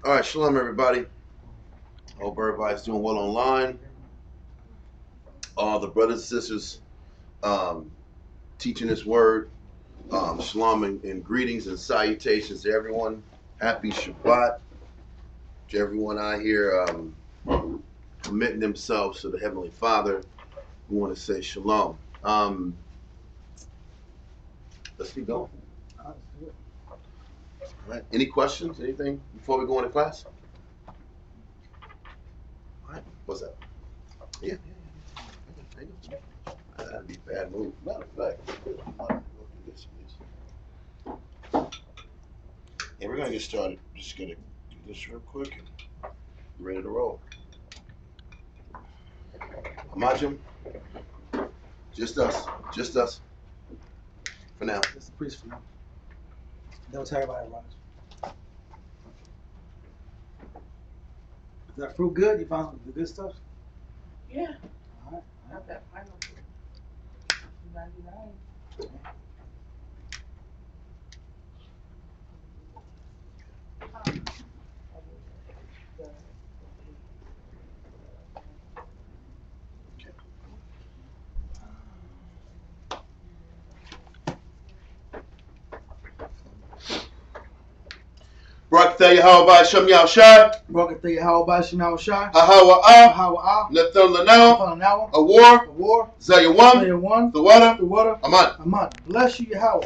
All right, shalom, everybody. Hope everybody's doing well online. All the brothers and sisters teaching this word. Shalom and greetings and salutations to everyone. Happy Shabbat to everyone out here committing themselves to the Heavenly Father. We want to say shalom. Let's keep going. All right. Any questions? Anything before we go into class? All right. What's that? Yeah. That'd be a bad move. Matter of fact, go through this, please. And we're gonna get started. Just gonna do this real quick and ready to roll. Imagine, just us for now. Just the priest for now. Don't tell everybody about it. Is that fruit good? You found the good stuff? Yeah. All right. Not that pineapple. 99. Barakatha Yahweh Hashem Yahushai. Barakatha Yahweh Hashem Yahushai. Ahawa'ah. Ahawa'ah. Nathan Lanel. Nathanael. A war. Zayawam. Zayawam. The water. The water. Aman. Aman. Bless you, Yahweh,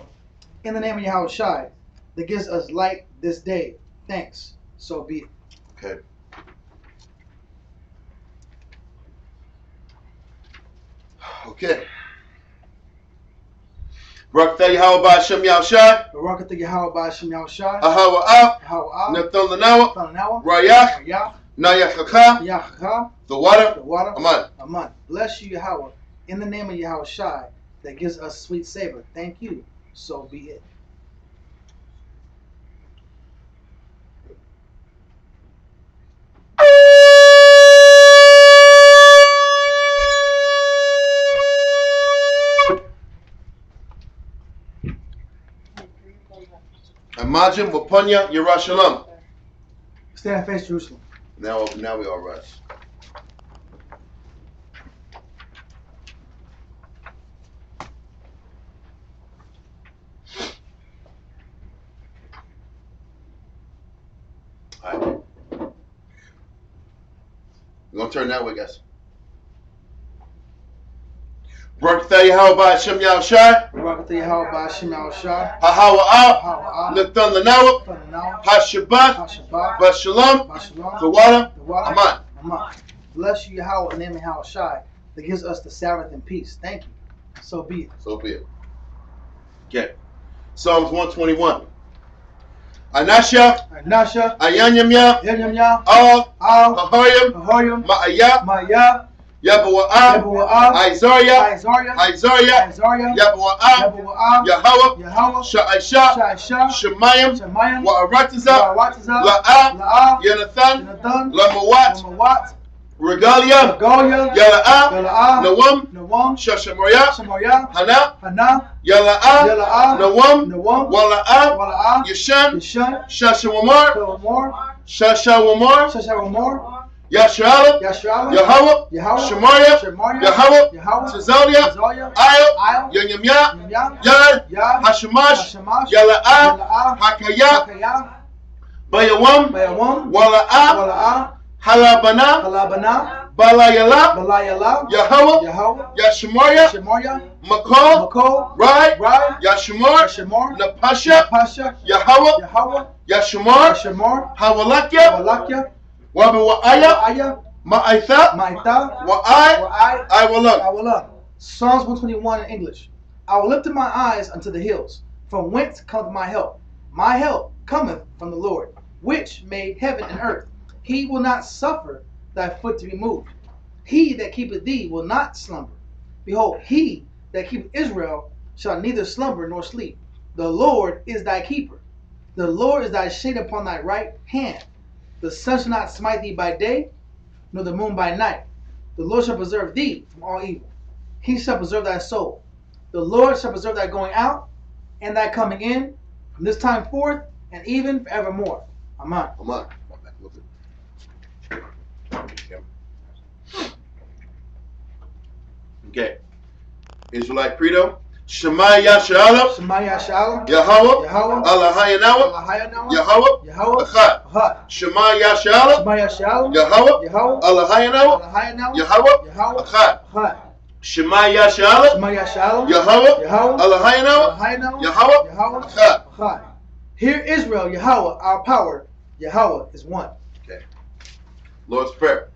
in the name of Yahushai, that gives us light this day. Thanks. So be it. Okay. Okay. Barakatha Yahweh Hashem Yahushai. Barakatha Yahweh Hashem Yahushai. Ahawa'ah. Ahawa'ah. Nathan Lanel. Nathanael. Rayach. Rayach. Nayachaka. Yahachah. The water. The water. Aman. Aman. Bless you, Yahweh, in the name of Yahushai, that gives us sweet savor. Thank you. So be it. Imagine Wapunya Yerushalayim. Stand and face Jerusalem. Now we all rise. All right. We're going to turn that way, guys. Barakatha Yahweh Hashem Yahushai. Barakatha Yahweh Hashem Yahushai. Ahawa'ah. Ahawa'ah. Nathan Lanel. Nathanael. HaShabbat. HaShabbat. Bashalom. Bashalom. The water. The water. Aman. Aman. Bless you, Yahweh, in the name of Yahushai, that gives us the Sabbath and peace. Thank you. So be it. So be it. Okay. Psalms 121. Anasha. Nasha. Ayanyamya. Yanyamya. Al. Al. Ahoyim. Ahoyim. Ma'aya. Maya. Yabawa'ah. Yabu'ah. Isaiah. Isaiah. Isaiah. Isaiah. Yabawa'ah. Yabu'ah. Yahweh. Yahweh. Sha'aisha. Sha'isha. Shemayim. Shemayim. Wa'aratiza. Wa'aratiza. La'ah. La'ah. Yonathan. Jonathan. Lamawat. Lamawat. Regalia. Goya. Yala'ah. Yala'ah. Nawam. Nawam. Shashamoya. Shamoya. Hana. Hana. Yala'ah. Yala'ah. Nawam. Nawam. Wala'ah. Wala'ah. Yishan. Yishan. Shashawamar. Shawamor. Shashawamar. Shashawamor. Yashala. Yashua. Yahweh. Yahweh. Shemaria. Shemaria. Yahweh. Yahweh. Tazalia. Tazalia. Ayel. Ayel. Yanyamya. Yanyam. Yad. Yad. Hashemash. Hashemash. Yala'ah. Yala'ah. Hakaya. Hakaya. Bayawam. Bayawam. Wala'ah. Wala'ah. Halabana. Halabana. Balayala. Balayala. Yahweh. Yahweh. Yashemaria. Shemaria. Makol. Makol. Rai. Rai. Yashemar. Shemor. Napasha. Pasha. Yahweh. Yahweh. Yashemar. Shemor. Hawalakya. Walakya. Wabawa'aya. Aya. Ma'aitha. Maita. Wa'ai. I will look. I will look. Psalms 121 in English. I will lift up my eyes unto the hills, from whence cometh my help. My help cometh from the Lord, which made heaven and earth. He will not suffer thy foot to be moved. He that keepeth thee will not slumber. Behold, he that keepeth Israel shall neither slumber nor sleep. The Lord is thy keeper. The Lord is thy shade upon thy right hand. The sun shall not smite thee by day, nor the moon by night. The Lord shall preserve thee from all evil. He shall preserve thy soul. The Lord shall preserve thy going out and thy coming in from this time forth and even forevermore. Amen. Amen. Okay. Israelite credo. Shema Yashalom. Shema Yashalom. Yahweh. Yahweh. Allahayanawa. Allahayanawa. Yahweh. Yahweh. Echad. Ahad. Shema Yashalom. Shema Yashalom. Yahweh. Yahweh. Allahayanawa. Allahayanawa. Yahweh. Yahweh. Echad. Ahad. Shema Yashalom. Shema Yashalom. Yahweh. Yahweh. Allahayanawa. Allahayanawa. Yahweh. Yahweh. Echad. Ahad. Hear Israel, Yahweh, our power. Yahweh is one. Okay. Lord's Prayer.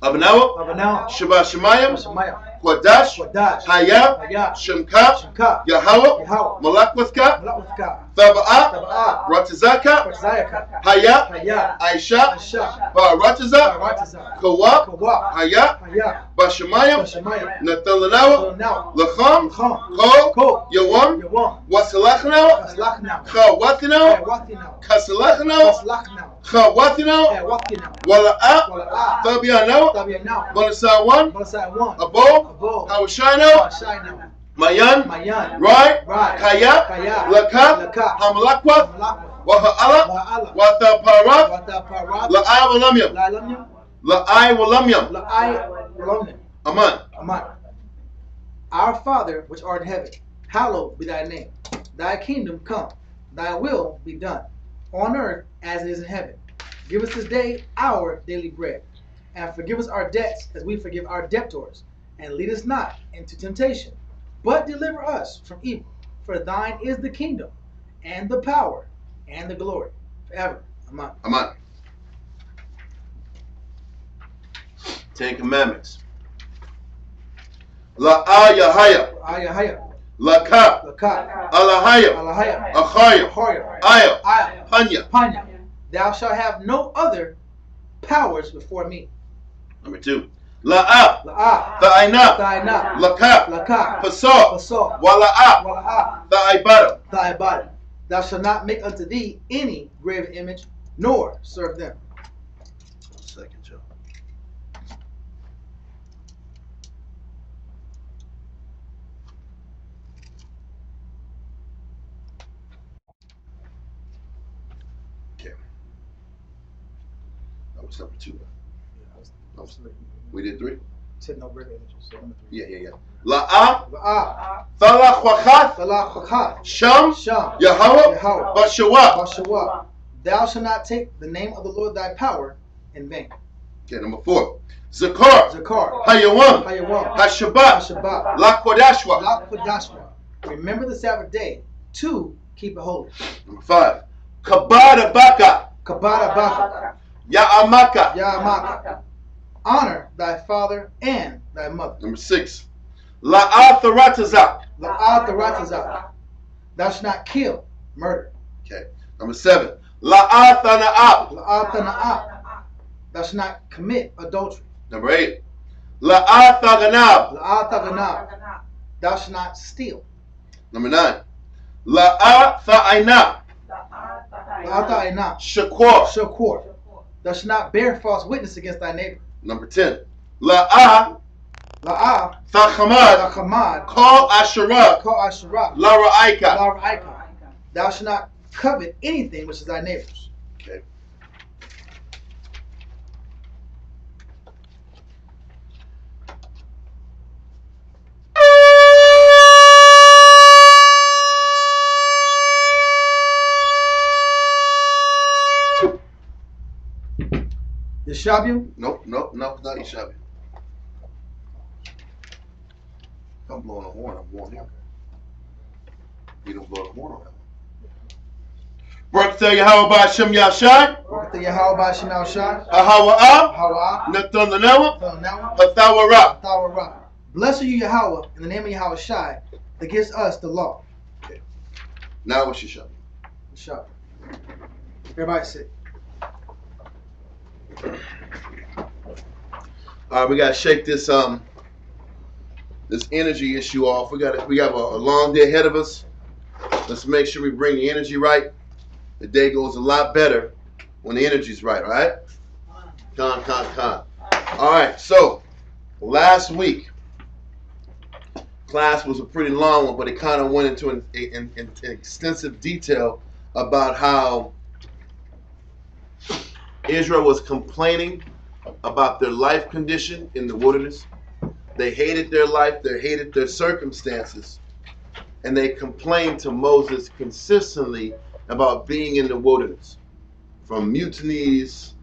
Abanawa. Abanawa. Shabbat Shemayim. Shemayim. Quadash. Quadash. Hayah. Hayah. Shemka. Shemka. Yahweh. Yahweh. Malakwithka. Malakwithka. Thaba'ah. Taba'ah. Ratazaka. Ratazayaka. Hayah. Hayah. Aisha. Aisha. Ba'arataza. Baratazah. Kawab. Kawab. Hayah. Hayah. Bashemayim. Bashemayim. Nathalanawa. Now. Lacham. Lacham. Kol. Kol. Yawam. Yawam. Wasalachnawa. Aslachnaw. Chawathinawa. Wathinaw. Kasalachnawa. Aslachnaw. Chawathinawa. Wathinaw. Wala'ah. Wala'ah. Tabianawa. Tabianaw. Balasawan. Balasai one. Abo. Abo. Hawashinawa. Shainaw. Mayan. Mayan. Rai. Rai. Kaya. Kaya. Lakah. Lakah. Hamalakwath. Malakwa. Waha'ala. Wa'ala. Wathaparat. Wataparat. La'ai walamyam. Lalamyam. La'ai walamyam. La'ai Walomyam. Aman. Aman. Our Father, which art in heaven, hallowed be thy name. Thy kingdom come. Thy will be done, on earth as it is in heaven. Give us this day our daily bread, and forgive us our debts as we forgive our debtors. And lead us not into temptation, but deliver us from evil. For thine is the kingdom, and the power, and the glory, forever. Amen. Aman. Ten Commandments. La'ah Yahaya. Ayahaya. Lakah. Lakah. Alahaya. Alahaya. Achaya. Hoya. Aya. Aya. Panya. Panya. Thou shalt have no other powers before me. Number 2. La'ah. La'ah. Ta'aina. Ta'ina. Lakah. Lakah. Fasah. Fasah. Wala'ah. Wala'ah. Ta'ibada. Thy body. Thou shalt not make unto thee any graven image, nor serve them. Second, Joe. Okay. That was number 2. We did 3? Said no graven images. So number 3. Yeah. La'ah. La'ah. Thalach Wachat. Salah Chakhat. Sham. Sham. Yahweh. Yahweh. Bashawah. Bashawah. Thou shalt not take the name of the Lord thy power in vain. Okay, number 4. Zakar. Zakar. Hayawam. Hayawam. Hashabbat. Shabbat. Lakodashwa. Lakwadashwa. Remember the Sabbath day to keep it holy. Number 5. Kabada Baka. Kabada Baka. Ya'amaka. Yamaka. Honor thy father and thy mother. Number 6. La'atharatazak. La'atharatazak. Thou shalt not kill, murder. Okay. Number 7. La'athana'ab. La'athana'ab. Thou shalt not commit adultery. Number 8. La'athaganab. La'athaganab. Thou shalt not steal. Number 9. La'atha'ina. La'atha'ina. Shakur. Shakur. Thou shalt not bear false witness against thy neighbor. Number 10. La'ah. La'ah. Thachamad. La'chamad. Kol asherah. Kol asherah. Lara'aika. Lara'aika. Thou shalt not covet anything which is thy neighbor's. Okay. Yeshabu? Nope, it's not Ishabi. If I'm blowing a horn, I'm blowing him. You don't blow the horn on that one. Baruch atah Yahweh ba'Hashem Yashai. Baruch atah Yahweh ba'Hashem Yashai. Ahawa'ah. Hawa'ah. Nathan Lanawa. Now, Hathawara. Thawara. Bless you, Yahweh, in the name of Yahweh Shai, that gives us the law. Okay. Now what's Yeshabi? Yeshabu. Everybody sit. All right, we gotta shake this this energy issue off. We have a long day ahead of us. Let's make sure we bring the energy right. The day goes a lot better when the energy's right. All right? Con. All right. So last week class was a pretty long one, but it kind of went into an extensive detail about how Israel was complaining about their life condition in the wilderness. They hated their life, they hated their circumstances, and they complained to Moses consistently about being in the wilderness. From mutinies,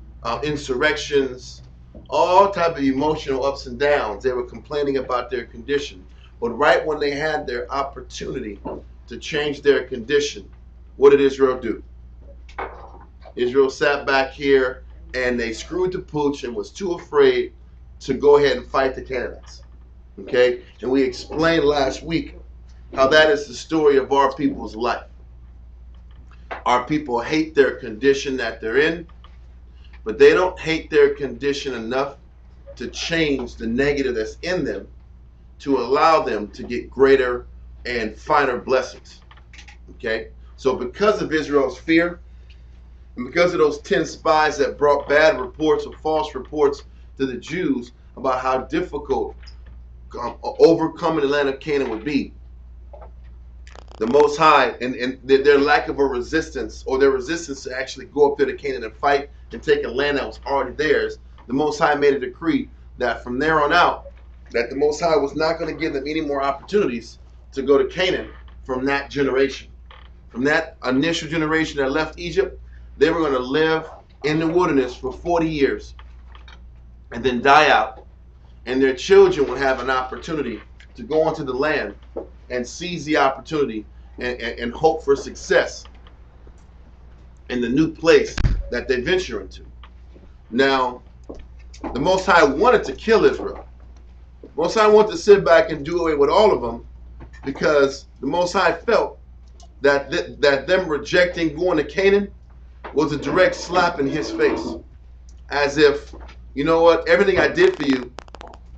insurrections, all type of emotional ups and downs. They were complaining about their condition. But right when they had their opportunity to change their condition, what did Israel do? Israel sat back here and they screwed the pooch and was too afraid to go ahead and fight the Canaanites. Okay? And we explained last week how that is the story of our people's life. Our people hate their condition that they're in, but they don't hate their condition enough to change the negative that's in them to allow them to get greater and finer blessings. Okay? So because of Israel's fear, and because of those 10 spies that brought bad reports or false reports to the Jews about how difficult overcoming the land of Canaan would be, the Most High and their lack of a resistance, or their resistance to actually go up there to Canaan and fight and take a land that was already theirs, the Most High made a decree that from there on out, that the Most High was not going to give them any more opportunities to go to Canaan from that generation. From that initial generation that left Egypt, they were going to live in the wilderness for 40 years and then die out. And their children would have an opportunity to go onto the land and seize the opportunity and hope for success in the new place that they venture into. Now, the Most High wanted to kill Israel. The Most High wanted to sit back and do away with all of them because the Most High felt that them rejecting going to Canaan was a direct slap in his face. As if, you know what, everything I did for you,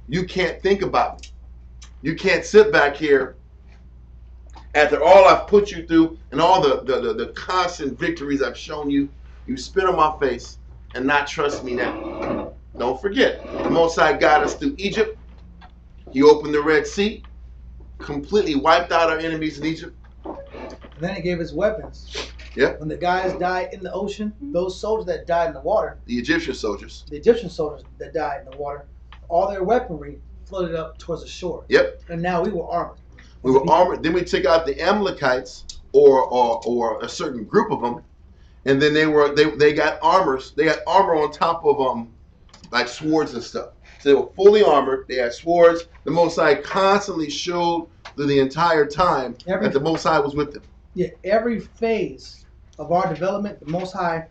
you can't think about me. You can't sit back here after all I've put you through and all the constant victories I've shown you, you spit on my face and not trust me now. Don't forget, the Most High got us through Egypt. He opened the Red Sea, completely wiped out our enemies in Egypt. And then he gave us weapons. Yep. When the guys died in the ocean, those soldiers that died in the water, The Egyptian soldiers. the Egyptian soldiers that died in the water, all their weaponry floated up towards the shore. Yep. And now we were armored. We were armored. Then we took out the Amalekites, or a certain group of them, and then they got armors. They had armor on top of like swords and stuff. So they were fully armored. They had swords. The Most High constantly showed through the entire time that the Most High was with them. Yeah, every phase of our development, the Most High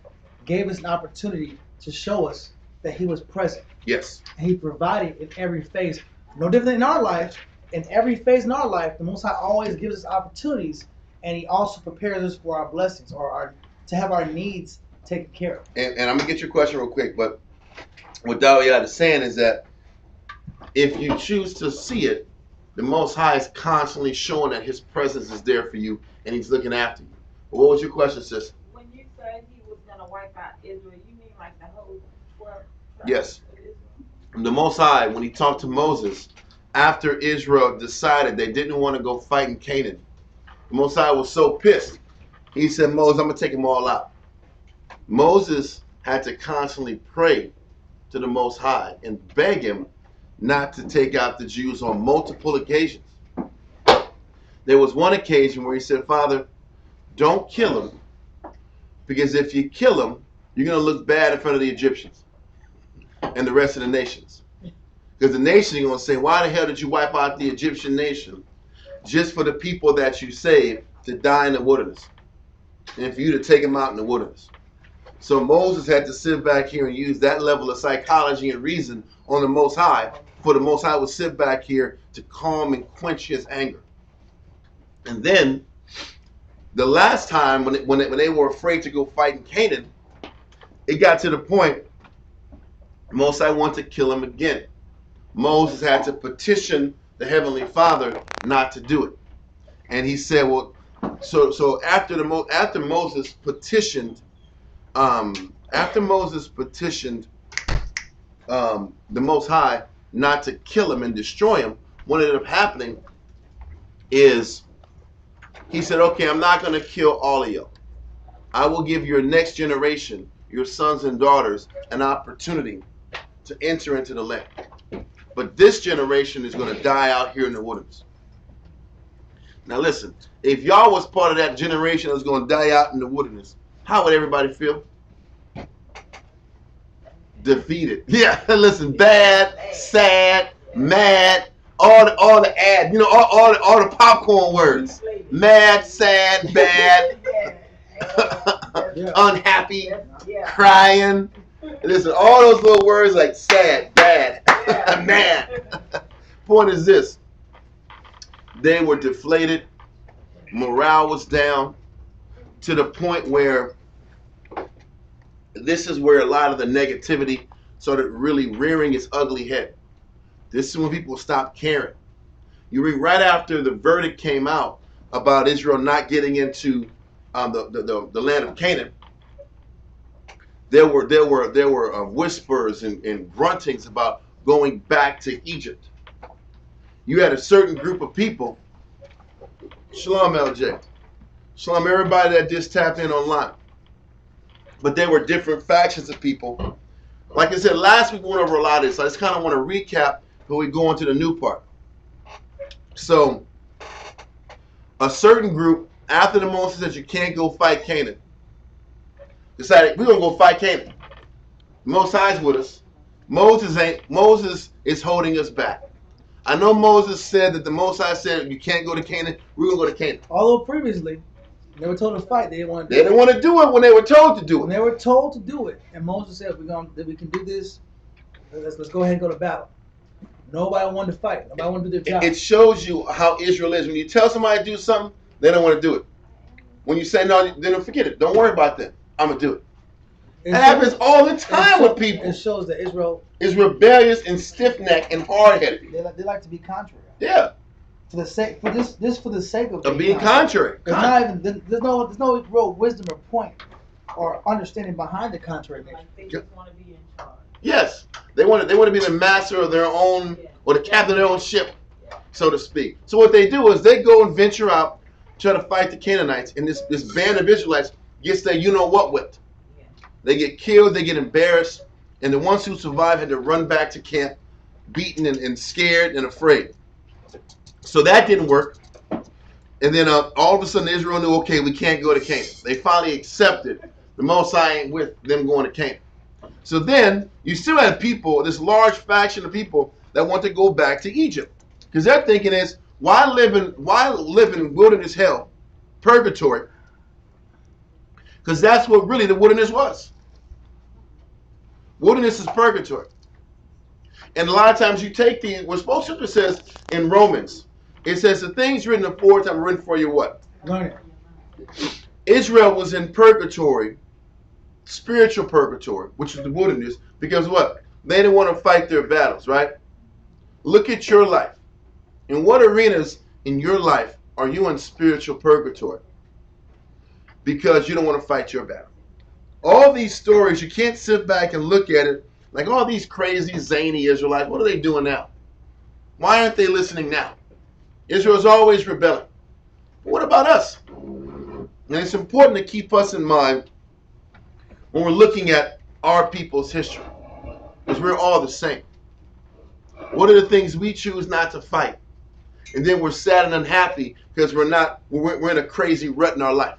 gave us an opportunity to show us that He was present. Yes. And He provided in every phase. No different in our life. In every phase in our life, the Most High always gives us opportunities, and He also prepares us for our blessings, or to have our needs taken care of. And I'm gonna get your question real quick, but what Dawiyad is saying is that if you choose to see it, the Most High is constantly showing that His presence is there for you, and He's looking after you. But what was your question, sis? When you said He was gonna wipe out Israel, you mean like the whole 12 tribes Yes. of Israel? The Most High, when He talked to Moses, after Israel decided they didn't want to go fight in Canaan, the Most High was so pissed. He said, Moses, I'm going to take them all out. Moses had to constantly pray to the Most High and beg Him not to take out the Jews on multiple occasions. There was one occasion where he said, Father, don't kill them, because if you kill them, you're going to look bad in front of the Egyptians and the rest of the nations. Because the nation is going to say, why the hell did you wipe out the Egyptian nation just for the people that you saved to die in the wilderness and for you to take them out in the wilderness? So Moses had to sit back here and use that level of psychology and reason on the Most High, for the Most High would sit back here to calm and quench his anger. And then the last time when they were afraid to go fight in Canaan, it got to the point Most High wanted to kill him again. Moses had to petition the Heavenly Father not to do it. And he said, well, so after Moses petitioned the Most High not to kill him and destroy him, what ended up happening is he said, okay, I'm not going to kill all of you. I will give your next generation your sons and daughters an opportunity to enter into the land. But this generation is going to die out here in the wilderness. Now listen, if y'all was part of that generation that was going to die out in the wilderness, how would everybody feel? Defeated. Yeah, listen, bad, sad, mad, all the ad, all the popcorn words. Mad, sad, bad, unhappy, crying. Listen, all those little words like sad, bad, mad. Point is this. They were deflated. Morale was down to the point where this is where a lot of the negativity started really rearing its ugly head. This is when people stopped caring. You read right after the verdict came out about Israel not getting into the land of Canaan. There were whispers and gruntings about going back to Egypt. You had a certain group of people. Shalom, LJ. Shalom, everybody that just tapped in online. But there were different factions of people. Like I said, last week we went over a lot of this. So I just kind of want to recap before we go into the new part. So, a certain group, after the Moses said you can't go fight Canaan, decided we're going to go fight Canaan. Most High's with us. Moses is holding us back. I know Moses said that the Most High said you can't go to Canaan. We're going to go to Canaan. Although previously, they were told to fight. They didn't want to do it. They didn't want to do it when they were told to do it. When they were told to do it, and Moses said, we can do this. Let's go ahead and go to battle. Nobody wanted to fight. Nobody wanted to do their job. It shows you how Israel is. When you tell somebody to do something, they don't want to do it. When you say no, then forget it. Don't worry about that. I'm going to do it. It happens all the time with people. It shows that Israel is rebellious and stiff-necked and hard-headed. They like to be contrary. Yeah. For the sake for the sake of being contrary. There's no real wisdom or point or understanding behind the contrary nature. Like they just want to be in charge. Yes, they want to be the master of their own, or the captain of their own ship, so to speak. So what they do is they go and venture out, try to fight the Canaanites, and this band of Israelites gets their you-know-what whipped. They get killed, they get embarrassed, and the ones who survive had to run back to camp, beaten and scared and afraid. So that didn't work. And then all of a sudden Israel knew, okay, we can't go to Canaan. They finally accepted the Most High ain't with them going to Canaan. So then you still have people, this large faction of people that want to go back to Egypt. Because their thinking is, why live in wilderness hell, purgatory? Because that's what really the wilderness was. Wilderness is purgatory. And a lot of times you take what Scripture says in Romans, it says the things written aforetime are written for your what? Learning. Israel was in purgatory, spiritual purgatory, which is the wilderness, because what? They didn't want to fight their battles, right? Look at your life. In what arenas in your life are you in spiritual purgatory? Because you don't want to fight your battle. All these stories, you can't sit back and look at it like all these crazy, zany Israelites. What are they doing now? Why aren't they listening now? Israel is always rebelling. But what about us? And it's important to keep us in mind when we're looking at our people's history, because we're all the same. What are the things we choose not to fight? And then we're sad and unhappy because we're in a crazy rut in our life.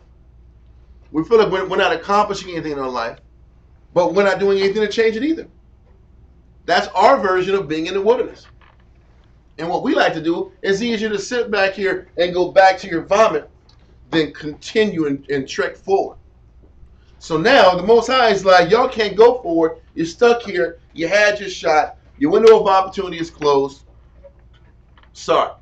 We feel like we're not accomplishing anything in our life, but we're not doing anything to change it either. That's our version of being in the wilderness. And what we like to do is easier to sit back here and go back to your vomit than continue and trek forward. So now the Most High is like, y'all can't go forward. You're stuck here. You had your shot. Your window of opportunity is closed. Sorry.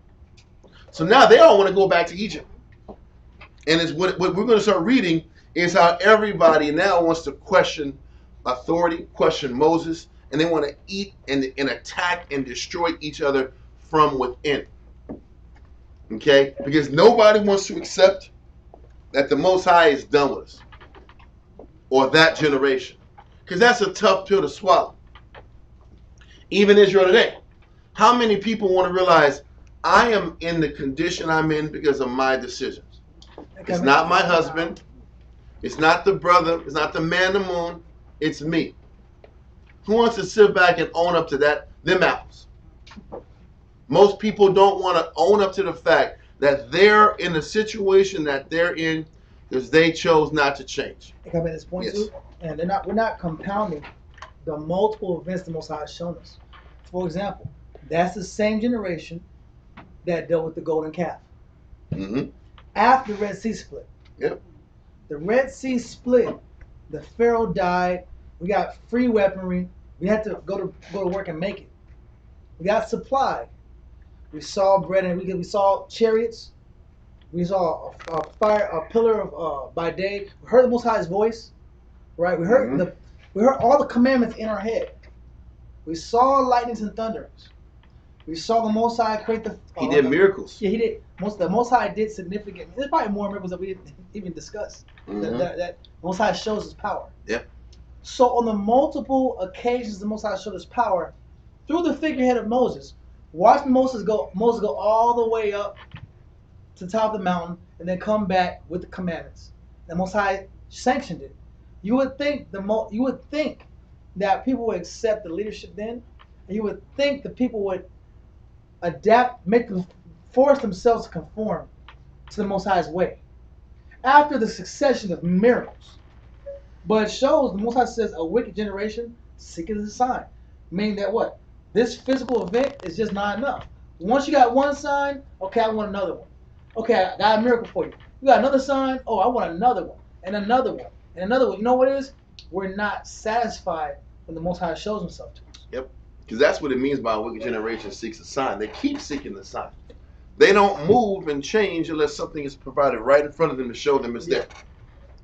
So now they all want to go back to Egypt. And it's what we're going to start reading is how everybody now wants to question authority, question Moses, and they want to eat and attack and destroy each other from within. Okay? Because nobody wants to accept that the Most High is done with us. Or that generation. Because that's a tough pill to swallow. Even Israel today. How many people want to realize I am in the condition I'm in because of my decisions? It's not my husband. It's not the brother. It's not the man in the moon. It's me. Who wants to sit back and own up to that? Them apples. Most people don't want to own up to the fact that they're in the situation that they're in because they chose not to change. I come at this point Yes. too, and we're not compounding the multiple events the Most High has shown us. For example, that's the same generation that dealt with the golden calf. Mm-hmm. After the Red Sea split. Yep. The Red Sea split. The Pharaoh died. We got free weaponry. We had to go to work and make it. We got supply. We saw bread and we saw chariots. We saw a pillar of by day. We heard the Most High's voice, right? We heard we heard all the commandments in our head. We saw lightnings and thunders. We saw the Most High create the. He did miracles. Yeah, he did. The Most High did significant. There's probably more miracles that we didn't even discuss. That Most High shows His power. Yep. So on the multiple occasions the Most High showed His power through the figurehead of Moses. Watch Moses go all the way up to the top of the mountain and then come back with the commandments. The Most High sanctioned it. You would think that people would accept the leadership then, and you would think the people would adapt, force themselves to conform to the Most High's way after the succession of miracles. But it shows the Most High says a wicked generation seeketh a sign, meaning that what? This physical event is just not enough. Once you got one sign, okay, I want another one. Okay, I got a miracle for you. You got another sign, oh, I want another one, and another one, and another one. You know what it is? We're not satisfied when the Most High shows Himself to us. Yep. Because that's what it means by a wicked generation seeks a sign. They keep seeking the sign. They don't move and change unless something is provided right in front of them to show them it's there.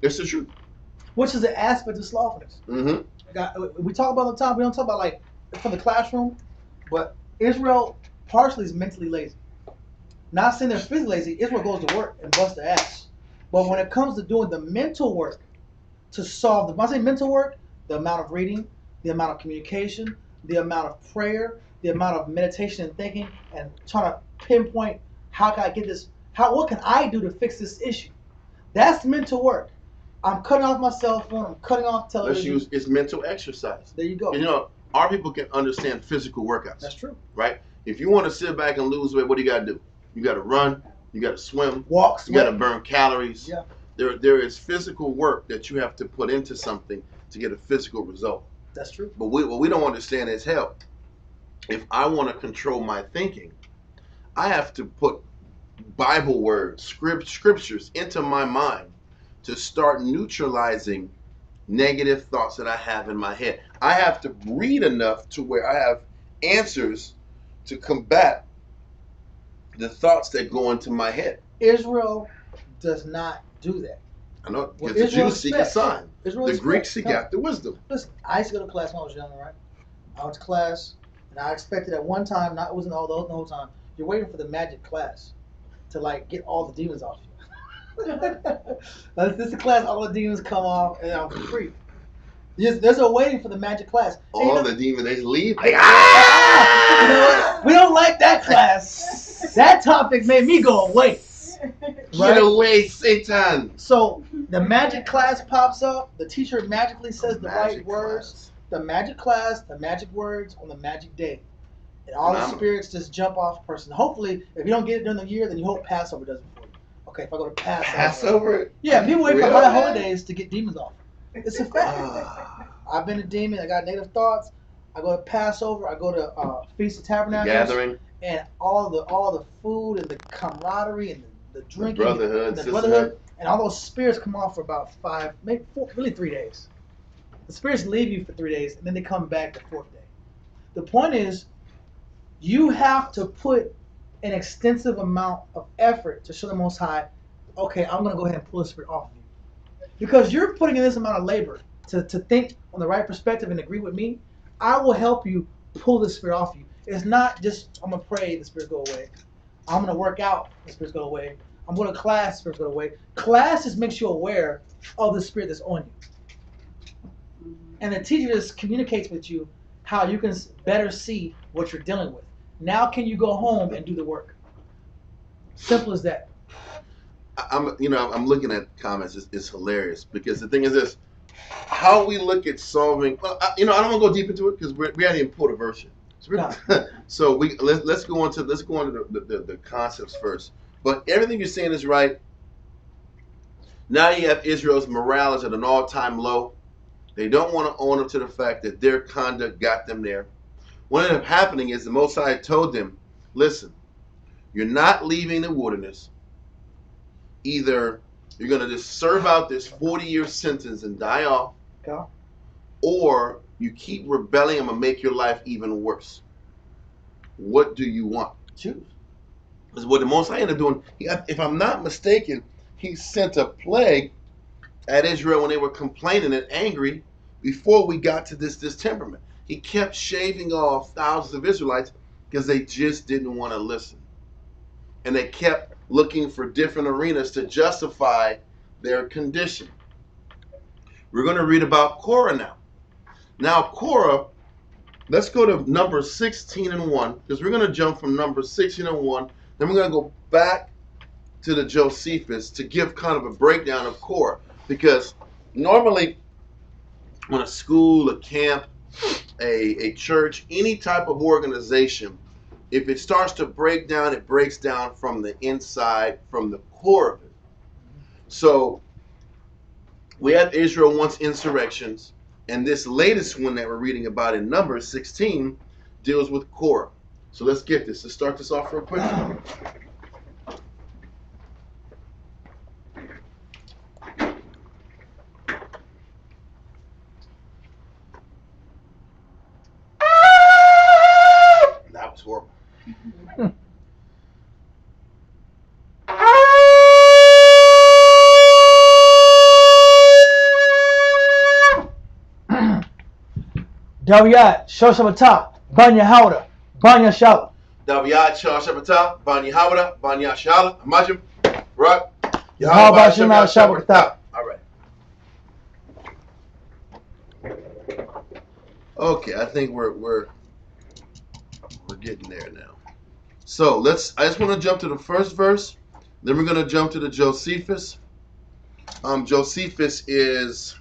It's the truth. Which is an aspect of slothfulness. Mm-hmm. We talk about all the time. We don't talk about like from the classroom, but Israel partially is mentally lazy. Not saying they're physically lazy. Israel goes to work and busts their ass. But when it comes to doing the mental work to solve when I say mental work, the amount of reading, the amount of communication, the amount of prayer, the amount of meditation and thinking, and trying to pinpoint how can I get this, what can I do to fix this issue? That's mental work. I'm cutting off my cell phone. I'm cutting off television. It's mental exercise. There you go. You know, our people can understand physical workouts. That's true. Right? If you want to sit back and lose weight, what do you got to do? You got to run. You got to swim. Walk. You got to burn calories. Yeah. There is physical work that you have to put into something to get a physical result. That's true. But what we don't understand is, hell, if I want to control my thinking, I have to put Bible words, scriptures into my mind to start neutralizing negative thoughts that I have in my head. I have to read enough to where I have answers to combat the thoughts that go into my head. Israel does not do that. I know, Well, because the Israel Jews seek a sign. Israel The is Greeks seek no. after wisdom. Listen, I used to go to class when I was younger, right? I went to class, and I expected at one time, it wasn't all the whole time, you're waiting for the magic class to like get all the demons off you. This is the class, all the demons come off, and I'm free. There's a waiting for the magic class. All the demons, they leave. Like, You know what? We don't like that class. That topic made me go away. Get away, Satan. So the magic class pops up. The teacher magically says the right words. Class. The magic class, the magic words on the magic day. And all the spirits just jump off a person. Hopefully, if you don't get it during the year, then you hope Passover does it for you. Okay, if I go to Passover. Yeah, people wait for high holidays to get demons off. It's a fact. I've been a demon. I got negative thoughts. I go to Passover. I go to Feast of Tabernacles. Gathering. And all the food and the camaraderie and the drinking, brotherhood, and the brotherhood, and all those spirits come off for about 5, maybe 4, really 3 days. The spirits leave you for 3 days, and then they come back the 4th day. The point is, you have to put an extensive amount of effort to show the Most High, okay, I'm going to go ahead and pull the spirit off of you. Because you're putting in this amount of labor to think on the right perspective and agree with me, I will help you pull the spirit off you. It's not just, I'm going to pray, the spirits go away. I'm going to work out, the spirits go away. I'm going to class, the spirits go away. Class just makes you aware of the spirit that's on you. And the teacher just communicates with you how you can better see what you're dealing with. Now can you go home and do the work? Simple as that. I'm looking at comments. It's hilarious because the thing is this: how we look at solving. Well, I don't want to go deep into it because we haven't even pulled a verse yet. So let's go into the concepts first. But everything you're saying is right. Now you have Israel's morale is at an all-time low. They don't want to own up to the fact that their conduct got them there. What ended up happening is the Most High told them, listen, you're not leaving the wilderness. Either you're going to just serve out this 40-year sentence and die off, or you keep rebelling, I'm going to make your life even worse. What do you want? Choose. Because what the Most High ended up doing, if I'm not mistaken, he sent a plague at Israel when they were complaining and angry before we got to this temperament. He kept shaving off thousands of Israelites because they just didn't want to listen. And they kept looking for different arenas to justify their condition. We're going to read about Korah now. Now, Korah, let's go to Numbers 16 and 1, because we're going to jump from Numbers 16 and 1. Then we're going to go back to the Josephus to give kind of a breakdown of Korah. Because normally when a school, a camp, a church, any type of organization, if it starts to break down, it breaks down from the inside, from the core of it. So we have Israel once insurrections, and this latest one that we're reading about in Numbers 16 deals with Korah. So let's get this. Let's start this off real quick. That was horrible. Dawiyat, Shoshabata, Banya Hauda, Banya Shala. Dawiyat, Shoshabata, Banya Hauda, Banya Shala, Amajim, right? Yahweh Shem Shabbat. All right. Okay, I think we're getting there now. So I just want to jump to the first verse. Then we're going to jump to the Josephus. Josephus is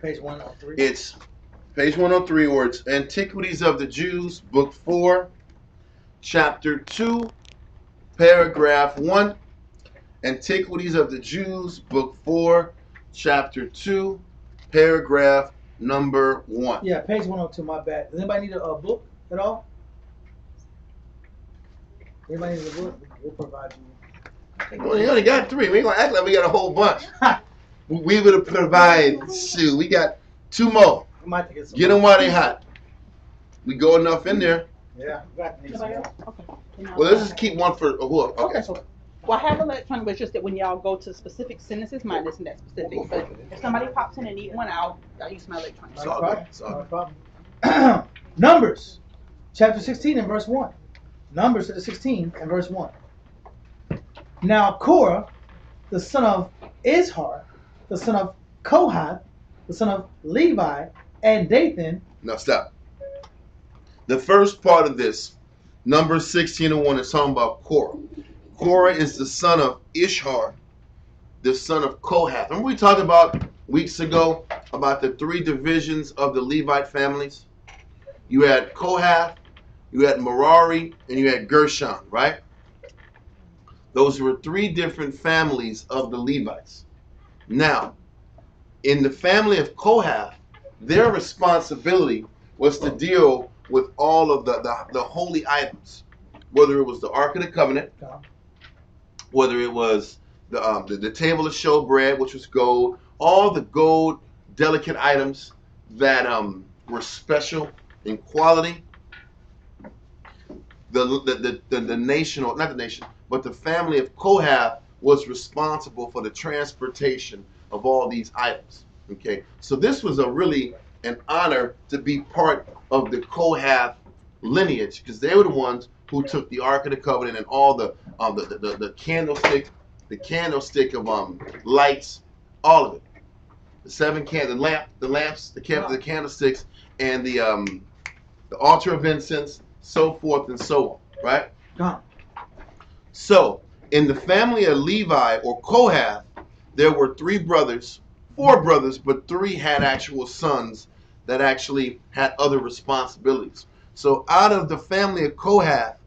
Page 103. It's page 103, or it's Antiquities of the Jews, book 4, chapter 2, paragraph 1. Antiquities of the Jews, book 4, chapter 2, paragraph number 1. Yeah, page 102, my bad. Does anybody need a book at all? Anybody need a book? We'll provide you. Well, you only got 3. We ain't gonna act like we got a whole bunch. We would have provided, shoot, we got 2 more. We might get some. Get them while they hot. We go enough in there. Yeah, we got to need some. Okay. Well, let's just keep one for who? Okay. Well, I have electronic, but it's just that when y'all go to specific sentences, mine isn't that specific. But if somebody pops in and need one, I'll use my electronic. It's all good. It's all No problem. Numbers, chapter 16 and verse 1. Numbers chapter 16 and verse 1. Now Korah, the son of Izhar, the son of Kohath, the son of Levi, and Dathan. Now stop. The first part of this, Numbers 16 and 1, is talking about Korah. Korah is the son of Ishhar, the son of Kohath. Remember we talked about weeks ago about the 3 divisions of the Levite families? You had Kohath, you had Merari, and you had Gershon, right? Those were 3 different families of the Levites. Now, in the family of Kohath, their responsibility was to deal with all of the holy items, whether it was the Ark of the Covenant, whether it was the table of showbread, which was gold, all the gold delicate items that were special in quality. The nation, or not the nation, but the family of Kohath was responsible for the transportation of all these items. Okay, so this was really an honor to be part of the Kohath lineage, because they were the ones who took the Ark of the Covenant and all the candlestick, of lights, all of it, the 7 the lamps, the candlesticks, and the altar of incense, so forth and so on, right? So in the family of Levi or Kohath, there were 3 brothers, 4 brothers, but 3 had actual sons that actually had other responsibilities. So out of the family of Kohath,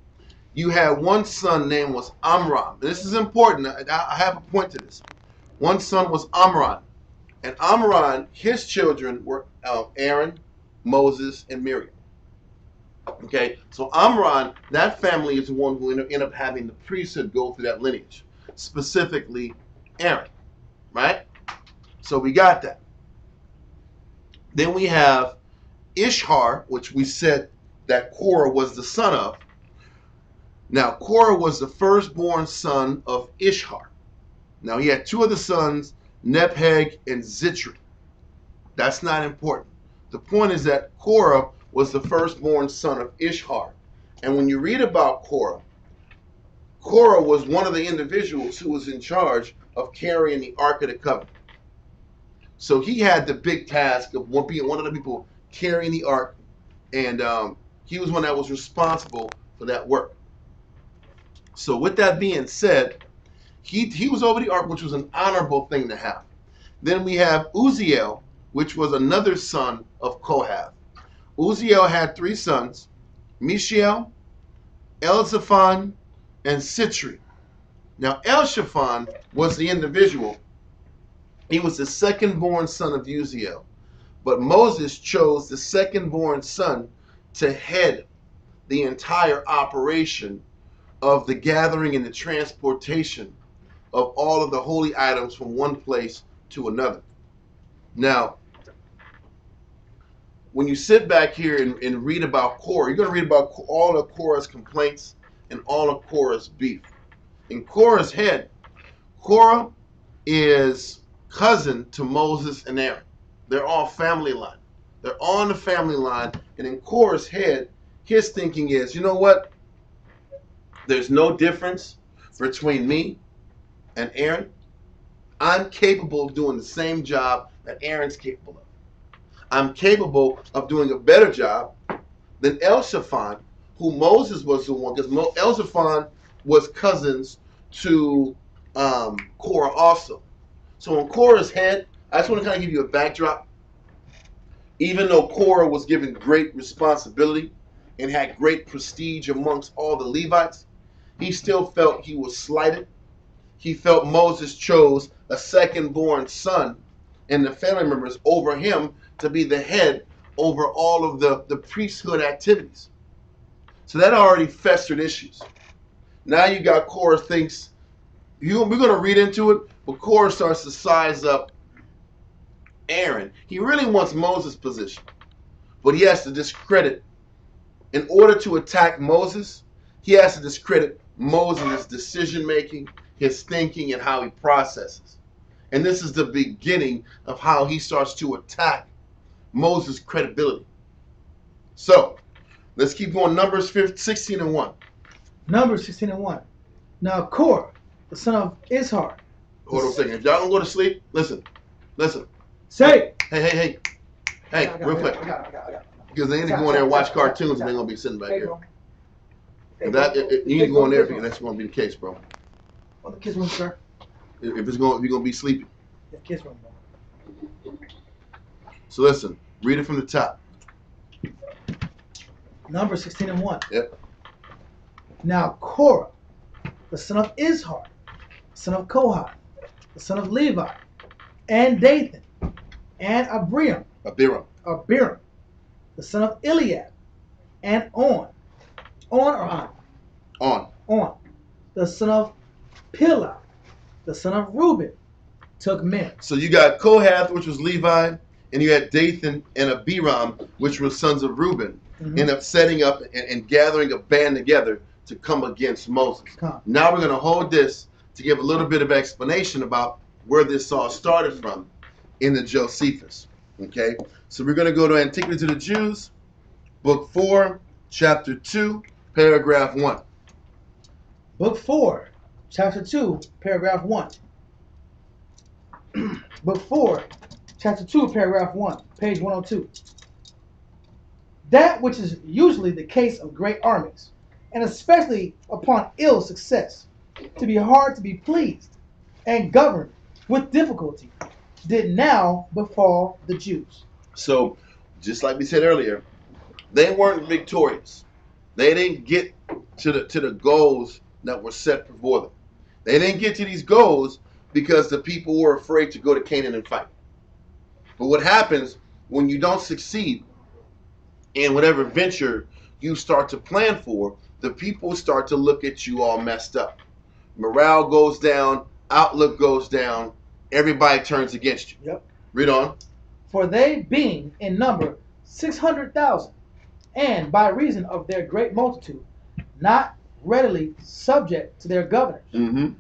you had one son named was Amram. This is important. I have a point to this. One son was Amram. And Amram, his children were Aaron, Moses, and Miriam. Okay, so Amram, that family is the one who ended up having the priesthood go through that lineage, specifically Aaron, right? So we got that. Then we have Ishhar, which we said that Korah was the son of. Now, Korah was the firstborn son of Ishhar. Now, he had 2 other sons, Nepheg and Zitri. That's not important. The point is that Korah was the firstborn son of Ishhar. And when you read about Korah, Korah was one of the individuals who was in charge of carrying the Ark of the Covenant. So he had the big task of being one of the people carrying the Ark, and he was one that was responsible for that work. So with that being said, he was over the Ark, which was an honorable thing to have. Then we have Uzziel, which was another son of Kohath. Uzziel had 3 sons, Mishael, Elzaphan, and Sitri. Now, Elshaphan was the individual. He was the second-born son of Uzziel. But Moses chose the second-born son to head the entire operation of the gathering and the transportation of all of the holy items from one place to another. Now, when you sit back here and read about Korah, you're going to read about all of Korah's complaints and all of Korah's beef. In Korah's head, Korah is cousin to Moses and Aaron. They're all family line. They're on the family line. And in Korah's head, his thinking is, you know what? There's no difference between me and Aaron. I'm capable of doing the same job that Aaron's capable of. I'm capable of doing a better job than Elshaphan, who Moses was the one, because Elshaphan was cousins to Korah also. So in Korah's head, I just want to kind of give you a backdrop. Even though Korah was given great responsibility and had great prestige amongst all the Levites, he still felt he was slighted. He felt Moses chose a second-born son and the family members over him to be the head over all of the priesthood activities. So that already festered issues. Now you got Korah thinks, we're going to read into it, but Korah starts to size up Aaron. He really wants Moses' position, but he has to discredit. In order to attack Moses, he has to discredit Moses' decision-making, his thinking, and how he processes. And this is the beginning of how he starts to attack Moses' credibility. So, let's keep going. Numbers 16 and 1. Numbers 16 and 1. Now Korah, the son of Ishar. Hold on a second. If y'all don't go to sleep, listen. Say. Hey, real quick. I got it. Because they need to go in there and watch cartoons and they're going to be sitting back here. You need to go in there because that's going to be the case, bro. Well, the kids' room, sir. If you're going to be sleeping. The kids' room, bro. So listen, read it from the top. Numbers 16 and 1. Yep. Now Korah, the son of Ishar, son of Kohath, the son of Levi, and Dathan, and Abiram, the son of Eliab, and On, the son of Pilah, the son of Reuben, took men. So you got Kohath, which was Levi, and you had Dathan and Abiram, which were sons of Reuben, end up setting up and gathering a band together to come against Moses. Now we're going to hold this to give a little bit of explanation about where this all started from in the Josephus. Okay, so we're going to go to Antiquity to the Jews, Book 4, Chapter 2, Paragraph 1. Book 4, Chapter 2, Paragraph 1. Book 4, Chapter 2, Paragraph 1, page 102. That which is usually the case of great armies, and especially upon ill success, to be hard to be pleased and governed with difficulty, did now befall the Jews. So, just like we said earlier, they weren't victorious. They didn't get to the goals that were set before them. They didn't get to these goals because the people were afraid to go to Canaan and fight. But what happens when you don't succeed in whatever venture you start to plan for, the people start to look at you all messed up. Morale goes down, outlook goes down, everybody turns against you. Yep. Read on. For they being in number 600,000, and by reason of their great multitude, not readily subject to their governors,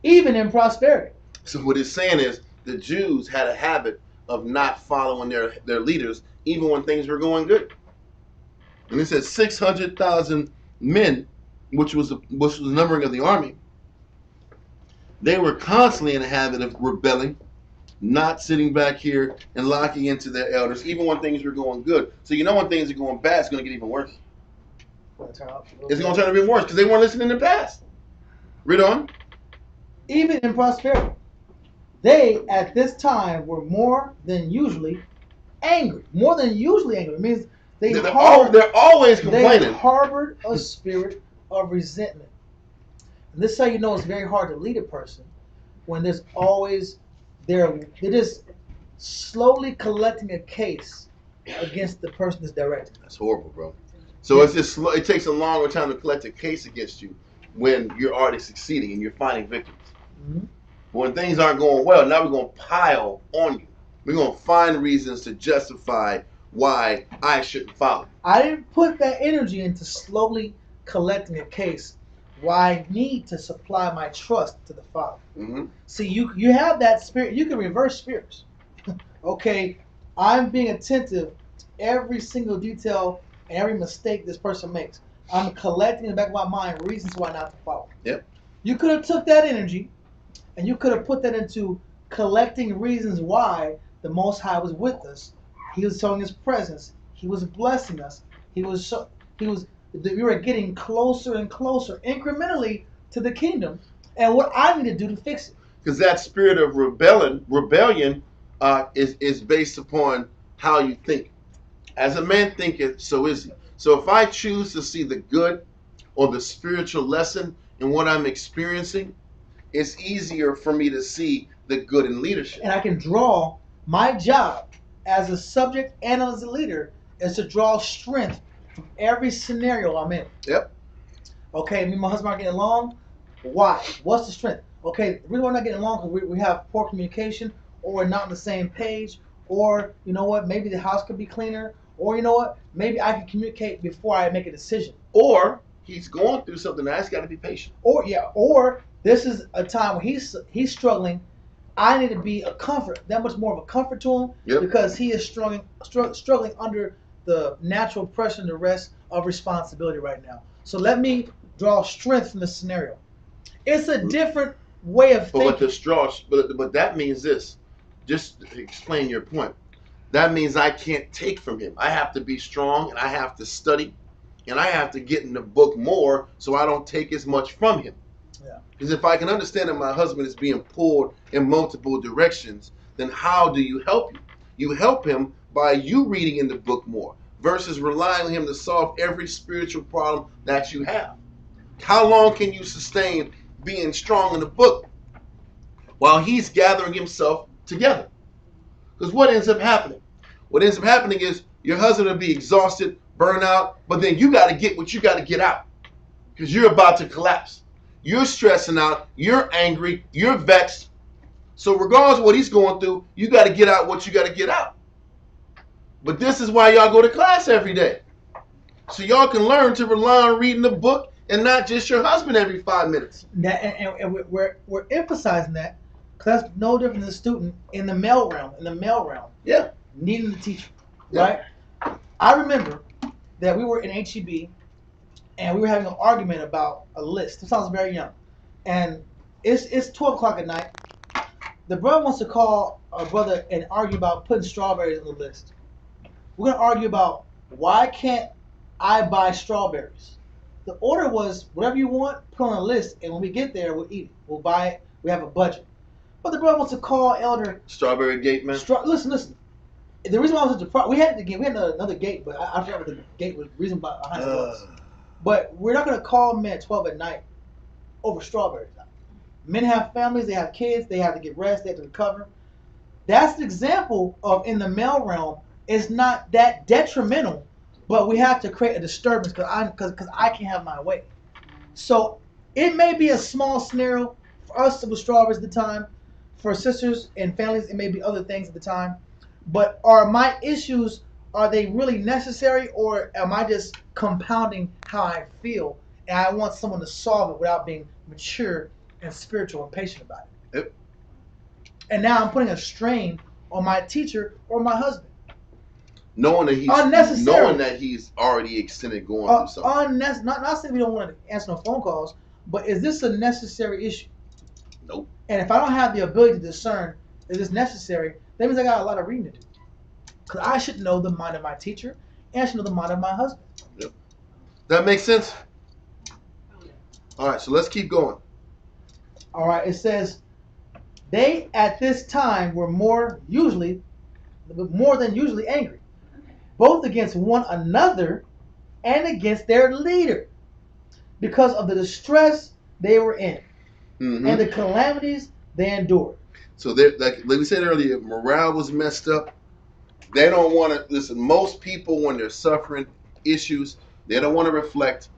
even in prosperity. So what it's saying is the Jews had a habit of not following their leaders even when things were going good. And it says 600,000 men, which was the numbering of the army. They were constantly in the habit of rebelling, not sitting back here and locking into their elders, even when things were going good. So you know when things are going bad, it's going to get even worse. It's going to turn even worse because they weren't listening in the past. Read on. Even in prosperity, they at this time were more than usually angry. More than usually angry. It means they're always complaining. They harbored a spirit of resentment. And this is how you know it's very hard to lead a person when there's always they're just slowly collecting a case against the person that's directing. That's horrible, bro. So it's just it takes a longer time to collect a case against you when you're already succeeding and you're finding victims. When things aren't going well, now we're going to pile on you. We're going to find reasons to justify why I shouldn't follow. I didn't put that energy into slowly collecting a case why I need to supply my trust to the Father. See, you have that spirit. You can reverse spirits. Okay, I'm being attentive to every single detail and every mistake this person makes. I'm collecting in the back of my mind reasons why not to follow. Yep. You could have took that energy and you could have put that into collecting reasons why the Most High was with us. He was showing His presence. He was blessing us. We were getting closer and closer, incrementally, to the kingdom. And what I need to do to fix it. Because that spirit of rebellion is based upon how you think. As a man thinketh, so is he. So if I choose to see the good or the spiritual lesson in what I'm experiencing, it's easier for me to see the good in leadership. And I can draw my job as a subject and as a leader is to draw strength from every scenario I'm in. Yep. Okay, me and my husband aren't getting along. Why? What's the strength? Okay, the reason we're not getting along because we have poor communication, or we're not on the same page, or you know what, maybe the house could be cleaner, or you know what, maybe I can communicate before I make a decision. Or he's going through something that's got to be patient. Or this is a time when he's struggling. I need to be a comfort, that much more of a comfort to him, because he is struggling under the natural pressure and the rest of responsibility right now. So let me draw strength from this scenario. It's a different way of thinking. But that means this. Just to explain your point. That means I can't take from him. I have to be strong, and I have to study, and I have to get in the book more so I don't take as much from him. Because if I can understand that my husband is being pulled in multiple directions, then how do you help him? You help him by you reading in the book more versus relying on him to solve every spiritual problem that you have. How long can you sustain being strong in the book while he's gathering himself together? Because what ends up happening? What ends up happening is your husband will be exhausted, burn out, but then you got to get what you got to get out because you're about to collapse. You're stressing out, you're angry, you're vexed. So regardless of what he's going through, you got to get out what you got to get out. But this is why y'all go to class every day. So y'all can learn to rely on reading the book and not just your husband every 5 minutes. And we're emphasizing that because that's no different than the student in the male realm. Yeah. Needing the teacher, right? I remember that we were in HEB and we were having an argument about a list. This sounds very young. And it's 12 o'clock at night. The brother wants to call our brother and argue about putting strawberries on the list. We're going to argue about why can't I buy strawberries? The order was whatever you want, put on a list, and when we get there, we'll eat it. We'll buy it. We have a budget. But the brother wants to call Elder. Strawberry Gate, man. Listen. The reason why I was at the we had another gate, but I forgot what the gate was. Reason behind it was. But we're not gonna call men at 12 at night over strawberries. Men have families, they have kids, they have to get rest, they have to recover. That's the example of in the male realm. It's not that detrimental, but we have to create a disturbance because I can't have my way. So it may be a small scenario for us with strawberries at the time. For sisters and families, it may be other things at the time. But are my issues, are they really necessary, or am I just compounding how I feel and I want someone to solve it without being mature and spiritual and patient about it? Yep. And now I'm putting a strain on my teacher or my husband. Knowing that he's already extended going through something. Not saying we don't want to answer no phone calls, but is this a necessary issue? Nope. And if I don't have the ability to discern, is this necessary? That means I got a lot of reading to do. Because I should know the mind of my teacher, and I should know the mind of my husband. Yep. That makes sense? All right, so let's keep going. All right, it says, they at this time were more than usually angry, both against one another and against their leader, because of the distress they were in and the calamities they endured. So, like we said earlier, morale was messed up. They don't want to listen. Most people, when they're suffering issues, they don't want to reflect.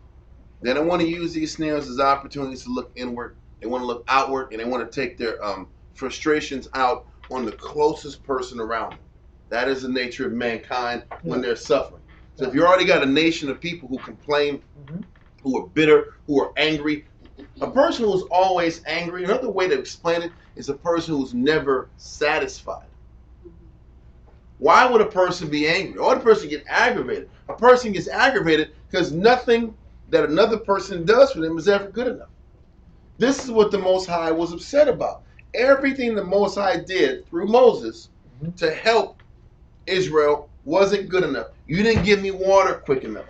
They don't want to use these snares as opportunities to look inward. They want to look outward, and they want to take their frustrations out on the closest person around them. That is the nature of mankind when they're suffering. So if you already got a nation of people who complain, who are bitter, who are angry, a person who's always angry, another way to explain it is a person who's never satisfied. Why would a person be angry? Or would a person get aggravated? A person gets aggravated because nothing that another person does for them is ever good enough. This is what the Most High was upset about. Everything the Most High did through Moses to help Israel wasn't good enough. You didn't give me water quick enough.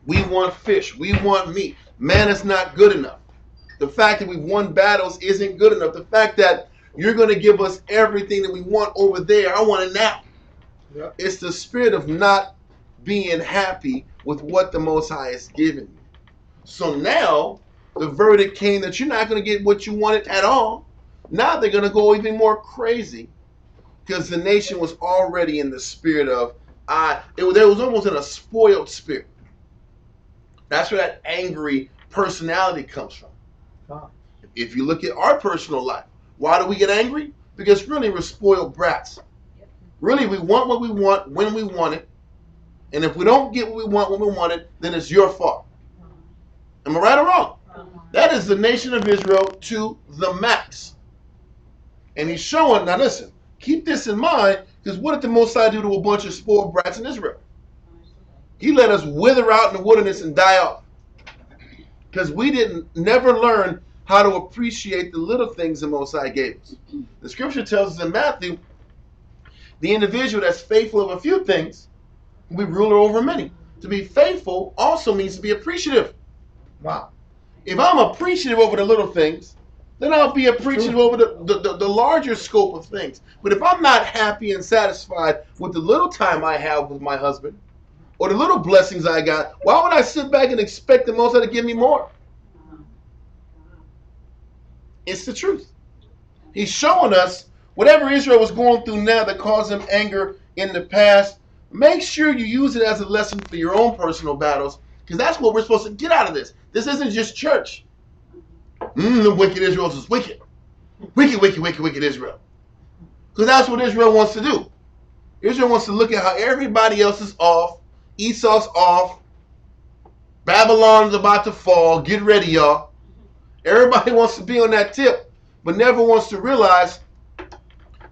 We want fish. We want meat. Man, it's not good enough. The fact that we've won battles isn't good enough. The fact that you're going to give us everything that we want over there, I want it now. Yep. It's the spirit of not being happy with what the Most High has given you. So now, the verdict came that you're not going to get what you wanted at all. Now they're going to go even more crazy because the nation was already in the spirit of, there was almost in a spoiled spirit. That's where that angry personality comes from. Huh. If you look at our personal life, why do we get angry? Because really we're spoiled brats. Really, we want what we want when we want it. And if we don't get what we want when we want it, then it's your fault. Am I right or wrong? That is the nation of Israel to the max. And he's showing, now listen, keep this in mind, because what did the Most High do to a bunch of spoiled brats in Israel? He let us wither out in the wilderness and die off. Because we never learn how to appreciate the little things the Most High gave us. The scripture tells us in Matthew, the individual that's faithful of a few things will be ruler over many. To be faithful also means to be appreciative. Wow. If I'm appreciative over the little things, then I'll be appreciative over the larger scope of things. But if I'm not happy and satisfied with the little time I have with my husband, or the little blessings I got, why would I sit back and expect the Most High to give me more? It's the truth. He's showing us whatever Israel was going through now that caused them anger in the past, make sure you use it as a lesson for your own personal battles, because that's what we're supposed to get out of this. This isn't just church. The wicked Israel is wicked. Wicked, wicked, wicked, wicked Israel. Because that's what Israel wants to do. Israel wants to look at how everybody else is off. Esau's off. Babylon's about to fall. Get ready, y'all. Everybody wants to be on that tip, but never wants to realize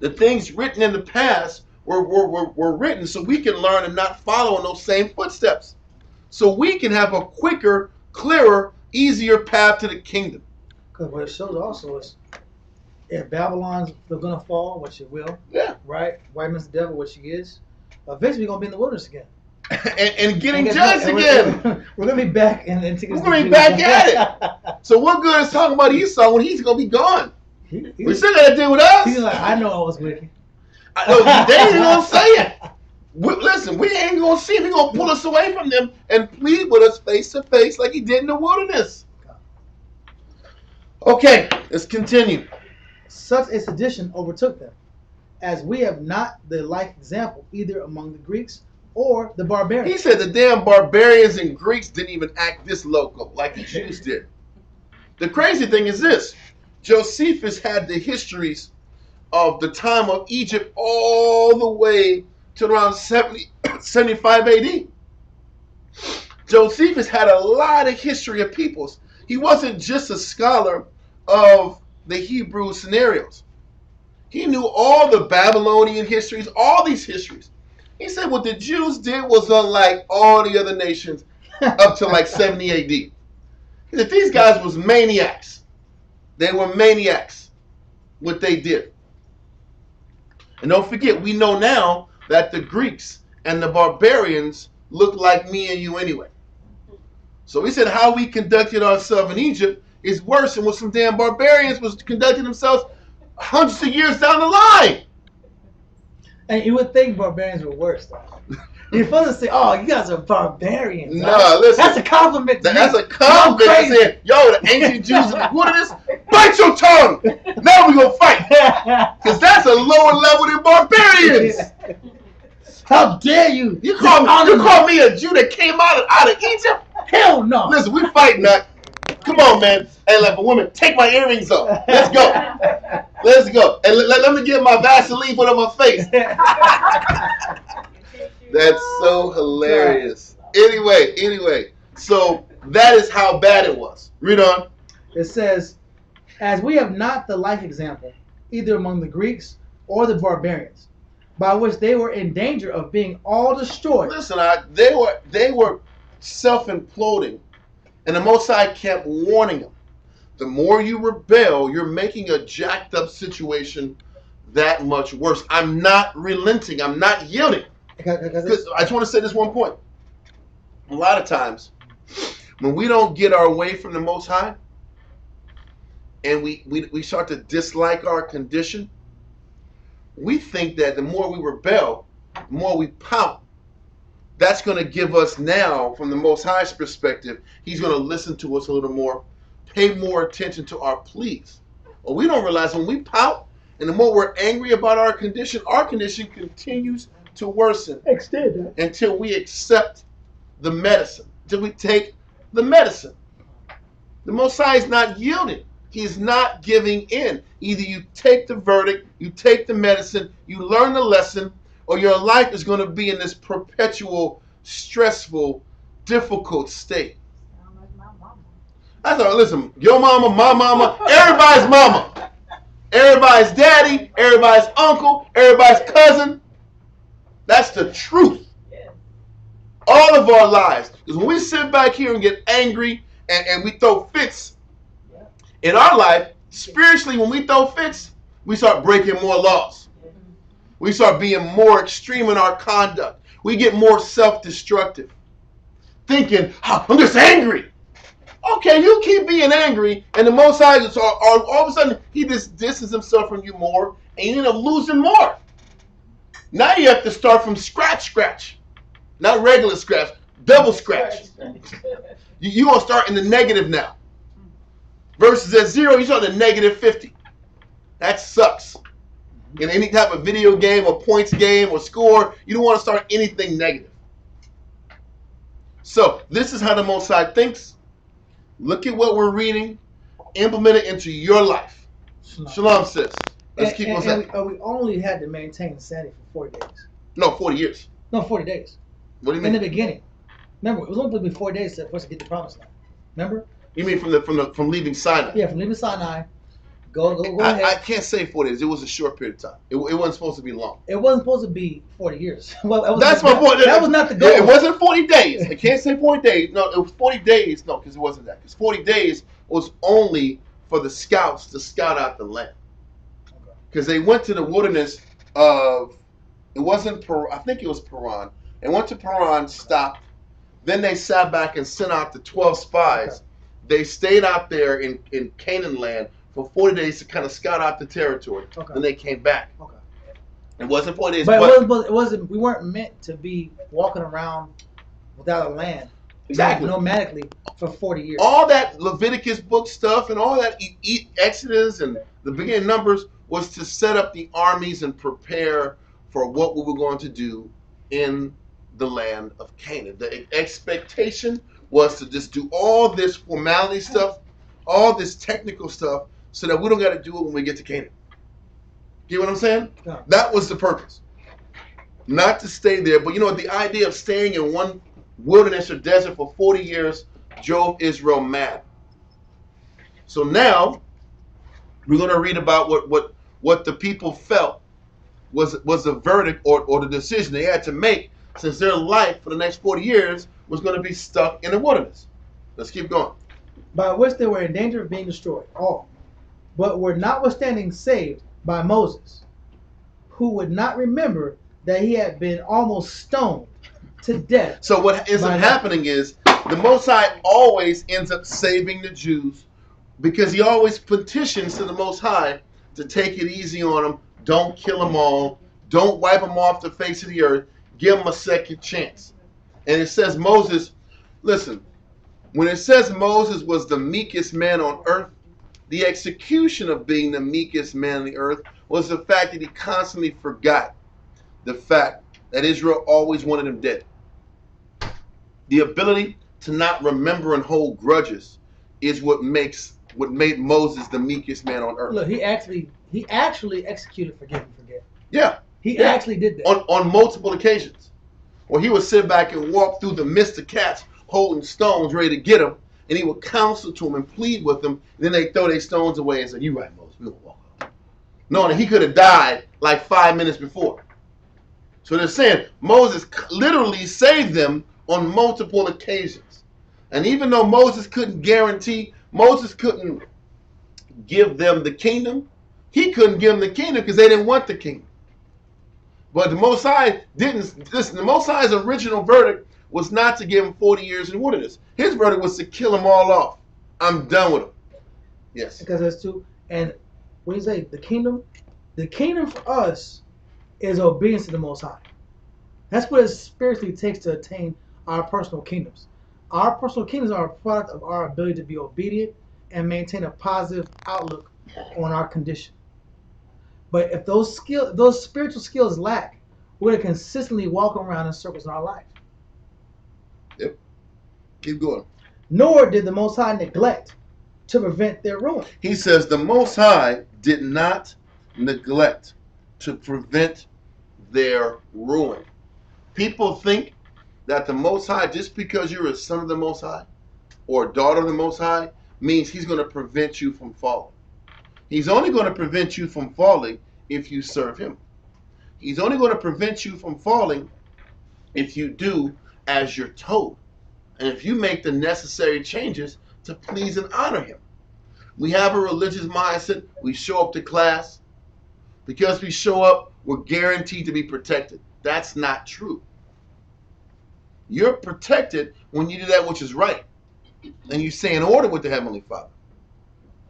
the things written in the past were written so we can learn and not follow in those same footsteps. So we can have a quicker, clearer, easier path to the kingdom. Because what it shows also is, if Babylon's going to fall, which it will, right? White man's the devil, which she is, eventually we're going to be in the wilderness again. and getting judged again. We're going to be back. We're going to be back at it. So what good is talking about Esau when he's going to be gone? We still got to deal with us. He's like, I know I was wicked. They ain't gonna say it. Listen, we ain't gonna see him. He gonna pull us away from them and plead with us face to face like he did in the wilderness. Okay, let's continue. Such a sedition overtook them, as we have not the like example either among the Greeks or the barbarians. He said the damn barbarians and Greeks didn't even act this local like the Jews did. The crazy thing is this: Josephus had the histories of the time of Egypt all the way to around 75 AD. Josephus had a lot of history of peoples. He wasn't just a scholar of the Hebrew scenarios. He knew all the Babylonian histories, all these histories. He said what the Jews did was unlike all the other nations up to like 70 AD. He said these guys was maniacs. They were maniacs, what they did. And don't forget, we know now that the Greeks and the barbarians look like me and you anyway. So he said how we conducted ourselves in Egypt is worse than what some damn barbarians was conducting themselves hundreds of years down the line. And you would think barbarians were worse, though. You're supposed to say, "Oh, you guys are barbarians." No, listen. That's a compliment. That's a compliment. I said, "Yo, the ancient Jews in the wilderness, bite your tongue. Now we gonna fight, because that's a lower level than barbarians." How dare you? You call me a Jew that came out of Egypt? Hell no. Listen, we fighting that. Come on, man. Hey, like a woman, take my earrings off. Let's go. Let's go. And let me get my Vaseline put on my face. That's so hilarious. Anyway, so that is how bad it was. Read on. It says, as we have not the like example, either among the Greeks or the barbarians, by which they were in danger of being all destroyed. Listen, they were self-imploding, and the Most High kept warning them. The more you rebel, you're making a jacked up situation that much worse. I'm not relenting. I'm not yielding. Because I just want to say this one point. A lot of times, when we don't get our way from the Most High, and we start to dislike our condition, we think that the more we rebel, the more we pout, that's going to give us now, from the Most High's perspective, he's going to listen to us a little more, pay more attention to our pleas. But we don't realize when we pout, and the more we're angry about our condition continues to worsen until we accept the medicine, until we take the medicine. The Most High is not yielding. He's not giving in. Either you take the verdict, you take the medicine, you learn the lesson, or your life is going to be in this perpetual, stressful, difficult state. I thought, listen, your mama, my mama, everybody's mama. Everybody's daddy, everybody's uncle, everybody's cousin. That's the truth. All of our lives. Because when we sit back here and get angry and we throw fits in our life, spiritually, when we throw fits, we start breaking more laws. We start being more extreme in our conduct. We get more self-destructive. Thinking, oh, I'm just angry. Okay, you keep being angry, and the Most High, all of a sudden, he just distances himself from you more, and you end up losing more. Now you have to start from scratch. Not regular scratch, double scratch. You're going to start in the negative now. Versus at 0, you start at negative 50. That sucks. In any type of video game or points game or score, you don't want to start anything negative. So this is how the Most High thinks. Look at what we're reading. Implement it into your life. Shalom, sis. Let's keep on saying. We only had to maintain sanity for 40 days. No, 40 years. No, 40 days. What do you mean? In the beginning. Remember, it was only going to be 4 days for us to get the promised land. Remember? You mean from leaving Sinai? Yeah, from leaving Sinai. Go ahead. I can't say 40 days. It was a short period of time. It wasn't supposed to be long. It wasn't supposed to be 40 years. Well, that's my point. That was not the goal. It wasn't 40 days. I can't say 40 days. No, it was 40 days. No, because it wasn't that. Because 40 days was only for the scouts to scout out the land. Because they went to the wilderness of, I think it was Paran. They went to Paran, stopped. Then they sat back and sent out the 12 spies. Okay. They stayed out there in Canaan land for 40 days to kind of scout out the territory. Okay. Then they came back. Okay. It wasn't 40 days, But but it wasn't. We weren't meant to be walking around without a land, exactly nomadically for 40 years. all that Leviticus book stuff and all that Exodus and the beginning of Numbers was to set up the armies and prepare for what we were going to do in the land of Canaan. The expectation was to just do all this formality stuff, all this technical stuff, so that we don't got to do it when we get to Canaan. Get what I'm saying? Yeah. That was the purpose. Not to stay there, but you know, the idea of staying in one wilderness or desert for 40 years drove Israel mad. So now we're going to read about what the people felt was the verdict or the decision they had to make, since their life for the next 40 years was going to be stuck in the wilderness. Let's keep going. By which they were in danger of being destroyed, all, but were notwithstanding saved by Moses, who would not remember that he had been almost stoned to death. So what ends up happening is the Most High always ends up saving the Jews, because he always petitions to the Most High to take it easy on them. Don't kill them all. Don't wipe them off the face of the earth. Give them a second chance. And it says Moses, listen, when it says Moses was the meekest man on earth, the execution of being the meekest man on the earth was the fact that he constantly forgot the fact that Israel always wanted him dead. The ability to not remember and hold grudges is what made Moses the meekest man on earth. Look, he actually executed forgive and forget. Yeah. He actually did that. On multiple occasions. Where he would sit back and walk through the midst of cats holding stones ready to get him, and he would counsel to him and plead with them, and then they throw their stones away and say, "You right, Moses, we don't walk off." Knowing that he could have died like 5 minutes before. So they're saying Moses literally saved them on multiple occasions. And even though Moses couldn't give them the kingdom, he couldn't give them the kingdom because they didn't want the kingdom. But the Most High didn't. Listen, the Most High's original verdict was not to give him 40 years in the wilderness. His verdict was to kill them all off. I'm done with them. Yes. Because there's two. And when you say the kingdom for us is obedience to the Most High. That's what it spiritually takes to attain our personal kingdoms. Our personal kingdoms are a product of our ability to be obedient and maintain a positive outlook on our condition. But if those spiritual skills lack, we're going to consistently walk around in circles in our life. Yep. Keep going. Nor did the Most High neglect to prevent their ruin. He says the Most High did not neglect to prevent their ruin. People think that the Most High, just because you're a son of the Most High or a daughter of the Most High, means he's going to prevent you from falling. He's only going to prevent you from falling if you serve him. He's only going to prevent you from falling if you do as you're told. And if you make the necessary changes to please and honor him. We have a religious mindset. We show up to class. Because we show up, we're guaranteed to be protected. That's not true. You're protected when you do that which is right. And you stay in order with the Heavenly Father.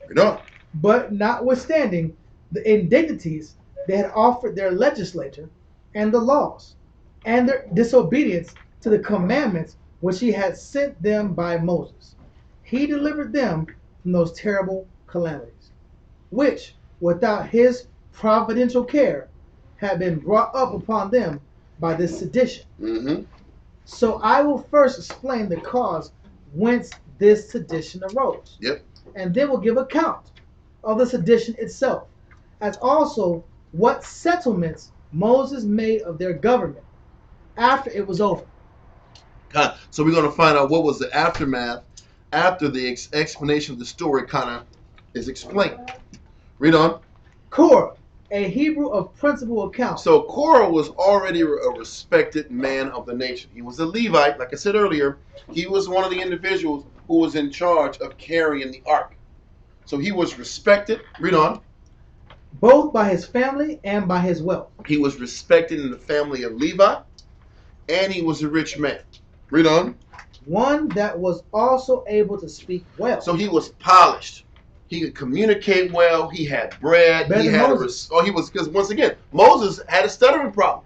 You're done. But notwithstanding the indignities they had offered their legislature and the laws, and their disobedience to the commandments which he had sent them by Moses, he delivered them from those terrible calamities, which, without his providential care, had been brought up upon them by this sedition. Mm-hmm. So I will first explain the cause whence this sedition arose. Yep. And then we'll give account of the sedition itself, as also what settlements Moses made of their government after it was over. So we're going to find out what was the aftermath after the explanation of the story kind of is explained. Read on. Korah, a Hebrew of principal account. So Korah was already a respected man of the nation. He was a Levite, like I said earlier. He was one of the individuals who was in charge of carrying the ark. So he was respected. Read on. Both by his family and by his wealth. He was respected in the family of Levi, and he was a rich man. Read on. One that was also able to speak well. So he was polished. He could communicate well. He had bread. Better He than had Moses. he was, because once again, Moses had a stuttering problem.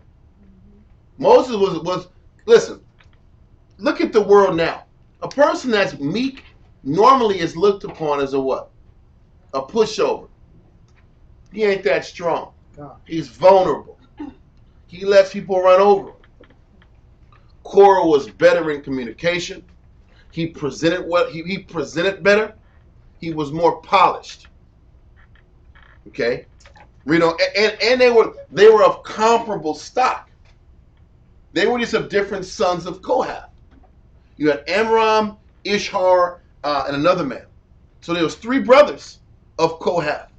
Moses was listen. Look at the world now. A person that's meek normally is looked upon as a what? A pushover. He ain't that strong. God. He's vulnerable. He lets people run over him. Korah was better in communication. He presented he presented better. He was more polished. Okay, you know, and they were of comparable stock. They were just of different sons of Kohath. You had Amram, Ishhar, and another man. So there was 3 brothers of Kohath.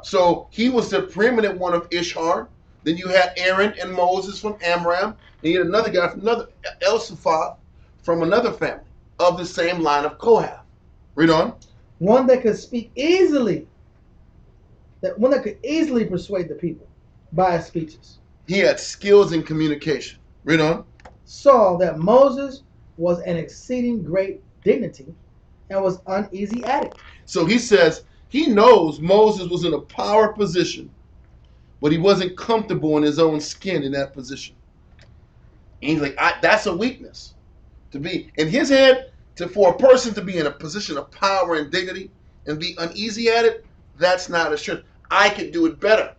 So he was the preeminent one of Ishhar. Then you had Aaron and Moses from Amram. And you had another guy from Elsaphat from another family of the same line of Kohath. Read on. One that could speak easily. One that could easily persuade the people by his speeches. He had skills in communication. Read on. Saw that Moses was an exceeding great dignity and was uneasy at it. So he says he knows Moses was in a power position, but he wasn't comfortable in his own skin in that position. And he's like, that's a weakness. To be in his head, for a person to be in a position of power and dignity and be uneasy at it, that's not a strength. I could do it better.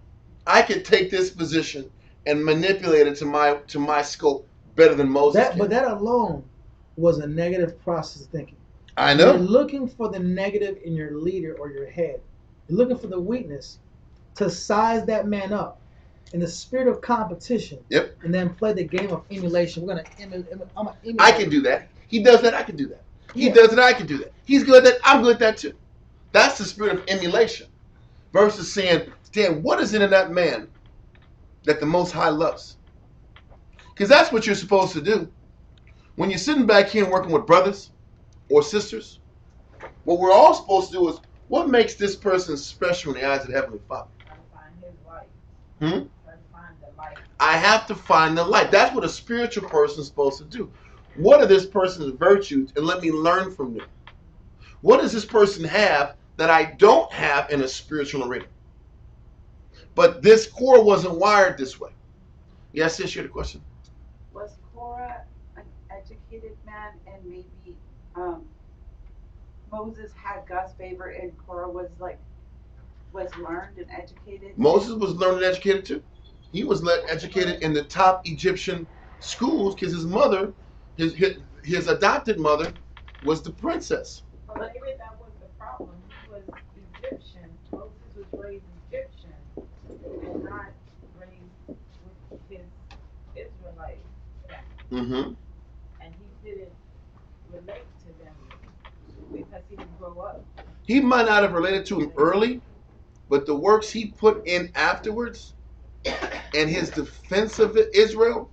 I could take this position and manipulate it to my scope better than Moses can. But that alone was a negative process of thinking. I know. You're looking for the negative in your leader or your head. You're looking for the weakness to size that man up in the spirit of competition. Yep. And then play the game of emulation. I'm gonna emulate. I can do that. He does that. I can do that. He Yeah. does it. I can do that. He's good at that. I'm good at that too. That's the spirit of emulation, versus saying, "Dan, what is it in that man that the Most High loves?" Because that's what you're supposed to do. When you're sitting back here and working with brothers or sisters, what we're all supposed to do is, what makes this person special in the eyes of the Heavenly Father? Trying to find his light. Hmm? Trying to find the light. I have to find the light. That's what a spiritual person is supposed to do. What are this person's virtues? And let me learn from them. What does this person have that I don't have in a spiritual arena? But this core wasn't wired this way. Yes, sis, you had a question. Was Korah an educated man, and maybe Moses had God's favor and Korah was learned and educated? Moses was learned and educated too. He was educated in the top Egyptian schools because his mother, his adopted mother, was the princess. But maybe that was the problem. He was Egyptian. Moses was raised Egyptian and not raised with his Israelite family. Mm-hmm. And he didn't relate to them because he didn't grow up. He might not have related to him early, but the works he put in afterwards and his defense of Israel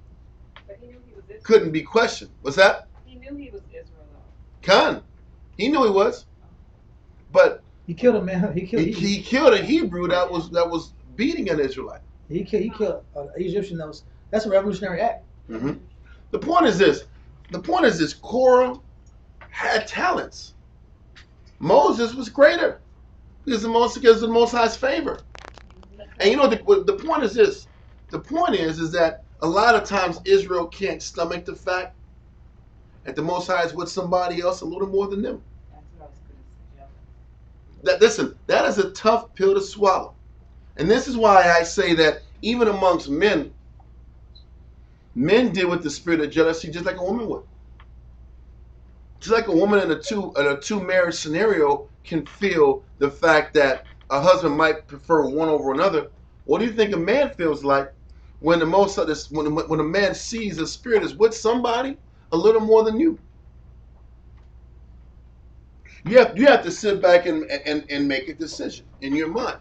But he knew he was Israel. couldn't be questioned. What's that? He knew he was Israel though. Khan. He knew he was. But He killed a man. He killed a Hebrew that was beating an Israelite. He killed an Egyptian. That's a revolutionary act. Mm-hmm. The point is this: Korah had talents. Moses was greater because of the Most High's favor. And you know the point is this: the point is that a lot of times Israel can't stomach the fact that the Most High is with somebody else a little more than them. That's what I was going to suggest. Listen, that is a tough pill to swallow. And this is why I say that even amongst men deal with the spirit of jealousy just like a woman would. Just like a woman in a two marriage scenario can feel the fact that a husband might prefer one over another. What do you think a man feels like when when a man sees a spirit is with somebody a little more than you? You have to sit back and make a decision in your mind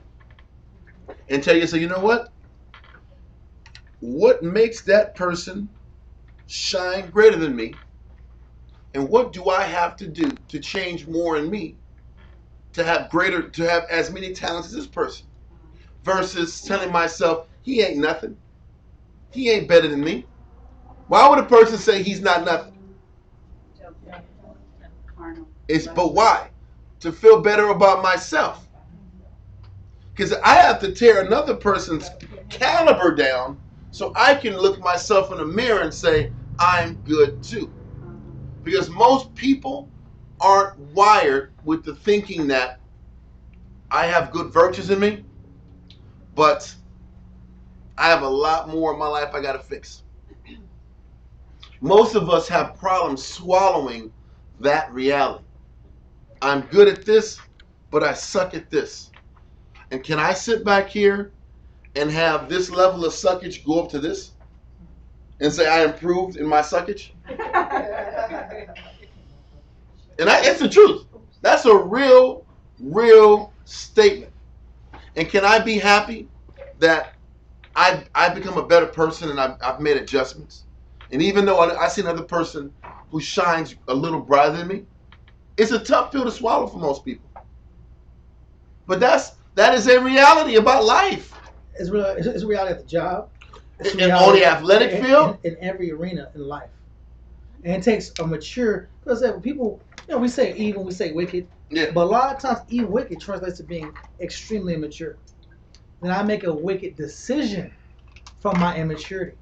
and tell yourself, you know what? What makes that person shine greater than me? And what do I have to do to change more in me to have as many talents as this person? Versus telling myself, he ain't nothing. He ain't better than me. Why would a person say he's not nothing? Carnal. But why? to feel better about myself. Because I have to tear another person's caliber down so I can look myself in the mirror and say, I'm good too. Because most people aren't wired with the thinking that I have good virtues in me, but I have a lot more in my life I got to fix. Most of us have problems swallowing that reality. I'm good at this, but I suck at this. And can I sit back here and have this level of suckage go up to this and say I improved in my suckage? And it's the truth. That's a real statement. And can I be happy that I've become a better person and I've made adjustments? And even though I see another person who shines a little brighter than me, it's a tough pill to swallow for most people. But that is a reality about life. It's a reality at the job. In on the athletic field? In every arena in life. And it takes a mature, because people, we say evil, we say wicked. Yeah. But a lot of times, evil, wicked translates to being extremely immature. Then I make a wicked decision from my immaturity.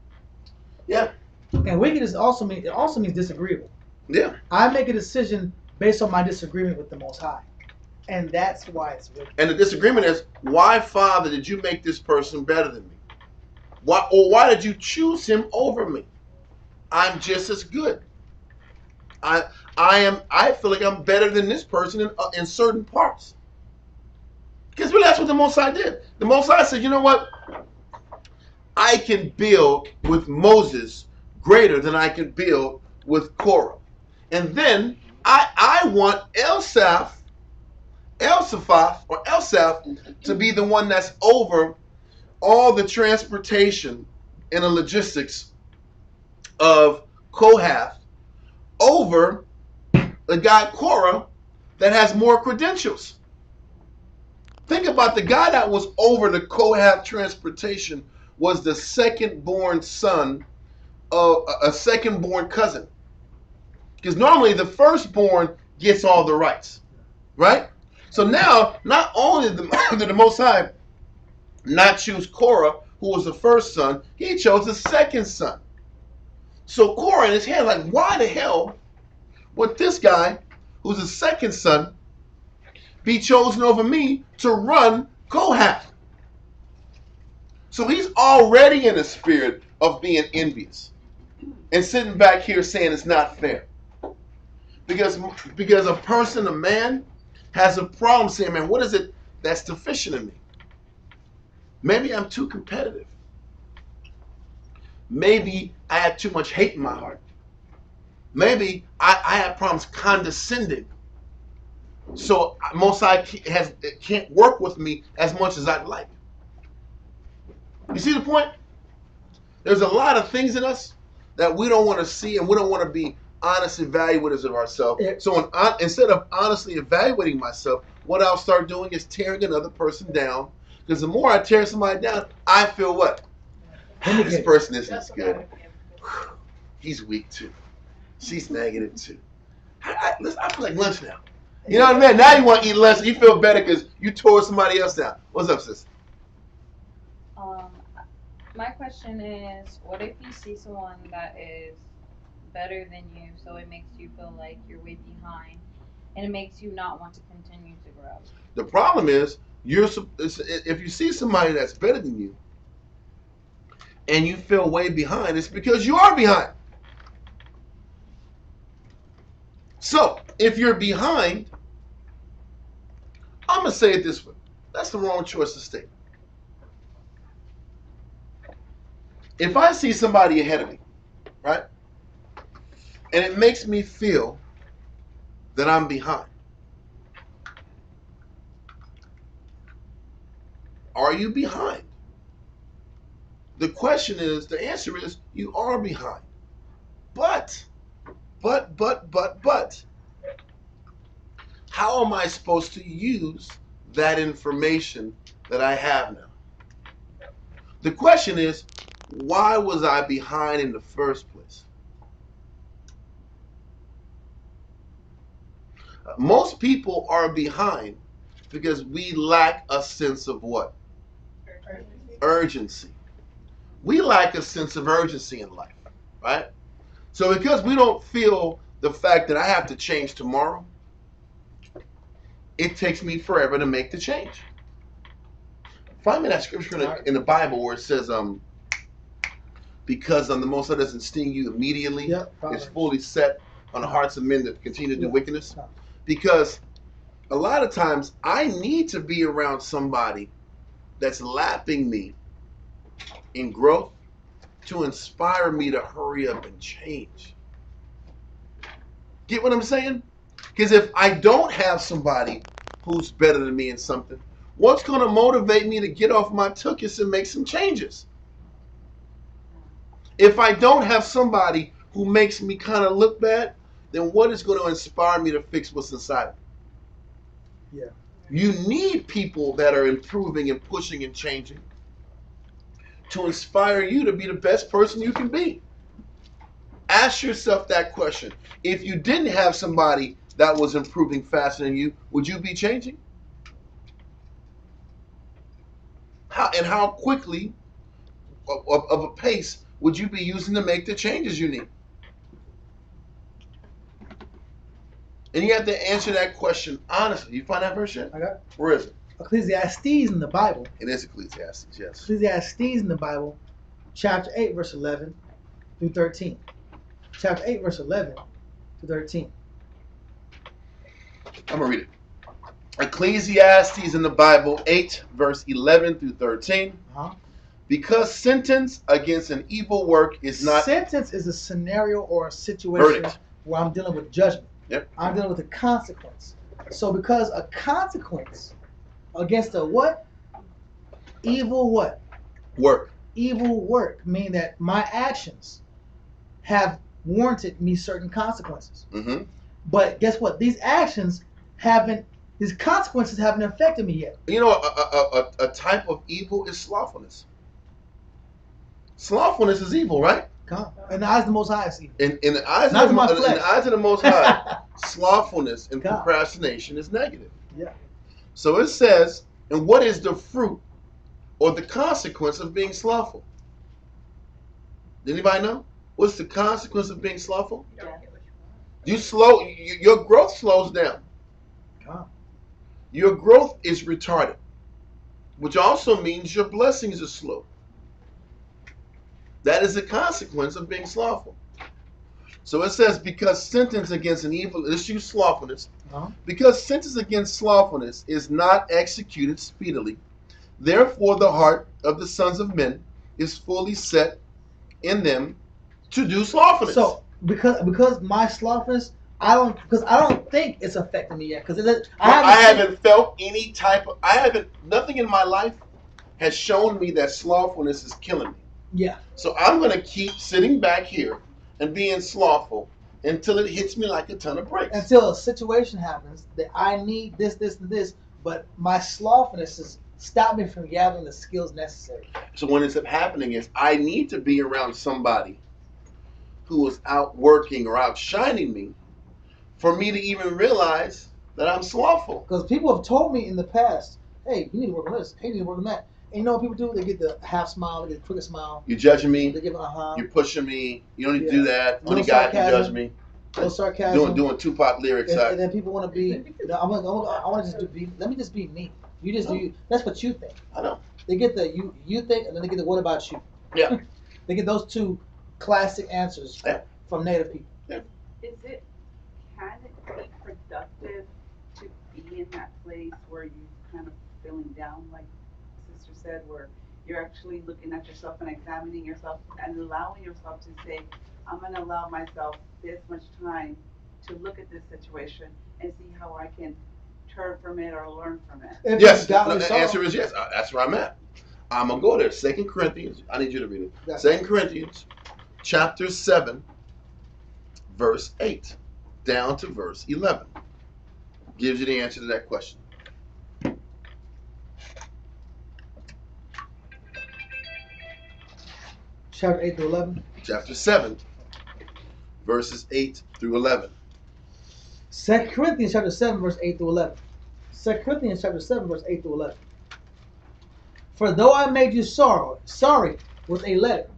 Yeah. And wicked also means disagreeable. Yeah. I make a decision based on my disagreement with the Most High. And that's why it's wicked. And the disagreement is, why, Father, did you make this person better than me? Why did you choose him over me? I'm just as good. I feel like I'm better than this person in certain parts. Because really, that's what the Most High did. The Most High said, you know what? I can build with Moses greater than I can build with Korah. And then I want Elsaph to be the one that's over all the transportation and the logistics of Kohath over the guy Korah that has more credentials. Think about the guy that was over the Kohath transportation was the second-born son of a second-born cousin. Because normally the firstborn gets all the rights, right? So now, not only did the Most High not choose Korah, who was the first son, he chose the second son. So Korah in his head, like, why the hell would this guy, who's the second son, be chosen over me to run Kohath? So he's already in a spirit of being envious and sitting back here saying it's not fair. Because a man, has a problem saying, man, what is it that's deficient in me? Maybe I'm too competitive. Maybe I have too much hate in my heart. Maybe I have problems condescending. So Most High can't work with me as much as I'd like. You see the point? There's a lot of things in us that we don't want to see, and we don't want to be honest evaluators of ourselves. So instead of honestly evaluating myself, what I'll start doing is tearing another person down. Because the more I tear somebody down, I feel what? This person isn't as good. He's weak too. She's negative too. I feel like lunch now. You know what I mean? Now you want to eat lunch. You feel better because you tore somebody else down. What's up, sis? My question is, what if you see someone that is better than you, so it makes you feel like you're way behind, and it makes you not want to continue to grow? The problem is, if you see somebody that's better than you, and you feel way behind, it's because you are behind. So, if you're behind, I'm going to say it this way. That's the wrong choice of statement. If I see somebody ahead of me, right, and it makes me feel that I'm behind, are you behind? The answer is, you are behind. But, how am I supposed to use that information that I have now? The question is, why was I behind in the first place? Most people are behind because we lack a sense of what? Urgency. We lack a sense of urgency in life, right? So because we don't feel the fact that I have to change tomorrow, it takes me forever to make the change. Find me that scripture in the Bible where it says, because the Most High doesn't sting you immediately, it's fully set on the hearts of men that continue to do wickedness. Because a lot of times I need to be around somebody that's lapping me in growth to inspire me to hurry up and change. Get what I'm saying? Because if I don't have somebody who's better than me in something, what's going to motivate me to get off my tuchus and make some changes? If I don't have somebody who makes me kind of look bad, then what is going to inspire me to fix what's inside me? Yeah. You need people that are improving and pushing and changing to inspire you to be the best person you can be. Ask yourself that question. If you didn't have somebody that was improving faster than you, would you be changing? How quickly of a pace would you be using to make the changes you need? And you have to answer that question honestly. You find that verse yet? I got it. Where is it? Ecclesiastes in the Bible. It is Ecclesiastes, yes. Ecclesiastes in the Bible, chapter 8, verse 11 through 13. Chapter 8, verse 11 to 13. I'm going to read it. Ecclesiastes in the Bible, 8, verse 11 through 13. Because sentence against an evil work is not... Sentence is a scenario or a situation where I'm dealing with judgment. Yep. I'm dealing with a consequence. So because a consequence against a what? Evil what? Work. Evil work, meaning that my actions have warranted me certain consequences. Mm-hmm. But guess what? These consequences haven't affected me yet. You know, a type of evil is slothfulness. Slothfulness is evil, right? In the eyes of the Most High, it's evil. In the eyes of the Most High, slothfulness and procrastination is negative. Yeah. So it says, and what is the fruit or the consequence of being slothful? Anybody know? What's the consequence of being slothful? Your growth slows down. Your growth is retarded, which also means your blessings are slow. That is a consequence of being slothful. So it says, because sentence against an evil, let's use slothfulness. Because sentence against slothfulness is not executed speedily, therefore the heart of the sons of men is fully set in them to do slothfulness. So because my slothfulness, I don't think it's affecting me yet. Because I haven't felt any type of, nothing in my life has shown me that slothfulness is killing me. Yeah. So I'm going to keep sitting back here and being slothful until it hits me like a ton of bricks. Until a situation happens that I need this, and this, but my slothfulness has stopped me from gathering the skills necessary. So what ends up happening is I need to be around somebody who is out working or outshining me for me to even realize that I'm slothful. Because people have told me in the past, hey, you need to work on this. Hey, you need to work on that. And you know what people do? They get the half smile, they get the crooked smile. You're judging me. They give You're pushing me. You don't need to do that. Only God can judge me. No sarcasm. Doing Tupac lyrics. And then people want to be. I want to just be. Let me just be me. You just do you. That's what you think. I know. They get the you think, and then they get the what about you? Yeah. They get those two classic answers from Native people. Yeah. Can it be productive to be in that place where you kind of feeling down, like Sister said, where you're actually looking at yourself and examining yourself and allowing yourself to say, I'm going to allow myself this much time to look at this situation and see how I can turn from it or learn from it? Yes, the answer is yes. That's where I'm at. I'm going to go there. 2 Corinthians, I need you to read it. 2 Corinthians chapter 7, verse 8 down to verse 11 gives you the answer to that question. Chapter 8 through 11. Chapter 7, verses 8 through 11. 2 Corinthians chapter 7, verse 8 through 11. 2 Corinthians chapter 7, verse 8 through 11. For though I made you sorry with a letter,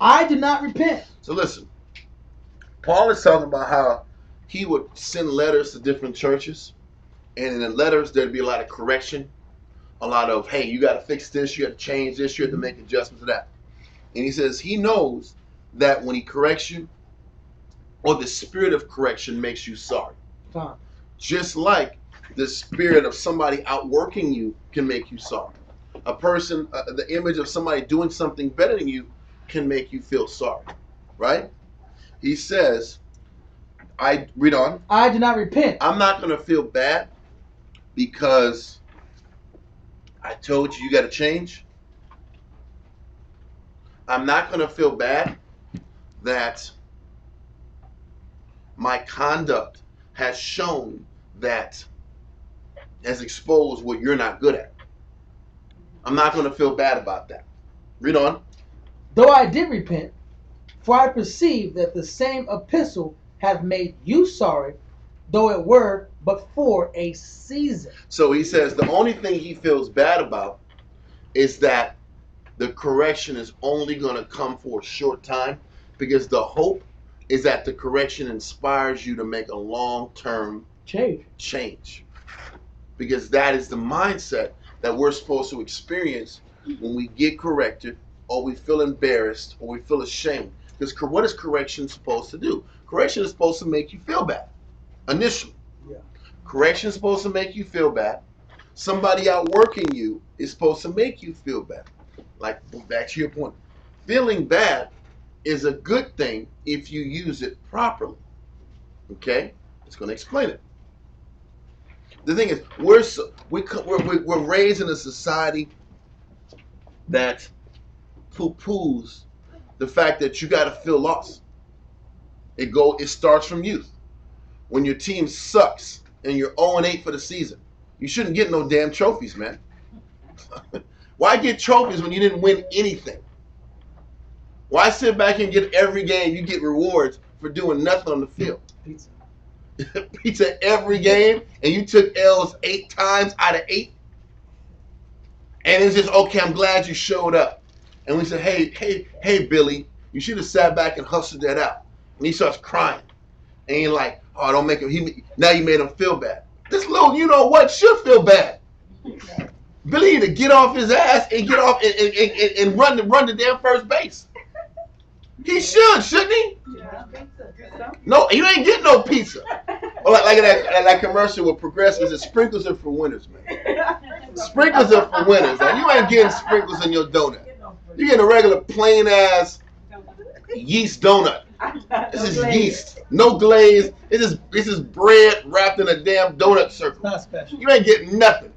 I do not repent. So listen, Paul is talking about how he would send letters to different churches, and in the letters there'd be a lot of correction, a lot of, hey, you got to fix this, you got to change this, you have to make adjustments to that. And he says he knows that when he corrects you, or the spirit of correction makes you sorry. Just like the spirit of somebody outworking you can make you sorry. A person, the image of somebody doing something better than you can make you feel sorry, right? He says, read on. I do not repent. I'm not going to feel bad because I told you got to change. I'm not going to feel bad that my conduct has shown that, has exposed what you're not good at. I'm not going to feel bad about that. Read on. Though I did repent, for I perceive that the same epistle hath made you sorry, though it were but for a season. So he says the only thing he feels bad about is that the correction is only going to come for a short time, because the hope is that the correction inspires you to make a long-term change. Because that is the mindset that we're supposed to experience when we get corrected, or we feel embarrassed, or we feel ashamed. Because what is correction supposed to do? Correction is supposed to make you feel bad initially. Yeah. Correction is supposed to make you feel bad. Somebody outworking you is supposed to make you feel bad. Like, back to your point, feeling bad is a good thing if you use it properly. Okay, it's going to explain it. The thing is, we're raised in a society that poo-poos the fact that you got to feel lost. It starts from youth. When your team sucks and you're 0-8 for the season, you shouldn't get no damn trophies, man. Why get trophies when you didn't win anything? Why sit back and get every game you get rewards for doing nothing on the field? Pizza. Pizza every game, and you took L's 8 times out of 8? And it's just, okay, I'm glad you showed up. And we said, hey, Billy, you should have sat back and hustled that out. And he starts crying. And you're like, oh, don't make him, now you made him feel bad. This little, you know what, should feel bad. Billy need to get off his ass and get off and run the damn first base. He shouldn't he? Yeah. No, you ain't getting no pizza. Or like that commercial with Progressive, it sprinkles are for winners, man. Sprinkles are for winners. Now, you ain't getting sprinkles in your donut. You getting a regular plain ass yeast donut. This is yeast, no glaze. This is bread wrapped in a damn donut circle. Not special. You ain't getting nothing.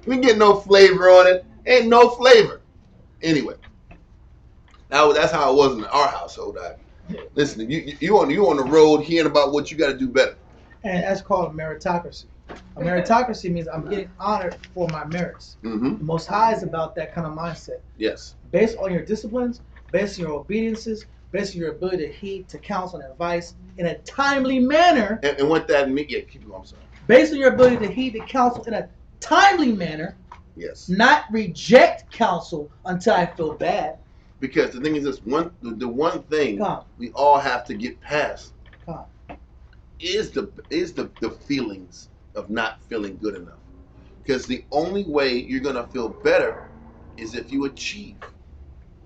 You ain't getting no flavor on it. Ain't no flavor. Anyway, that's how it was in our household. Listen, you on the road hearing about what you got to do better. And that's called a meritocracy. A meritocracy means I'm getting honored for my merits. Mm-hmm. The Most High is about that kind of mindset. Yes. Based on your disciplines, based on your obediences, based on your ability to heed to counsel and advice in a timely manner. And what that means, yeah, keep going, I'm sorry. Based on your ability to heed to counsel in a timely manner. Yes. Not reject counsel until I feel bad. Because the thing is this, the one thing we all have to get past is the feelings of not feeling good enough. Because the only way you're gonna feel better is if you achieve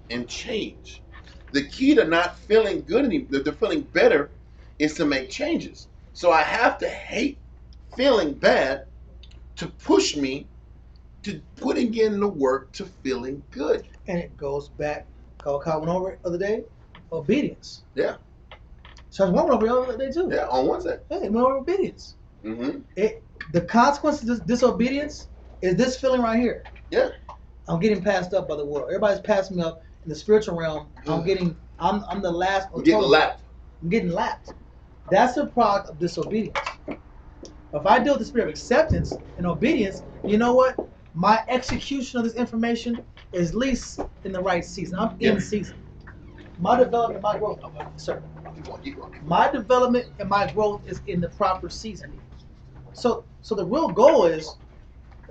and change. The key to not feeling good anymore, to feeling better, is to make changes. So I have to hate feeling bad to push me to putting in the work to feeling good. And it goes back, Kyle went over it the other day, obedience. Yeah. So I went over it the other day too. Yeah, on Wednesday. Hey, it went over obedience. Mm-hmm. The consequence of this disobedience is this feeling right here. Yeah. I'm getting passed up by the world. Everybody's passing me up in the spiritual realm. I'm the last. You're getting lapped. I'm getting lapped. That's a product of disobedience. If I deal with the spirit of acceptance and obedience, you know what? My execution of this information is at least in the right season. I'm in season. My development, my growth, sir. My development and my growth is in the proper season. So the real goal is: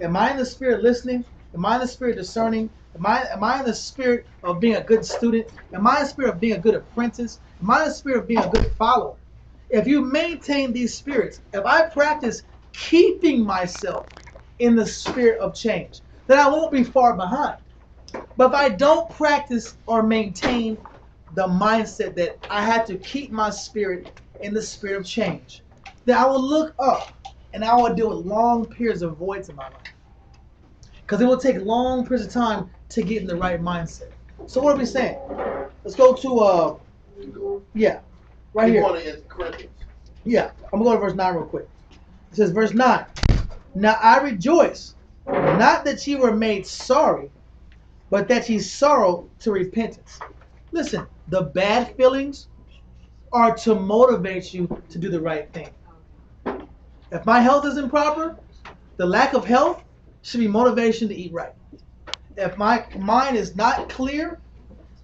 am I in the spirit listening? Am I in the spirit discerning? Am I in the spirit of being a good student? Am I in the spirit of being a good apprentice? Am I in the spirit of being a good follower? If you maintain these spirits, if I practice keeping myself in the spirit of change, then I won't be far behind. But if I don't practice or maintain the mindset that I have to keep my spirit in the spirit of change, then I will look up and I will deal with long periods of voids in my life. Because it will take long periods of time to get in the right mindset. So what are we saying? Let's go to right here. Yeah, I'm going to go to verse 9 real quick. It says, verse 9. Now I rejoice, not that ye were made sorry, but that ye sorrow to repentance. Listen, the bad feelings are to motivate you to do the right thing. If my health is improper, the lack of health should be motivation to eat right. If my mind is not clear,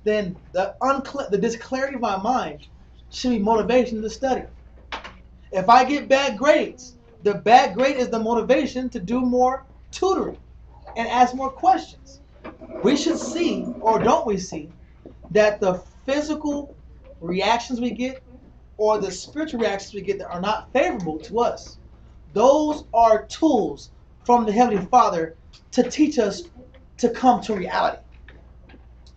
then the disclarity of my mind should be motivation to study. If I get bad grades, the bad grade is the motivation to do more tutoring and ask more questions. We should see, or don't we see, that the physical reactions we get or the spiritual reactions we get that are not favorable to us, those are tools from the Heavenly Father to teach us to come to reality.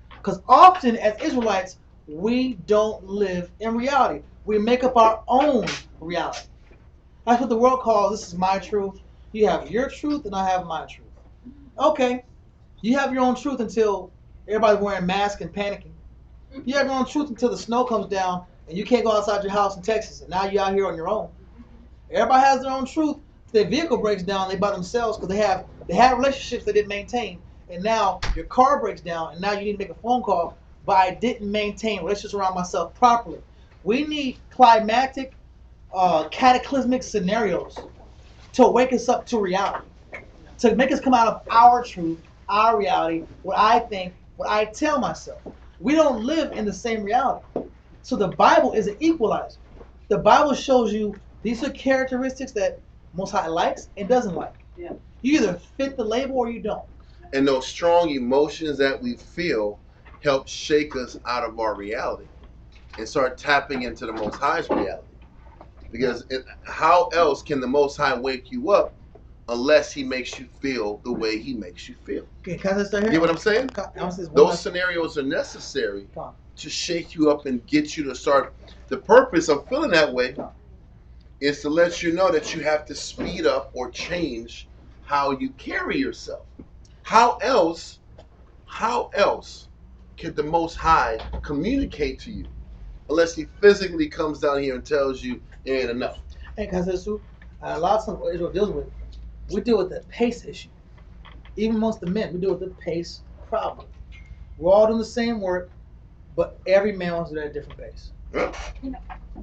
Because often as Israelites, we don't live in reality. We make up our own reality. That's what the world calls, this is my truth. You have your truth and I have my truth. Okay, you have your own truth until everybody's wearing masks and panicking. You have your own truth until the snow comes down and you can't go outside your house in Texas and now you're out here on your own. Everybody has their own truth. If their vehicle breaks down, they by themselves because they had relationships they didn't maintain. And now your car breaks down and now you need to make a phone call, but I didn't maintain relationships around myself properly. We need climatic, cataclysmic scenarios to wake us up to reality, to make us come out of our truth, our reality, what I think, what I tell myself. We don't live in the same reality. So the Bible is an equalizer. The Bible shows you these are characteristics that Most High likes and doesn't like. Yeah. You either fit the label or you don't. And those strong emotions that we feel help shake us out of our reality and start tapping into the Most High's reality. Because how else can the Most High wake you up unless He makes you feel the way He makes you feel? Okay, can I start here? You know what I'm saying? Those scenarios are necessary to shake you up and get you to start. The purpose of feeling that way is to let you know that you have to speed up or change how you carry yourself. How else can the Most High communicate to you unless He physically comes down here and tells you it ain't enough? And because a lot of times what Israel deals with, we deal with the pace issue. Even amongst the men, we deal with the pace problem. We're all doing the same work, but every man wants to do it at a different pace.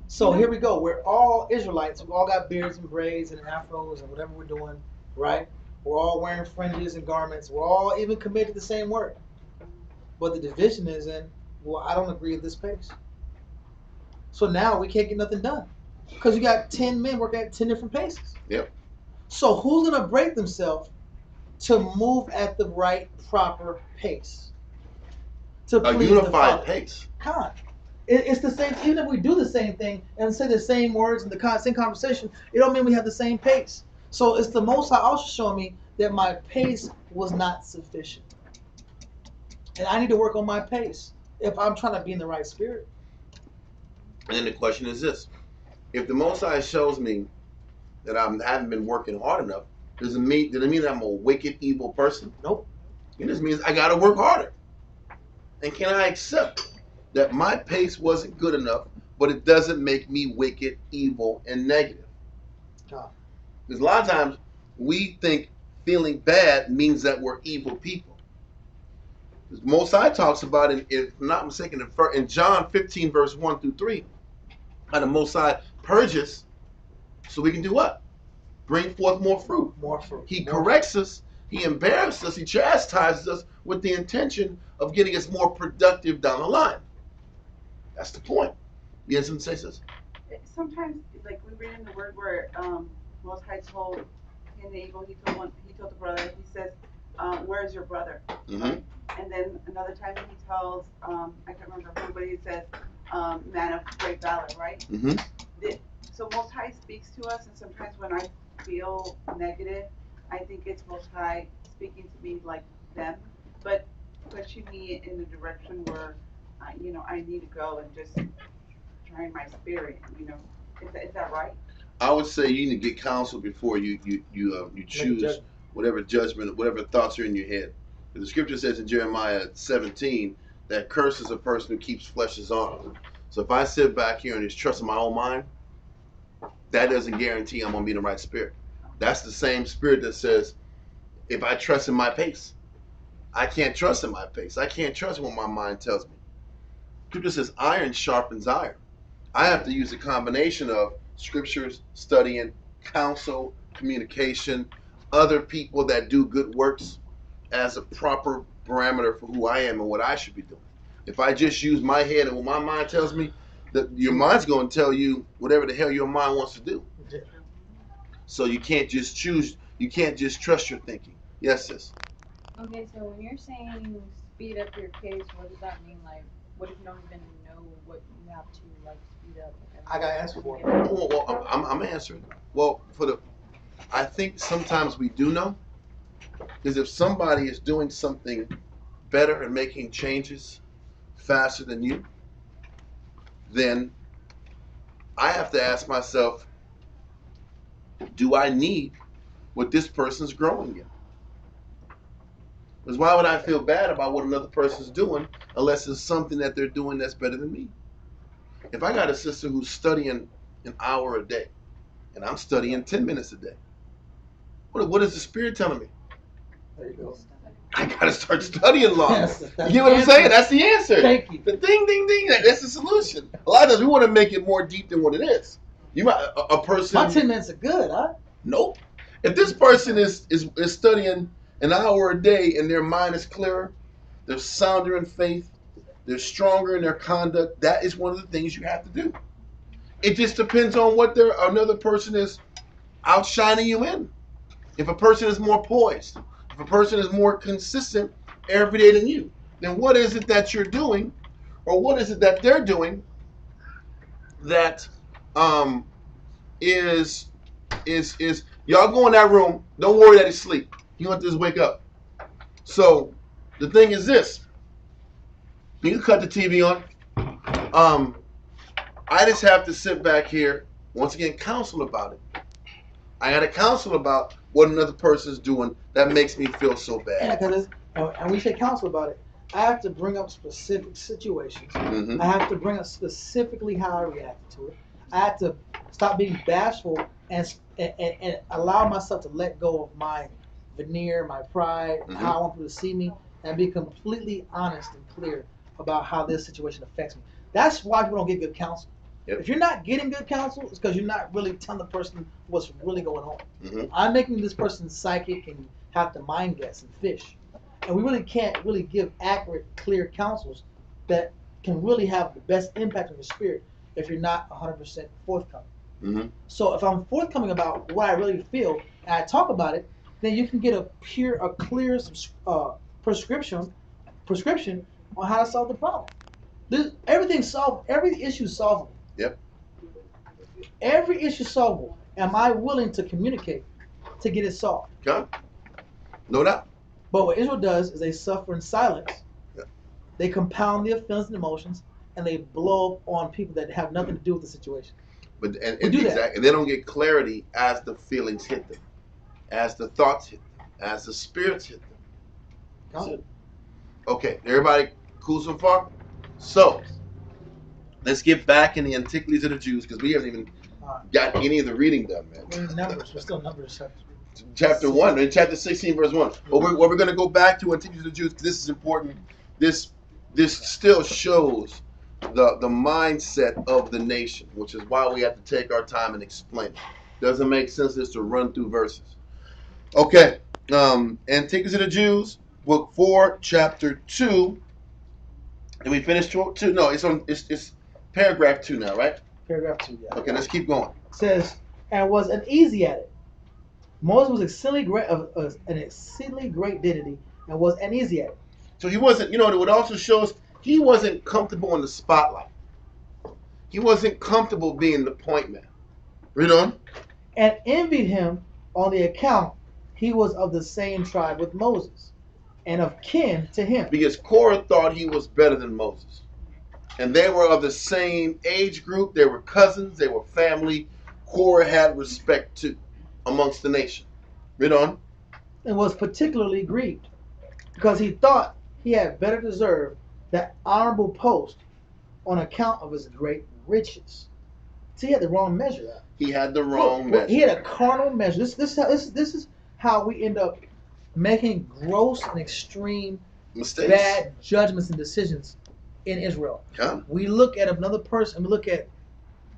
So here we go. We're all Israelites. We all got beards and braids and afros and whatever we're doing, right? We're all wearing fringes and garments. We're all even committed to the same work. But the division is in, well, I don't agree with this pace. So now we can't get nothing done. Because you got 10 men working at 10 different paces. Yep. So who's going to break themselves to move at the right, proper pace? To A unified pace. God. It's the same, even if we do the same thing and say the same words in the same conversation, it don't mean we have the same pace. So it's the Most High also showing me that my pace was not sufficient. And I need to work on my pace if I'm trying to be in the right spirit. And then the question is this. If the Most High shows me that I haven't been working hard enough, does it mean that I'm a wicked, evil person? Nope. It just means I got to work harder. And can I accept that my pace wasn't good enough, but it doesn't make me wicked, evil, and negative? Because a lot of times we think feeling bad means that we're evil people. Most High talks about it, if I'm not mistaken, in John 15, verse 1 through 3, how the Most High purges so we can do what? Bring forth more fruit. More fruit. He corrects us, He embarrasses us, He chastises us with the intention of getting us more productive down the line. That's the point. You had something to say, sis? Sometimes, like we read in the word where Most High told Cain and Abel, he told the brother, he says, "Where is your brother?" Mm-hmm. And then another time he tells, I can't remember who, but he says, "Man of great valor," right? Mm-hmm. So Most High speaks to us, and sometimes when I feel negative, I think it's Most High speaking to me like them, but pushing me in a direction where, I need to go and just try my spirit. Is that right? I would say you need to get counsel before you choose whatever judgment, whatever thoughts are in your head. The scripture says in Jeremiah 17 that curses a person who keeps flesh's arms. So if I sit back here and just trust in my own mind, that doesn't guarantee I'm gonna be in the right spirit. That's the same spirit that says if I trust in my pace, I can't trust in my pace. I can't trust what my mind tells me. Scripture says iron sharpens iron. I have to use a combination of scriptures, studying, counsel, communication, other people that do good works as a proper parameter for who I am and what I should be doing. If I just use my head and what my mind tells me, that your mind's going to tell you whatever the hell your mind wants to do. So you can't just choose. You can't just trust your thinking. Yes, sis. Okay, so when you're saying speed up your pace, what does that mean? Like, what if you don't even know what you have to like speed up? I got an answer for it. Well, I'm answering. Well, I think sometimes we do know, because if somebody is doing something better and making changes faster than you, then I have to ask myself, do I need what this person's growing in? Because why would I feel bad about what another person's doing unless it's something that they're doing that's better than me? If I got a sister who's studying an hour a day and I'm studying 10 minutes a day, what is the Spirit telling me? There you go. I got to start studying longer. Yes, you get what I'm saying? That's the answer. Thank you. The ding, ding, ding. That's the solution. A lot of times we want to make it more deep than what it is. You might a person. My 10 minutes are good, huh? Nope. If this person is studying an hour a day and their mind is clearer, they're sounder in faith, they're stronger in their conduct, that is one of the things you have to do. It just depends on what another person is outshining you in. If a person is more poised, if a person is more consistent every day than you, then what is it that you're doing, or what is it that they're doing that is y'all go in that room, don't worry that he's asleep. You want to just wake up. So the thing is this. You can cut the TV on. I just have to sit back here, once again, counsel about it. I got to counsel about what another person's doing that makes me feel so bad. And we should counsel about it. I have to bring up specific situations. Mm-hmm. I have to bring up specifically how I reacted to it. I have to stop being bashful and allow myself to let go of my veneer, my pride, Mm-hmm. how I want people to see me, and be completely honest and clear about how this situation affects me. That's why people don't get good counsel. Yep. If you're not getting good counsel, it's because you're not really telling the person what's really going on. Mm-hmm. I'm making this person psychic and have to mind guess and fish. And we really can't really give accurate, clear counsels that can really have the best impact on your spirit if you're not 100% forthcoming. Mm-hmm. So if I'm forthcoming about what I really feel and I talk about it, then you can get a clear prescription on how to solve the problem. Everything's solved. Every issue is solvable. Yep. Every issue is solvable. Am I willing to communicate to get it solved? Okay. No doubt. But what Israel does is they suffer in silence. Yep. They compound their feelings and emotions, and they blow up on people that have nothing to do with the situation. But and that. they don't get clarity as the feelings hit them, as the thoughts hit them, as the spirits hit them. No. Okay, everybody cool so far? So let's get back in the Antiquities of the Jews, because we haven't even got any of the reading done, man. We're in numbers. We're still numbers. Chapter 1, in chapter 16, verse 1. But we're going to go back to Antiquities of the Jews, because this is important. This still shows the mindset of the nation, which is why we have to take our time and explain it. Doesn't make sense just to run through verses. Okay, Antiquities of the Jews, book 4, chapter 2. Did we finish 2? No, it's Paragraph 2 now, right? Paragraph 2, yeah. Okay, let's keep going. It says, and was uneasy at it. Moses was exceedingly great, of an exceedingly great dignity, and was uneasy at it. So he wasn't, it also shows he wasn't comfortable in the spotlight. He wasn't comfortable being the point man. Read on. And envied him on the account he was of the same tribe with Moses, and of kin to him. Because Korah thought he was better than Moses. And they were of the same age group. They were cousins. They were family. Korah had respect too amongst the nation. Read on. And was particularly grieved, because he thought he had better deserved that honorable post on account of his great riches. See, he had the wrong measure. He had the wrong measure. He had a carnal measure. This is how we end up making gross and extreme mistakes, bad judgments and decisions in Israel. Yeah. We look at another person, we look at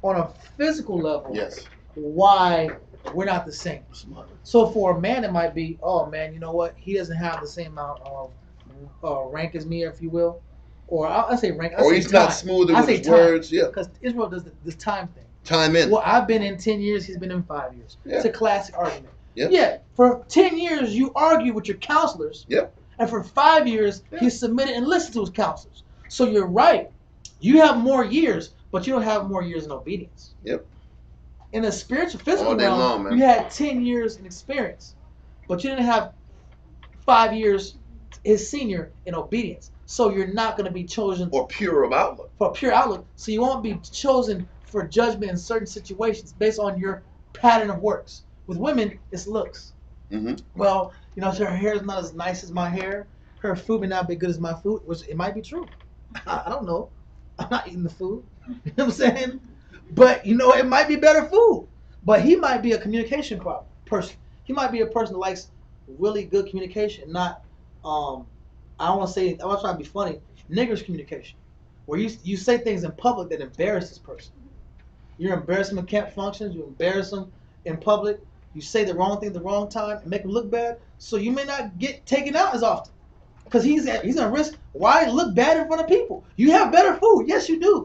on a physical level, yes, why we're not the same. So for a man, it might be, oh man, you know what? He doesn't have the same amount of rank as me, if you will. Or I say rank. Or he's not smoother with his words. Yeah. Because Israel does this time thing. Time in. Well, I've been in 10 years. He's been in 5 years. Yeah. It's a classic argument. Yep. Yeah. For 10 years, you argue with your counselors. Yep. And for 5 years, he submitted and listened to his counselors. So you're right. You have more years, but you don't have more years in obedience. Yep. In the spiritual, physical realm, realm, man. you had 10 years in experience, but you didn't have 5 years as senior in obedience. So you're not going to be chosen or pure of outlook. For pure outlook. So you won't be chosen for judgment in certain situations based on your pattern of works. With women, it's looks. Mm-hmm. Well, her hair is not as nice as my hair. Her food may not be good as my food, which it might be true. I don't know. I'm not eating the food. You know what I'm saying? But, it might be better food. But he might be a communication person. He might be a person that likes really good communication, not, I don't want to say, I'm not trying to be funny, niggers communication. Where you say things in public that embarrass this person. You're embarrassing them in camp functions, you embarrass them in public, you say the wrong thing at the wrong time and make them look bad, so you may not get taken out as often. Because he's gonna risk, why look bad in front of people? You have better food, yes you do.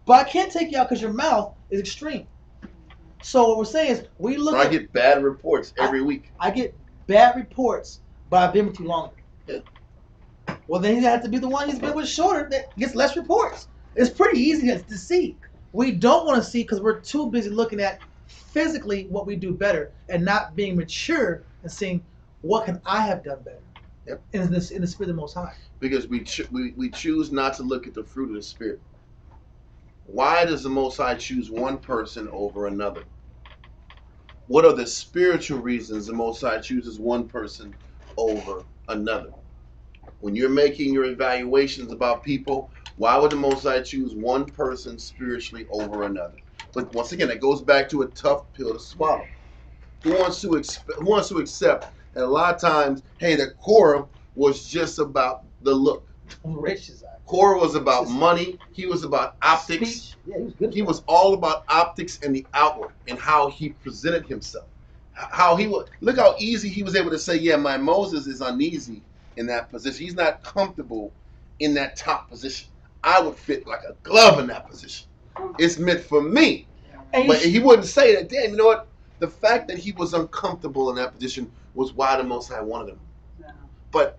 But I can't take you out because your mouth is extreme. So what we're saying is, I get bad reports every week. I get bad reports, but I've been with you longer. Yeah. Well, then he has to be the one he's been with shorter that gets less reports. It's pretty easy to see. We don't want to see because we're too busy looking at physically what we do better and not being mature and seeing what can I have done better. Yep. In the Spirit of the Most High. Because we choose not to look at the fruit of the Spirit. Why does the Most High choose one person over another? What are the spiritual reasons the Most High chooses one person over another? When you're making your evaluations about people, why would the Most High choose one person spiritually over another? But once again, it goes back to a tough pill to swallow. Who wants to accept that a lot of times, hey, that Korah was just about the look. Korah was about money. He was about optics. Yeah, he was good. He was all about optics and the outward and how he presented himself. Look how easy he was able to say, yeah, my Moses is uneasy in that position. He's not comfortable in that top position. I would fit like a glove in that position. It's meant for me. But he wouldn't say that. Damn, you know what? The fact that he was uncomfortable in that position was why the Most High wanted him. Yeah. But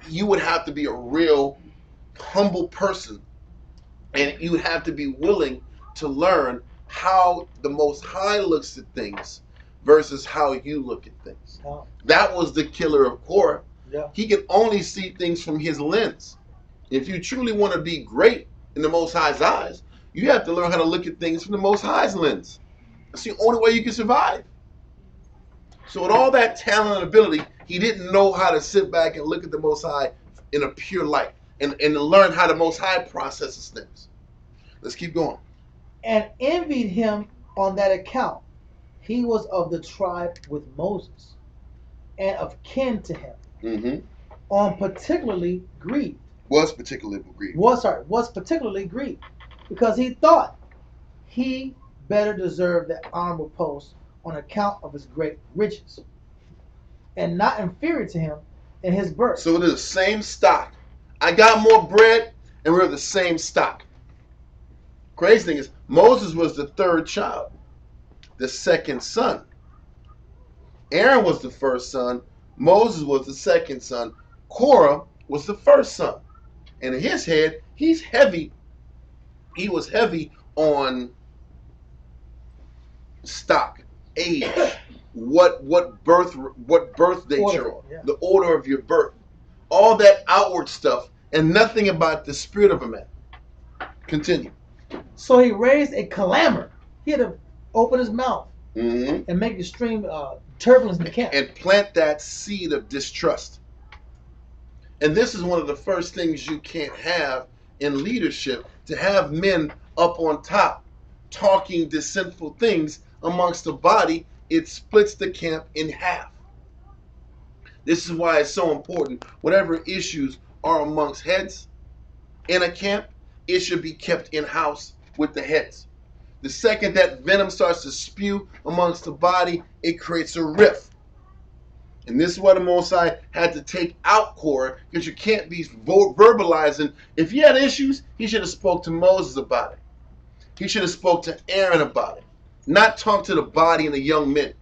you would have to be a real humble person, and you would have to be willing to learn how the Most High looks at things versus how you look at things. Oh. That was the killer of Korah. Yeah. He can only see things from his lens. If you truly want to be great in the Most High's eyes, you have to learn how to look at things from the Most High's lens. That's the only way you can survive. So with all that talent and ability, he didn't know how to sit back and look at the Most High in a pure light and learn how the Most High processes things. Let's keep going. And envied him on that account. He was of the tribe with Moses and of kin to him. Mm-hmm. On particularly grieved. Was particularly grieved. Was particularly grieved. Because he thought he better deserved that honorable post on account of his great riches, and not inferior to him in his birth. So it is the same stock. I got more bread, and we're the same stock. Crazy thing is, Moses was the third child, the second son. Aaron was the first son. Moses was the second son. Korah was the first son. And in his head, he's heavy. He was heavy on stock, age, what birth date you're on, the order of your birth, all that outward stuff, and nothing about the spirit of a man. Continue. So he raised a clamor. He had to open his mouth Mm-hmm. and make extreme turbulence in the camp. And plant that seed of distrust. And this is one of the first things you can't have in leadership, to have men up on top talking deceitful things amongst the body. It splits the camp in half. This is why it's so important. Whatever issues are amongst heads in a camp, it should be kept in-house with the heads. The second that venom starts to spew amongst the body, it creates a rift. And this is why the Most High had to take out Korah, because you can't be verbalizing. If he had issues, he should have spoke to Moses about it. He should have spoke to Aaron about it. Not talk to the body and the young men.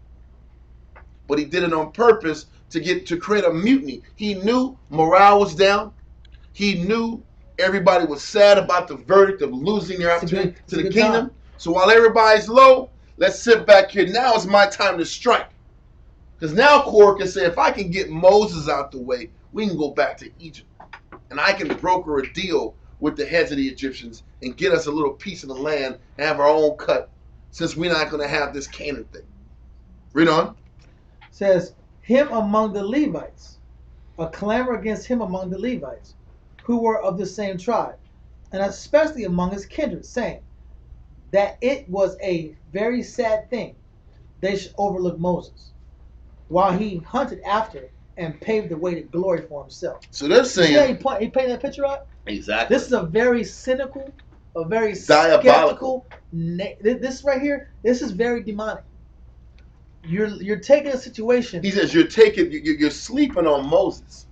But he did it on purpose to create a mutiny. He knew morale was down. He knew everybody was sad about the verdict of losing their opportunity to the kingdom. So while everybody's low, let's sit back here. Now is my time to strike. Because now Korah can say, if I can get Moses out the way, we can go back to Egypt. And I can broker a deal with the heads of the Egyptians and get us a little piece of the land and have our own cut, since we're not going to have this Canaan thing. Read on. Says, him among the Levites, a clamor against him among the Levites, who were of the same tribe, and especially among his kindred, saying that it was a very sad thing they should overlook Moses, while he hunted after and paved the way to glory for himself. So they're saying... Yeah, he painted that picture up? Exactly. This is a very cynical, a very diabolical. This right here, this is very demonic. You're taking a situation... He says you're sleeping on Moses.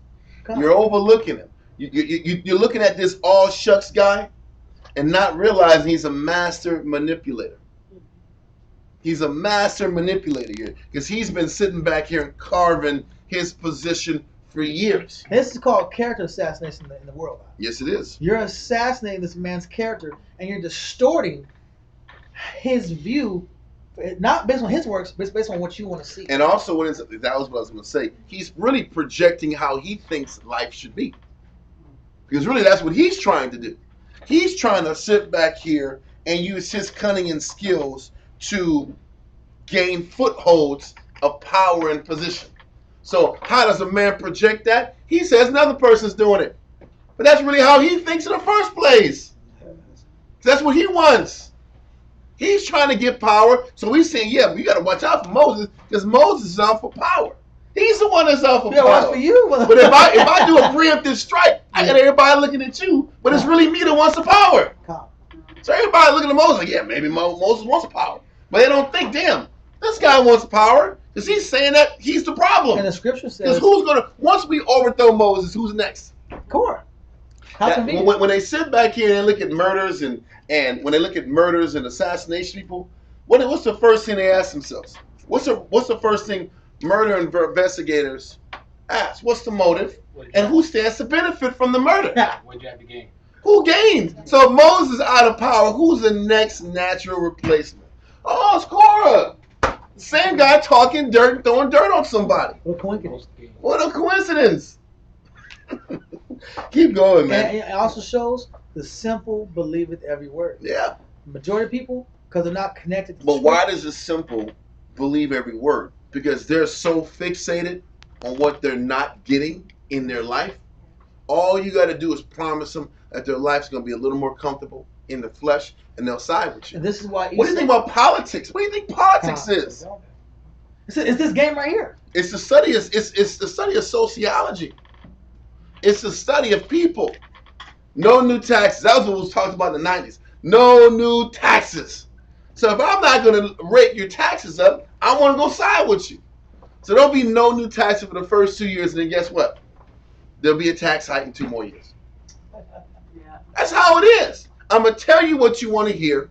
You're overlooking him. You're looking at this all shucks guy and not realizing he's a master manipulator. He's a master manipulator here, because he's been sitting back here and carving his position for years. This is called character assassination in the world. Yes, it is. You're assassinating this man's character, and you're distorting his view, not based on his works, but based on what you want to see. And also, that was what I was going to say. He's really projecting how he thinks life should be, because really that's what he's trying to do. He's trying to sit back here and use his cunning and skills to gain footholds of power and position. So how does a man project that? He says another person's doing it. But that's really how he thinks in the first place. That's what he wants. He's trying to get power. So he's saying, yeah, we got to watch out for Moses, because Moses is out for power. He's the one that's out for power. Watch for you. But if I do a preemptive strike, I got everybody looking at you, but it's really me that wants the power. So everybody looking at Moses like, yeah, maybe Moses wants the power. But they don't think, damn, this guy wants power, because he's saying that he's the problem. And the scripture says... Because who's going to, once we overthrow Moses, who's next? Korah. When they sit back here and look at murders and when they look at murders and assassination people, what's the first thing they ask themselves? What's the first thing murder investigators ask? What's the motive? And who stands to benefit from the murder? What'd you have to gain? Who gained? So if Moses is out of power, who's the next natural replacement? Oh, it's Korah. Same guy talking dirt and throwing dirt on somebody. What a coincidence. What a coincidence. Keep going, man. And it also shows the simple believeth every word. Yeah. The majority of people, because they're not connected to But why does the simple believe every word? Because they're so fixated on what they're not getting in their life. All you got to do is promise them that their life's going to be a little more comfortable in the flesh, and they'll side with you. And this is why. What do you think about politics? What do you think politics is? It's this game right here. It's the study. It's the study of sociology. It's the study of people. No new taxes. That was what was talked about in the 90s. No new taxes. So if I'm not going to rate your taxes up, I want to go side with you. So there'll be no new taxes for the first 2 years, and then guess what? There'll be a tax hike in 2 more years. Yeah. That's how it is. I'm gonna tell you what you want to hear,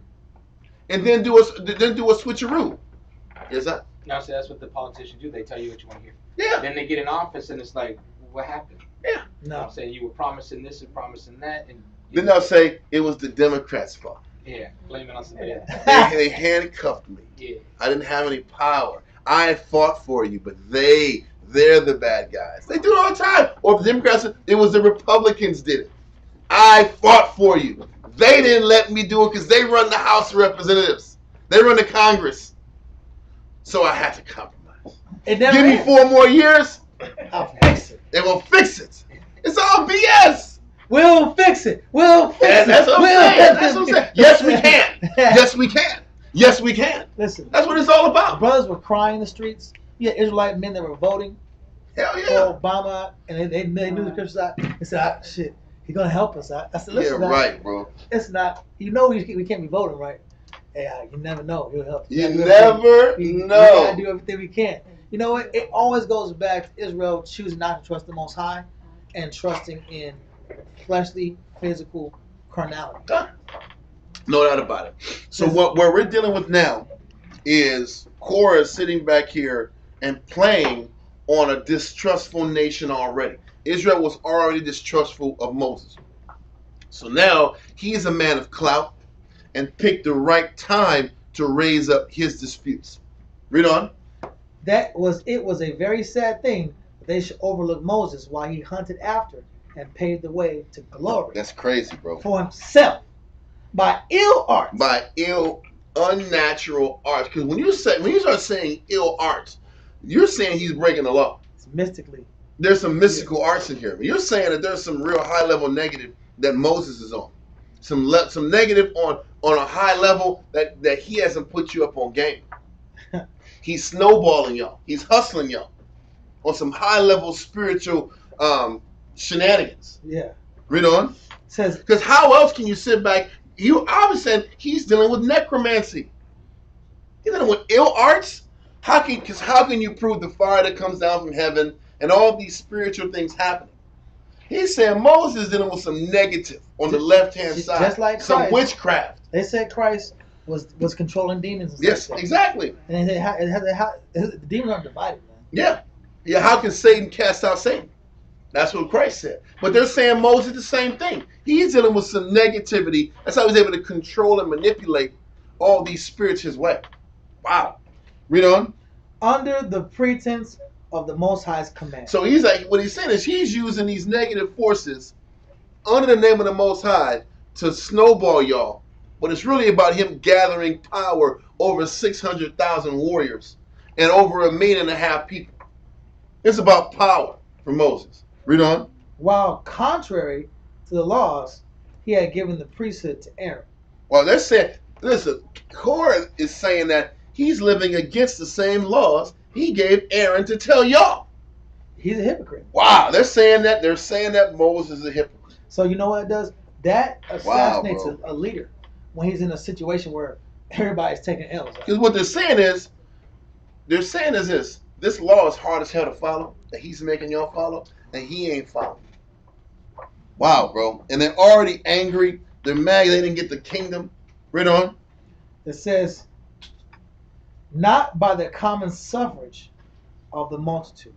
and then do a switcheroo. Is that? No, see, that's what the politicians do. They tell you what you want to hear. Yeah. Then they get in office, and it's like, what happened? Yeah. You know No. what I'm saying? You were promising this and promising that, and Then they'll say it was the Democrats' fault. yeah, blame it on somebody else. They handcuffed me. Yeah. I didn't have any power. I fought for you, but they're the bad guys. They do it all the time. Or if the Democrats, it was the Republicans did it. I fought for you. They didn't let me do it because they run the House of Representatives. They run the Congress. So I had to compromise. It never Give me ends. 4 more years, I'll fix it. they will fix it. It's all BS. We'll fix it. We'll fix it. That's what I'm saying. That's what I'm saying. Yes, we can. Yes, we can. Yes, we can. Listen, That's what it's all about. brothers were crying in the streets. You had Israelite men that were voting Hell for yeah. Obama, and they knew the scriptures out. They said, shit, he's going to help us. I said, Yeah, listen, now, right, bro. it's not, you know we can't be voting, right? Hey, you never know. He'll help. You gotta do never everything. We know. got to do everything we can. You know what? It always goes back to Israel choosing not to trust the Most High and trusting in fleshly, physical carnality. No doubt about it. So what we're dealing with now is Korah sitting back here and playing on a distrustful nation already. Israel was already distrustful of Moses. So now he is a man of clout and picked the right time to raise up his disputes. Read on. It was a very sad thing that they should overlook Moses while he hunted after and paved the way to glory That's crazy, bro. for himself by ill arts. By unnatural arts. Because when you start saying ill arts, you're saying he's breaking the law. It's mystically. There's some mystical arts in here. You're saying that there's some real high level negative that Moses is on. Some negative on a high level that he hasn't put you up on game. He's snowballing y'all. He's hustling y'all on some high level spiritual shenanigans. Yeah. Read on. Says Because how else can you sit back? You obviously said he's dealing with necromancy. He's dealing with ill arts. How can you prove the fire that comes down from heaven and all these spiritual things happening? He's saying Moses is dealing with some negative on the left-hand side. just like some Christ. witchcraft. they said Christ was controlling demons and Yes, stuff like that. exactly. And the demons aren't divided, man. Yeah. Yeah, how can Satan cast out Satan? That's what Christ said. But they're saying Moses the same thing. He's dealing with some negativity. That's how he's able to control and manipulate all these spirits his way. Wow. Read on. Under the pretense of the Most High's command. So he's like, what he's saying is he's using these negative forces under the name of the Most High to snowball y'all. But it's really about him gathering power over 600,000 warriors and over 1.5 million people. It's about power for Moses. Read on. While contrary to the laws, he had given the priesthood to Aaron. Well, they're saying, listen, Korah is saying that he's living against the same laws he gave Aaron to tell y'all. He's a hypocrite. Wow, they're saying that Moses is a hypocrite. So you know what it does? That assassinates bro. a leader when he's in a situation where everybody's taking L's. Because what they're saying is this law is hard as hell to follow, that he's making y'all follow, and he ain't following. Wow, bro. And they're already angry. They're mad they didn't get the kingdom. Read on. It says, not by the common suffrage of the multitude,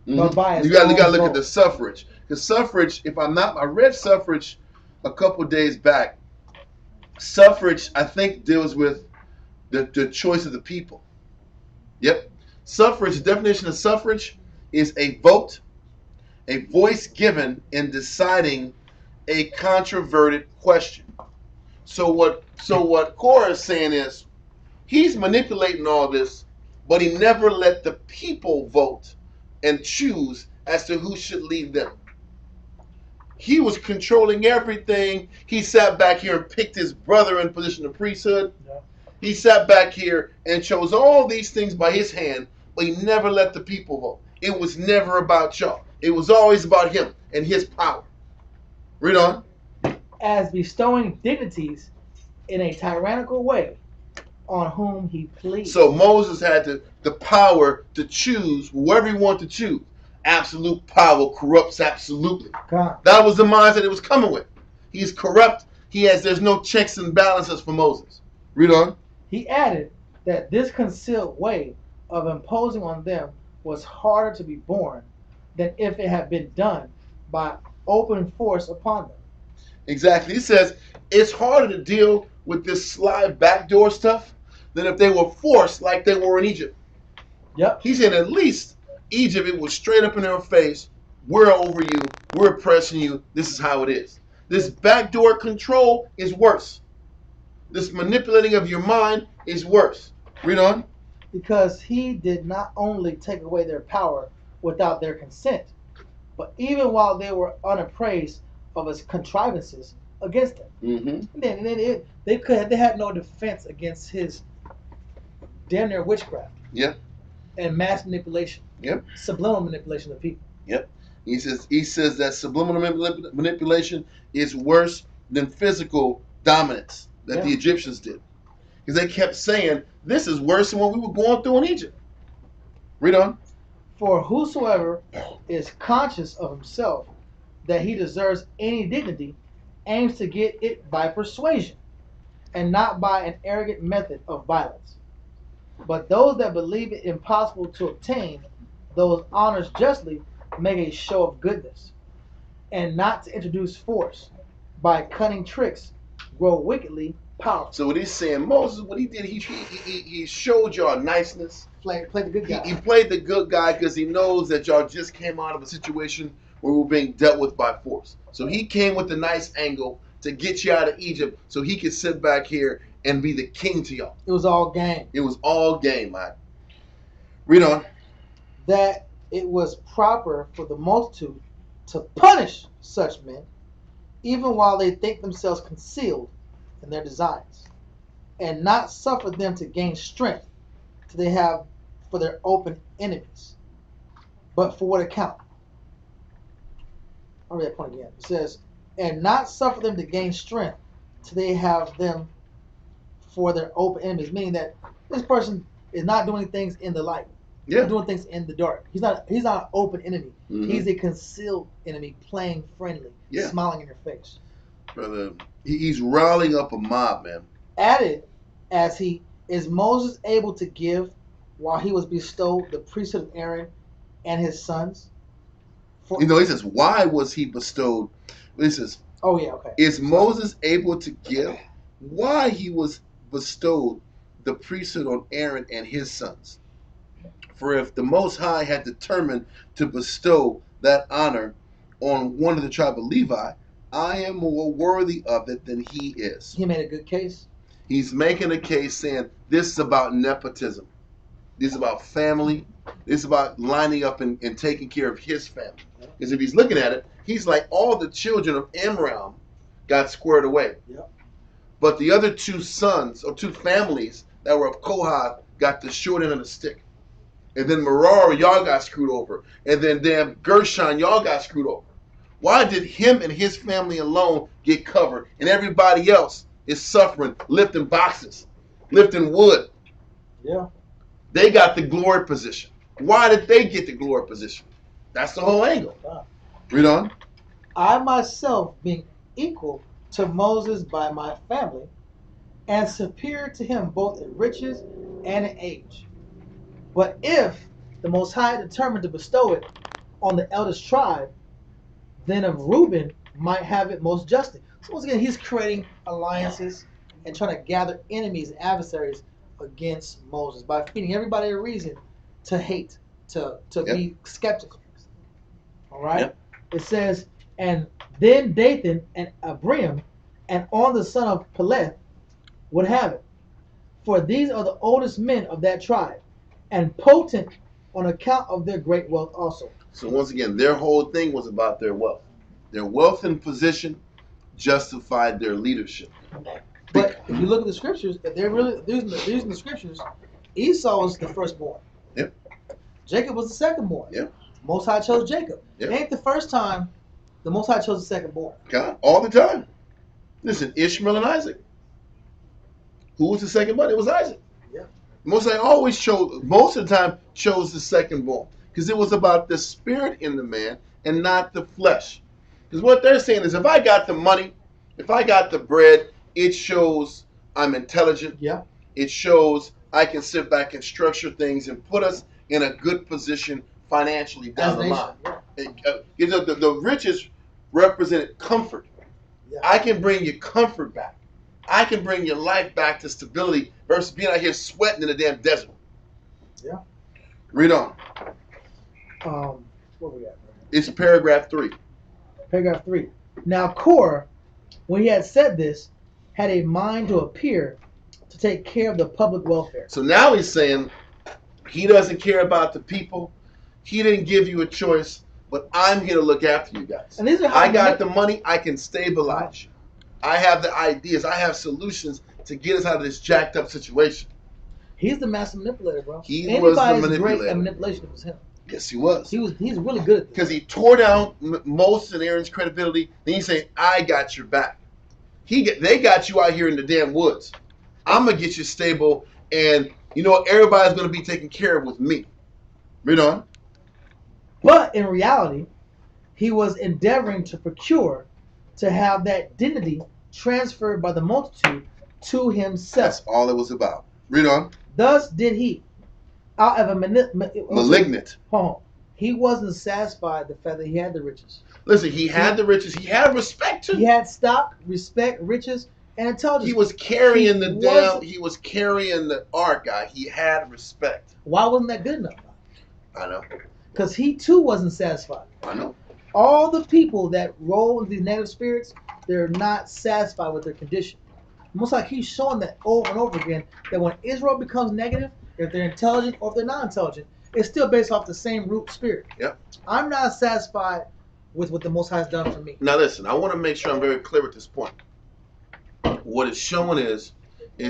but by his You got to own look at vote. the suffrage. Because suffrage, I read suffrage a couple days back. Suffrage, I think, deals with the choice of the people. Yep. Suffrage, the definition of suffrage is a vote, a voice given in deciding a controverted question. So what Korah is saying is he's manipulating all this, but he never let the people vote and choose as to who should lead them. He was controlling everything. He sat back here and picked his brother in position of priesthood. Yeah. He sat back here and chose all these things by his hand, but he never let the people vote. It was never about y'all. It was always about him and his power. Read on. As bestowing dignities in a tyrannical way on whom he pleased. So Moses had the power to choose whoever he wanted to choose. Absolute power corrupts absolutely. God. That was the mindset it was coming with. He's corrupt. There's no checks and balances for Moses. Read on. He added that this concealed way of imposing on them was harder to be borne than if it had been done by open force upon them. Exactly. He says it's harder to deal with this sly backdoor stuff than if they were forced like they were in Egypt. Yep. He said at least Egypt, it was straight up in their face. We're over you. We're oppressing you. This is how it is. This backdoor control is worse. This manipulating of your mind is worse. Read on. Because he did not only take away their power without their consent, but even while they were unappraised of his contrivances against them. Mm-hmm. They had no defense against his damn near witchcraft. Yep. And mass manipulation. Yep. Subliminal manipulation of people. Yep. He says that subliminal manipulation is worse than physical dominance that the Egyptians did. Because they kept saying, this is worse than what we were going through in Egypt. Read on. For whosoever is conscious of himself that he deserves any dignity aims to get it by persuasion and not by an arrogant method of violence. But those that believe it impossible to obtain those honors justly make a show of goodness, and not to introduce force by cunning tricks grow wickedly powerful. So what he's saying, Moses, what he did, he showed y'all niceness. Played the good guy. He played the good guy because he knows that y'all just came out of a situation where we were being dealt with by force. So he came with a nice angle to get you out of Egypt so he could sit back here and be the king to y'all. It was all game. It was all game, man. Read on. That it was proper for the multitude to punish such men, even while they think themselves concealed in their designs, and not suffer them to gain strength till they have for their open enemies. But for what account? I'll read that point again. It says, and not suffer them to gain strength till they have them for their open enemies, meaning that this person is not doing things in the light. Yeah. He's doing things in the dark. He's not an open enemy. Mm-hmm. He's a concealed enemy, playing friendly, smiling in your face. Brother, he's rallying up a mob, man. Added, as he is Moses able to give while he was bestowed the priesthood of Aaron and his sons? He says, why was he bestowed? He says, oh yeah, okay. Is Moses able to give why he was bestowed the priesthood on Aaron and his sons? For if the Most High had determined to bestow that honor on one of the tribe of Levi, I am more worthy of it than he is. He made a good case. He's making a case saying this is about nepotism. This is about family. This is about lining up and taking care of his family. Because if he's looking at it, he's like all the children of Amram got squared away. Yep. But the other two sons or two families that were of Kohath got the short end of the stick. And then Merari, y'all got screwed over. And then damn Gershon, y'all got screwed over. Why did him and his family alone get covered and everybody else is suffering, lifting boxes, lifting wood? Yeah. They got the glory position. Why did they get the glory position? That's the whole angle. Wow. Read on. I myself being equal to Moses by my family and superior to him both in riches and in age. But if the Most High determined to bestow it on the eldest tribe, then of Reuben might have it most justly. So once again, he's creating alliances and trying to gather enemies and adversaries against Moses by feeding everybody a reason to hate, to be skeptical. All right? Yep. It says, and then Dathan and Abiram and On the son of Peleth would have it. For these are the oldest men of that tribe, and potent on account of their great wealth also. So once again, their whole thing was about their wealth. Their wealth and position justified their leadership. But if you look at the scriptures, if they're really using the scriptures, Esau was the firstborn. Yep. Jacob was the secondborn. Yep. Most High chose Jacob. Yep. It ain't the first time the Most High chose the secondborn. God, all the time. Listen, Ishmael and Isaac. Who was the second born? It was Isaac. Yeah. Most of the time chose the secondborn. Because it was about the spirit in the man and not the flesh. Because what they're saying is if I got the money, If I got the bread, it shows I'm intelligent. Yeah. It shows I can sit back and structure things and put us in a good position financially down As the nation, line. The riches represented comfort. Yeah. I can bring your comfort back. I can bring your life back to stability versus being out here sweating in the damn desert. Yeah. Read on. Where we at? It's paragraph 3. Paragraph 3. Now Korah, when he had said this, had a mind to appear to take care of the public welfare. So now he's saying he doesn't care about the people. He didn't give you a choice, but I'm here to look after you guys. And these are how I got the money. I can stabilize you. I have the ideas. I have solutions to get us out of this jacked up situation. He's the master manipulator, bro. He Anybody's was the great manipulator. at manipulation, it was him. Yes, he was. He's really good at this. Because he tore down Moses and Aaron's credibility. Then he's saying, I got your back. They got you out here in the damn woods. I'm going to get you stable. And, everybody's going to be taken care of with me. Read on. But in reality, he was endeavoring to procure to have that dignity transferred by the multitude to himself. That's all it was about. Read on. Thus did he, out of a malignant. Hold on. He wasn't satisfied the fact that he had the riches. Listen, he had the riches. He had respect too. He had stock, respect, riches, and intelligence. He was carrying He was carrying the ark, guy. He had respect. Why wasn't that good enough? I know. Because he too wasn't satisfied. I know. All the people that roll into these negative spirits, they're not satisfied with their condition. Almost like he's showing that over and over again, that when Israel becomes negative, if they're intelligent or if they're not intelligent, it's still based off the same root spirit. Yep. I'm not satisfied with what the Most High has done for me. Now listen, I want to make sure I'm very clear at this point. What it's showing is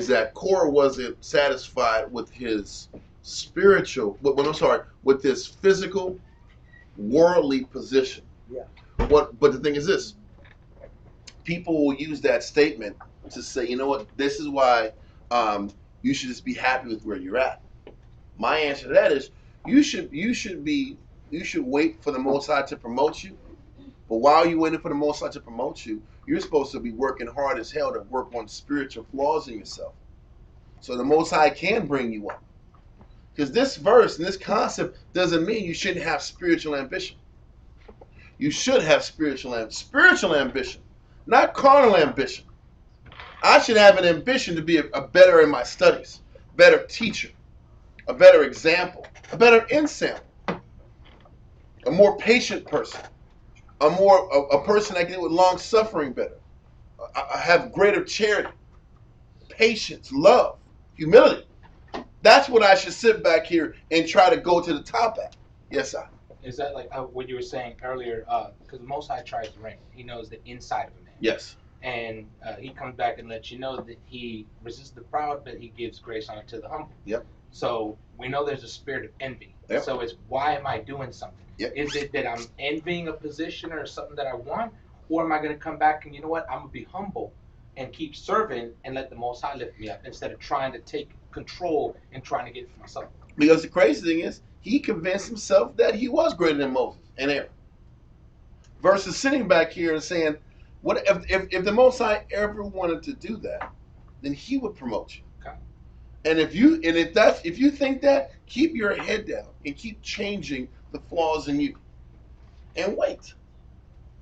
that Korah wasn't satisfied with his spiritual, with his physical, worldly position. Yeah. But the thing is this: people will use that statement to say, you know what, this is why you should just be happy with where you're at. My answer to that is, you should wait for the Most High to promote you. But while you're waiting for the Most High to promote you, you're supposed to be working hard as hell to work on spiritual flaws in yourself, so the Most High can bring you up. Because this verse and this concept doesn't mean you shouldn't have spiritual ambition. You should have spiritual ambition, not carnal ambition. I should have an ambition to be a better in my studies, better teacher, a better example, a better ensample, a more patient person, a person that can deal with long suffering better. I have greater charity, patience, love, humility. That's what I should sit back here and try to go to the top at. Yes, sir. Is that like what you were saying earlier? Because the Most High tries to reign. He knows the inside of a man. Yes. And he comes back and lets you know that he resists the proud, but he gives grace unto the humble. Yep. So we know there's a spirit of envy. Yep. So it's, why am I doing something? Yep. Is it that I'm envying a position or something that I want? Or am I going to come back and, you know what, I'm going to be humble and keep serving and let the Most High lift me up instead of trying to take control and trying to get it for myself? Because the crazy thing is, he convinced himself that he was greater than Moses and Aaron. Versus sitting back here and saying, what if the Most High ever wanted to do that, then he would promote you. Okay. And if you think that, keep your head down and keep changing the flaws in you. And wait.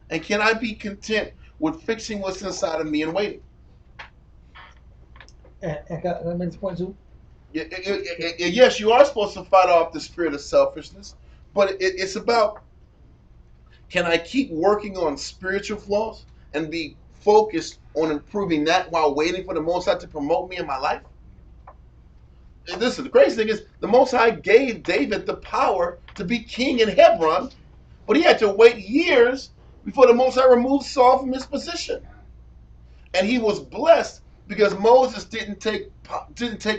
And can I be content with fixing what's inside of me and waiting? And can I make this point too? Yes, you are supposed to fight off the spirit of selfishness, but it's about, can I keep working on spiritual flaws and be focused on improving that while waiting for the Most High to promote me in my life? And listen, the crazy thing is, the Most High gave David the power to be king in Hebron, but he had to wait years before the Most High removed Saul from his position. And he was blessed because Moses didn't take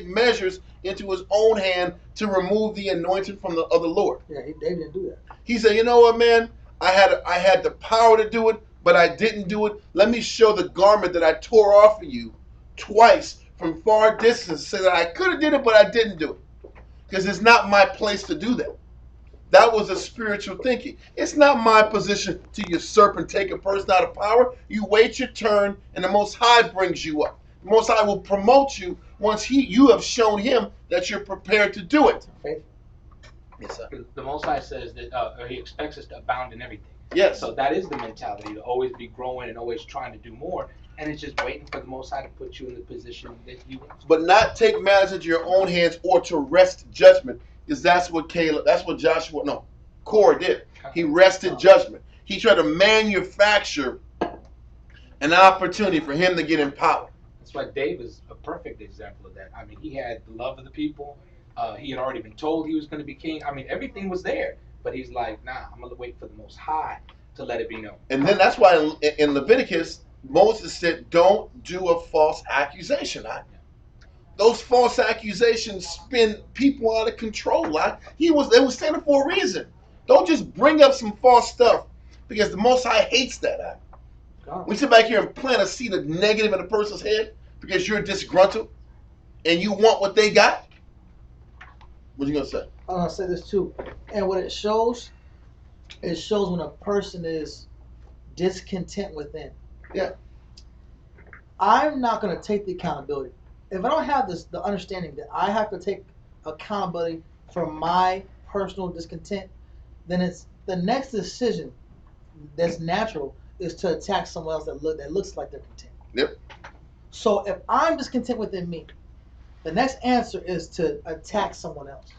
measures into his own hand to remove the anointing from of the Lord. Yeah, David didn't do that. He said, you know what, man? I had the power to do it, but I didn't do it. Let me show the garment that I tore off of you twice from far distance, so that I could have did it, but I didn't do it. Because it's not my place to do that. That was a spiritual thinking. It's not my position to usurp and take a person out of power. You wait your turn, and the Most High brings you up. The Most High will promote you once you have shown him that you're prepared to do it. Yes, sir. The Most High says that He expects us to abound in everything. Yes. So that is the mentality, to always be growing and always trying to do more. And it's just waiting for the Most High to put you in the position that you want. But not take matters into your own hands or to wrest judgment, because that's what Korah did. He wrested judgment. He tried to manufacture an opportunity for him to get in power. That's why Dave is a perfect example of that. I mean, he had the love of the people. He had already been told he was going to be king. I mean, everything was there. But he's like, nah, I'm going to wait for the Most High to let it be known. And then that's why in Leviticus, Moses said, don't do a false accusation. Those false accusations spin people out of control. They were standing for a reason. Don't just bring up some false stuff, because the Most High hates that. We sit back here and plant a seed of negative in a person's head because you're disgruntled and you want what they got. What you gonna say? I'm gonna say this too, and what it shows when a person is discontent within. Yeah. I'm not gonna take the accountability if I don't have the understanding that I have to take accountability for my personal discontent. Then it's the next decision that's natural is to attack someone else that looks like they're content. Yep. So if I'm discontent within me, the next answer is to attack someone else.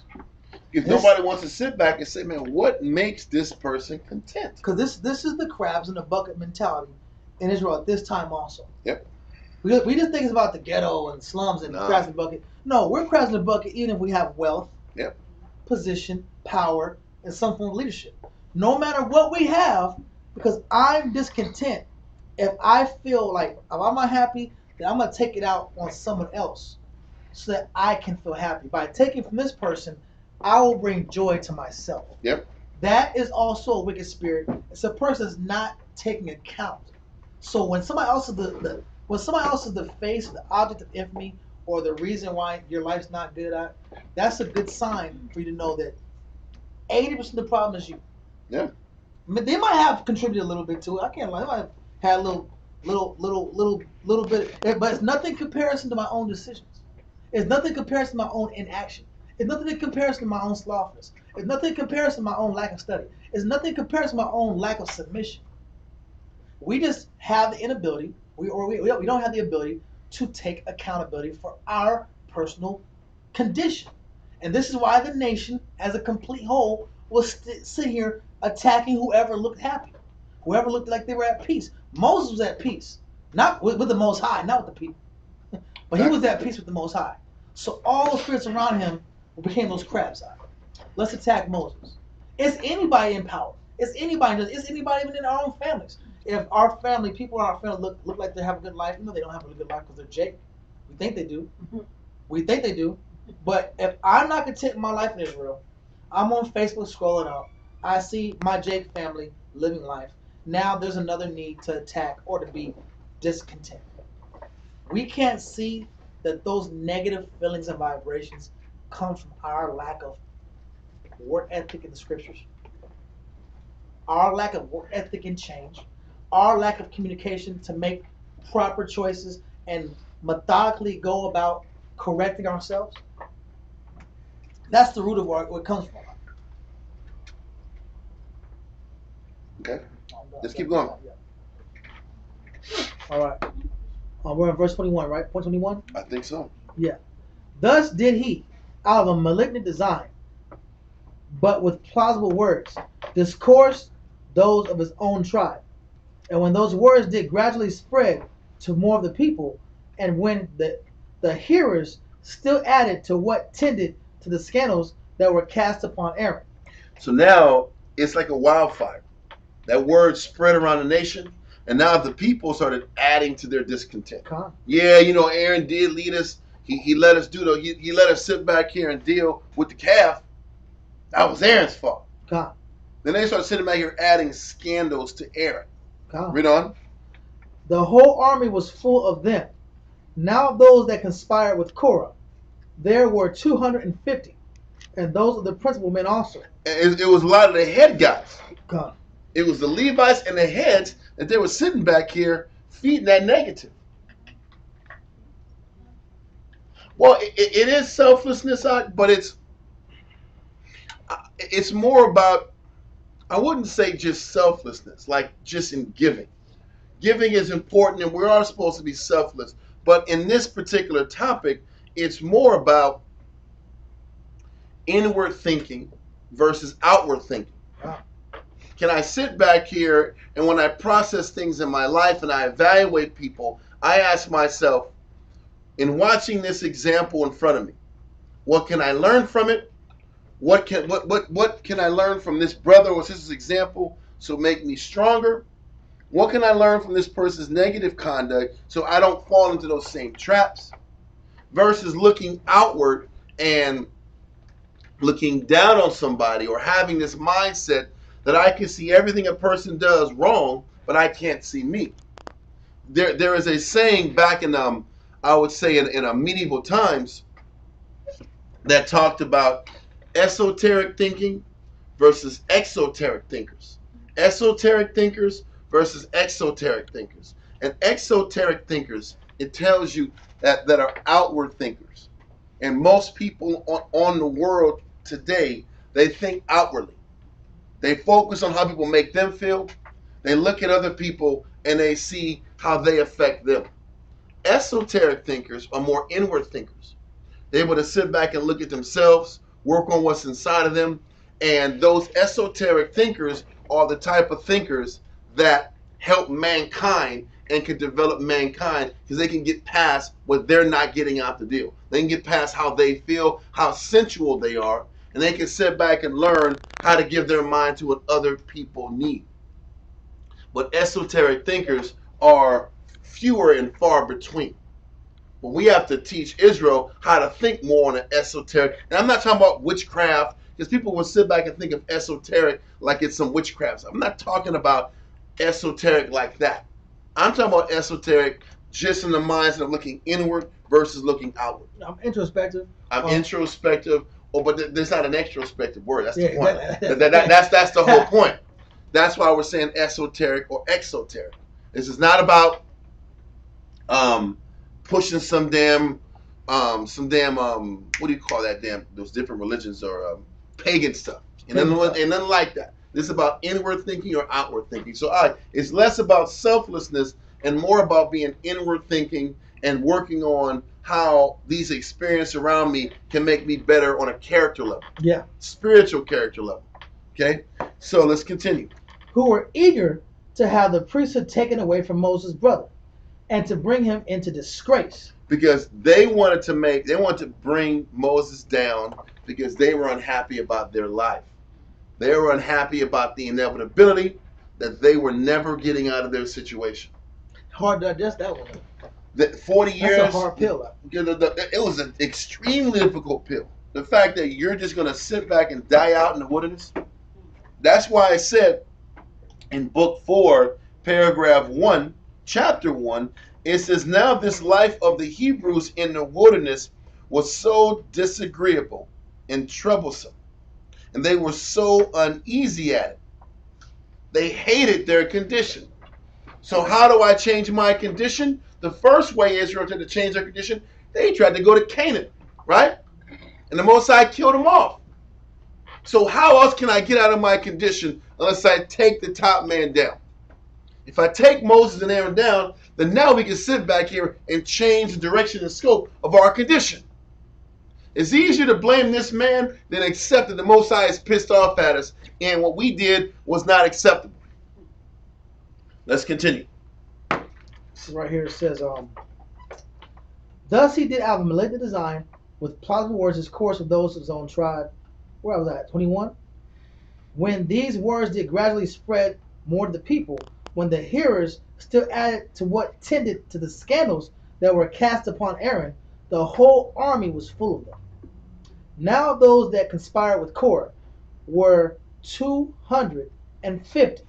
If nobody wants to sit back and say, man, what makes this person content? Because this is the crabs in the bucket mentality in Israel at this time also. Yep. We just think it's about the ghetto and slums and crabs in the bucket. No, we're crabs in the bucket even if we have wealth, yep, position, power, and some form of leadership. No matter what we have, because I'm discontent, if I feel like if I'm not happy, then I'm going to take it out on someone else so that I can feel happy. By taking from this person, I will bring joy to myself. Yep. That is also a wicked spirit. It's a person that's not taking account. So when somebody else is the face, the object of infamy, or the reason why your life's not good, that's a good sign for you to know that 80% of the problem is you. Yeah. I mean, they might have contributed a little bit to it. I can't lie. They might have had a little bit, but it's nothing in comparison to my own decisions. It's nothing in comparison to my own inaction. It's nothing in comparison to my own slothfulness. It's nothing in comparison to my own lack of study. It's nothing in comparison to my own lack of submission. We just have the inability, we don't have the ability to take accountability for our personal condition. And this is why the nation, as a complete whole, will sit here attacking whoever looked happy, whoever looked like they were at peace. Moses was at peace, not with the Most High, not with the people, but he was at peace with the Most High. So all the spirits around him became those crabs. Let's attack Moses. It's anybody in power. It's anybody even in our own families. If our family, people in our family look like they have a good life, they don't have a really good life because they're Jake. We think they do. We think they do. But if I'm not content in my life in Israel, I'm on Facebook scrolling up, I see my Jake family living life. Now there's another need to attack or to be discontent. We can't see that those negative feelings and vibrations come from our lack of work ethic in the scriptures, our lack of work ethic in change, our lack of communication to make proper choices and methodically go about correcting ourselves. That's the root of where it comes from. Okay. Let's keep going. All right. We're in verse 21, right? Point 21? I think so. Yeah. Thus did he, out of a malignant design, but with plausible words, discourse those of his own tribe. And when those words did gradually spread to more of the people, and when the hearers still added to what tended to the scandals that were cast upon Aaron. So now it's like a wildfire. That word spread around the nation, and now the people started adding to their discontent. Yeah, Aaron did lead us. He let us he let us sit back here and deal with the calf. That was Aaron's fault. Then they started sitting back here adding scandals to Aaron. Read on. The whole army was full of them. Now those that conspired with Korah, there were 250. And those are the principal men also. And it was a lot of the head guys. God. It was the Levites and the heads that they were sitting back here feeding that negative. Well, it is selflessness, but it's more about, I wouldn't say just selflessness, like just in giving. Giving is important and we are supposed to be selfless. But in this particular topic, it's more about inward thinking versus outward thinking. Wow. Can I sit back here and when I process things in my life and I evaluate people, I ask myself, in watching this example in front of me, what can I learn from it? What can I learn from this brother or sister's example so make me stronger? What can I learn from this person's negative conduct so I don't fall into those same traps? Versus looking outward and looking down on somebody or having this mindset that I can see everything a person does wrong, but I can't see me. There is a saying back in I would say in medieval times that talked about esoteric thinking versus exoteric thinkers. Esoteric thinkers versus exoteric thinkers. And exoteric thinkers, it tells you that are outward thinkers. And most people on the world today, they think outwardly. They focus on how people make them feel. They look at other people and they see how they affect them. Esoteric thinkers are more inward thinkers. They're able to sit back and look at themselves, work on what's inside of them. And those esoteric thinkers are the type of thinkers that help mankind and can develop mankind because they can get past what they're not getting out the deal. They can get past how they feel, how sensual they are, and they can sit back and learn how to give their mind to what other people need. But esoteric thinkers are fewer and far between. But we have to teach Israel how to think more on an esoteric. And I'm not talking about witchcraft, because people will sit back and think of esoteric like it's some witchcraft. I'm not talking about esoteric like that. I'm talking about esoteric just in the mindset of looking inward versus looking outward. I'm introspective. I'm introspective, but there's not an extrospective word. That's the Yeah, point. That's the whole point. That's why we're saying esoteric or exoteric. This is not about pushing some damn what do you call that damn, those different religions or pagan stuff. And nothing like that. This is about inward thinking or outward thinking. So it's less about selflessness and more about being inward thinking and working on how these experiences around me can make me better on a character level. Yeah. Spiritual character level. Okay? So let's continue. Who were eager to have the priesthood taken away from Moses' brother and to bring him into disgrace. Because they wanted to bring Moses down because they were unhappy about their life. They were unhappy about the inevitability that they were never getting out of their situation. Hard to digest that one. That 40 years. That's a hard pill. It was an extremely difficult pill. The fact that you're just going to sit back and die out in the wilderness. That's why I said in book 4, paragraph 1, chapter 1, it says, now this life of the Hebrews in the wilderness was so disagreeable and troublesome, and they were so uneasy at it. They hated their condition. So how do I change my condition? The first way Israel tried to change their condition, they tried to go to Canaan, right? And the Most High killed them off. So how else can I get out of my condition unless I take the top man down? If I take Moses and Aaron down, then now we can sit back here and change the direction and scope of our condition. It's easier to blame this man than accept that the Most High is pissed off at us and what we did was not acceptable. Let's continue. Right here it says, thus he did out of a malignant design with plausible words his course of those of his own tribe. Where was that? 21. When these words did gradually spread more to the people, when the hearers still added to what tended to the scandals that were cast upon Aaron, the whole army was full of them. Now those that conspired with Korah were 250.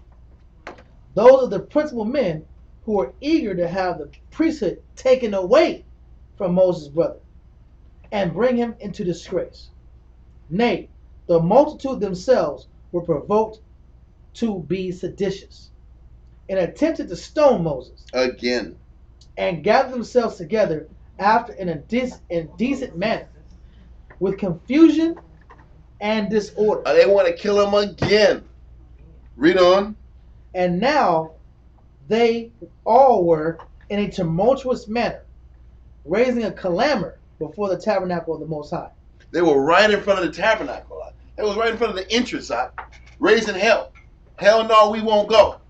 Those are the principal men who were eager to have the priesthood taken away from Moses' brother and bring him into disgrace. Nay, the multitude themselves were provoked to be seditious, and attempted to stone Moses, Again. and gathered themselves together after an indecent manner, with confusion and disorder. They want to kill him again. Read on. And now they all were in a tumultuous manner, raising a clamor before the tabernacle of the Most High. They were right in front of the tabernacle. They was right in front of the entrance, raising hell. Hell no, we won't go.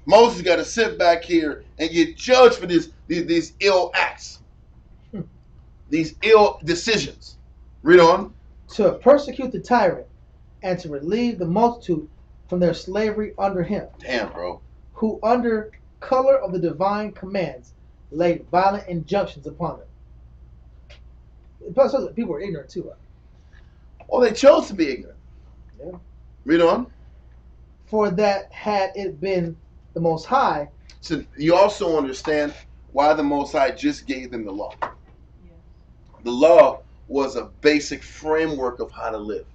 Moses got to sit back here and get judged for these ill acts, these ill decisions. Read on. To persecute the tyrant and to relieve the multitude from their slavery under him. Damn, bro. Who under color of the divine commands laid violent injunctions upon them. Plus, people were ignorant too. Well, they chose to be ignorant. Yeah. Read on. For that had it been the Most High. So you also understand why the Most High just gave them the law. Yeah. The law was a basic framework of how to live.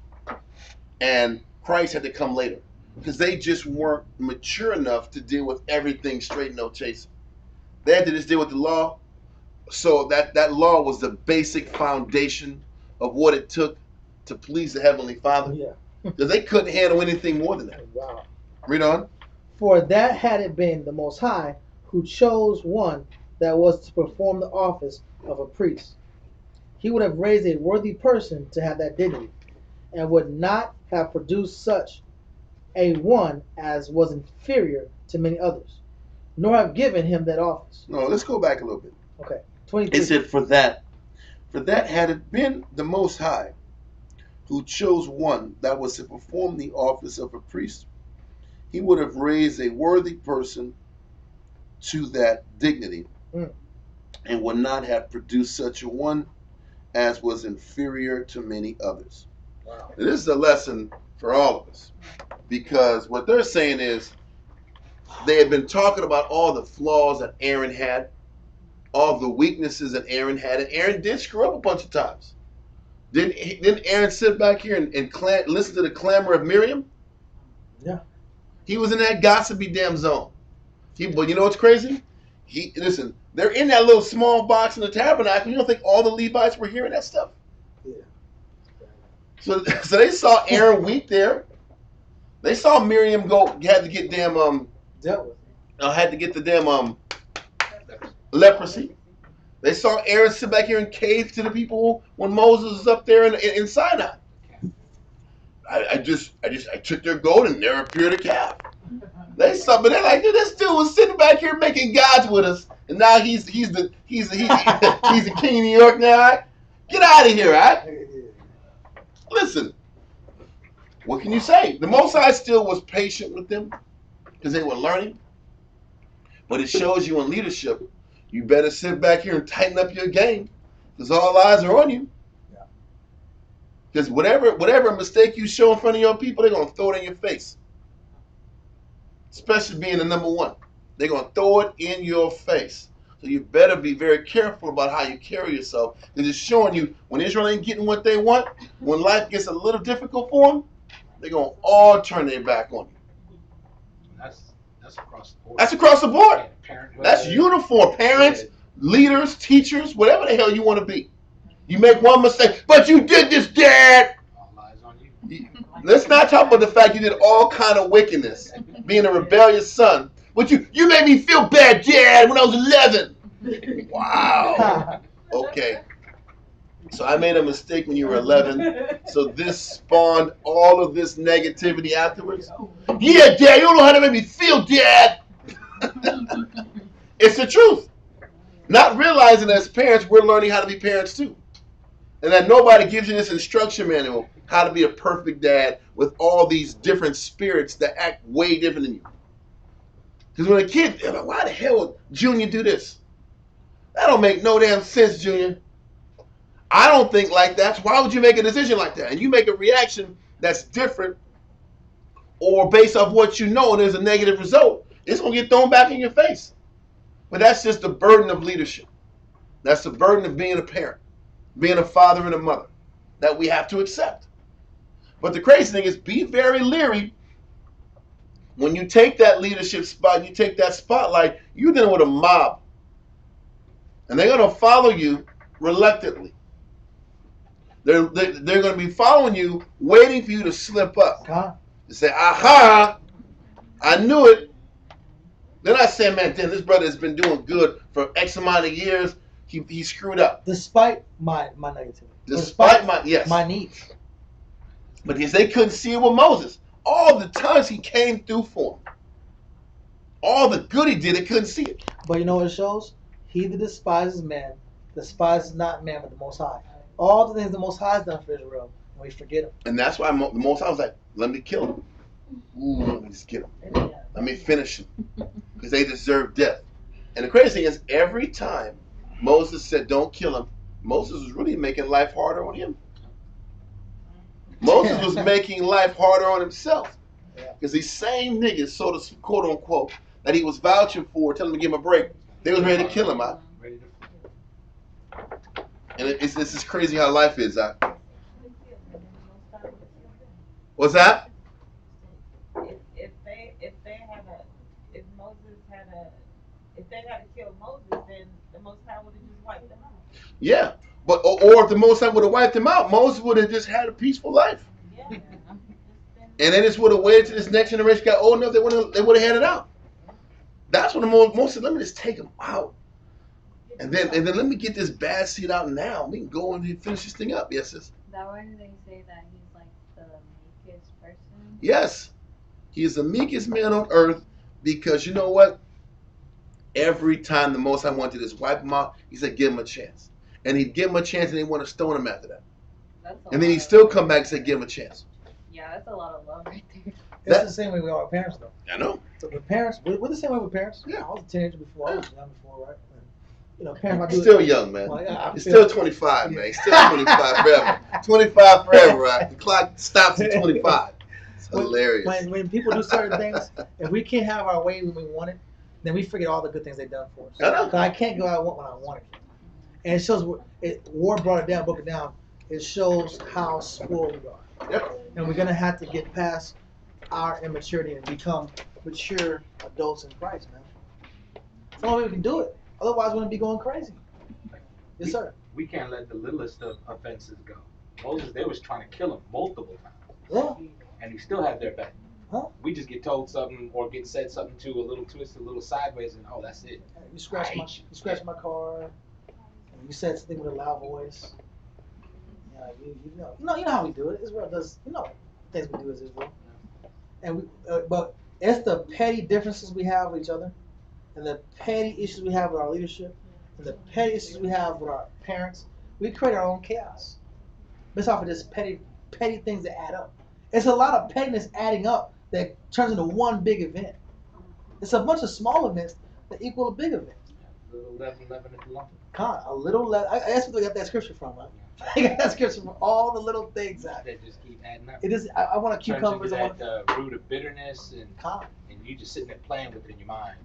And Christ had to come later because they just weren't mature enough to deal with everything straight, no chasing. They had to just deal with the law. So that law was the basic foundation of what it took to please the Heavenly Father. Yeah. Because they couldn't handle anything more than that. Wow. Read on. For that had it been the Most High who chose one that was to perform the office of a priest. He would have raised a worthy person to have that dignity, and would not have produced such a one as was inferior to many others, nor have given him that office. No, let's go back a little bit. Okay, 23. It said, for that had it been the Most High who chose one that was to perform the office of a priest, he would have raised a worthy person to that dignity, and would not have produced such a one as was inferior to many others. Wow. And this is a lesson for all of us, because what they're saying is they had been talking about all the flaws that Aaron had, all the weaknesses that Aaron had, and Aaron did screw up a bunch of times. Didn't Aaron sit back here and listen to the clamor of Miriam? Yeah. He was in that gossipy damn zone. But you know what's crazy? Listen, they're in that little small box in the tabernacle. You don't think all the Levites were hearing that stuff? Yeah. So they saw Aaron weep there. They saw Miriam had to get damn Dealt with. had to get the damn leprosy. They saw Aaron sit back here and cave to the people when Moses was up there in Sinai. I took their gold and there appeared a calf. They saw, but they're like, dude, this dude was sitting back here making gods with us, and now he's the king of New York now. Right? Get out of here, right? Listen, what can you say? The Most High still was patient with them because they were learning. But it shows you in leadership, you better sit back here and tighten up your game because all eyes are on you. Because whatever mistake you show in front of your people, they're going to throw it in your face. Especially being the number one. They're going to throw it in your face. So you better be very careful about how you carry yourself. Because it's showing you when Israel ain't getting what they want, when life gets a little difficult for them, they're going to all turn their back on you. That's across the board. That's across the board. Yeah, That's uniform. Parents, leaders, teachers, whatever the hell you want to be. You make one mistake, but you did this, Dad. All eyes on you. Let's not talk about the fact you did all kind of wickedness, being a rebellious son. But you made me feel bad, Dad, when I was 11. Wow. Okay. So I made a mistake when you were 11. So this spawned all of this negativity afterwards. Yeah, Dad, you don't know how to make me feel, Dad. It's the truth. Not realizing that as parents, we're learning how to be parents too. And that nobody gives you this instruction manual how to be a perfect dad with all these different spirits that act way different than you. Because when a kid, they're like, why the hell would Junior do this? That don't make no damn sense, Junior. I don't think like that. Why would you make a decision like that? And you make a reaction that's different or based off what you know and there's a negative result, it's going to get thrown back in your face. But that's just the burden of leadership. That's the burden of being a parent, being a father and a mother that we have to accept. But the crazy thing is, be very leery when you take that leadership spot, you take that spotlight, you're dealing with a mob. And they're going to follow you reluctantly. They're going to be following you, waiting for you to slip up. To say, aha, I knew it. They're not saying, man, damn, this brother has been doing good for X amount of years. He screwed up. Despite my negativity. Despite my needs. But they couldn't see it with Moses. All the times he came through for them. All the good he did, they couldn't see it. But you know what it shows? He that despises man, despises not man but the Most High. All the things the Most High has done for Israel, and we forget him. And that's why the Most High was like, let me kill him. Ooh, let me just get him. Let me finish him. Because they deserve death. And the crazy thing is, every time Moses said, don't kill him, Moses was really making life harder on him. Moses was making life harder on himself. Because these same niggas, so to quote unquote, that he was vouching for, telling him to give him a break, they was ready to kill him out. And it's just crazy how life is. What's that? If they had to kill Moses, then the Most High would have just wiped them out. Yeah, but or if the Most High would have wiped him out, Moses would have just had a peaceful life. Yeah. And they just would have waited till this next generation got old enough. They would have had it out. That's when Moses said, "Let me just take him out, and then let me get this bad seed out now. We can go and finish this thing up." Yes, sis. That why do they say that he's like the meekest person? Yes, he is the meekest man on earth because you know what? Every time the Most High wanted to just wipe him out, he said, "Give him a chance," and he'd give him a chance, and they want to stone him after that. And then he'd still come back and say, "Give him a chance." Yeah, that's a lot of love right there. It's the same way we are with parents, though. I know. So with parents, we're the same way with parents. Yeah. I was a teenager before. I was young before, right? And, you know, parents might do Still it. young, man. Well, yeah, He's still 25, man. He's still 25 forever. 25 forever, right? The clock stops at 25. It's hilarious. When people do certain things, if we can't have our way when we want it, then we forget all the good things they've done for us. I know. So I can't go out when I want it. And it shows, War brought it down, broke it down. It shows how spoiled we are. Yep. And we're going to have to get past our immaturity and become mature adults in Christ, man. That's the only way we can do it. Otherwise, we're going to be going crazy. Yes, sir. We can't let the littlest of offenses go. Moses, they was trying to kill him multiple times. Yeah. And he still had their back. Huh? We just get told something or get said something to a little twisted, a little sideways, and oh, that's it. You scratched my car. And you said something with a loud voice. Yeah, you know how we do it. Israel does, things we do as Israel. And but it's the petty differences we have with each other, and the petty issues we have with our leadership, and the petty issues we have with our parents. We create our own chaos based off of just petty things that add up. It's a lot of pettiness adding up that turns into one big event. It's a bunch of small events that equal a big event. A little leaven at the lump. God, a little leaven. That's where they got that scripture from, right? I got that scripture from all the little things that just keep adding up. it is. I want to cucumbers. Turns into that root of bitterness, and you just sitting there playing with it in your mind,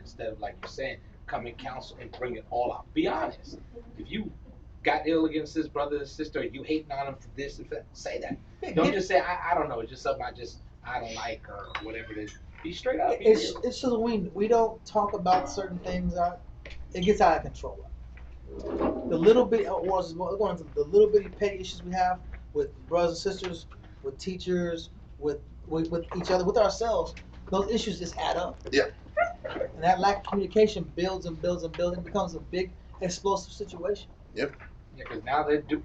instead of, like you're saying, come in counsel and bring it all out. Be honest. If you got ill against this brother or sister, you hating on him for this and for that, say that. Don't just say I don't know. It's just something I don't like or whatever it is. Be straight up. It's just we don't talk about certain things. It gets out of control. The little bit, going into the little bitty petty issues we have with brothers and sisters, with teachers, with each other, with ourselves. Those issues just add up. Yeah. And that lack of communication builds and builds and builds and becomes a big explosive situation. Yep. Yeah, because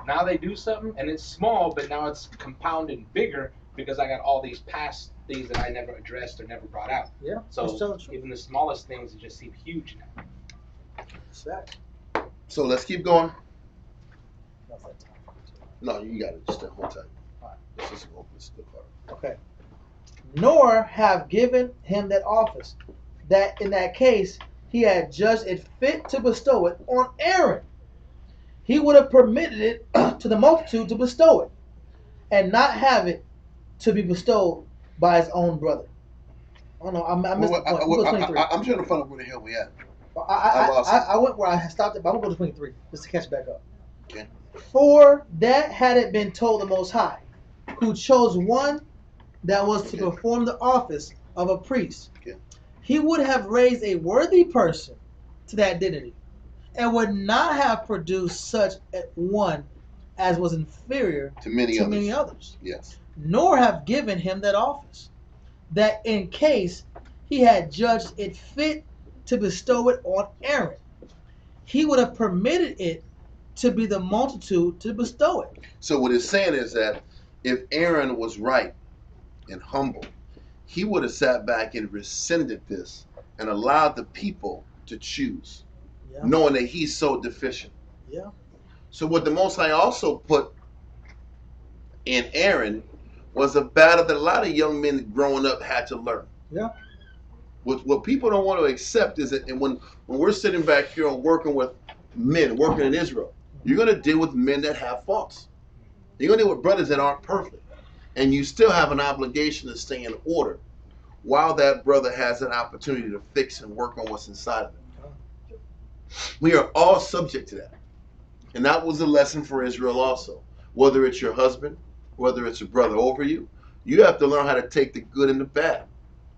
now they do something and it's small, but now it's compounded bigger because I got all these past things that I never addressed or never brought out. Yeah. So even the smallest things just seem huge now. Exactly. So let's keep going. No, you got it. Just that whole time. All right. Let's just open this part. Okay. Nor have given him that office, that in that case he had judged it fit to bestow it on Aaron. He would have permitted it to the multitude to bestow it, and not have it to be bestowed by his own brother. Oh no, I missed the point. I'm trying to find out where the hell we at. I went where I stopped it, but I'm going to go to 23 just to catch it back up. Okay. For that had it been told the Most High, who chose one that was to perform the office of a priest. Okay. He would have raised a worthy person to that dignity, and would not have produced such a one as was inferior To many others, Yes. nor have given him that office, that in case he had judged it fit to bestow it on Aaron, he would have permitted it to be the multitude to bestow it. So what it's saying is that if Aaron was right and humble, he would have sat back and rescinded this and allowed the people to choose, Yeah. knowing that he's so deficient. Yeah. So what the Most High also put in Aaron was a battle that a lot of young men growing up had to learn. Yeah. What people don't want to accept is that, and when we're sitting back here and working with men, working in Israel, you're going to deal with men that have faults. You're going to deal with brothers that aren't perfect. And you still have an obligation to stay in order while that brother has an opportunity to fix and work on what's inside of him. We are all subject to that. And that was a lesson for Israel also. Whether it's your husband, whether it's a brother over you, you have to learn how to take the good and the bad.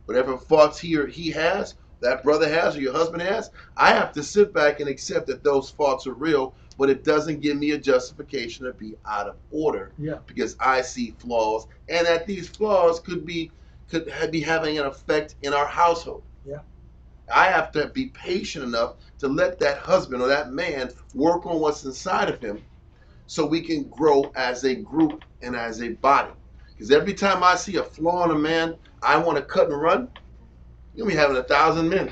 Whatever faults he has, that brother has, or your husband has, I have to sit back and accept that those faults are real, but it doesn't give me a justification to be out of order. Yeah. Because I see flaws, and that these flaws could be having an effect in our household. Yeah. I have to be patient enough to let that husband or that man work on what's inside of him so we can grow as a group and as a body. Because every time I see a flaw in a man, I want to cut and run. You'll be having 1,000 men.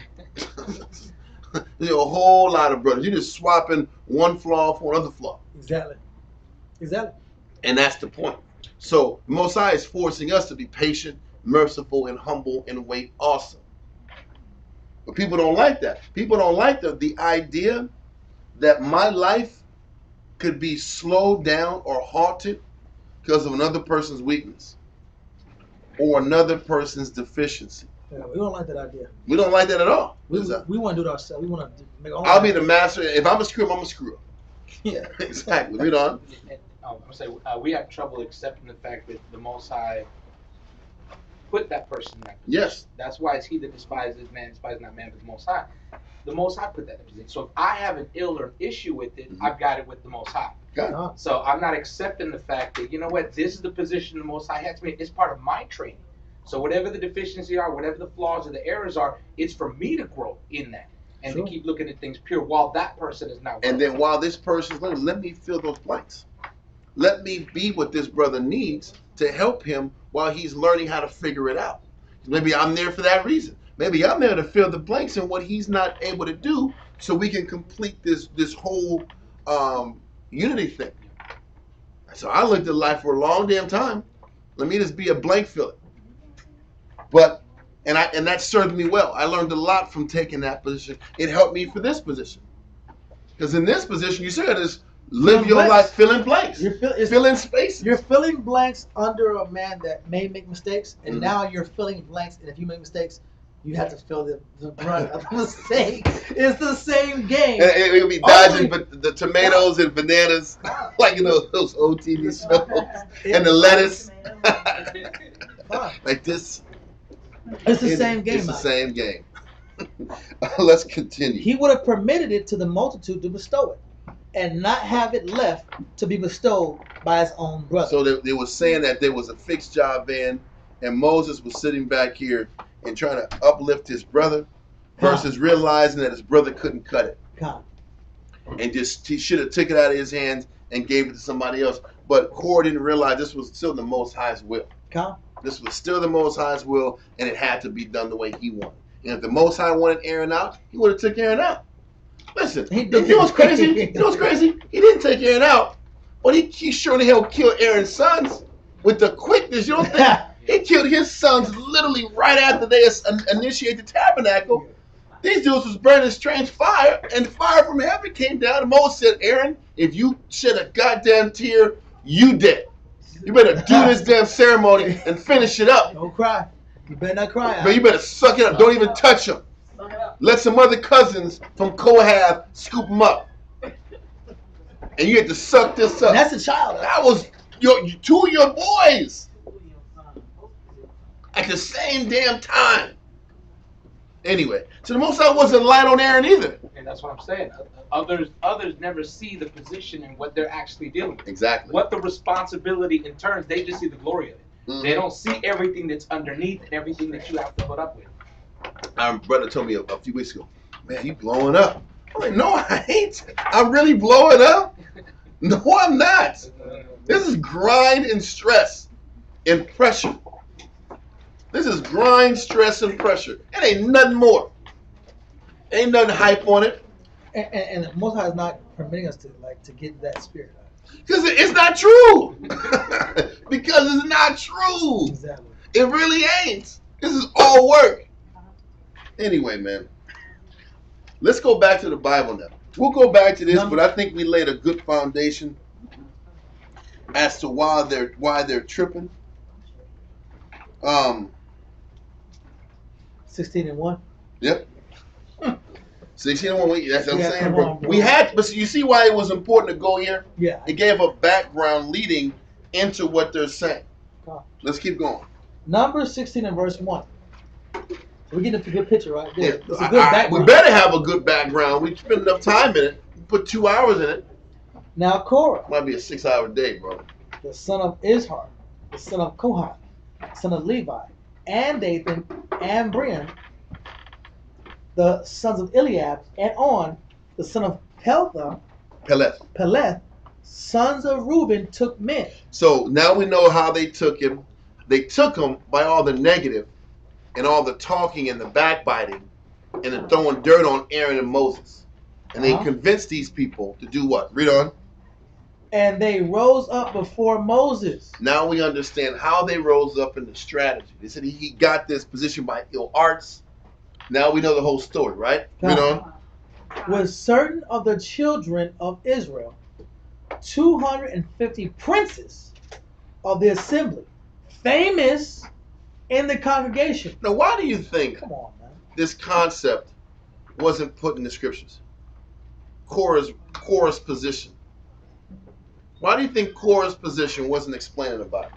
There's a whole lot of brothers. You're just swapping one flaw for another flaw. Exactly. Exactly. And that's the point. So the Most High is forcing us to be patient, merciful, and humble and wait also. But people don't like that. People don't like the idea that my life could be slowed down or halted because of another person's weakness or another person's deficiency. Yeah, we don't like that idea. We don't like that at all. We want to do it ourselves. We want to make our own. I'll be the master. If I'm a screw up, I'm a screw up. Yeah. Exactly. We don't. I'm gonna say we have trouble accepting the fact that the Most High put that person in that position. Yes. That's why it's he that despises man, despises not man, but the Most High. The Most High put that in that position. So if I have an ill or an issue with it, I've got it with the Most High. Got it. So I'm not accepting the fact that, you know what, this is the position the Most High has me. It's part of my training. So whatever the deficiencies are, whatever the flaws or the errors are, it's for me to grow in that and Sure. to keep looking at things pure while that person is not. And then while this person's learning, let me fill those blanks. Let me be what this brother needs to help him while he's learning how to figure it out. Maybe I'm there for that reason. Maybe I'm there to fill the blanks in what he's not able to do so we can complete this whole unity thing. So I looked at life for a long damn time. Let me just be a blank filler. But and that served me well. I learned a lot from taking that position. It helped me for this position. Because in this position, you still got to just live your life filling blanks. Filling spaces. You're filling blanks under a man that may make mistakes, and Mhm. now you're filling blanks. And if you make mistakes, you have to fill the brunt of the mistake. It's the same game. And it'll be dodging the tomatoes and bananas, like those old TV shows, and the lettuce. Like this. It's the same game. It's the same game. Let's continue. He would have permitted it to the multitude to bestow it, and not have it left to be bestowed by his own brother. So they were saying that there was a fixed job in, and Moses was sitting back here and trying to uplift his brother versus realizing that his brother couldn't cut it. God. And he should have took it out of his hands and gave it to somebody else. But Korah didn't realize this was still the Most High's will. God. This was still the Most High's will, and it had to be done the way he wanted. And if the Most High wanted Aaron out, he would have took Aaron out. Listen, you know what's crazy? You know what's crazy? He didn't take Aaron out, but he sure the hell killed Aaron's sons with the quickness. You don't think? He killed his sons literally right after they initiated the tabernacle. These dudes was burning strange fire, and the fire from heaven came down. And Moses said, Aaron, if you shed a goddamn tear, you dead. You better do this damn ceremony and finish it up. Don't cry. You better not cry. But you better suck it up. Don't even touch him. Let some other cousins from Kohath scoop him up. And you had to suck this up. And that's a child. That was two of your boys at the same damn time. Anyway, so the Most High wasn't light on Aaron either. And that's what I'm saying. Others never see the position and what they're actually dealing with. Exactly. What the responsibility in turns, they just see the glory of it. Mm-hmm. They don't see everything that's underneath and everything that you have to put up with. Our brother told me a few weeks ago, man, you blowing up. I'm like, no, I ain't. I'm really blowing up? No, I'm not. This is grind and stress and pressure. This is grind, stress, and pressure. It ain't nothing more. Ain't nothing hype on it. And Most High is not permitting us to get that spirit. Because it's not true. Because it's not true. Exactly. It really ain't. This is all work. Anyway, man. Let's go back to the Bible now. We'll go back to this, but I think we laid a good foundation as to why they're tripping. 16:1. Yep. 16:1. That's what I'm saying, come bro. on, bro. We had, but you see why it was important to go here? Yeah. It gave a background leading into what they're saying. Let's keep going. Numbers 16 and verse 1. We get a good picture right there. Yeah. It's a good background. We better have a good background. We spend enough time in it. We put 2 hours in it. Now Korah, Might be a 6-hour day, bro. the son of Izhar, the son of Kohath, son of Levi, and Dathan, and Brian, the sons of Eliab, and On, the son of Peleth, sons of Reuben, took men. So now we know how they took him. They took him by all the negative and all the talking and the backbiting and the throwing dirt on Aaron and Moses. And they convinced these people to do what? Read on. And they rose up before Moses. Now we understand how they rose up in the strategy. They said he got this position by ill arts. Now we know the whole story, right? Read on. With certain of the children of Israel, 250 princes of the assembly, famous in the congregation. Now, why do you think Come on, man. this concept wasn't put in the scriptures? Korah's position. Why do you think Korah's position wasn't explained in the Bible?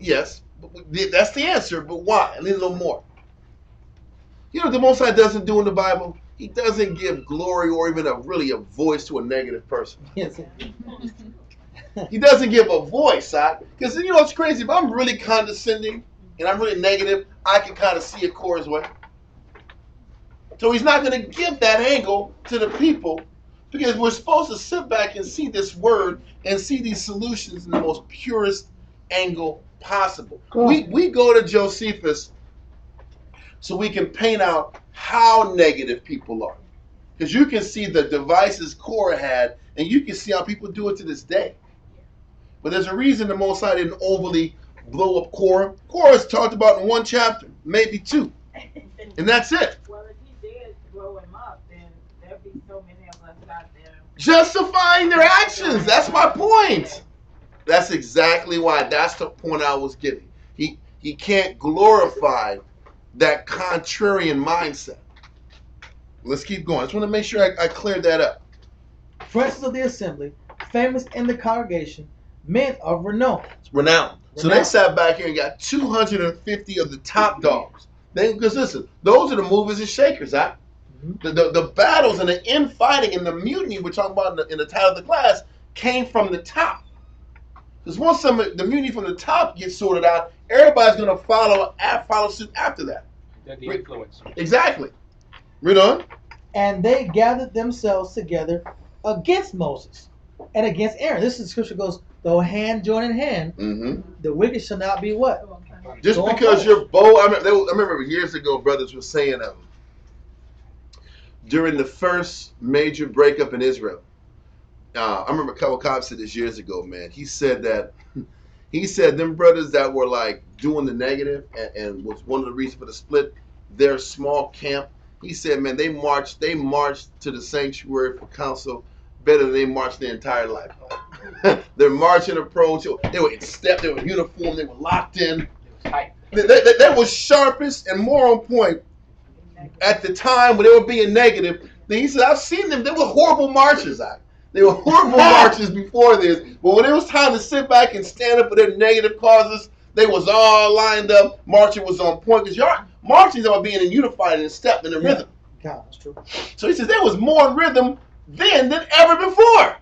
Yes, but that's the answer, but why? I need a little more. You know what the Most High doesn't do in the Bible? He doesn't give glory or even a voice to a negative person. Yes. He doesn't give a voice, because you know it's crazy. If I'm really condescending and I'm really negative, I can kind of see it Korah's way. So he's not going to give that angle to the people because we're supposed to sit back and see this word and see these solutions in the most purest angle possible. Cool. We go to Josephus so we can paint out how negative people are. Because you can see the devices Korah had, and you can see how people do it to this day. But there's a reason the Most High didn't overly blow up Korah. Korah is talked about in one chapter, maybe two. And that's it. Well, if he did blow him up, then there'd be so many of us out there justifying their actions. That's my point. That's exactly why. That's the point I was getting. He can't glorify that contrarian mindset. Let's keep going. I just want to make sure I cleared that up. Princes of the assembly, famous in the congregation, men of renown. Renowned. So they sat back here and got 250 of the top dogs. Because listen, those are the movers and shakers, huh? The battles and the infighting and the mutiny we're talking about in the title of the class came from the top. Because once the mutiny from the top gets sorted out, everybody's going to follow suit after that. They're the influence. Exactly. Read on. And they gathered themselves together against Moses and against Aaron. This is the scripture goes, though hand join in hand, the wicked shall not be what? Just because you're bold. I remember years ago, brothers were saying during the first major breakup in Israel. I remember Kevin Cobb said this years ago, man. He said them brothers that were like doing the negative and was one of the reasons for the split, their small camp. He said, man, they marched to the sanctuary for counsel better than they marched their entire life. Their marching approach, they were in step, they were in uniform, they were locked in. They were sharpest and more on point at the time when they were being negative Then he said, I've seen them. They were horrible marches. They were horrible marches before this. But when it was time to sit back and stand up for their negative causes, they was all lined up. Marching was on point. Because y'all marching is about being in unified and in step and in rhythm. God, that's true. So he says there was more in rhythm then than ever before.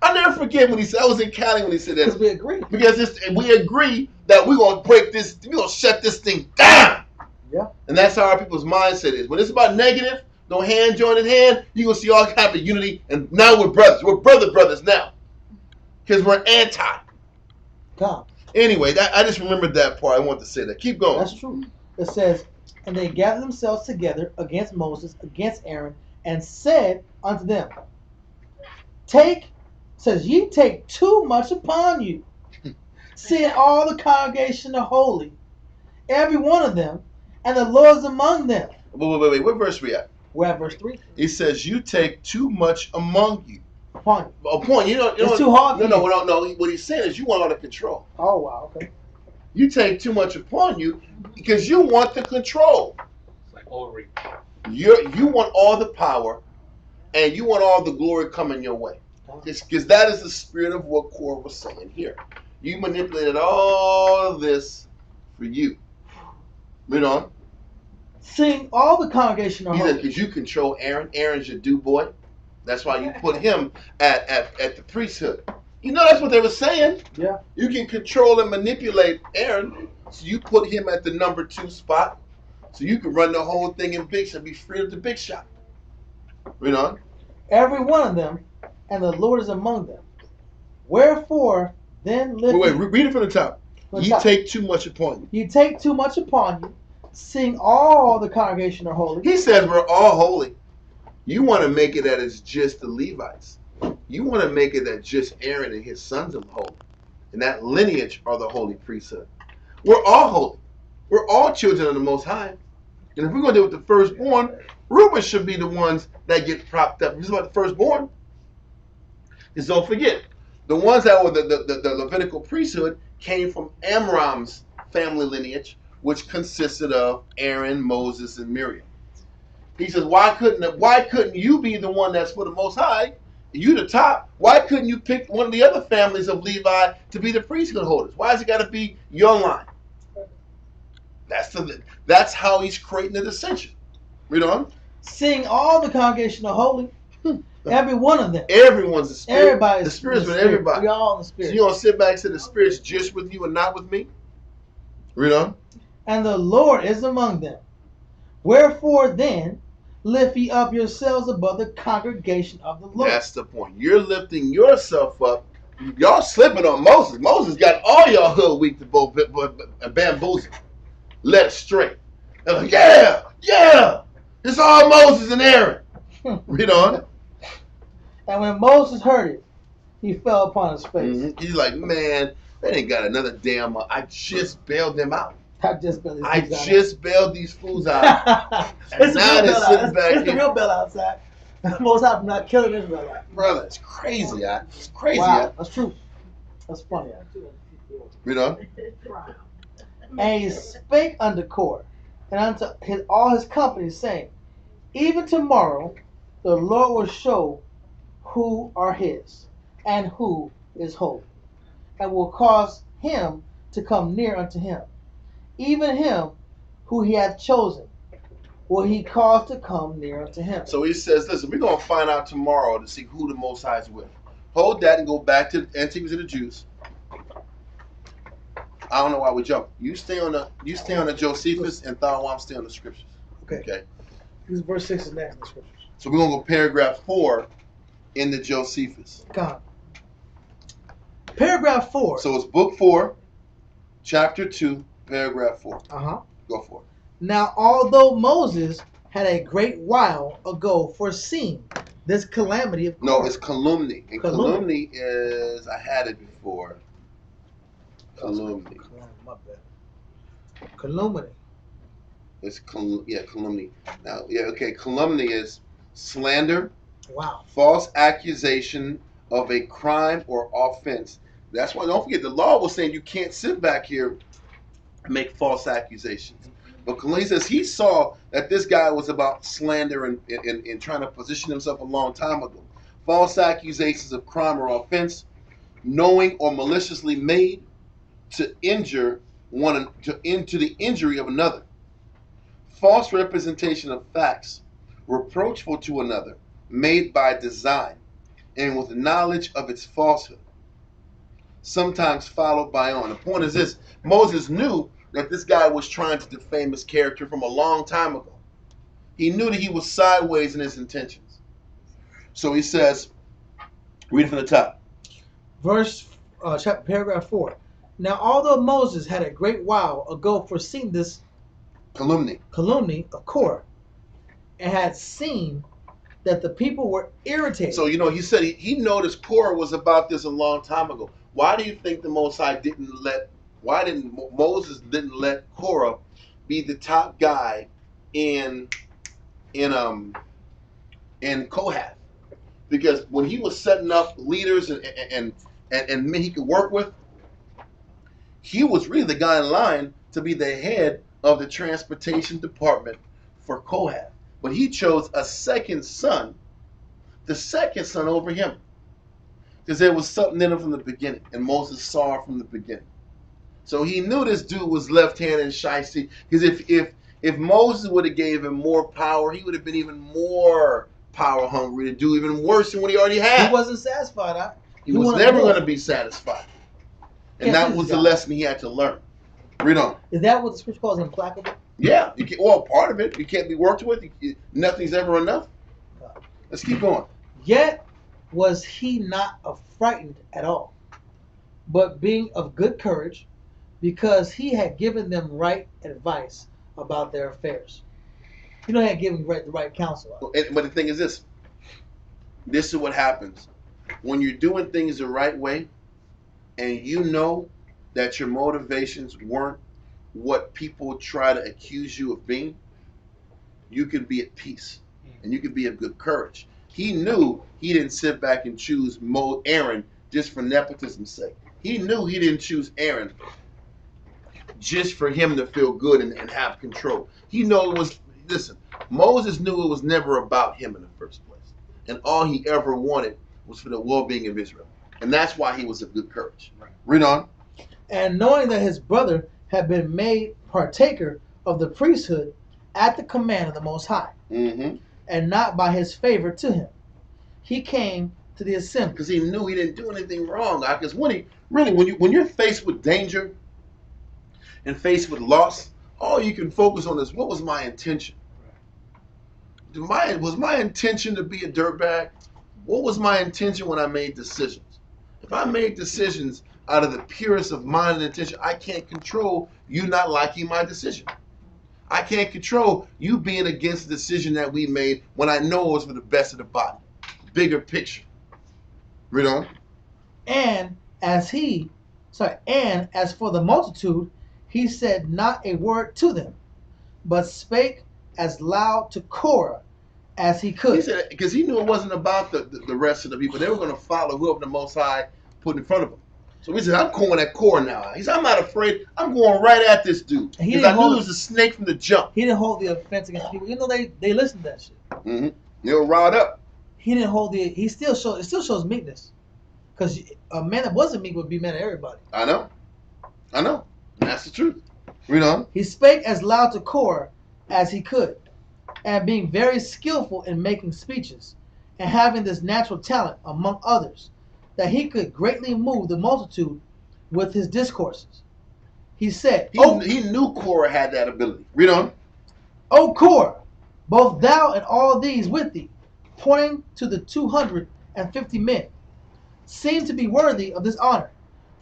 I'll never forget when he said, I was in Cali when he said that. Because we agree. Because we agree that we're going to break this, we're going to shut this thing down. Yeah. And that's how our people's mindset is. When it's about negative, no hand joining hand, you're going to see all kinds of unity. And now we're brothers. We're brothers now. Because we're anti. God. Anyway, I just remembered that part. I want to say that. Keep going. That's true. It says, and they gathered themselves together against Moses, against Aaron, and said unto them, ye take too much upon you, seeing all the congregation are holy, every one of them, and the Lord is among them. Wait. What verse we at? We're at verse 3. It says, you take too much among you. Upon you. Upon you. It's too hard for No. you. What he's saying is you want all the control. Oh, wow. Okay. You take too much upon you because you want the control. It's like overreach. You want all the power and you want all the glory coming your way. Because that is the spirit of what Core was saying here. You manipulated all of this for you. Read on. Seeing all the congregation are He said, holy. because you control Aaron. Aaron's your do boy. That's why you put him at the priesthood. You know that's what they were saying. Yeah. You can control and manipulate Aaron, so you put him at the number 2 spot, so you can run the whole thing in big shot, be free of the big shot. Read on. Every one of them, and the Lord is among them. Wherefore, then lift Read it from the top. You take too much upon you. You take too much upon you, seeing all the congregation are holy. He says we're all holy. You want to make it that it's just the Levites. You want to make it that just Aaron and his sons are holy. And that lineage are the holy priesthood. We're all holy. We're all children of the Most High. And if we're going to deal with the firstborn, Reuben should be the ones that get propped up. If it's about the firstborn, because don't forget, the ones that were the Levitical priesthood came from Amram's family lineage, which consisted of Aaron, Moses, and Miriam. He says, why couldn't you be the one that's for the Most High? You the top. Why couldn't you pick one of the other families of Levi to be the priesthood holders? Why has it got to be your line? That's how he's creating the dissension. Read on. Seeing all the congregation are holy, every one of them. Everyone's the spirit. Everybody's the spirit's with everybody. We all in the spirit. So you don't sit back and say the spirit's just with you and not with me? Read on. And the Lord is among them. Wherefore then lift ye up yourselves above the congregation of the Lord. That's the point. You're lifting yourself up. Y'all slipping on Moses. Moses got all y'all hoodwinked to bamboozled, led straight. They're like, yeah, it's all Moses and Aaron. Read on. And when Moses heard it, he fell upon his face. Mm-hmm. He's like, man, they ain't got another damn. I just bailed them out. I just bailed these fools out. It's now they're sitting back It's the real bell outside. Most of them not killing Israel. Brother, it's crazy. It's crazy. Wow, that's true. That's funny. Read on. And he spake unto Korah and unto all his company, saying, even tomorrow the Lord will show who are his and who is holy, and will cause him to come near unto him. Even him who he hath chosen will he cause to come near unto him. So he says, listen, we're going to find out tomorrow to see who the Most High is with. Hold that and go back to Antiquities of the Jews. I don't know why we jump. You stay on the Josephus, and Thawam stay on the scriptures. Okay. This is verse 6 is next in the scriptures. So we're going to go paragraph 4 in the Josephus. God. Paragraph 4. So it's book 4, chapter 2, paragraph 4. Go for it. Now, although Moses had a great while ago foreseen this calamity of No, it's calumny. And calumny is, I had it before. Calumny. Calumny. It's calumny. Now, calumny is slander. Wow. False accusation of a crime or offense. That's why, don't forget, the law was saying you can't sit back here and make false accusations. But he says he saw that this guy was about slander and trying to position himself a long time ago. False accusations of crime or offense, knowing or maliciously made to injure into the injury of another. False representation of facts, reproachful to another, made by design, and with knowledge of its falsehood, sometimes followed by on. The point is this: Moses knew that this guy was trying to defame his character from a long time ago. He knew that he was sideways in his intentions. So he says, read from the top. Paragraph 4. Now, although Moses had a great while ago foreseen this calumny of Korah, and had seen that the people were irritated. So, he said he noticed Korah was about this a long time ago. Why do you think the Most High Moses didn't let Korah be the top guy in Kohath? Because when he was setting up leaders and men he could work with, he was really the guy in line to be the head of the transportation department for Kohath. But he chose a second son over him. Because there was something in him from the beginning, and Moses saw it from the beginning. So he knew this dude was left-handed and shysty. Because if Moses would have gave him more power, he would have been even more power hungry to do even worse than what he already had. He wasn't satisfied. He was never going to be satisfied. And that was the lesson he had to learn. Read on. Is that what the scripture calls implacable? Yeah. Part of it. You can't be worked with. Nothing's ever enough. Let's keep going. Yet was he not affrighted at all, but being of good courage, because he had given them right advice about their affairs. He had given the right counsel. But the thing is this. This is what happens. When you're doing things the right way, and you know that your motivations weren't what people try to accuse you of being, you can be at peace. And you can be of good courage. He knew he didn't sit back and choose Aaron just for nepotism's sake. He knew he didn't choose Aaron just for him to feel good and have control. Moses knew it was never about him in the first place. And all he ever wanted was for the well-being of Israel. And that's why he was of good courage. Right. Read on. And knowing that his brother had been made partaker of the priesthood at the command of the Most High, and not by his favor to him, he came to the assembly. Because he knew he didn't do anything wrong. Because when you're faced with danger and faced with loss, all you can focus on is, what was my intention? Was my intention to be a dirtbag? What was my intention when I made decisions? If I made decisions out of the purest of mind and intention, I can't control you not liking my decision. I can't control you being against the decision that we made when I know it was for the best of the body. Bigger picture. Read on. And as for the multitude, he said not a word to them, but spake as loud to Korah as he could. He said, because he knew it wasn't about the rest of the people. They were going to follow whoever the Most High put in front of them. So he said, I'm going at Korah now. He said, I'm not afraid. I'm going right at this dude. Because I knew it was a snake from the jump. He didn't hold the offense against people. They listened to that shit. They were riled up. He didn't hold it still shows meekness. Because a man that wasn't meek would be mad at everybody. I know. And that's the truth. Read on. He spake as loud to Korah as he could, and being very skillful in making speeches, and having this natural talent among others, that he could greatly move the multitude with his discourses. He said, he knew Korah had that ability. Read on. O Korah, both thou and all these with thee, pointing to the 250 men, seem to be worthy of this honor.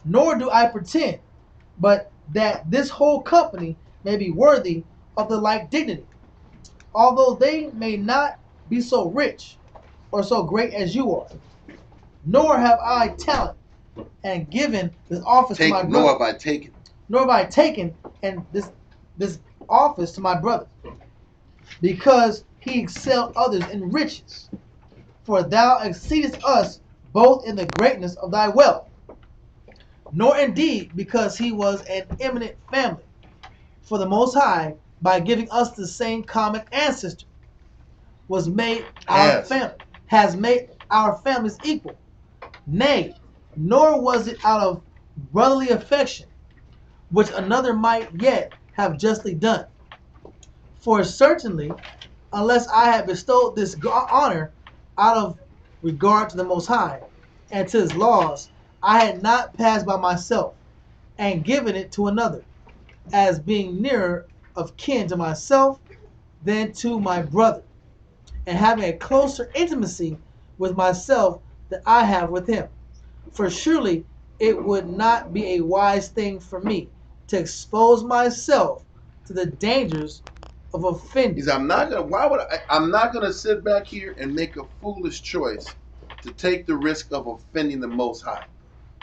Nor do I pretend, but that this whole company may be worthy of the like dignity, although they may not be so rich or so great as you are. Nor have I talent and given this office to my brother. Nor have I taken and this office to my brother, because he excelled others in riches. For thou exceedest us both in the greatness of thy wealth. Nor indeed because he was an eminent family. For the Most High by giving us the same common ancestor, was made our family, has made our families equal. Nay, nor was it out of brotherly affection, which another might yet have justly done. For certainly, unless I had bestowed this honor out of regard to the Most High and to His laws, I had not passed by myself and given it to another, as being nearer of kin to myself than to my brother, and having a closer intimacy with myself than I have with him. For surely it would not be a wise thing for me to expose myself to the dangers of offending. He said, I'm not gonna. I'm not gonna sit back here and make a foolish choice to take the risk of offending the Most High.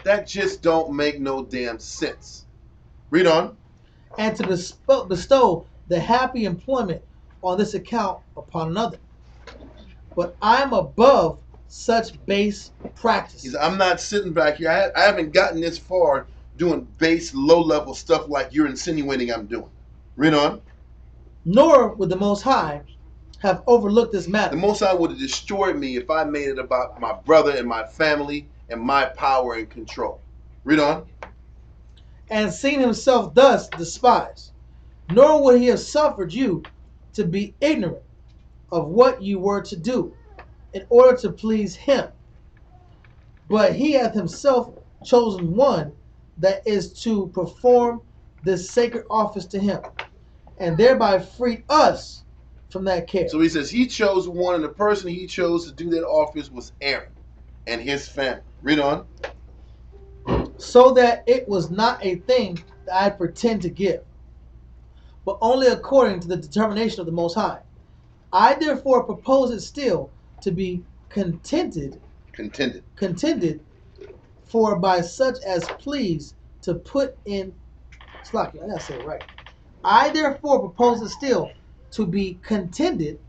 That just don't make no damn sense. Read on. And to bestow the happy employment on this account upon another. But I'm above such base practice. He said, I'm not sitting back here. I haven't gotten this far doing base, low-level stuff like you're insinuating I'm doing. Read on. Nor would the Most High have overlooked this matter. The Most High would have destroyed me if I made it about my brother and my family and my power and control. Read on. And seen himself thus despised. Nor would he have suffered you to be ignorant of what you were to do in order to please him. But he hath himself chosen one that is to perform this sacred office to him, and thereby freed us from that care. So he says he chose one, and the person he chose to do that office was Aaron and his family. Read on. So that it was not a thing that I pretend to give, but only according to the determination of the Most High. I therefore propose it still to be contended for by such as please to put in Slacky, I gotta say it right. I therefore propose it still to be contended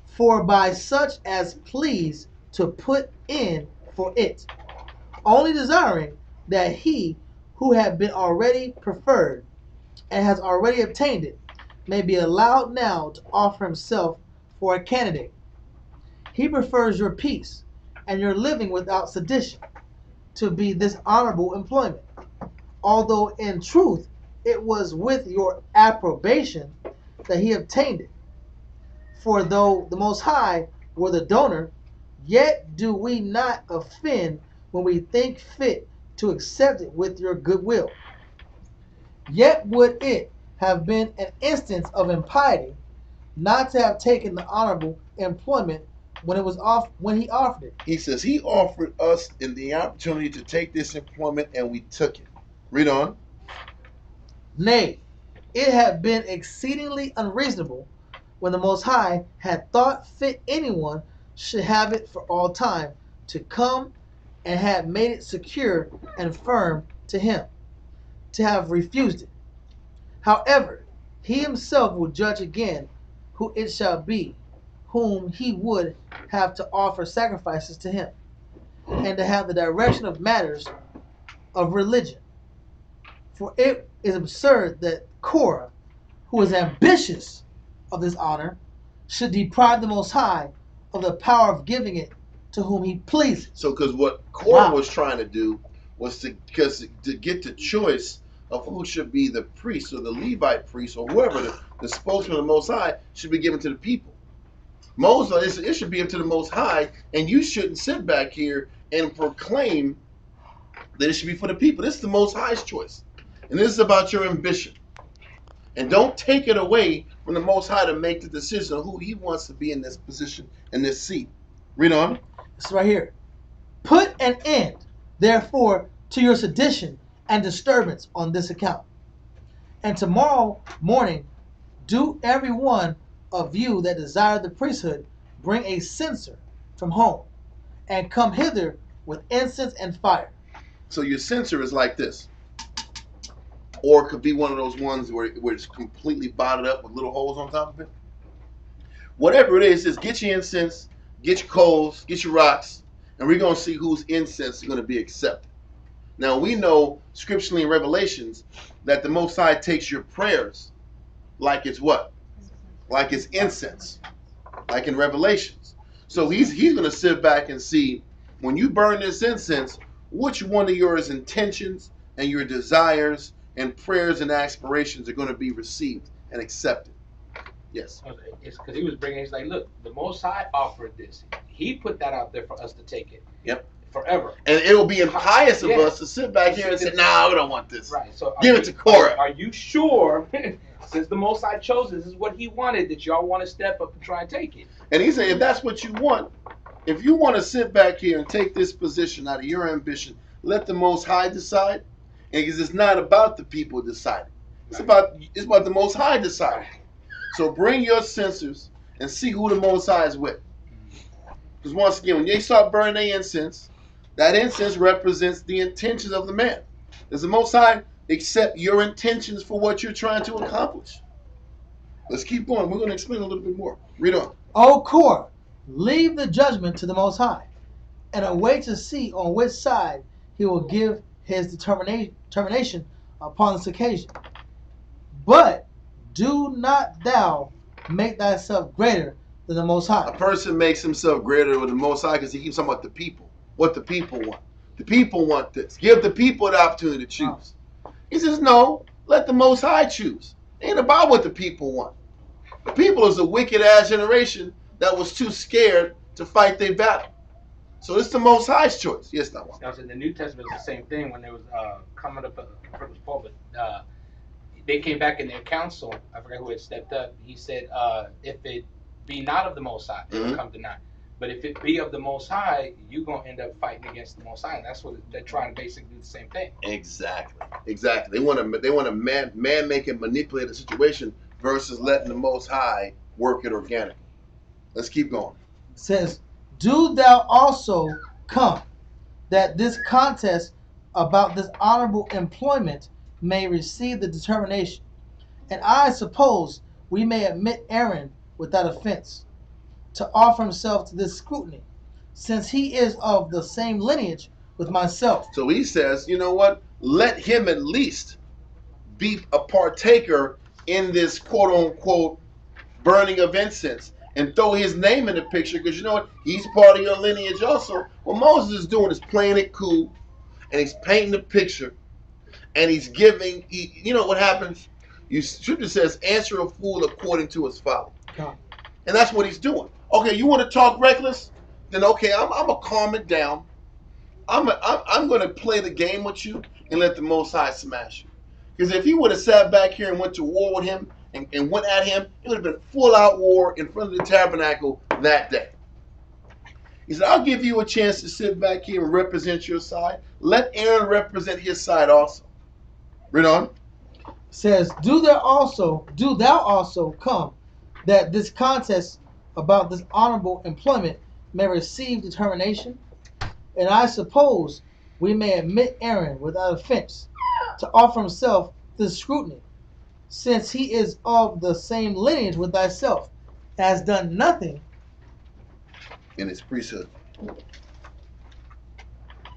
for by such as please to put in for it, only desiring that he who had been already preferred and has already obtained it may be allowed now to offer himself for a candidate. He prefers your peace and your living without sedition to be this honorable employment, although in truth it was with your approbation that he obtained it. For though the Most High were the donor, yet do we not offend when we think fit to accept it with your goodwill. Yet would it have been an instance of impiety not to have taken the honorable employment when he offered it. He says he offered us in the opportunity to take this employment, and we took it. Read on. Nay, it had been exceedingly unreasonable when the Most High had thought fit anyone should have it for all time to come and had made it secure and firm to him, to have refused it. However, he himself will judge again who it shall be, whom he would have to offer sacrifices to him, and to have the direction of matters of religion. For it is absurd that Korah, who is ambitious of this honor, should deprive the Most High of the power of giving it to whom he pleases. So, because what Korah was trying to do was to get the choice of who should be the priest or the Levite priest or whoever, the spokesman of the Most High, should be given to the people. Moses, it should be up to the Most High, and you shouldn't sit back here and proclaim that it should be for the people. This is the Most High's choice, and this is about your ambition. And don't take it away from the Most High to make the decision of who he wants to be in this position, in this seat. Read on. It's right here. Put an end, therefore, to your sedition and disturbance on this account. And tomorrow morning, do every one of you that desire the priesthood bring a censer from home, and come hither with incense and fire. So your censer is like this. Or it could be one of those ones where it's completely bottled up with little holes on top of it. Whatever it is, just get your incense, get your coals, get your rocks, and we're going to see whose incense is going to be accepted. Now, we know scripturally in Revelations that the Most High takes your prayers like it's what? Like it's incense, like in Revelations. So he's going to sit back and see, when you burn this incense, which one of your intentions and your desires and prayers and aspirations are going to be received and accepted. Yes. It's because he was bringing. He's like, look, the Most High offered this. He put that out there for us to take it. Yep. Forever. And it'll be impious of us to sit back here and say, "Nah, we don't want this. Right. So give it to Korah." Are you sure, since the Most High chose this is what He wanted, that y'all want to step up and try and take it? And he said, if that's what you want, if you want to sit back here and take this position out of your ambition, let the Most High decide. And because it's not about the people deciding. It's about the Most High deciding. So bring your censers and see who the Most High is with. Because once again, when they start burning their incense, that incense represents the intentions of the man. Does the Most High accept your intentions for what you're trying to accomplish? Let's keep going. We're going to explain a little bit more. Read on. O Korah, leave the judgment to the Most High, and await to see on which side he will give his determination upon this occasion. But do not thou make thyself greater than the Most High. A person makes himself greater than the Most High because he keeps talking about the people. What the people want. The people want this. Give the people the opportunity to choose. He says, no, let the Most High choose. It ain't about what the people want. The people is a wicked-ass generation that was too scared to fight their battle. So it's the Most High's choice. Yes, that one. Now, in the New Testament, it's the same thing. When there was coming up, I forget Paul, but they came back in their council. I forgot who had stepped up. He said, if it be not of the Most High, it will come deny. But if it be of the Most High, you're going to end up fighting against the Most High. And that's what they're trying to basically do the same thing. Exactly. They want to man make and manipulate the situation versus letting the Most High work it organically. Let's keep going. It says, do thou also come, that this contest about this honorable employment may receive the determination. And I suppose we may admit Aaron without offense, to offer himself to this scrutiny, since he is of the same lineage with myself. So he says, you know what? Let him at least be a partaker in this quote-unquote burning of incense and throw his name in the picture, because you know what? He's part of your lineage also. What Moses is doing is playing it cool, and he's painting the picture, and he's giving, you know what happens? Scripture says, answer a fool according to his folly. And that's what he's doing. Okay, you want to talk reckless? Then okay, I'm gonna calm it down. I'm gonna play the game with you and let the Most High smash you. Because if he would have sat back here and went to war with him and went at him, it would have been full out war in front of the tabernacle that day. He said, I'll give you a chance to sit back here and represent your side. Let Aaron represent his side also. Read on. Says, do thou also come, that this contest about this honorable employment may receive determination. And I suppose we may admit Aaron without offense, to offer himself this scrutiny, since he is of the same lineage with thyself, has done nothing in his priesthood.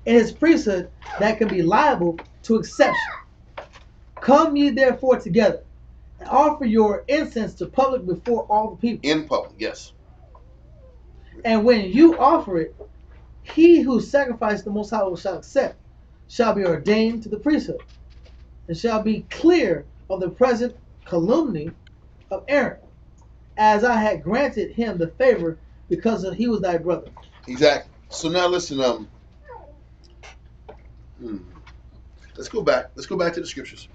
That can be liable to exception. Come ye therefore together, and offer your incense to public before all the people. In public, yes. And when you offer it, he who sacrificed the Most High shall accept, shall be ordained to the priesthood, and shall be clear of the present calumny of Aaron, as I had granted him the favor because he was thy brother. Exactly. So now listen, let's go back. Let's go back to the scriptures.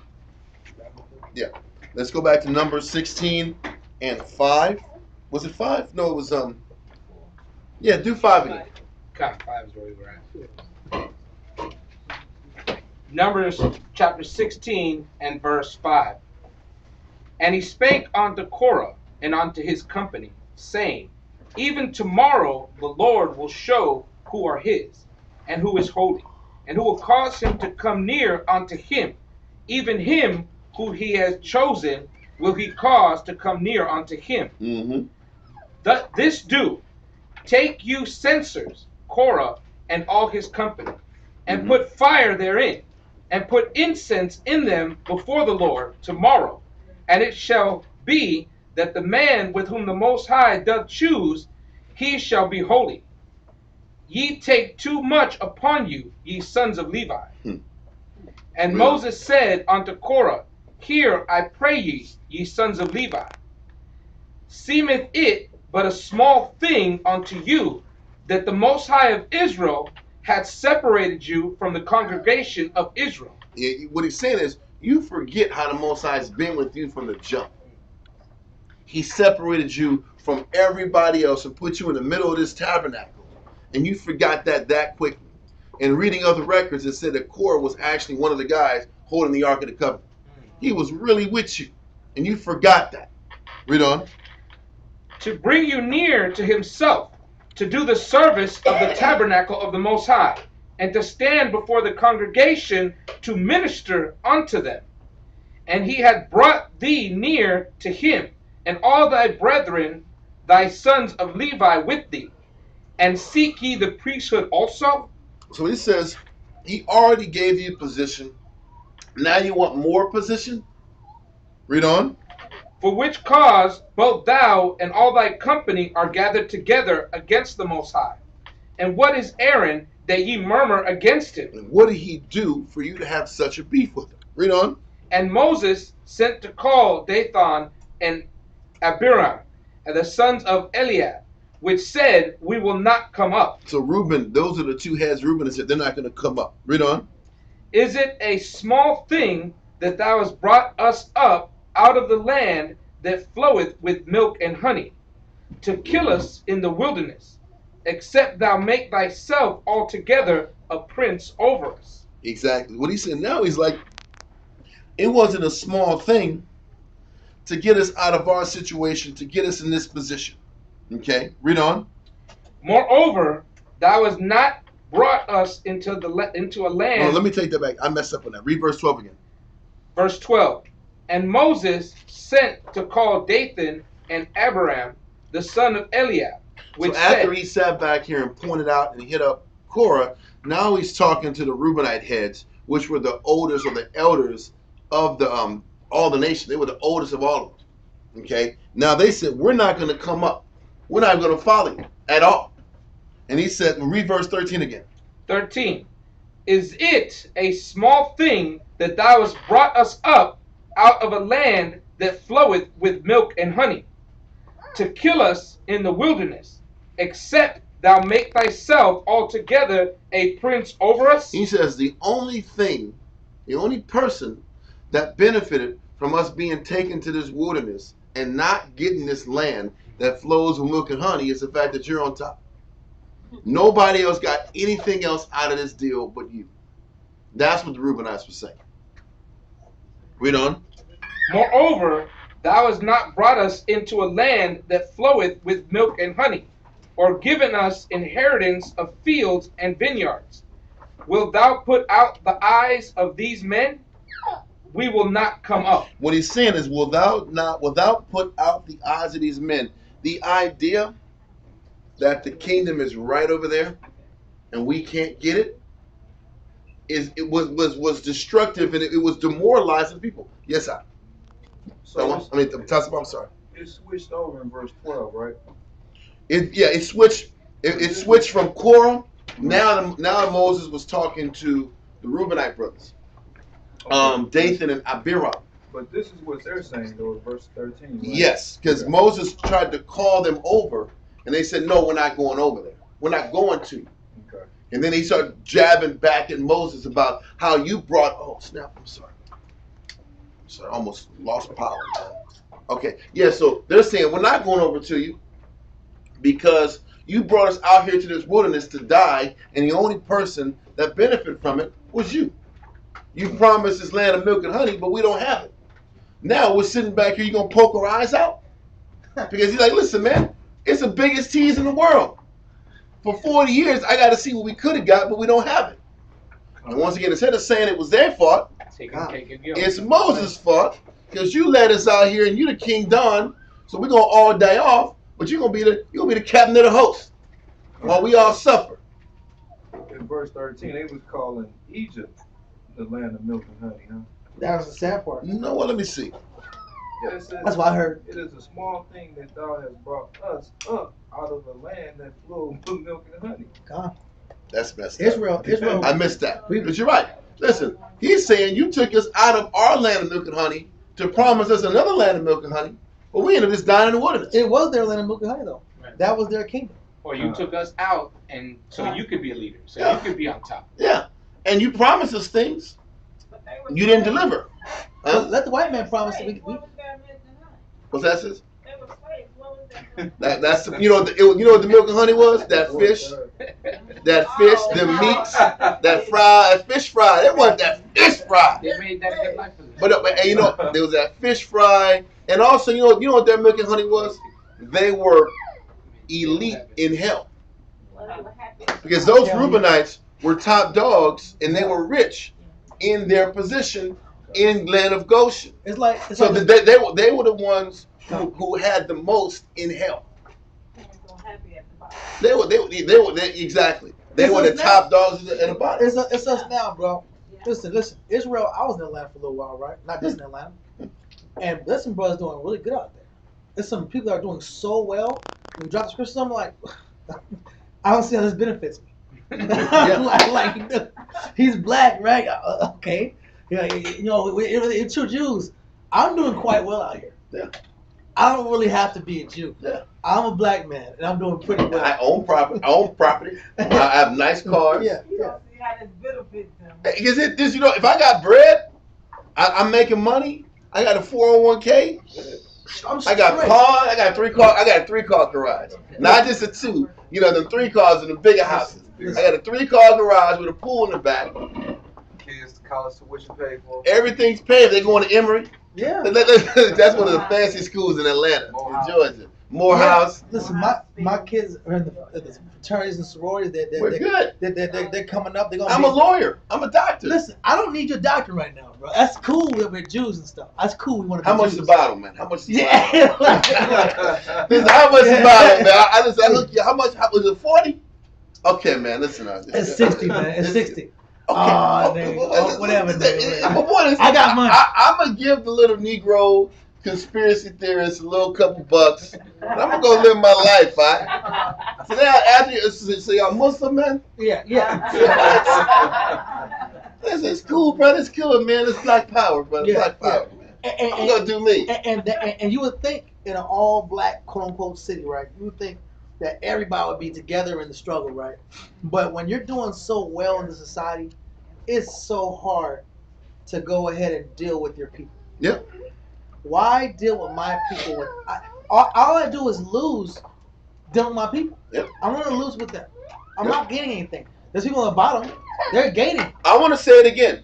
Yeah. Let's go back to Numbers 16 and 5. Was it 5? No, it was yeah, do 5 again. Kind of 5 is where we were at. Numbers chapter 16 and verse 5. And he spake unto Korah and unto his company, saying, even tomorrow the Lord will show who are his, and who is holy, and who will cause him to come near unto him. Even him who he has chosen will he cause to come near unto him. This do, take you censers, Korah and all his company, and put fire therein, and put incense in them before the Lord tomorrow. And it shall be that the man with whom the Most High doth choose, he shall be holy. Ye take too much upon you, ye sons of Levi. And Moses said unto Korah, Hear, I pray ye, ye sons of Levi. Seemeth it but a small thing unto you, that the Most High of Israel hath separated you from the congregation of Israel. Yeah, what he's saying is, you forget how the Most High has been with you from the jump. He separated you from everybody else and put you in the middle of this tabernacle. And you forgot that quickly. And reading other records, it said that Korah was actually one of the guys holding the Ark of the Covenant. He was really with you. And you forgot that. Read on. To bring you near to himself, to do the service of the tabernacle of the Most High, and to stand before the congregation to minister unto them. And he had brought thee near to him, and all thy brethren, thy sons of Levi, with thee. And seek ye the priesthood also? So he says, he already gave you position. Now you want more position? Read on. For which cause both thou and all thy company are gathered together against the Most High. And what is Aaron that ye murmur against him? And what did he do for you to have such a beef with him? Read on. And Moses sent to call Dathan and Abiram, and the sons of Eliab, which said, We will not come up. So Reuben, those are the two heads. Reuben said they're not going to come up. Read on. Is it a small thing that thou hast brought us up out of the land that floweth with milk and honey, to kill us in the wilderness, except thou make thyself altogether a prince over us? Exactly. What he said now, he's like, it wasn't a small thing to get us out of our situation, to get us in this position. Okay, read on. Moreover, thou hast not brought us into a land. No, let me take that back. I messed up on that. Read verse 12 again. Verse 12. And Moses sent to call Dathan and Abiram, the son of Eliab, which so after said, he sat back here and pointed out and hit up Korah, now he's talking to the Reubenite heads, which were the oldest or the elders of the all the nation. They were the oldest of all of them. Okay. Now they said, we're not going to come up. We're not going to follow you at all. And he said, read verse 13 again. 13. Is it a small thing that thou hast brought us up out of a land that floweth with milk and honey, to kill us in the wilderness, except thou make thyself altogether a prince over us? He says the only thing, the only person that benefited from us being taken to this wilderness and not getting this land that flows with milk and honey is the fact that you're on top. Nobody else got anything else out of this deal but you. That's what the Reubenites were saying. Read on. Moreover, thou hast not brought us into a land that floweth with milk and honey, or given us inheritance of fields and vineyards. Wilt thou put out the eyes of these men? We will not come up. What he's saying is, will thou put out the eyes of these men? The idea that the kingdom is right over there and we can't get it was destructive, and it was demoralizing people. Yes, sir. So I'm sorry. it switched over in verse 12, right? It switched. It switched from Korah. Now Moses was talking to the Reubenite brothers, Dathan and Abiram. But this is what they're saying, though, in verse 13. Right? Yes, because Moses tried to call them over, and they said, "No, we're not going over there. We're not going to." Okay. And then he started jabbing back at Moses about how you brought. Oh snap! I'm sorry. I almost lost power. Okay, yeah. So they're saying we're not going over to you because you brought us out here to this wilderness to die, and the only person that benefited from it was you. You promised this land of milk and honey, but we don't have it. Now we're sitting back here. You gonna poke our eyes out? Because he's like, listen, man, it's the biggest tease in the world. For 40 years, I got to see what we could have got, but we don't have it. And once again, instead of saying it was their fault, it's Moses' fault, because you let us out here and you the King Don, so we're gonna all die off, but you're gonna be the captain of the host while we all suffer. In verse 13, they was calling Egypt the land of milk and honey, huh? That was the sad part. You know what? Let me see. Yeah, it says, That's what I heard. it is a small thing that thou hast brought us up out of a land that flowed with milk and honey. God. That's messed up. Israel. I missed that. But you're right. Listen, he's saying you took us out of our land of milk and honey to promise us another land of milk and honey, but we ended up just dying in the wilderness. It was their land of milk and honey, though. Right. That was their kingdom. Or you took us out, and so you could be a leader, so Yeah. you could be on top. Yeah. And you promised us things, But they were you didn't slaves. deliver. But let the white man promise that What was their milk and honey? What's that, sis? They were slaves. What was their milk? That's you know what the milk and honey was? That fish, the meats, that fish fry. It wasn't that fish fry. They made that good life for them. But you know, there was that fish fry, and also you know what their milk and honey was? They were elite in hell because those Reubenites were top dogs, and they were rich in their position in land of Goshen. It's like So they were the ones who had the most in hell. They were exactly. They were the top dogs in the bottom. it's us now, bro. Listen. Israel, I was in Atlanta for a little while, right? Not just in Atlanta. And there's some brothers doing really good out there. There's some people that are doing so well. When you drop the scriptures, I'm like, I don't see how this benefits me. like, he's black, right? Okay. Yeah, you know, it's two Jews. I'm doing quite well out here. Yeah. I don't really have to be a Jew. Yeah. I'm a black man, and I'm doing pretty well. I own property. I have nice cars. Yeah. You don't see how this benefits them. Is it this? You know, if I got bread, I'm making money. I got a 401k. I got cars. I got 3 cars. I got a 3-car garage, not just a 2. You know, the 3 cars in the bigger houses. I got a 3-car garage with a pool in the back. Kids, college tuition paid for. Everything's paid. They going to Emory. Yeah. That's one of the fancy schools in Atlanta, in Georgia. Morehouse. Yeah. Listen, my kids are in the fraternities and sororities. We're good. They're coming up. I'm a lawyer. I'm a doctor. Listen, I don't need your doctor right now, bro. That's cool with Jews and stuff. That's cool. We want to. How much Jews. the bottle, man? How much the Yeah. bottle? Listen, how much the bottle, man? I look. How much? How was it? 40? Okay, man. Listen. It's 60, man. It's 60. Okay. Whatever. I got money. I'm gonna give the little Negro conspiracy theorists a little couple bucks. And I'm gonna go live my life, right? So now, so y'all Muslim, man? Yeah. It's cool, brother. It's cool, man. It's black power, brother. Yeah, Black power, man. I'm gonna do me. And you would think in an all-black, quote-unquote city, right? You would think that everybody would be together in the struggle, right? But when you're doing so well in the society, it's so hard to go ahead and deal with your people. Yep. Why deal with my people? All I do is lose dealing with my people. Yep. I'm going to lose with them. I'm not gaining anything. There's people on the bottom. They're gaining. I want to say it again.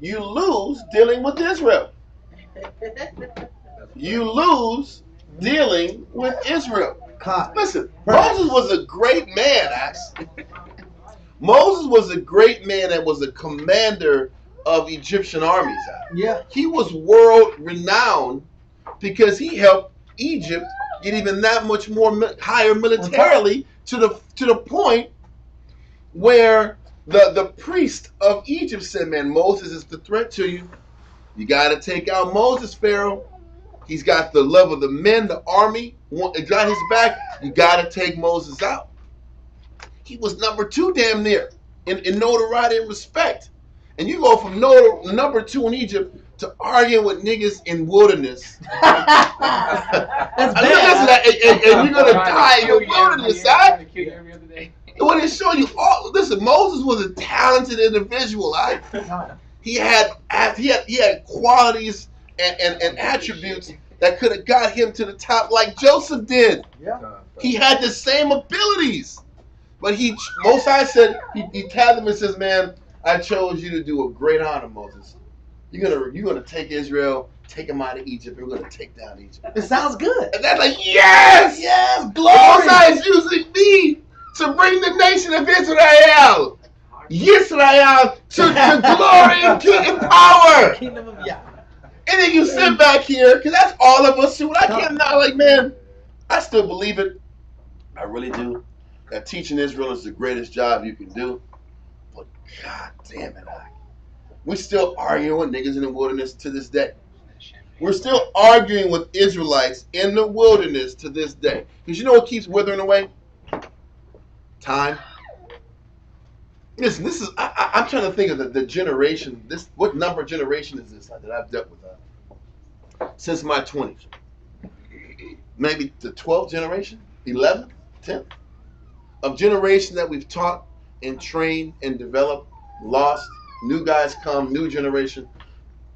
You lose dealing with Israel. You lose dealing with Israel. Listen, Moses was a great man, actually. Moses was a great man and was a commander of Egyptian armies. Yeah. He was world renowned because he helped Egypt get even that much more higher militarily to the point where the priest of Egypt said, man, Moses is the threat to you. You got to take out Moses, Pharaoh. He's got the love of the men, the army, got his back. You got to take Moses out. He was number 2 damn near in notoriety and respect. And you go from number 2 in Egypt to arguing with niggas in wilderness. That's bad. Listen, and you're going to die in your wilderness, right? When it show you all, listen, Moses was a talented individual, right? He had qualities and attributes that could have got him to the top like Joseph did. Yeah. He had the same abilities. But Most High said, he tapped him and says, man, I chose you to do a great honor, Moses. You're gonna take Israel, take him out of Egypt, and we're gonna take down Egypt. It sounds good. And that's like, yes! Yes, glory! Most High is using me to bring the nation of Israel, to glory and power. Kingdom of Yah. And then you sit back here, because that's all of us. I can't not like, man, I still believe it. I really do. That teaching Israel is the greatest job you can do. But God damn it, we're still arguing with niggas in the wilderness to this day. We're still arguing with Israelites in the wilderness to this day. Because you know what keeps withering away? Time. Listen, this is I'm trying to think of the generation. What number of generation is this that I've dealt with since my 20s? Maybe the 12th generation, 11th, 10th of generation that we've taught and trained and developed, lost. New guys come, new generation.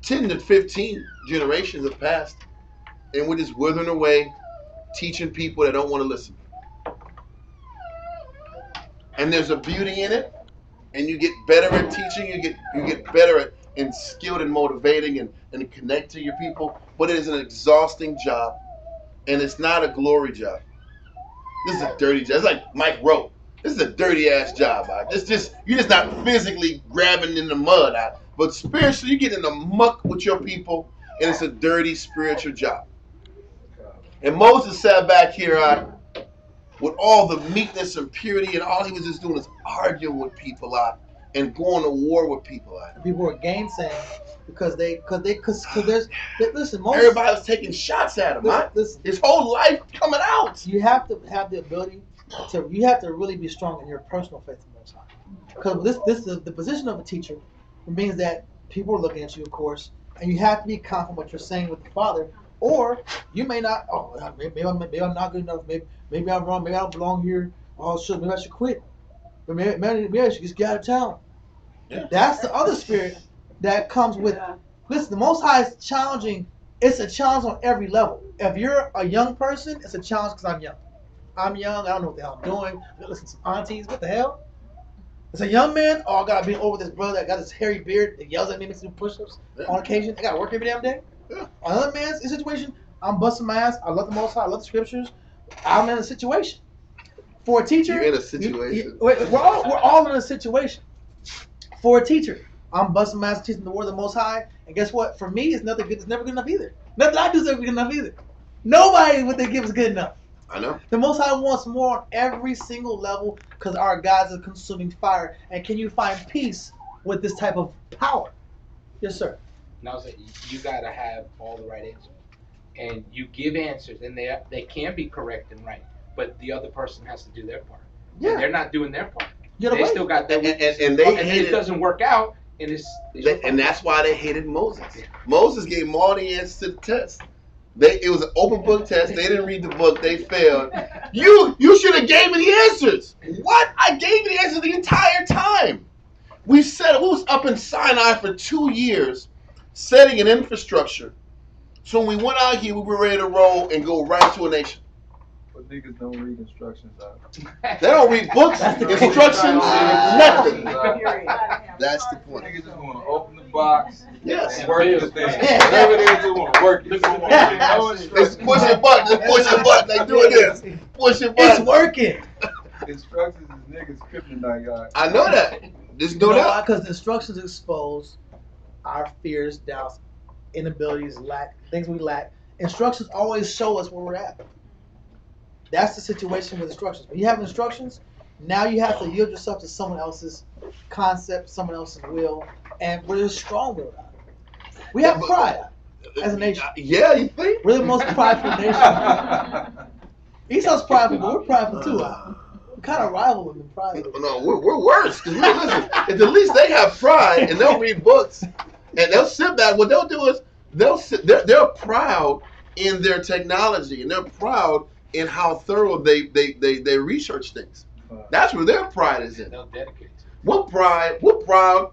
10 to 15 generations have passed, and we're just withering away, teaching people that don't want to listen. And there's a beauty in it, and you get better at teaching. You get better at and skilled in motivating and connecting your people. But it is an exhausting job, and it's not a glory job. This is a dirty job. It's like Mike wrote. This is a dirty ass job. You're just not physically grabbing in the mud. But spiritually, you get in the muck with your people, and it's a dirty spiritual job. And Moses sat back here with all the meekness and purity, and all he was just doing is arguing with people and going to war with people And people were gainsaying because there's listen. Everybody was taking shots at him. Listen, his whole life coming out. You have to have the ability to. You have to really be strong in your personal faith in the Most High. Because this is the position of a teacher. It means that people are looking at you, of course, and you have to be confident what you're saying with the Father. Or you may not. Oh, maybe I'm not good enough. Maybe I'm wrong. Maybe I don't belong here. Oh, shit, maybe I should quit. Maybe I should just get out of town. Yeah. That's the other spirit that comes with. Listen, the Most High is challenging. It's a challenge on every level. If you're a young person, it's a challenge because I'm young. I'm young. I don't know what the hell I'm doing. Listen to some aunties. What the hell? As a young man, I gotta be over this brother that got this hairy beard that yells at me, makes me do push-ups on occasion. I gotta work every damn day. Yeah. On another man's situation, I'm busting my ass. I love the Most High. I love the scriptures. I'm in a situation. For a teacher, you're in a situation. We're all in a situation. For a teacher, I'm busting my ass teaching the word of the Most High, and guess what? For me, it's nothing good. It's never good enough either. Nothing I do is ever good enough either. Nobody what they give is good enough. I know. The Most High wants more on every single level because our God's a consuming fire. And can you find peace with this type of power? Yes, sir. Now, you gotta have all the right answers, and you give answers, and they can be correct and right, but the other person has to do their part. Yeah. And they're not doing their part. They still got their and it doesn't work out, and and that's why they hated Moses. Yeah. Moses gave them all the answers to the test. It was an open book test. They didn't read the book. They failed. You should have gave me the answers. What? I gave you the answers the entire time. We was up in Sinai for 2 years, setting an infrastructure. So when we went out here, we were ready to roll and go right to a nation. But niggas don't read instructions out. They don't read books, instructions, nothing. That's the point. Niggas just want to open the box and work the thing. Whatever they do, want to work it. It's push your button. Just push your button. They doing this. Push your button. It's working. Instructions is niggas kryptonite, guys. I know that. Just know that. Because the instructions expose our fears, doubts, inabilities, things we lack. Instructions always show us where we're at. That's the situation with instructions. When you have instructions, now you have to yield yourself to someone else's concept, someone else's will, and we're just strong with it. We have pride as a nation. Yeah, you think? We're the most prideful nation. Esau's prideful, but we're prideful too. We kind of rival them in pride. No, we're worse. Because listen, at least they have pride and they'll read books and they'll sit back. What they'll do is they're proud in their technology and they're proud in how thorough they research things. That's where their pride is in. They'll dedicate. We're proud,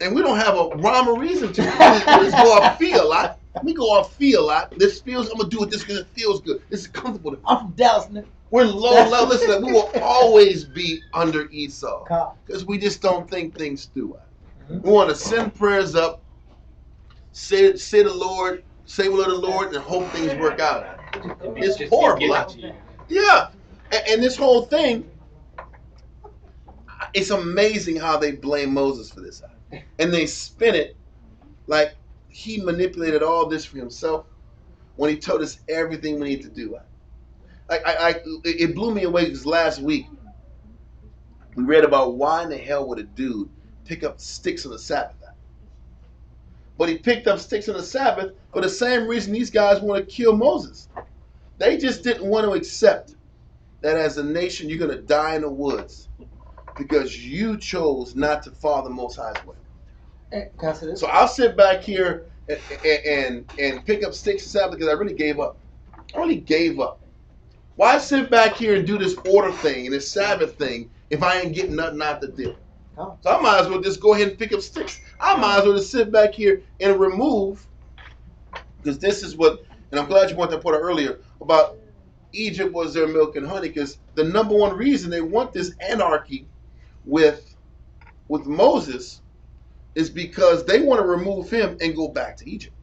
and we don't have a rhyme or reason to. We just go off feel a lot. We go off feel a lot. This feels. I'm gonna do it. This because it feels good. This is comfortable. I'm from Dallas, nigga. We're low. Listen, we will always be under Esau because we just don't think things through. We want to send prayers up, say the Lord, say will of the Lord, and hope things work out. It's horrible. Yeah, and this whole thing, it's amazing how they blame Moses for this, and they spin it like he manipulated all this for himself when he told us everything we need to do. It blew me away because last week we read about why in the hell would a dude pick up sticks on the Sabbath. but he picked up sticks on the Sabbath for the same reason these guys want to kill Moses. They just didn't want to accept that as a nation you're going to die in the woods because you chose not to follow the Most High's way. So I'll sit back here and pick up sticks and Sabbath because I really gave up. I really gave up. Why sit back here and do this order thing and this Sabbath thing if I ain't getting nothing out the deal? So I might as well just go ahead and pick up sticks. I might as well just sit back here and remove, because this is what, and I'm glad you brought that point earlier about Egypt was their milk and honey, because the number one reason they want this anarchy with Moses is because they want to remove him and go back to Egypt.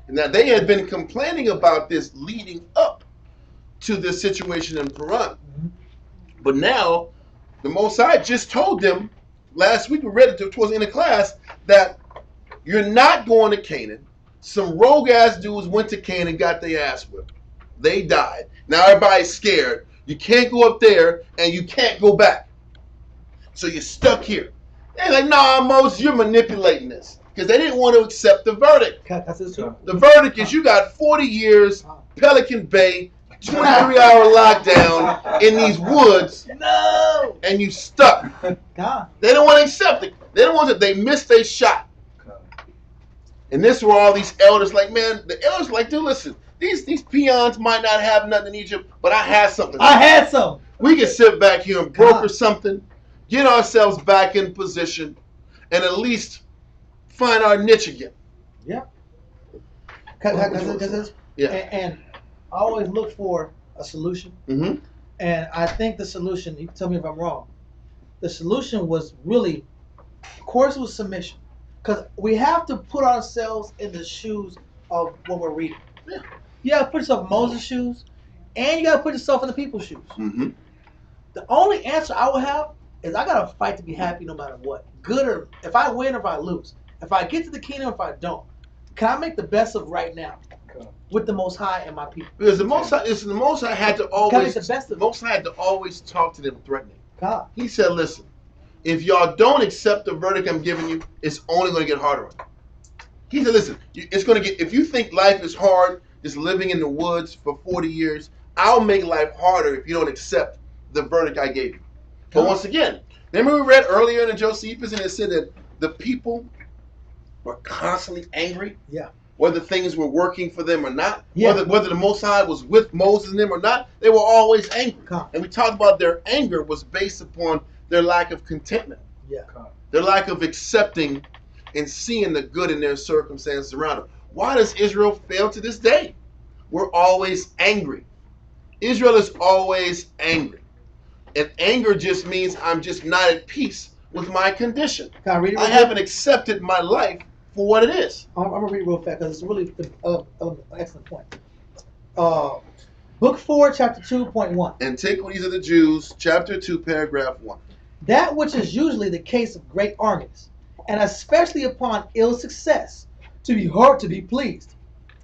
And now they had been complaining about this leading up to this situation in Paran. But now the Most High just told them, last week we read it towards the end of class, that you're not going to Canaan. Some rogue ass dudes went to Canaan and got their ass whipped. They died. Now everybody's scared. You can't go up there and you can't go back. So you're stuck here. They're like, nah, Moses, you're manipulating this. Because they didn't want to accept the verdict. The verdict is you got 40 years, Pelican Bay, 23-hour lockdown in these woods, and you stuck. They don't want to accept it. They don't want to. They missed their shot. And this is where all these elders like, man, the elders like, dude, listen, these peons might not have nothing in Egypt, but I had something. I had some. We can sit back here and broker something, get ourselves back in position, and at least find our niche again. Yeah. Yeah. And I always look for a solution. Mm-hmm. And I think the solution, you can tell me if I'm wrong, the solution was really, of course, it was submission. Because we have to put ourselves in the shoes of what we're reading. Yeah. You got to put yourself in Moses' shoes, and you got to put yourself in the people's shoes. Mm-hmm. The only answer I will have is I got to fight to be happy no matter what. Good or, if I win or if I lose. If I get to the kingdom, if I don't. Can I make the best of right now with the Most High and my people? Because the Most High had to always, the Most High had to always talk to them threatening. God. He said, listen, if y'all don't accept the verdict I'm giving you, it's only going to get harder on you. He said, listen, it's going to get, if you think life is hard, just living in the woods for 40 years, I'll make life harder if you don't accept the verdict I gave you. But once again, remember we read earlier in Josephus and it said that the people were constantly angry? Yeah. Whether things were working for them or not, Yeah. whether the Most High was with Moses and them or not, they were always angry. And we talked about their anger was based upon their lack of contentment. Yeah. Their lack of accepting and seeing the good in their circumstances around them. Why does Israel fail to this day? We're always angry. Israel is always angry. And anger just means I'm just not at peace with my condition. Can I read it? I haven't accepted my life for what it is. I'm going to read it real fast because it's really an excellent point. Book 4, chapter 2.1. Antiquities of the Jews, chapter 2, paragraph 1. That which is usually the case of great armies, and especially upon ill success, to be hard to be pleased,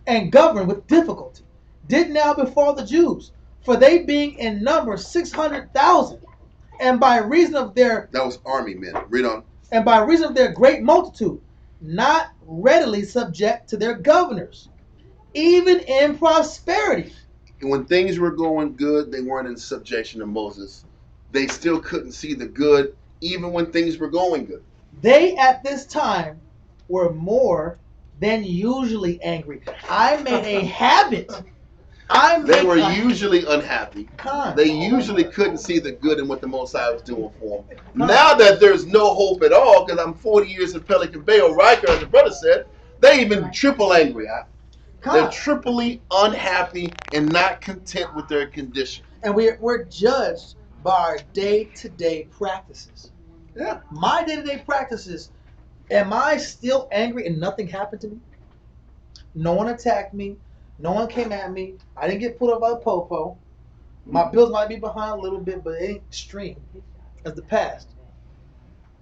and governed with difficulty, did now befall the Jews, for they being in number 600,000, and by reason of their... That was army men. Read on. And by reason of their great multitude, not readily subject to their governors, even in prosperity. And when things were going good, they weren't in subjection to Moses. They still couldn't see the good, even when things were going good. They at this time were more than usually angry. I made a habit. They were usually unhappy. They usually couldn't see the good in what the Most High was doing for them. Now that there's no hope at all, because I'm 40 years in Pelican Bay or Riker, as the brother said, they even triple angry. They're triply unhappy and not content with their condition. And we're judged by our day-to-day practices. Yeah. My day-to-day practices, am I still angry and nothing happened to me? No one attacked me. No one came at me. I didn't get put up by the popo. My bills might be behind a little bit, but it ain't extreme as the past.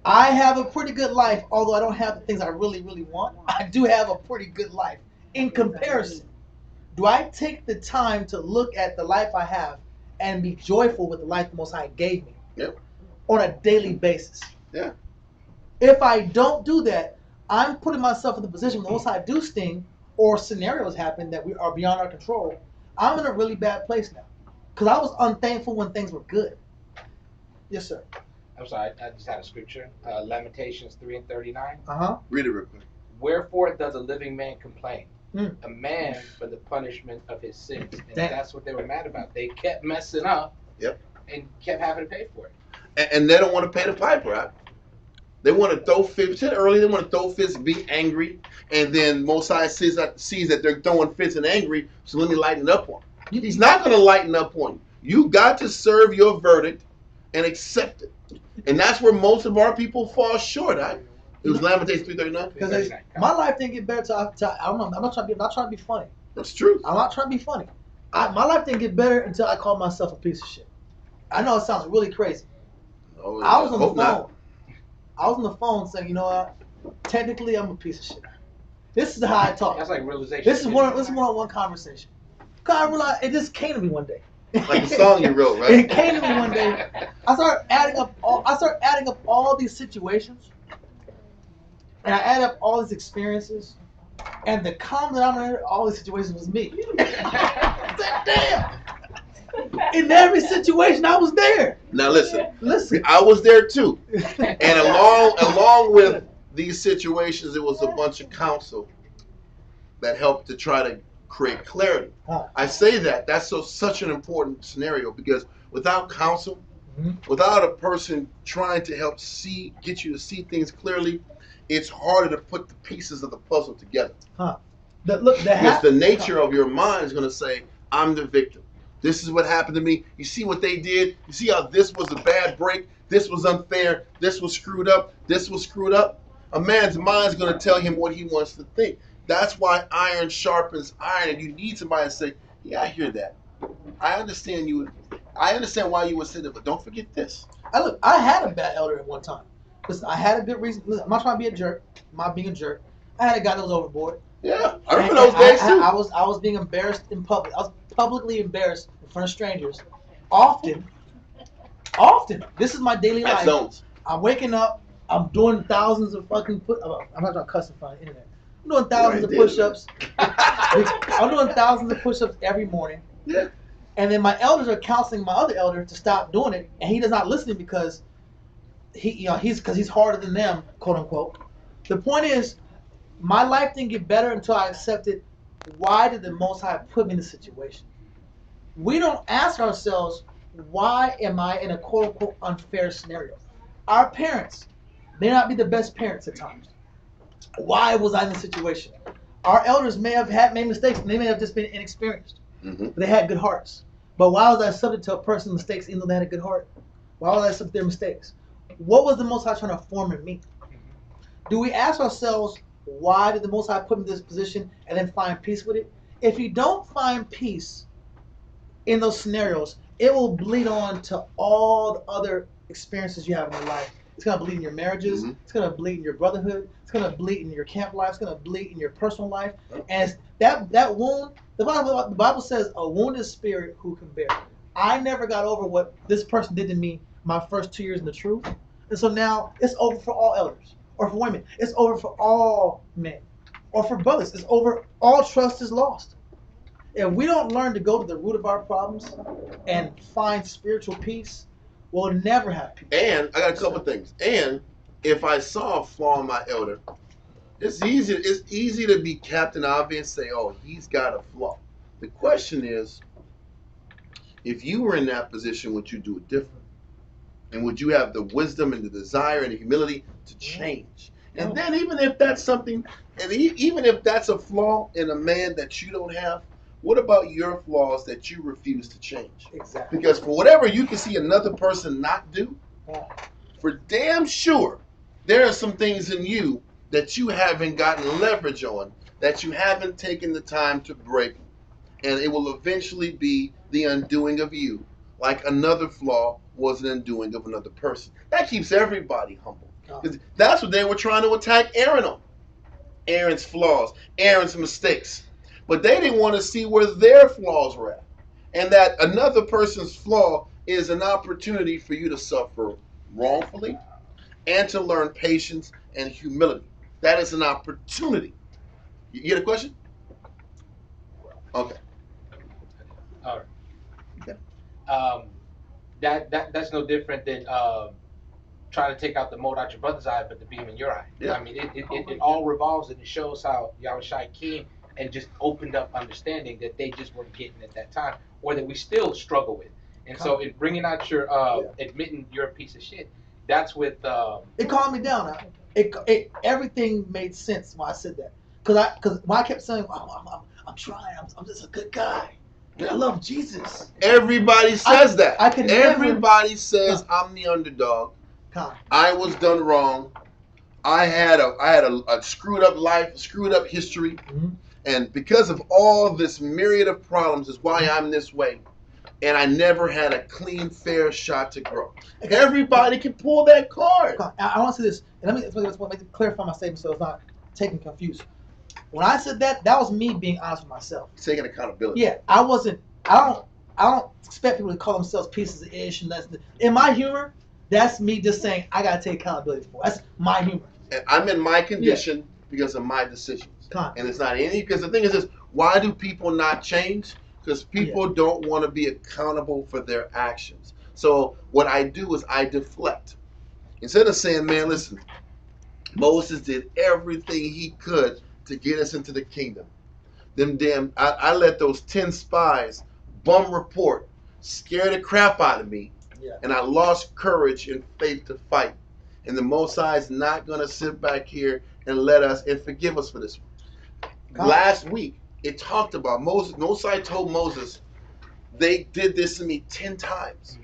I have a pretty good life, although I don't have the things I really, really want. I do have a pretty good life in comparison. Do I take the time to look at the life I have and be joyful with the life the Most High gave me on a daily basis? Yeah. If I don't do that, I'm putting myself in the position when the Most High do sting or scenarios happen that we are beyond our control. I'm in a really bad place now because I was unthankful when things were good. Yes, sir. I'm sorry, I just had a scripture. Lamentations 3:39. Read it real quick. Wherefore does a living man complain? Mm. A man for the punishment of his sins. And Damn. that's what they were mad about. They kept messing up. Yep. And kept having to pay for it. And they don't want to pay the piper, right? They want to throw fits. We said earlier, they want to throw fits, be angry, and then Most High sees that they're throwing fits and angry, so let me lighten up on them. He's not going to lighten up on you. You got to serve your verdict and accept it. And that's where most of our people fall short, right? It was Lamentations 3:39. Because my life didn't get better till I don't know. I'm not trying to be funny. That's true. I'm not trying to be funny. My life didn't get better until I called myself a piece of shit. I know it sounds really crazy. Oh, I was on the phone. not. I was on the phone saying, you know what? Technically, I'm a piece of shit. This is how I talk. That's like realization. This is one-on-one conversation. Cause I realized it just came to me one day. Like the song you wrote, right? It came to me one day. I started adding up all these situations, and I added up all these experiences, and the common denominator of all these situations was me. I said, damn. In every situation, I was there. Now listen. Listen. I was there too. And along with these situations, it was a bunch of counsel that helped to try to create clarity. I say that's such an important scenario because without counsel, without a person trying to help get you to see things clearly, it's harder to put the pieces of the puzzle together. Because the nature of your mind is going to say, I'm the victim. This is what happened to me. You see what they did? You see how this was a bad break? This was unfair. This was screwed up. This was screwed up. A man's mind is going to tell him what he wants to think. That's why iron sharpens iron, and you need somebody to say, yeah, I hear that. I understand you. I understand why you would say that, but don't forget this. I had a bad elder at one time. Listen, I had a good reason. Listen, I'm not trying to be a jerk. I'm not being a jerk. I had a guy that was overboard. Yeah, I remember those days too. I was being embarrassed in public. I was publicly embarrassed in front of strangers. Often. This is my daily life. Zones. I'm waking up. I'm doing thousands of fucking I'm not trying to cuss in front of the internet. I'm doing thousands of push-ups. I'm doing thousands of push-ups every morning. Yeah. And then my elders are counseling my other elder to stop doing it, and he does not listen because he's harder than them, quote unquote. The point is, my life didn't get better until I accepted why did the Most High put me in this situation. We don't ask ourselves, why am I in a quote unquote unfair scenario? Our parents may not be the best parents at times. Why was I in this situation? Our elders may have made mistakes, and they may have just been inexperienced. But they had good hearts. But why was I subject to a person's mistakes even though they had a good heart? Why was I subject to their mistakes? What was the Most High trying to form in me? Do we ask ourselves, why did the Most High put me in this position and then find peace with it? If you don't find peace in those scenarios, it will bleed on to all the other experiences you have in your life. It's going to bleed in your marriages. It's going to bleed in your brotherhood. It's going to bleed in your camp life. It's going to bleed in your personal life. And that wound, the Bible says, a wounded spirit who can bear. I never got over what this person did to me my first 2 years in the truth. And so now it's over for all elders. Or for women. It's over for all men. Or for brothers. It's over. All trust is lost. If we don't learn to go to the root of our problems and find spiritual peace, we'll never have peace. And I got a couple things. And if I saw a flaw in my elder, it's easy to be Captain Obvious and say, oh, he's got a flaw. The question is, if you were in that position, would you do it different? And would you have the wisdom and the desire and the humility to change? And then even if that's something, and even if that's a flaw in a man that you don't have, what about your flaws that you refuse to change? Exactly. Because for whatever you can see another person not do, for damn sure, there are some things in you that you haven't gotten leverage on, that you haven't taken the time to break. And it will eventually be the undoing of you, like another flaw was an undoing of another person. That keeps everybody humble. Because that's what they were trying to attack Aaron on. Aaron's flaws, Aaron's mistakes. But they didn't want to see where their flaws were at. And that another person's flaw is an opportunity for you to suffer wrongfully and to learn patience and humility. That is an opportunity. You get a question? Okay. All right. Okay. That's no different than trying to take out the mote out your brother's eye, but the beam in your eye. Yeah. I mean, it all revolves, and it shows how Yahushua came and just opened up understanding that they just weren't getting at that time, or that we still struggle with. And so, in bringing out your admitting you're a piece of shit, that's with. It calmed me down. Everything made sense when I said that. Because when I kept saying, I'm trying, I'm just a good guy. I love Jesus. Everybody says that. Everybody never, says I'm the underdog. Con. I was done wrong. I had a screwed up life, a screwed up history, and because of all this myriad of problems is why I'm this way. And I never had a clean, fair shot to grow. Everybody can pull that card. I want to say this, and let me clarify my statement so it's not taken confused. When I said that was me being honest with myself. Taking accountability. Yeah, I don't expect people to call themselves pieces of ish and that's in my humor. That's me just saying I gotta take accountability for. That's my humor. And I'm in my condition because of my decisions. And it's not any because the thing is this: why do people not change? Because people don't want to be accountable for their actions. So what I do is I deflect. Instead of saying, man, listen, Moses did everything he could to get us into the kingdom. I let those 10 spies bum report, scare the crap out of me, and I lost courage and faith to fight. And the Most High is not going to sit back here and let us and forgive us for this. Last week, it talked about Moses. Most High told Moses, they did this to me 10 times.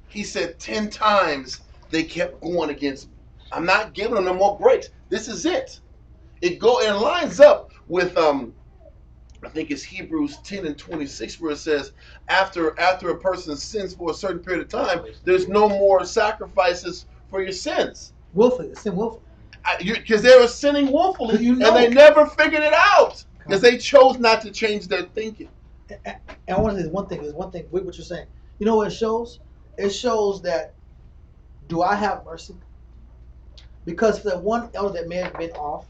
He said 10 times they kept going against me. I'm not giving them no more breaks. This is it. It lines up with I think it's Hebrews 10 and 26 where it says after a person sins for a certain period of time, there's no more sacrifices for your sins. Willfully, sin willfully. Because they were sinning willfully and they never figured it out because they chose not to change their thinking. And I want to say there's one thing with what you're saying. You know what it shows? It shows that do I have mercy? Because for that one elder that may have been off,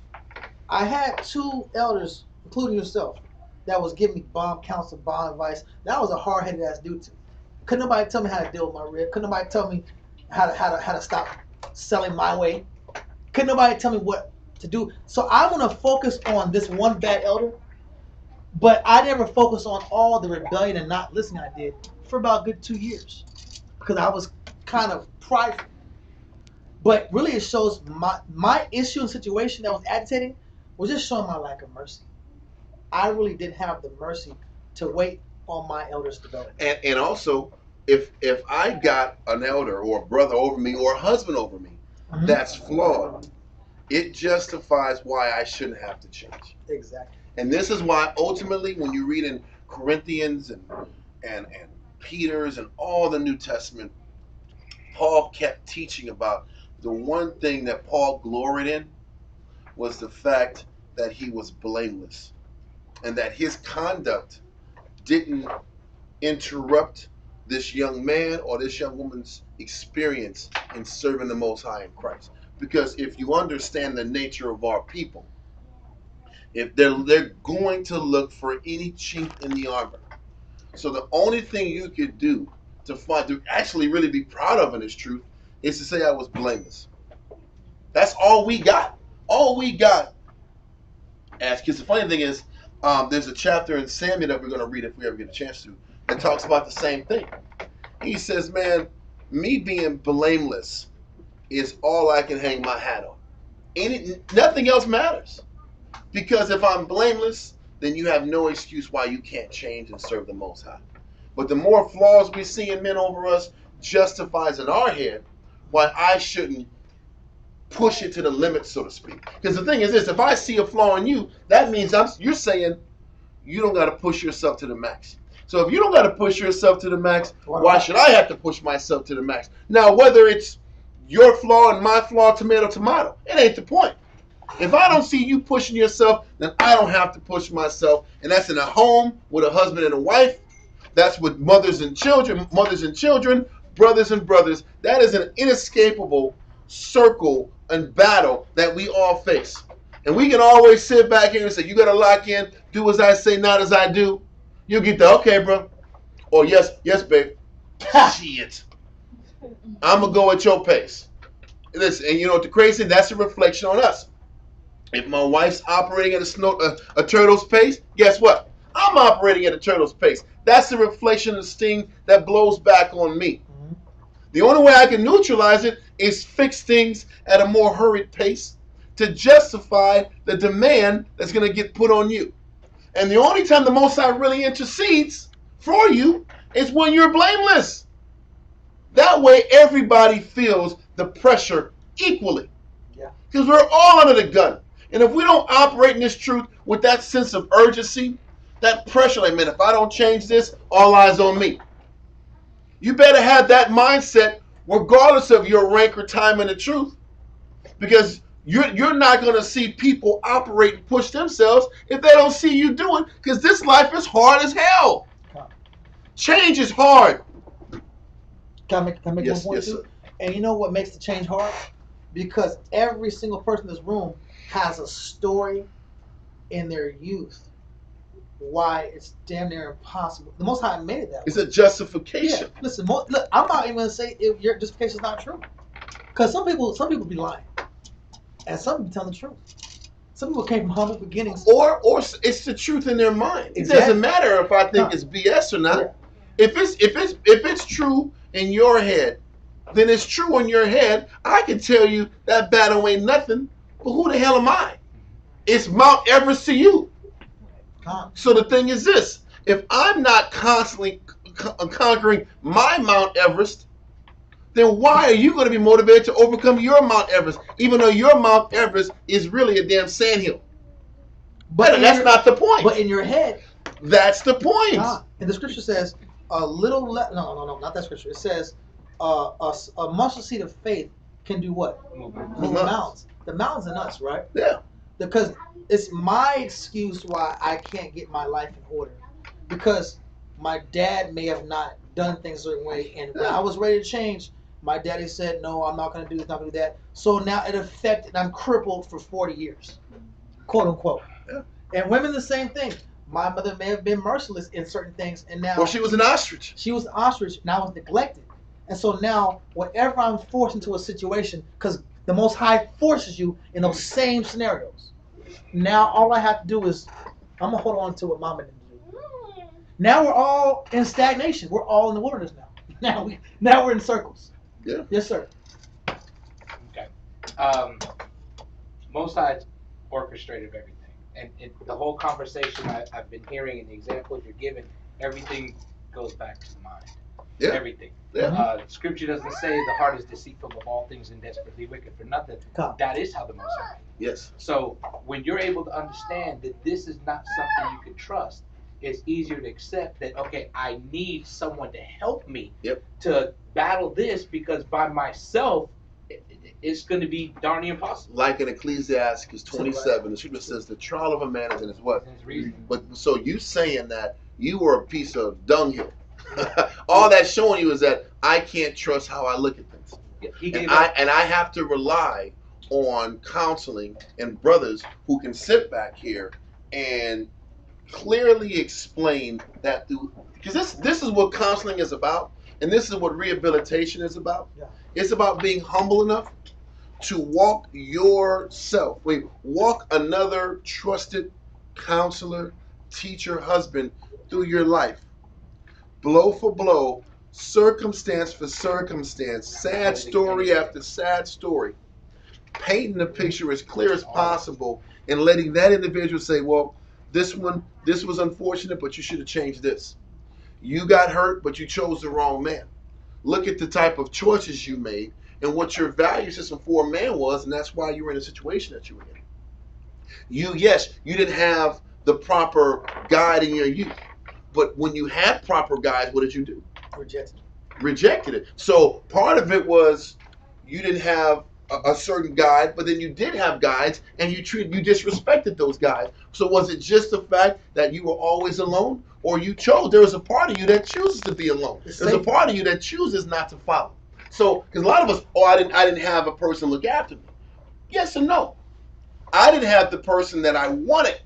I had 2 elders, including yourself, that was giving me bomb counsel, bomb advice. That was a hard-headed ass dude too. Couldn't nobody tell me how to deal with my rib. Couldn't nobody tell me how to stop selling my way. Couldn't nobody tell me what to do. So I want to focus on this one bad elder, but I never focused on all the rebellion and not listening I did for about a good 2 years because I was kind of prideful. But really it shows my issue and situation that was agitating was just showing my lack of mercy. I really didn't have the mercy to wait on my elders' development. And also, if I got an elder or a brother over me or a husband over me that's flawed, it justifies why I shouldn't have to change. Exactly. And this is why ultimately when you read in Corinthians and Peter's and all the New Testament, Paul kept teaching about the one thing that Paul gloried in was the fact that he was blameless and that his conduct didn't interrupt this young man or this young woman's experience in serving the Most High in Christ. Because if you understand the nature of our people, if they're going to look for any chink in the armor. So the only thing you could do to actually really be proud of in this truth is to say I was blameless. That's all we got. All we got. Because the funny thing is, there's a chapter in Samuel that we're going to read if we ever get a chance to, that talks about the same thing. He says, man, me being blameless is all I can hang my hat on. Nothing else matters. Because if I'm blameless, then you have no excuse why you can't change and serve the Most High. But the more flaws we see in men over us justifies in our head why I shouldn't push it to the limit, so to speak. Because the thing is this, if I see a flaw in you, that means you're saying you don't got to push yourself to the max. So if you don't got to push yourself to the max, why should I have to push myself to the max? Now, whether it's your flaw and my flaw, tomato, it ain't the point. If I don't see you pushing yourself, then I don't have to push myself. And that's in a home with a husband and a wife. That's with mothers and children, brothers and brothers. That is an inescapable circle and battle that we all face. And we can always sit back here and say, you got to lock in, do as I say, not as I do. You'll get the, okay, bro. Or yes, babe. Shit. I'm going to go at your pace. Listen, and you know what the crazy thing, that's a reflection on us. If my wife's operating at a turtle's pace, guess what? I'm operating at a turtle's pace. That's the reflection of the sting that blows back on me. Mm-hmm. The only way I can neutralize it is fix things at a more hurried pace to justify the demand that's going to get put on you. And the only time the Most High really intercedes for you is when you're blameless. That way everybody feels the pressure equally. Yeah. Because we're all under the gun. And if we don't operate in this truth with that sense of urgency, that pressure, like, man, if I don't change this, all eyes on me. You better have that mindset regardless of your rank or time in the truth. Because you're not going to see people operate and push themselves if they don't see you doing, because this life is hard as hell. Change is hard. Can I make yes, one point yes, too? Sir. And you know what makes the change hard? Because every single person in this room has a story in their youth why it's damn near impossible. The Most High made it that way. It's a justification. Yeah. Listen, look, I'm not even going to say if your justification is not true. Because some people be lying. And some people be telling the truth. Some people came from humble beginnings. Or it's the truth in their mind. Exactly. It doesn't matter if I think it's BS or not. Yeah. If it's true in your head, then it's true in your head. I can tell you that battle ain't nothing, but who the hell am I? It's Mount Everest to you. So the thing is this: if I'm not constantly conquering my Mount Everest, then why are you going to be motivated to overcome your Mount Everest, even though your Mount Everest is really a damn sandhill? But that's not the point. But in your head, that's the point. And the scripture says, a little no, not that scripture. It says, a mustard seed of faith can do what? Move mountains. The mountains are nuts, right? Yeah. Because it's my excuse why I can't get my life in order. Because my dad may have not done things a certain way, and when I was ready to change, my daddy said, no, I'm not going to do this, not going to do that. So now it affected, I'm crippled for 40 years, quote unquote. Yeah. And women, the same thing. My mother may have been merciless in certain things, and now... Well, she was an ostrich. She was an ostrich, and I was neglected. And so now, whenever I'm forced into a situation, because the Most High forces you in those same scenarios, now all I have to do is, I'm going to hold on to what Mama didn't do. Now we're all in stagnation. We're all in the wilderness now. Now we're in circles. Yeah. Yes, sir. Okay. Most High orchestrated everything. And the whole conversation I've been hearing and the examples you're giving, everything goes back to the mind. Yeah. Everything. Yeah. Scripture doesn't say the heart is deceitful of all things and desperately wicked for nothing. That is how the Most High. Yes. So when you're able to understand that this is not something you can trust, it's easier to accept that, okay, I need someone to help me to battle this, because by myself, it's going to be darn near impossible. Like in Ecclesiastes 27, the scripture says the trial of a man is in his what? In his reason. But so you saying that you were a piece of dunghill. All that's showing you is that I can't trust how I look at things. Yeah, and I have to rely on counseling and brothers who can sit back here and clearly explain that through, because this is what counseling is about, and this is what rehabilitation is about. Yeah. It's about being humble enough to walk another trusted counselor, teacher, husband through your life, blow for blow, circumstance for circumstance, sad story after sad story, painting the picture as clear as possible and letting that individual say, well, this was unfortunate, but you should have changed this. You got hurt, but you chose the wrong man. Look at the type of choices you made and what your value system for a man was, and that's why you were in the situation that you were in. You didn't have the proper guide in your youth, but when you had proper guides, what did you do? Rejected it. So part of it was you didn't have a certain guide, but then you did have guides, and you disrespected those guides. So was it just the fact that you were always alone, or you chose? There was a part of you that chooses to be alone. There's a part of you that chooses not to follow. So, because a lot of us, I didn't have a person look after me. Yes and no. I didn't have the person that I wanted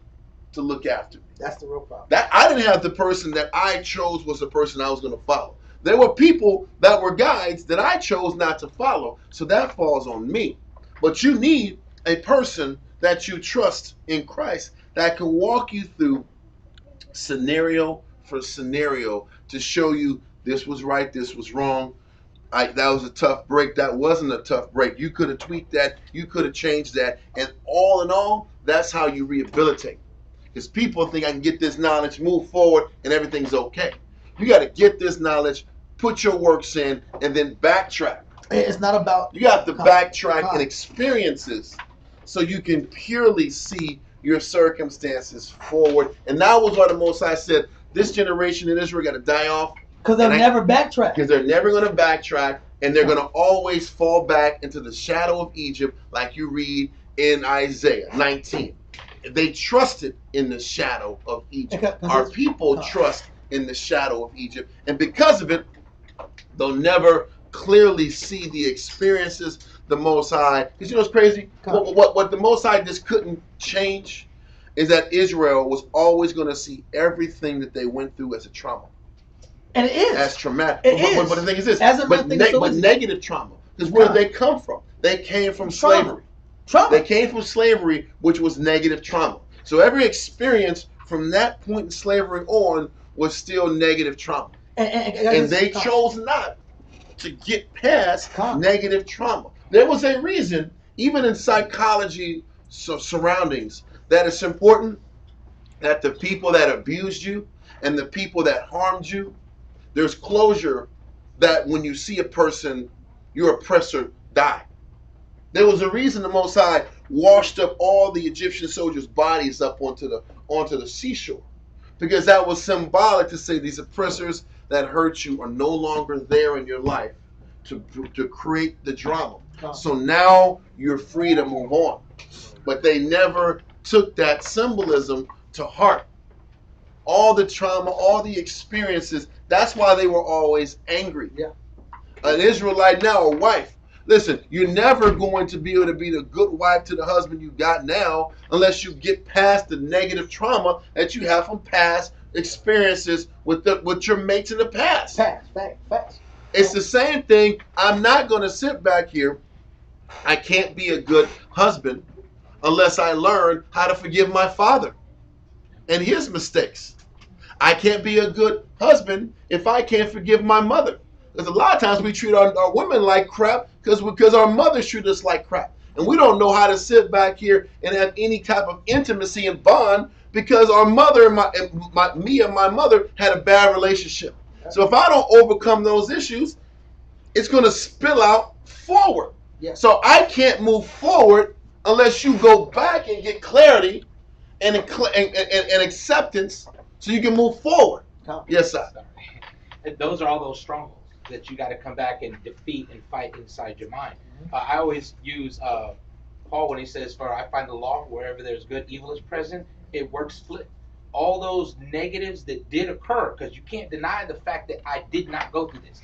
to look after me. That's the real problem. That I didn't have the person that I chose was the person I was going to follow. There were people that were guides that I chose not to follow, so that falls on me. But you need a person that you trust in Christ that can walk you through scenario for scenario to show you this was right, this was wrong. That was a tough break. That wasn't a tough break. You could have tweaked that. You could have changed that. And all in all, that's how you rehabilitate. Because people think I can get this knowledge, move forward, and everything's okay. You got to get this knowledge, put your works in, and then backtrack. It's not about. You have to backtrack in experiences so you can purely see your circumstances forward. And that was why the Most High said, this generation in Israel got to die off. Because they'll never backtrack. Because they're never going to backtrack, and they're going to always fall back into the shadow of Egypt, like you read in Isaiah 19. They trusted in the shadow of Egypt. Our people trust in the shadow of Egypt. And because of it, they'll never clearly see the experiences the Most High. Because you know what's crazy? What the Most High just couldn't change is that Israel was always going to see everything that they went through as a trauma. And it is. As traumatic. But the thing is this. But negative trauma. Because where did they come from? They came from slavery. They came from slavery, which was negative trauma. So every experience from that point in slavery on was still negative trauma. And they chose not to get past negative trauma. There was a reason, even in psychology surroundings, that it's important that the people that abused you and the people that harmed you, there's closure that when you see a person, your oppressor die. There was a reason the Most High washed up all the Egyptian soldiers' bodies up onto the seashore, because that was symbolic to say these oppressors that hurt you are no longer there in your life to create the drama. So now you're free to move on. But they never took that symbolism to heart. All the trauma, all the experiences, that's why they were always angry. Yeah. An Israelite now, a wife. Listen, you're never going to be able to be the good wife to the husband you got now unless you get past the negative trauma that you have from past experiences with your mates in the past. Facts. It's the same thing. I'm not going to sit back here. I can't be a good husband unless I learn how to forgive my father and his mistakes. I can't be a good husband if I can't forgive my mother. Because a lot of times we treat our women like crap because our mothers treat us like crap. And we don't know how to sit back here and have any type of intimacy and bond because our mother and me and my mother had a bad relationship. So if I don't overcome those issues, it's going to spill out forward. Yeah. So I can't move forward unless you go back and get clarity and acceptance so you can move forward. Yes, sir. And those are all those strongholds that you got to come back and defeat and fight inside your mind. I always use Paul when he says, "For I find the law wherever there's good, evil is present." It works split. All those negatives that did occur, because you can't deny the fact that I did not go through this,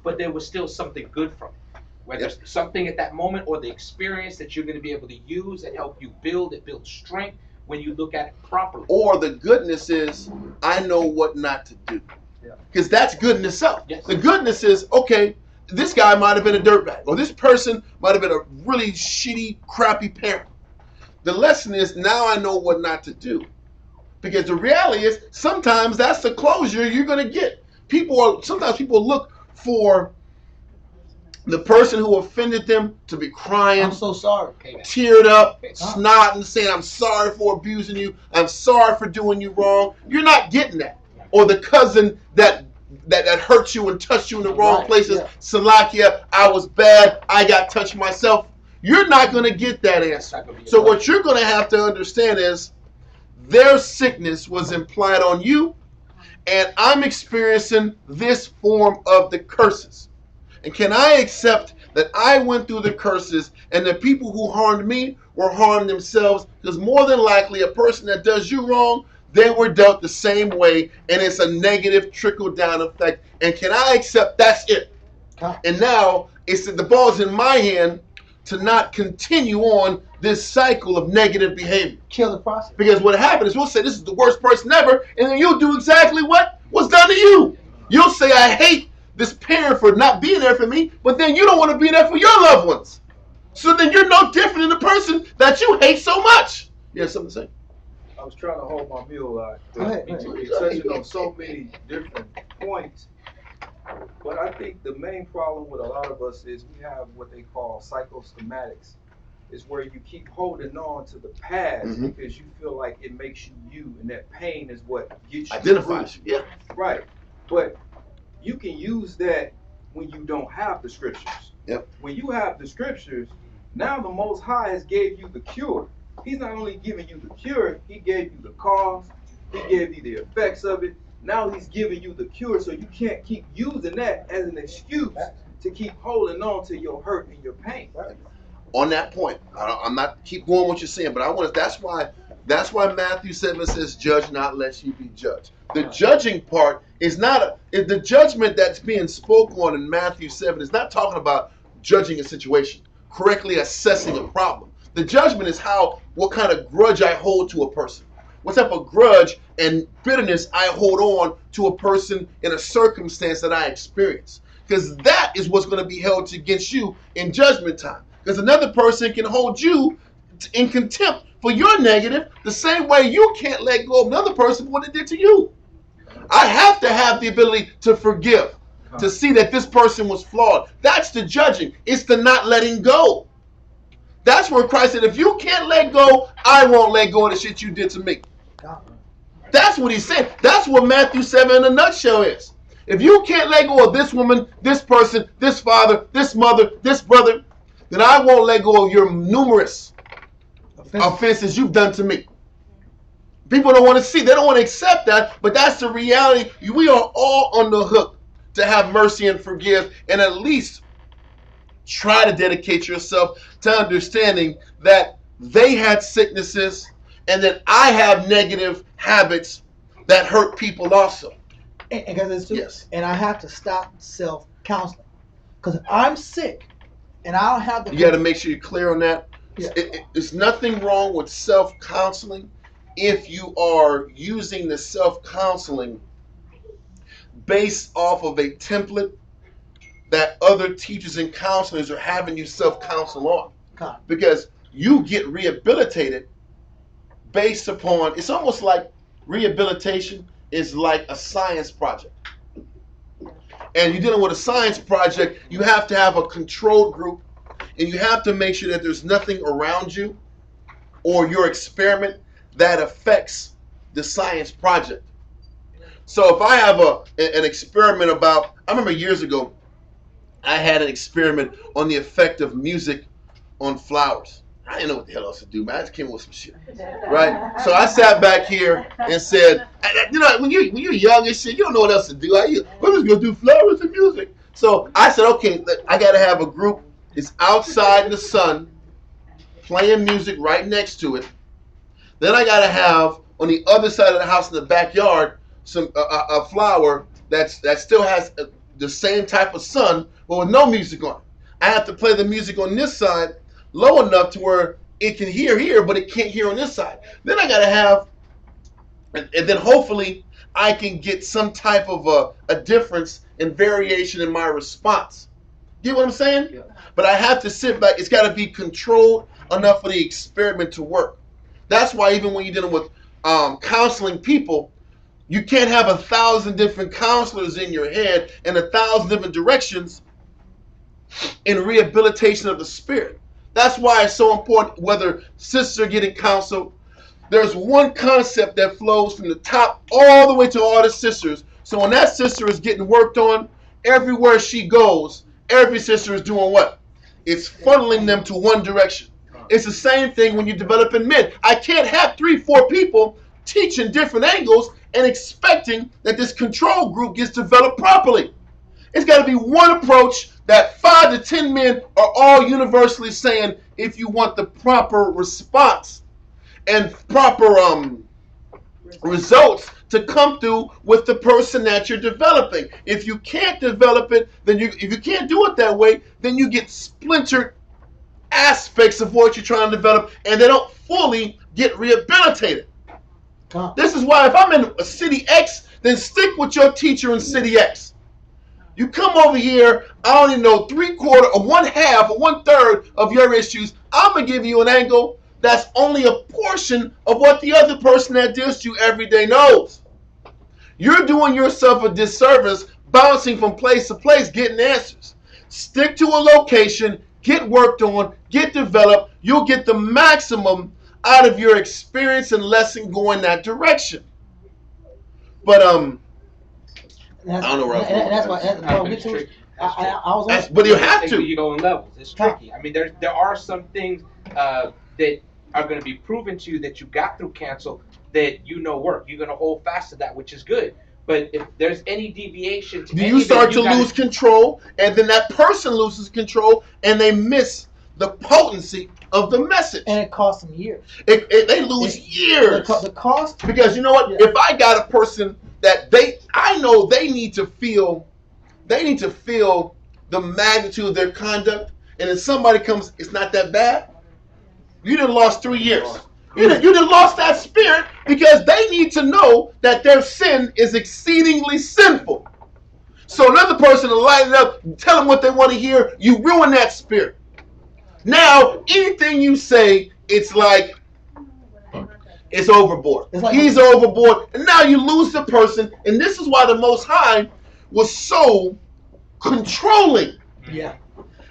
but there was still something good from it. Whether it's something at that moment or the experience that you're going to be able to use and help you build, it builds strength when you look at it properly. Or the goodness is, I know what not to do. Because that's good in itself. Yes. The goodness is, okay, this guy might have been a dirtbag, or this person might have been a really shitty, crappy parent. The lesson is, now I know what not to do. Because the reality is, sometimes that's the closure you're going to get. Sometimes people look for the person who offended them to be crying. I'm so sorry. Teared up, snotting, saying, I'm sorry for abusing you. I'm sorry for doing you wrong. You're not getting that. Or the cousin that hurt you and touched you in the wrong places. Yeah. Salakia, I was bad. I got touched myself. You're not going to get that answer. So what you're going to have to understand is their sickness was implied on you, and I'm experiencing this form of the curses. And can I accept that I went through the curses and the people who harmed me were harmed themselves? Because more than likely a person that does you wrong, they were dealt the same way, and it's a negative trickle-down effect. And can I accept that's it? And now it's the ball's in my hand to not continue on this cycle of negative behavior. Kill the process. Because what happens is we'll say this is the worst person ever, and then you'll do exactly what was done to you. You'll say, I hate this parent for not being there for me, but then you don't want to be there for your loved ones. So then you're no different than the person that you hate so much. You have something to say? I was trying to hold my mule out. Go ahead. You're touching on so many different points. But I think the main problem with a lot of us is we have what they call psychoschematics. It's where you keep holding on to the past because you feel like it makes you you, and that pain is what gets you. Identifies you, yeah. Right. But you can use that when you don't have the scriptures. Yep. When you have the scriptures, now the Most High has gave you the cure. He's not only giving you the cure, he gave you the cause, he gave you the effects of it. Now he's giving you the cure, so you can't keep using that as an excuse to keep holding on to your hurt and your pain. On that point, I'm not keep going what you're saying, but I want to. That's why Matthew 7 says, "Judge not, lest you be judged." The judging part is not the judgment that's being spoken on in Matthew 7 is not talking about judging a situation, correctly assessing a problem. The judgment is what kind of grudge I hold to a person. What type of grudge and bitterness I hold on to a person in a circumstance that I experience. Because that is what's going to be held against you in judgment time. Because another person can hold you in contempt for your negative the same way you can't let go of another person for what they did to you. I have to have the ability to forgive, to see that this person was flawed. That's the judging. It's the not letting go. That's where Christ said, if you can't let go, I won't let go of the shit you did to me. That's what he said. That's what Matthew 7 in a nutshell is. If you can't let go of this woman, this person, this father, this mother, this brother, then I won't let go of your numerous offenses you've done to me. People don't want to see, they don't want to accept that, but that's the reality. We are all on the hook to have mercy and forgive, and at least try to dedicate yourself to understanding that they had sicknesses and that I have negative habits that hurt people also. Yes. And I have to stop self-counseling. Because if I'm sick and I don't have the... You got to make sure you're clear on that. Yeah. There's nothing wrong with self-counseling if you are using the self-counseling based off of a template that other teachers and counselors are having you self-counsel on. Because you get rehabilitated based upon, it's almost like rehabilitation is like a science project. And you're dealing with a science project, you have to have a controlled group, and you have to make sure that there's nothing around you or your experiment that affects the science project. So if I have an experiment about, I remember years ago, I had an experiment on the effect of music on flowers. I didn't know what the hell else to do, man. I just came up with some shit, right? So I sat back here and said, you know, when you're young and shit, you don't know what else to do. We're just gonna do flowers and music. So I said, okay, I gotta have a group. It's outside in the sun, playing music right next to it. Then I gotta have on the other side of the house in the backyard some a flower that still has the same type of sun, but with no music on it. I have to play the music on this side low enough to where it can hear here, but it can't hear on this side. Then I gotta have, and then hopefully I can get some type of a difference in variation in my response. You get what I'm saying? Yeah. But I have to sit back. It's got to be controlled enough for the experiment to work. That's why even when you're dealing with counseling people, you can't have 1,000 different counselors in your head and 1,000 different directions in rehabilitation of the spirit. That's why it's so important whether sisters are getting counseled. There's one concept that flows from the top all the way to all the sisters. So when that sister is getting worked on, everywhere she goes, every sister is doing what? It's funneling them to one direction. It's the same thing when you're developing men. I can't have 3-4 people teaching different angles and expecting that this control group gets developed properly. It's got to be one approach that 5 to 10 men are all universally saying, if you want the proper response and proper results to come through with the person that you're developing. If you can't develop it, then if you can't do it that way, then you get splintered aspects of what you're trying to develop, and they don't fully get rehabilitated. This is why if I'm in a city X, then stick with your teacher in city X. You come over here, I only know 3/4 or 1/2 or 1/3 of your issues. I'm going to give you an angle that's only a portion of what the other person that deals with you every day knows. You're doing yourself a disservice bouncing from place to place getting answers. Stick to a location, get worked on, get developed. You'll get the maximum out of your experience and lesson going that direction. But I don't know where I was going. I was on. But you have to. You go in levels. It's tricky. I mean, there are some things that are going to be proven to you that you got through cancel that you know work. You're going to hold fast to that, which is good. But if there's any deviation, do you start to lose control, and then that person loses control, and they miss the potency of the message, and it costs them years. They lose years. The cost, because you know what? Yeah. If I got a person that I know they need to feel the magnitude of their conduct, and if somebody comes, it's not that bad. You done lost 3 years. You done lost that spirit because they need to know that their sin is exceedingly sinful. So another person will light it up, tell them what they want to hear. You ruin that spirit. Now, anything you say, it's like it's overboard. He's overboard. And now you lose the person. And this is why the Most High was so controlling. Yeah.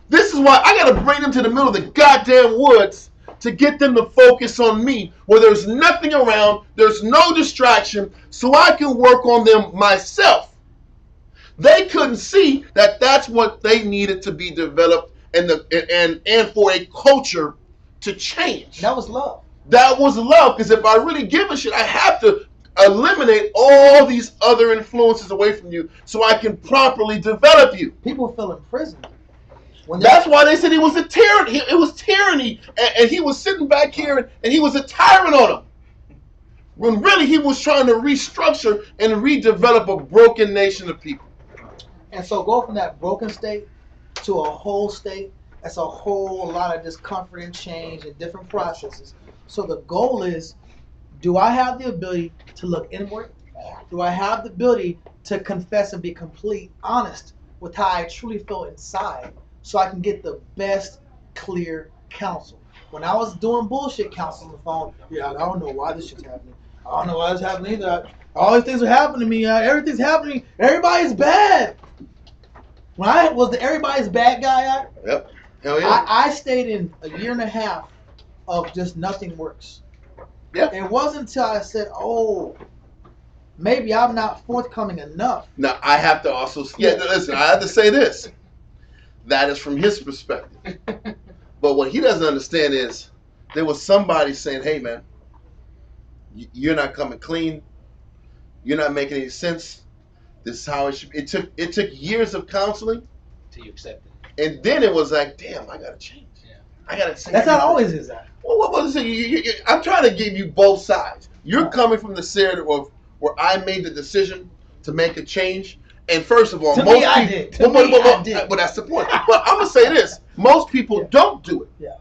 This is why I got to bring them to the middle of the goddamn woods to get them to focus on me, where there's nothing around, there's no distraction, so I can work on them myself. They couldn't see that that's what they needed to be developed and for a culture to change. That was love. That was love, because if I really give a shit, I have to eliminate all these other influences away from you so I can properly develop you. People feel imprisoned. That's why they said he was a tyranny. It was tyranny, and he was sitting back here, and he was a tyrant on them. When really he was trying to restructure and redevelop a broken nation of people. And so go from that broken state to a whole state. That's a whole lot of discomfort and change and different processes. So the goal is, do I have the ability to look inward? Do I have the ability to confess and be completely honest with how I truly feel inside, so I can get the best clear counsel? When I was doing bullshit counsel on the phone, I don't know why this shit's happening. I don't know why this is happening either. All these things are happening to me. Everything's happening. Everybody's bad. When I was the everybody's bad guy, yep. Hell yeah. I stayed in a year and a half of just nothing works. Yeah. It wasn't until I said, oh, maybe I'm not forthcoming enough. Now, I have to also, listen, I have to say this. That is from his perspective. But what he doesn't understand is there was somebody saying, hey, man, you're not coming clean. You're not making any sense. This is how it should be. It took years of counseling. Till you accept it. And then it was like, damn, I got to change. Yeah. I got to say. That's not always is that. Well, what was it? I'm trying to give you both sides. You're coming from the side of where I made the decision to make a change. And first of all, I did. But that's the point. But I'm going to say this. Most people don't do it. Yeah.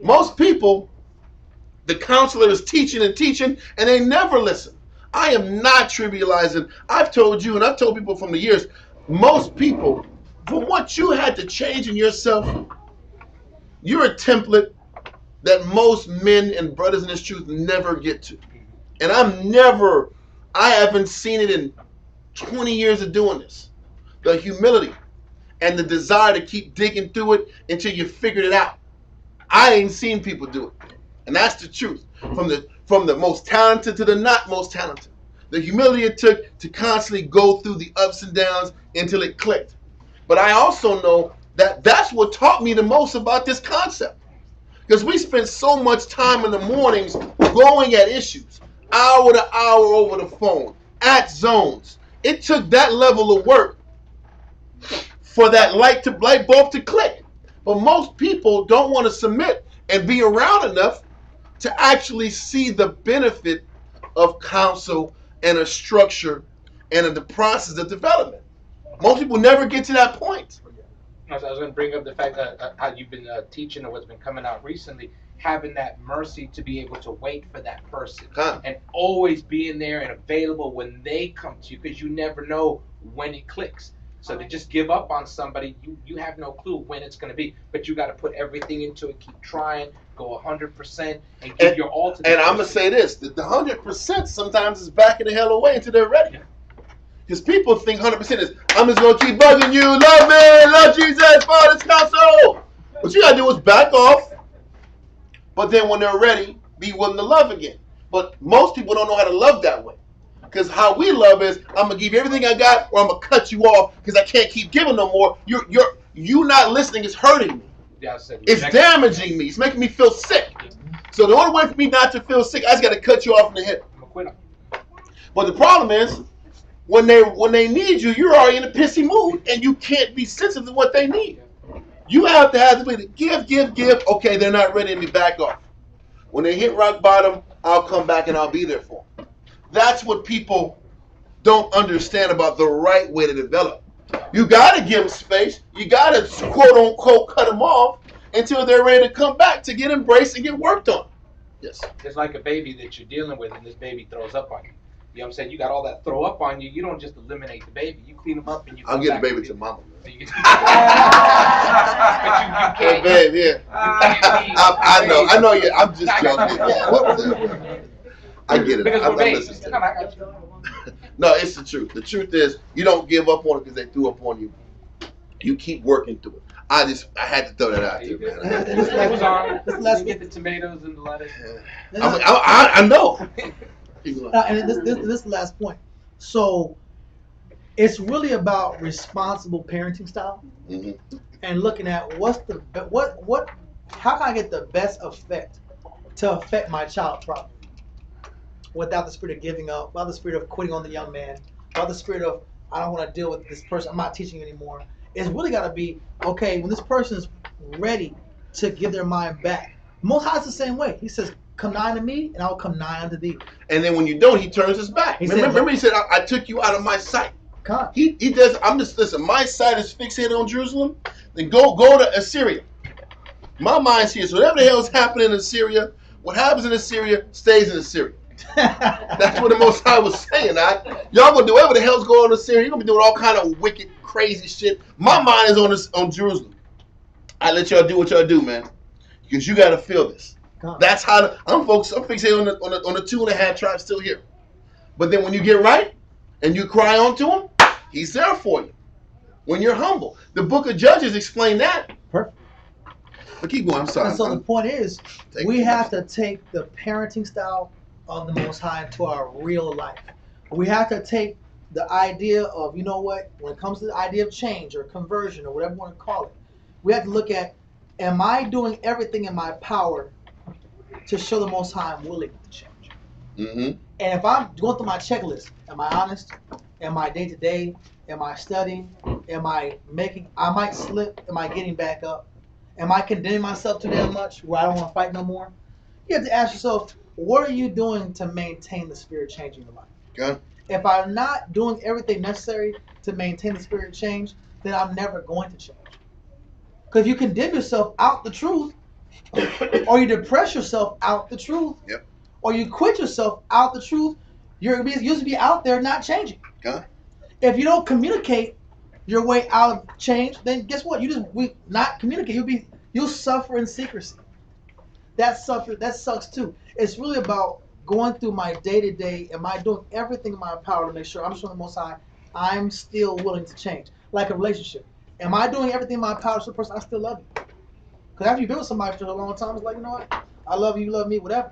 Most people, the counselor is teaching, and they never listen. I am not trivializing. I've told you, and I've told people from the years, most people, from what you had to change in yourself, you're a template that most men and brothers in this truth never get to. And I haven't seen it in 20 years of doing this. The humility and the desire to keep digging through it until you figured it out. I ain't seen people do it. And that's the truth. From the most talented to the not most talented. The humility it took to constantly go through the ups and downs until it clicked. But I also know that that's what taught me the most about this concept. Because we spent so much time in the mornings going at issues, hour to hour over the phone, at zones. It took that level of work for that light bulb to click. But most people don't want to submit and be around enough to actually see the benefit of counsel and a structure and the process of development. Most people never get to that point. I was going to bring up the fact that how you've been teaching, or what's been coming out recently, having that mercy to be able to wait for that person and always being there and available when they come to you, because you never know when it clicks. So to just give up on somebody, you have no clue when it's going to be, but you got to put everything into it, keep trying, go 100%, and give your all to the And person. I'm going to say this, that the 100% sometimes is backing the hell away until they're ready. Because people think 100% is, I'm just going to keep bugging you, love me, love Jesus, follow this counsel. What you got to do is back off, but then when they're ready, be willing to love again. But most people don't know how to love that way. Because how we love is, I'm going to give you everything I got, or I'm going to cut you off because I can't keep giving no more. You not listening is hurting me. Yeah, I said It's damaging me. It's making me feel sick. So the only way for me not to feel sick, I just got to cut you off in the hip. But the problem is, when they need you, you're already in a pissy mood, and you can't be sensitive to what they need. You have to have the ability to give. Okay, they're not ready, and me back off. When they hit rock bottom, I'll come back and I'll be there for them. That's what people don't understand about the right way to develop. You got to give them space. You got to, quote unquote, cut them off until they're ready to come back to get embraced and get worked on. Yes. It's like a baby that you're dealing with, and this baby throws up on you. You know what I'm saying? You got all that throw up on you. You don't just eliminate the baby. You clean them up and you. I'll get the baby to mama. But you Hey, can't. babe, yeah. I know. Yeah, I'm just joking. Yeah. I get it. I'm listening to it. No, it's the truth. The truth is, you don't give up on it because they threw up on you. You keep working through it. I had to throw that out there, man. Let's get the tomatoes and the lettuce. I know. And this last point. So it's really about responsible parenting style, and looking at how can I get the best effect to affect my child properly, without the spirit of giving up, without the spirit of quitting on the young man, without the spirit of I don't want to deal with this person, I'm not teaching you anymore. It's really got to be, okay, when this person is ready to give their mind back. Most High is the same way. He says, come nigh to me, and I'll come nigh unto thee. And then when you don't, he turns his back. Remember he said, I took you out of my sight. God. He does. Listen, my sight is fixated on Jerusalem. Then go to Assyria. My mind's here. So whatever the hell is happening in Assyria, what happens in Assyria stays in Assyria. That's what the Most High was saying. Y'all gonna do whatever the hell's going on in Syria. You're gonna be doing all kind of wicked, crazy shit. My mind is on Jerusalem. I let y'all do what y'all do, man, because you gotta feel this. God. That's how I'm fixated on the 2.5 tribes still here. But then when you get right and you cry on to him, he's there for you. When you're humble, the Book of Judges explain that. Perfect. But keep going. I'm sorry. And so the point is, we have to take the parenting style of the Most High into our real life. We have to take the idea of, you know what, when it comes to the idea of change or conversion or whatever you want to call it, we have to look at, am I doing everything in my power to show the Most High I'm willing to change? And if I'm going through my checklist, am I honest? Am I day to day? Am I studying? I might slip. Am I getting back up? Am I condemning myself too damn much where I don't want to fight no more? You have to ask yourself, what are you doing to maintain the spirit change in your life? Okay. If I'm not doing everything necessary to maintain the spirit change, then I'm never going to change. Because if you condemn yourself out the truth, or you depress yourself out the truth, or you quit yourself out the truth, you're going to be out there not changing. Okay. If you don't communicate your way out of change, then guess what? We not communicate. You'll suffer in secrecy. That sucks too. It's really about going through my day-to-day. Am I doing everything in my power to make sure I'm showing the Most High I'm still willing to change? Like a relationship. Am I doing everything in my power to show the person I still love you? Because after you've been with somebody for a long time, it's like, you know what? I love you love me, whatever.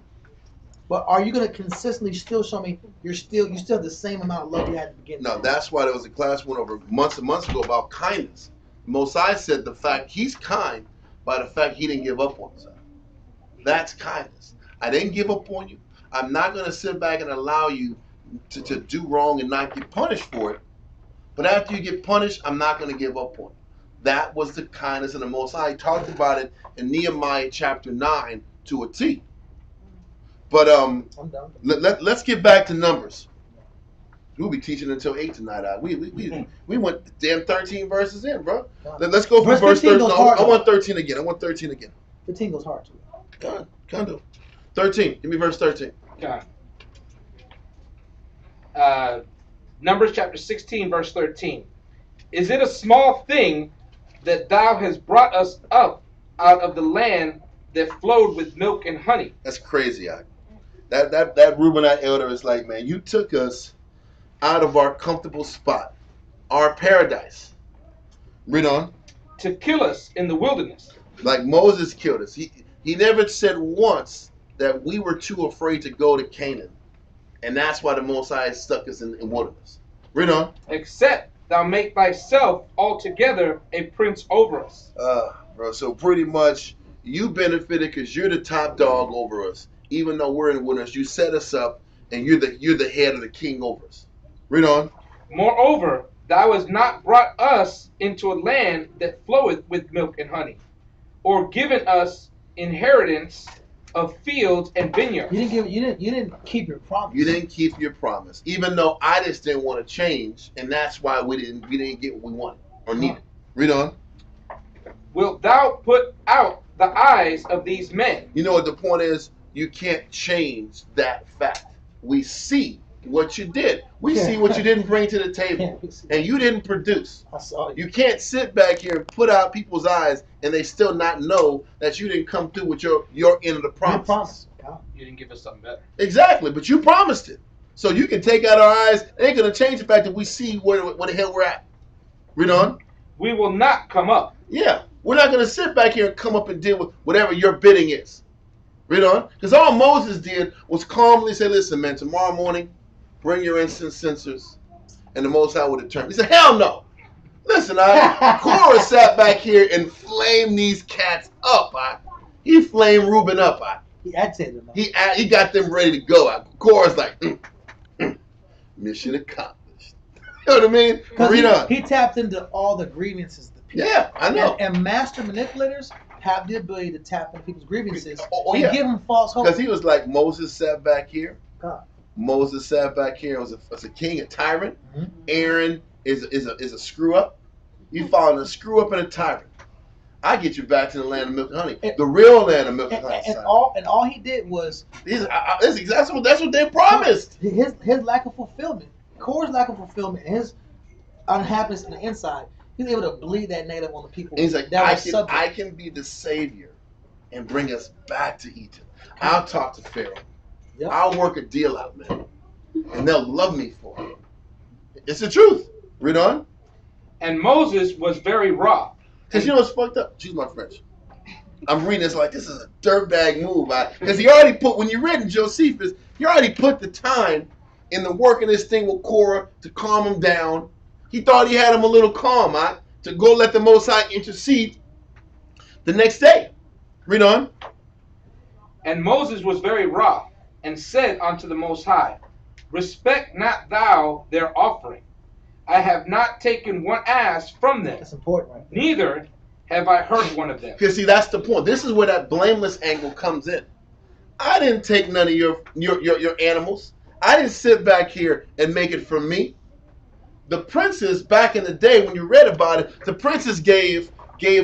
But are you going to consistently still show me you still have the same amount of love you had at the beginning? No, that's why there was a class went over months and months ago about kindness. Mosai said the fact he's kind by the fact he didn't give up on himself. That's kindness. I didn't give up on you. I'm not going to sit back and allow you to do wrong and not get punished for it. But after you get punished, I'm not going to give up on you. That was the kindness of the Most High. He talked about it in Nehemiah chapter 9 to a T. But let's get back to Numbers. We'll be teaching until 8 tonight. We went damn 13 verses in, bro. Let's go from verse 13. No, I want 13 again. 15 goes hard too. Kind of. 13. Give me verse 13. Okay. Numbers chapter 16, verse 13. Is it a small thing that thou hast brought us up out of the land that flowed with milk and honey? That's crazy. That Reubenite elder is like, man, you took us out of our comfortable spot, our paradise. Read on. To kill us in the wilderness. Like Moses killed us. He never said once that we were too afraid to go to Canaan. And that's why the Most High stuck us in wilderness. Read on. Except thou make thyself altogether a prince over us. Bro, so pretty much you benefited because you're the top dog over us. Even though we're in wilderness, you set us up and you're the head of the king over us. Read on. Moreover, thou hast not brought us into a land that floweth with milk and honey, or given us inheritance of fields and vineyards. You didn't keep your promise. You didn't keep your promise. Even though I just didn't want to change, and that's why we didn't get what we wanted or needed. Read on. Wilt thou put out the eyes of these men? You know what the point is? You can't change that fact. We see what you did. We see what you didn't bring to the table. And you didn't produce. I saw you. You can't sit back here and put out people's eyes and they still not know that you didn't come through with your end of the promise. You didn't give us something better. Exactly, but you promised it. So you can take out our eyes. It ain't going to change the fact that we see where the hell we're at. Read on. We will not come up. Yeah, we're not going to sit back here and come up and deal with whatever your bidding is. Read on. Because all Moses did was calmly say, listen, man, tomorrow morning, bring your incense censers, and the Most High will determine. He said, hell no. Listen, Korah sat back here and flamed these cats up. He flamed Reuben up. He agitated them. He got them ready to go. Korah's like, mission accomplished. You know what I mean? Read on. He tapped into all the grievances of the people. Yeah, I know. And master manipulators have the ability to tap into people's grievances and yeah. give them false hope. Because he was like, Moses sat back here. God. Moses sat back here and was a king, a tyrant. Mm-hmm. Aaron is a screw up. You following a screw up and a tyrant. I get you back to the land of milk and honey, the real land of milk and honey. And all he did was that's what they promised. His lack of fulfillment, Korah's lack of fulfillment, and his unhappiness on the inside. He's able to bleed that native on the people. And he's like, I can be the savior and bring us back to Egypt. I'll talk to Pharaoh. Yep. I'll work a deal out, man. And they'll love me for it. It's the truth. Read on. And Moses was very wroth. Because you know what's fucked up? Excuse my French. I'm reading this like this is a dirtbag move. Because he already put, when you read in Josephus, he already put the time in the work of this thing with Korah to calm him down. He thought he had him a little calm, to go let the Most High intercede the next day. Read on. And Moses was very wroth, and said unto the Most High, respect not thou their offering. I have not taken one ass from them. That's important, right? Neither have I hurt one of them. Because see, that's the point. This is where that blameless angle comes in. I didn't take none of your animals. I didn't sit back here and make it for me. The princes back in the day, when you read about it, the princes gave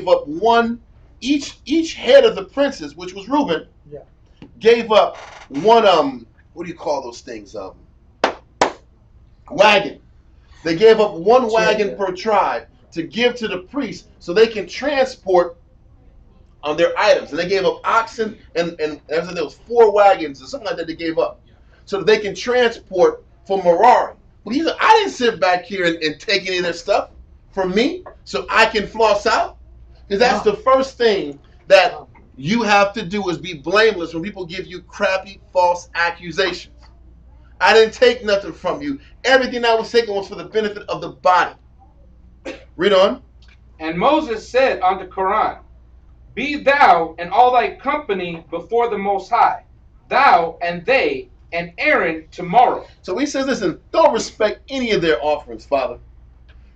up one, each head of the princes, which was Reuben, gave up one what do you call those things? Wagon. They gave up one wagon per tribe to give to the priests so they can transport on their items. And they gave up oxen and there was 4 wagons or something like that they gave up so that they can transport for Merari. But he said, I didn't sit back here and take any of their stuff from me so I can floss out. Because that's the first thing that you have to do is be blameless when people give you crappy, false accusations. I didn't take nothing from you. Everything I was taking was for the benefit of the body. Read on. And Moses said unto Korah, be thou and all thy company before the Most High, thou and they and Aaron tomorrow. So he says, listen, don't respect any of their offerings, Father.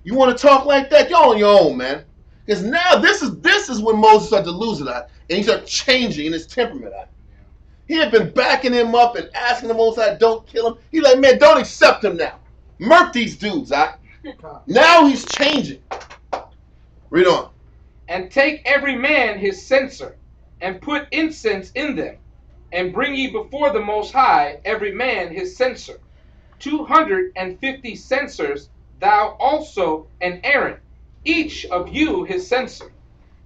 You want to talk like that? You're on your own, man. Because now this is when Moses started to lose it at, and he started changing in his temperament at. He had been backing him up and asking the Most High, don't kill him. He's like, man, don't accept him now. Murk these dudes, Now he's changing. Read on. And take every man his censer, and put incense in them, and bring ye before the Most High every man his censer, 250 censers, thou also and Aaron, each of you his censer.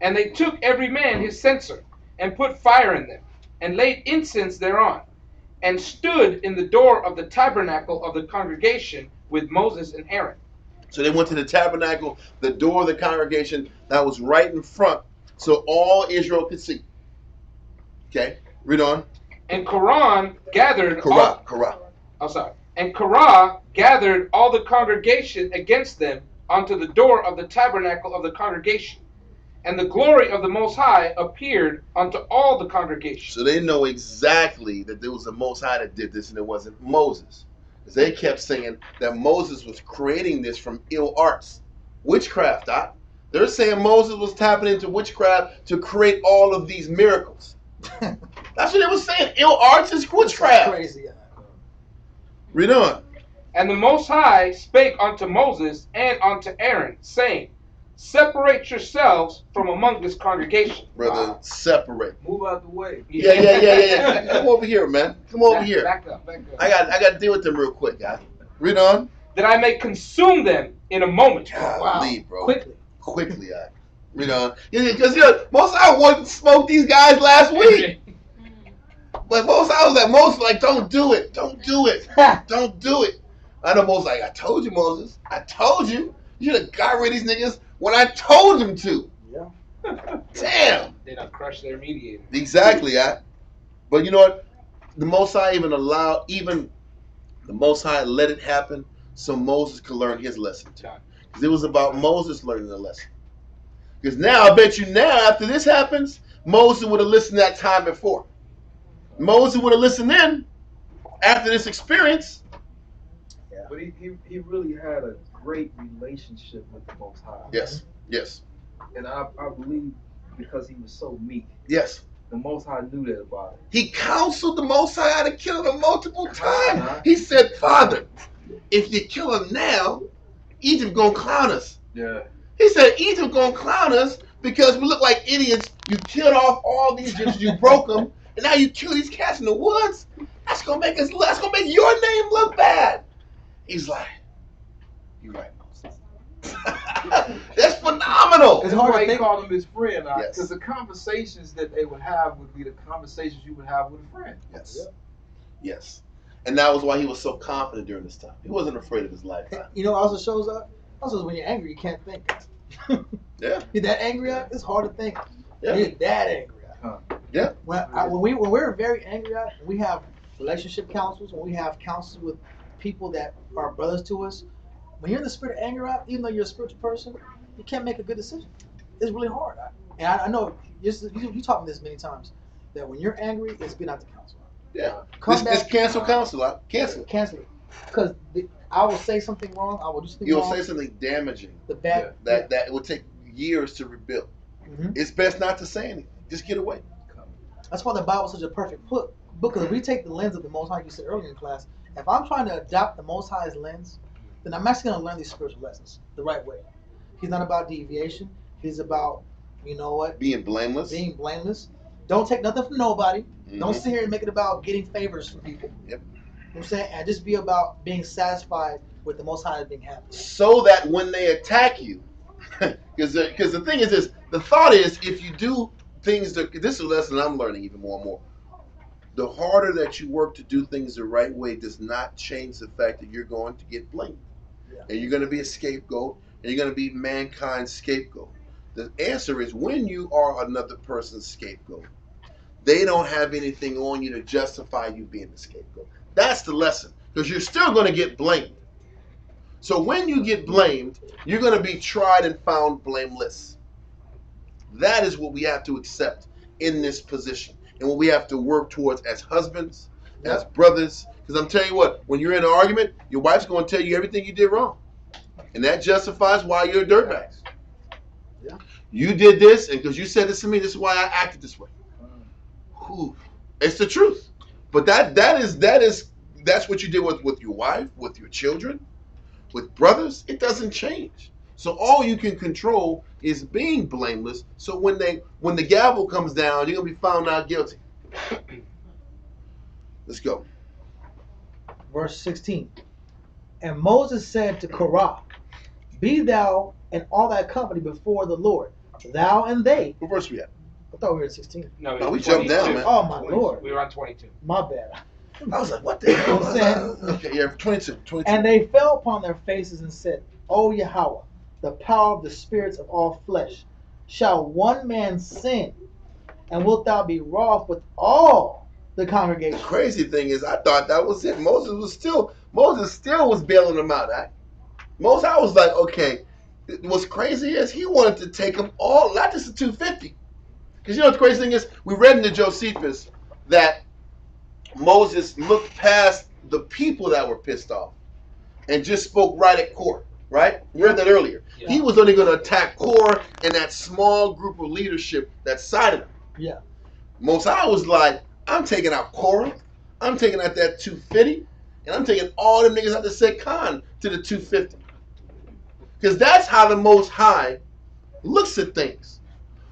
And they took every man his censer, and put fire in them, and laid incense thereon, and stood in the door of the tabernacle of the congregation with Moses and Aaron. So they went to the tabernacle, the door of the congregation that was right in front, so all Israel could see. Okay, read on. And Korah gathered Korah. Oh, sorry. And Korah gathered all the congregation against them unto the door of the tabernacle of the congregation. And the glory of the Most High appeared unto all the congregation. So they know exactly that there was the Most High that did this, and it wasn't Moses. Because they kept saying that Moses was creating this from ill arts. Witchcraft, They're saying Moses was tapping into witchcraft to create all of these miracles. That's what they were saying. Ill arts is witchcraft. Crazy. Read on. And the Most High spake unto Moses and unto Aaron, saying, Separate yourselves from among this congregation. Brother, separate. Move out the way. Yeah. Come over here, man. Come over here. Back up. I got to deal with them real quick, guys. Read on. That I may consume them in a moment. Golly, bro. Quickly. Read on. Because most I wanted to smoke these guys last week. But Moses, I was like, Moses, like, don't do it. Don't do it. Don't do it. I know Moses, like, I told you, Moses. I told you. You should have got rid of these niggas when I told him to. Yeah. Damn. They done crushed their mediator. Exactly, But you know what? The Most High the Most High let it happen so Moses could learn his lesson too. Because it was about Moses learning the lesson. Because now, I bet you now, after this happens, Moses would have listened that time before. Moses would have listened then, after this experience. Yeah. But he really had a great relationship with the Most High. Yes. And I believe because he was so meek. Yes. The Most High knew that about it. He counseled the Most High to kill him multiple times. He said, Father, if you kill him now, Egypt gonna clown us. Yeah. He said, Egypt gonna clown us because we look like idiots. You killed off all these Egyptians, you broke them, and now you kill these cats in the woods. That's gonna make your name look bad. He's like, you're right, Moses. That's phenomenal. That's why he called him his friend, because Yes. the conversations that they would have would be the conversations you would have with a friend. Yes. And that was why he was so confident during this time. He wasn't afraid of his lifetime. You know what also shows up? Also, when you're angry, you can't think. Yeah. You're that angry, it's hard to think. Yeah. You're that angry. Yeah. When we're very angry, we have relationship counsels, when we have counsels with people that are brothers to us. When you're in the spirit of anger, even though you're a spiritual person, you can't make a good decision. It's really hard. And I know you taught me this many times, that when you're angry, it's been out the counsel. Yeah. Just cancel counsel. Cancel it. Because I will say something wrong. I will do something wrong. You'll say something damaging. That it will take years to rebuild. Mm-hmm. It's best not to say anything. Just get away. That's why the Bible is such a perfect book. Because if we take the lens of the Most High, you said earlier in class, if I'm trying to adopt the Most High's lens, then I'm actually going to learn these spiritual lessons the right way. He's not about deviation. He's about, you know what? Being blameless. Don't take nothing from nobody. Mm-hmm. Don't sit here and make it about getting favors from people. Yep. You know what I'm saying? And just be about being satisfied with the Most High being happy. So that when they attack you, because the thing is this, the thought is if you do things, this is a lesson I'm learning even more and more. The harder that you work to do things the right way does not change the fact that you're going to get blamed. Yeah. And you're going to be a scapegoat, and you're going to be mankind's scapegoat. The answer is when you are another person's scapegoat, they don't have anything on you to justify you being the scapegoat. That's the lesson, because you're still going to get blamed. So when you get blamed, you're going to be tried and found blameless. That is what we have to accept in this position. And what we have to work towards as husbands, as brothers. Because I'm telling you what, when you're in an argument, your wife's going to tell you everything you did wrong. And that justifies why you're a dirtbag. Yeah. You did this, and because you said this to me, this is why I acted this way. It's the truth. But that's what you did with your wife, with your children, With brothers, it doesn't change. So all you can control is being blameless. So when the gavel comes down, you're gonna be found not guilty. Let's go. Verse 16. And Moses said to Korah, be thou and all thy company before the Lord, thou and they. What verse we at? I thought we were at 16. No, we jumped down, man. Oh my Lord. We were on 22. My bad. I was like, what the hell? I'm saying, Okay, yeah, 22. and they fell upon their faces and said, O Yahweh, the power of the spirits of all flesh, shall one man sin, and wilt thou be wroth with all the congregation? The crazy thing is, I thought that was it. Moses still was bailing them out. Moses, I was like, okay. What's crazy is he wanted to take them all, not just the 250. Because you know what the crazy thing is? We read in the Josephus that Moses looked past the people that were pissed off and just spoke right at Korah, right? We read that earlier. Yeah. He was only going to attack Korah and that small group of leadership that sided him. Yeah. Moses was like, I'm taking out Korah, I'm taking out that 250, and I'm taking all them niggas out the Sekhan to the 250. Because that's how the Most High looks at things.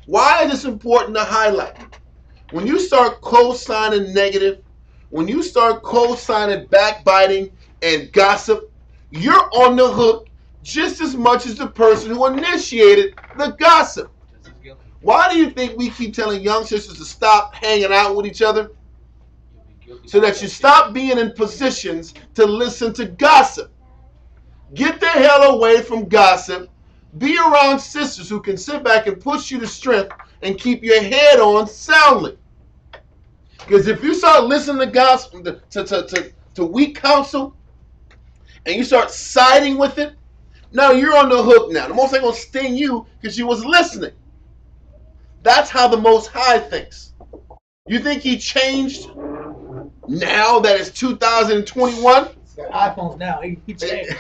Why is it important to highlight? When you start co-signing negative, when you start co-signing backbiting and gossip, you're on the hook just as much as the person who initiated the gossip. Why do you think we keep telling young sisters to stop hanging out with each other? So that you stop being in positions to listen to gossip. Get the hell away from gossip. Be around sisters who can sit back and push you to strength and keep your head on soundly. Because if you start listening to gossip, to weak counsel, and you start siding with it, now you're on the hook now. The Most High going to sting you because you was listening. That's how the Most High thinks. You think he changed now that it's 2021? iPhones now. He changed.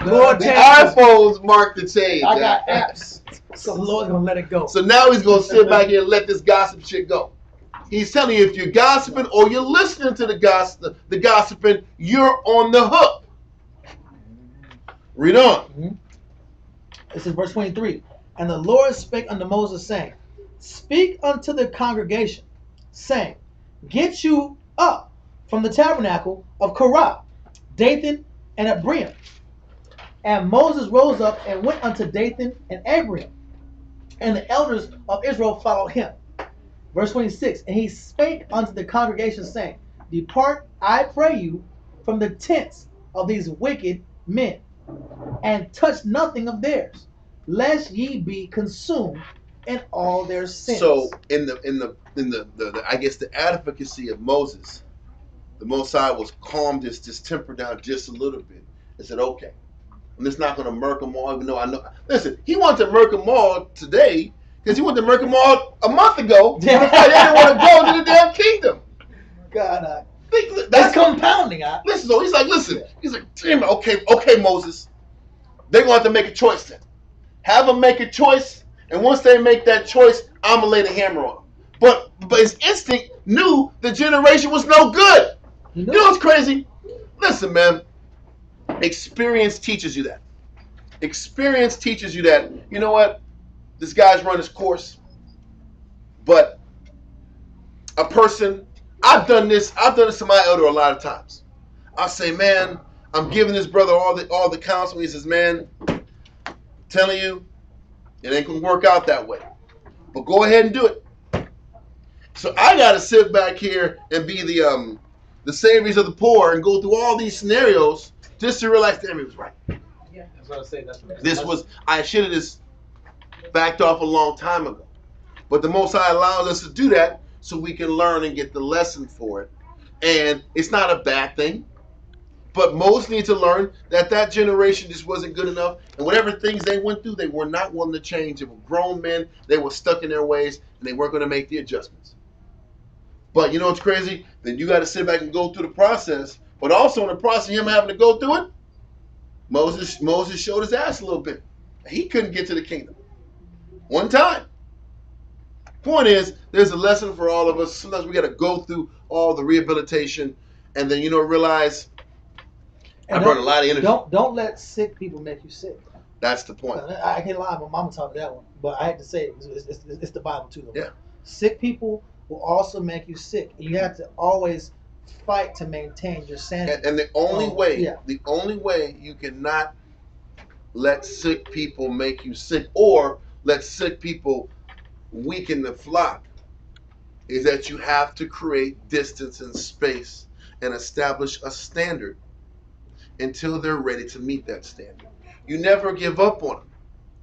The Lord changed. iPhones mark the change. I got apps. So the Lord's going to let it go. So now he's going to sit back here and let this gossip shit go. He's telling you if you're gossiping or you're listening to the gossiping, you're on the hook. Read on. Mm-hmm. This is verse 23. And the Lord spake unto Moses, saying, speak unto the congregation, saying, get you up from the tabernacle of Korah, Dathan, and Abiram. And Moses rose up and went unto Dathan and Abiram, and the elders of Israel followed him. Verse 26, and he spake unto the congregation, saying, depart, I pray you, from the tents of these wicked men, and touch nothing of theirs, lest ye be consumed in all their sins. So in the I guess the advocacy of Moses, the Most High was calmed this temper down just a little bit and said, okay, I'm just not going to murk them all, even though I know. Listen, he wanted to murk them all today because he wanted to murk them all a month ago. They didn't want to go to the damn kingdom. God, that's compounding. Listen, so he's like, damn it, okay, Moses. They're going to have to make a choice then. Have them make a choice, and once they make that choice, I'm going to lay the hammer on them. But his instinct knew the generation was no good. You know what's crazy? Listen, man. Experience teaches you that. Experience teaches you that, you know what? This guy's run his course. But a person, I've done this to my elder a lot of times. I say, man, I'm giving this brother all the counsel. He says, man, I'm telling you, it ain't gonna work out that way. But go ahead and do it. So I gotta sit back here and be the saviors of the poor and go through all these scenarios just to realize, damn, he was right. Yeah, that's what I was saying. I should have just backed off a long time ago. But the Most High allows us to do that so we can learn and get the lesson for it. And it's not a bad thing. But most need to learn that generation just wasn't good enough. And whatever things they went through, they were not willing to change. They were grown men. They were stuck in their ways, and they weren't going to make the adjustments. But you know what's crazy? Then you got to sit back and go through the process. But also in the process of him having to go through it, Moses showed his ass a little bit. He couldn't get to the kingdom. One time. Point is, there's a lesson for all of us. Sometimes we got to go through all the rehabilitation and then, realize I burn a lot of energy. Don't let sick people make you sick. That's the point. I can't lie, my mama taught me that one, but I had to say it's the Bible too. Though. Yeah. Sick people will also make you sick. You have to always fight to maintain your sanity. And the only way you cannot let sick people make you sick or let sick people weaken the flock is that you have to create distance and space and establish a standard until they're ready to meet that standard. You never give up on them.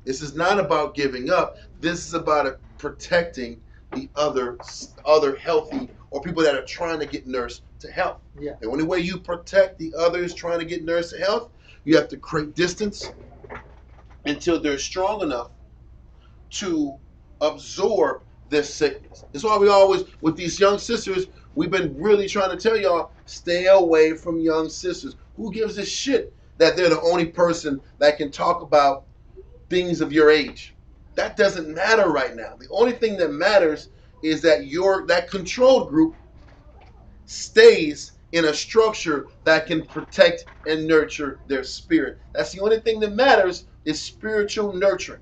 This is not about giving up. This is about protecting the other healthy or people that are trying to get nursed to health. Yeah. The only way you protect the others trying to get nursed to health, you have to create distance until they're strong enough to absorb this sickness. That's why we always, with these young sisters, we've been really trying to tell y'all, stay away from young sisters. Who gives a shit that they're the only person that can talk about things of your age? That doesn't matter right now. The only thing that matters is that that control group stays in a structure that can protect and nurture their spirit. That's the only thing that matters, is spiritual nurturing.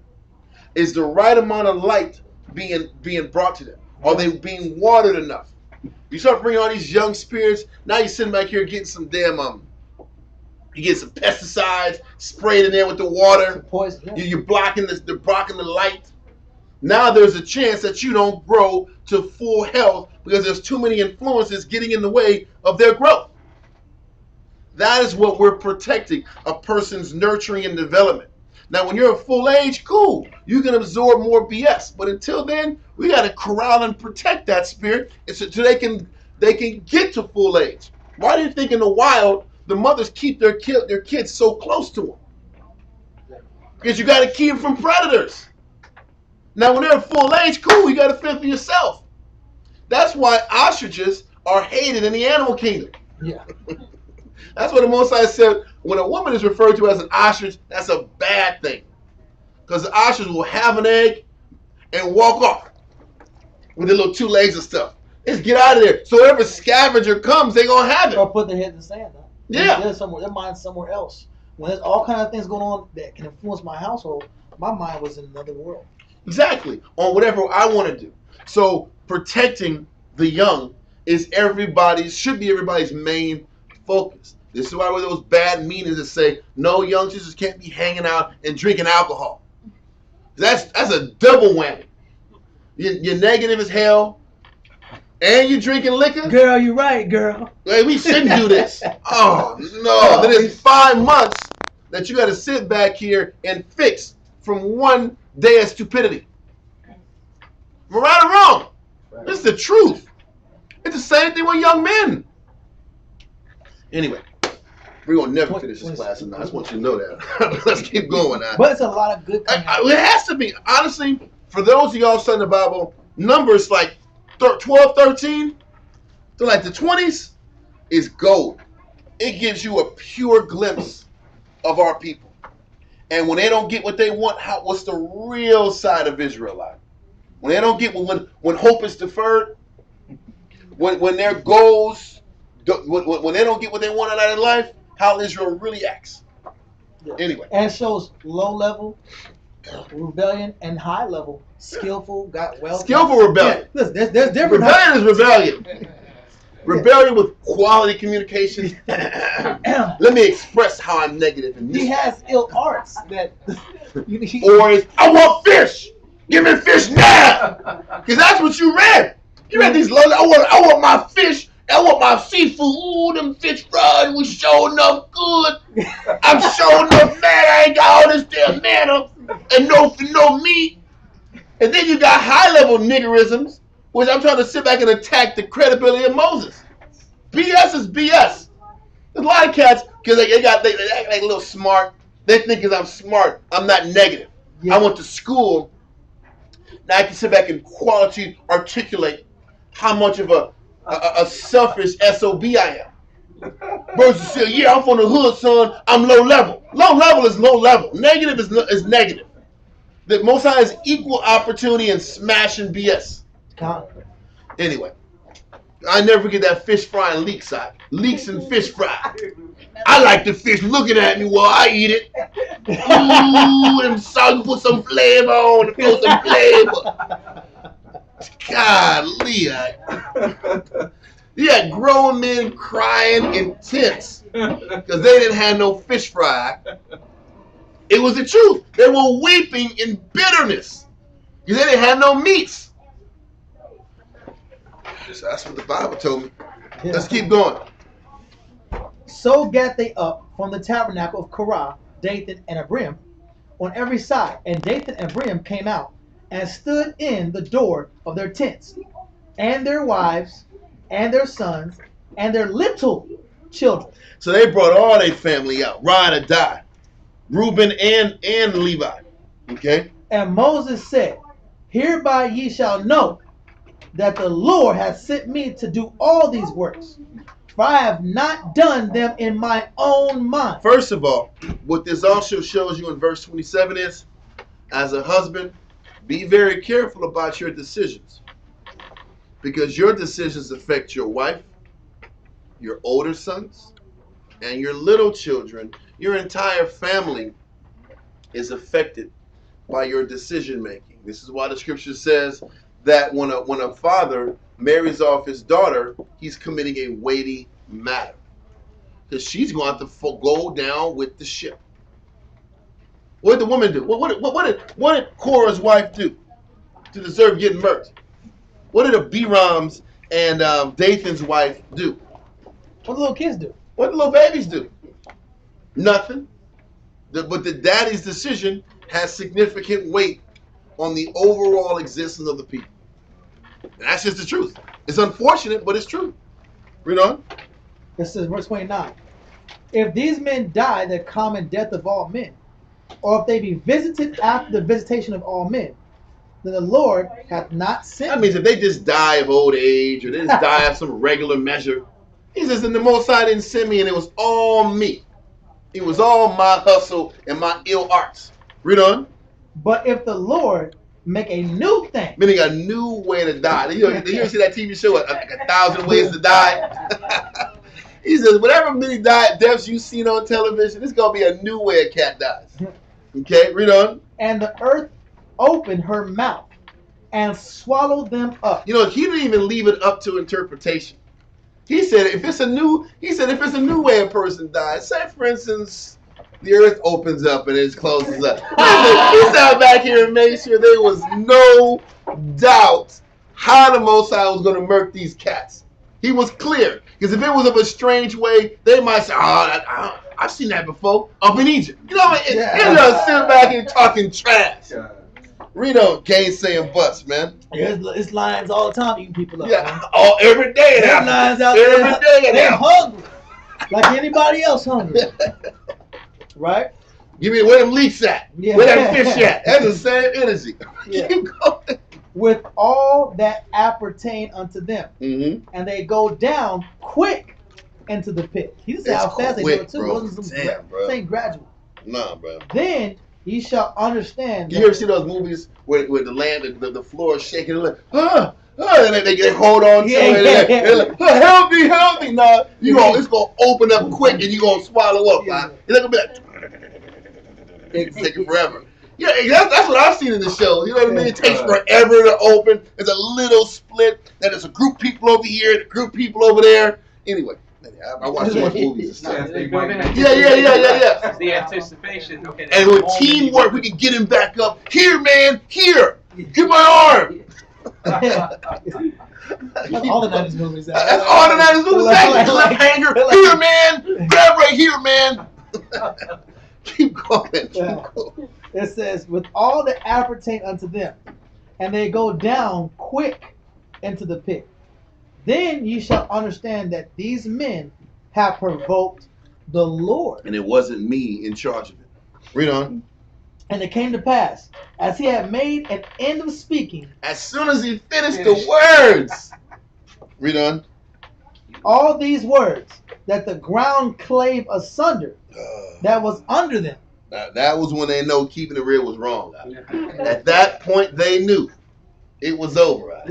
Is the right amount of light being brought to them? Are they being watered enough? You start bringing all these young spirits, now you're sitting back here getting some damn you get some pesticides sprayed in there with the water. Poison. Yeah. You're blocking the light. Now there's a chance that you don't grow to full health because there's too many influences getting in the way of their growth. That is what we're protecting, a person's nurturing and development. Now, when you're of full age, cool. You can absorb more BS. But until then, we got to corral and protect that spirit so they can get to full age. Why do you think in the wild the mothers keep their kids so close to them? Because you got to keep them from predators. Now, when they're of full age, cool. You got to fend for yourself. That's why ostriches are hated in the animal kingdom. Yeah. That's what the Most High said. When a woman is referred to as an ostrich, that's a bad thing. Because the ostrich will have an egg and walk off with their little 2 legs and stuff. Just get out of there. So whatever scavenger comes, they're going to have it. Or put their head in the sand. Huh? Yeah. Their mind's somewhere else. When there's all kinds of things going on that can influence my household, my mind was in another world. Exactly. On whatever I want to do. So protecting the young should be everybody's main focus. This is why with those bad meanings that say no young sisters can't be hanging out and drinking alcohol. That's a double whammy. You're negative as hell, and you're drinking liquor. Girl, you're right, girl. Like, we shouldn't do this. Oh no! Then it's 5 months that you got to sit back here and fix from one day of stupidity. Am I right or wrong? Right. This is the truth. It's the same thing with young men. Anyway. We're going to never finish this class enough. I just want you to know that. Let's keep going now. But it's a lot of good it has to be. Honestly, for those of y'all studying the Bible, numbers like 12, 13, to like the 20s is gold. It gives you a pure glimpse of our people. And when they don't get what they want, what's the real side of Israel like? When they don't get, when hope is deferred, when their goals, when they don't get what they want out of life, how Israel really acts. Yeah. Anyway. And it shows low level rebellion and high level skillful, got well. Skillful rebellion. Yeah. Listen, there's different. Rebellion is rebellion. Rebellion with quality communication. Let me express how I'm negative in this. He has ill arts that. Or is, I want fish. Give me fish now. Because that's what you read. You read these. I want my fish. I want my seafood. Ooh, them fish fries was showing up good. I'm showing up mad. I ain't got all this damn manna and no meat. And then you got high-level niggerisms, which I'm trying to sit back and attack the credibility of Moses. BS is BS. There's a lot of cats, because they act like a little smart. They think because I'm smart, I'm not negative. Yeah. I went to school. Now I can sit back and quality articulate how much of a selfish SOB I am. Versus say, yeah, I'm from the hood, son. I'm low level. Low level is low level. Negative is negative. The Most High is equal opportunity and smashing BS. Anyway, I never forget that fish fry and leek side. Leeks and fish fry. I like the fish looking at me while I eat it. Ooh, and salt, put some flavor on it, put some flavor. Golly, you had grown men crying in tents because they didn't have no fish fry. It was the truth. They were weeping in bitterness because they didn't have no meats. So that's what the Bible told me. Let's keep going. So gat they up from the tabernacle of Korah, Dathan, and Abiram on every side. And Dathan and Abiram came out and stood in the door of their tents, and their wives, and their sons, and their little children. So they brought all their family out, ride or die. Reuben and Levi. Okay? And Moses said, hereby ye shall know that the Lord hath sent me to do all these works, for I have not done them in my own mind. First of all, what this also shows you in verse 27 is, as a husband, be very careful about your decisions. Because your decisions affect your wife, your older sons, and your little children. Your entire family is affected by your decision making. This is why the scripture says that when a father marries off his daughter, he's committing a weighty matter. Because she's going to have to go down with the ship. What did the woman do? What did Korah's wife do to deserve getting murdered? What did Abiram's and Dathan's wife do? What do little kids do? What did little babies do? Nothing. But the daddy's decision has significant weight on the overall existence of the people. And that's just the truth. It's unfortunate, but it's true. Read on. It says, verse 29. If these men die the common death of all men, or if they be visited after the visitation of all men, then the Lord hath not sent That means if they just die of old age or they just die of some regular measure, he says, in the Most High didn't send me and it was all me. It was all my hustle and my ill arts. Read on. But if the Lord make a new thing. Meaning a new way to die. Did you ever see that TV show, like 1,000 Ways to Die? He says, whatever many deaths you've seen on television, it's going to be a new way a cat dies. Okay, read on. And the earth opened her mouth and swallowed them up. You know, he didn't even leave it up to interpretation. He said if it's a new way a person dies, say for instance, the earth opens up and it closes up. He sat back here and made sure there was no doubt how the Most High was going to murk these cats. He was clear. Because if it was of a strange way, they might say, oh, I've seen that before up in Egypt. You know, and just sit back here talking trash. Read on, can't saying butts, man. It's lions all the time eating people up. Yeah, all every day. There's lions out every day. They're hungry. Like anybody else hungry. Right? Give me where them leaks at. Yeah. Where that fish at. That's the same energy. Yeah. Keep going. With all that appertain unto them. Mm-hmm. And they go down quick into the pit. He said how fast they do it too. Bro. It wasn't Bro. saying gradual. Nah, bro. Then ye shall understand. You ever see those movies where the land, the floor is shaking, and like, and they hold on to it. They're like, help me. Nah, it's gonna open up quick and you're gonna swallow up. Yeah. It's gonna be like, it's taking forever. Yeah, that's what I've seen in the show. You know what I mean? It takes forever to open. There's a little split. Then there's a group of people over here, and a group of people over there. Anyway, I watch too much movies and stuff. Yeah. It's the anticipation. Okay. And with teamwork, we can get him back up. Here, man. Here. Get my arm. That's all the 90s movies. That's all the 90s movies. Left hanger. Here, man. Grab right here, man. Keep going. It says, with all that appertain unto them, and they go down quick into the pit. Then ye shall understand that these men have provoked the Lord. And it wasn't me in charge of it. Read on. And it came to pass, as he had made an end of speaking. As soon as he finished the words. Read on. All these words, that the ground clave asunder, that was under them. That was when they know keeping it real was wrong. At that point, they knew it was over.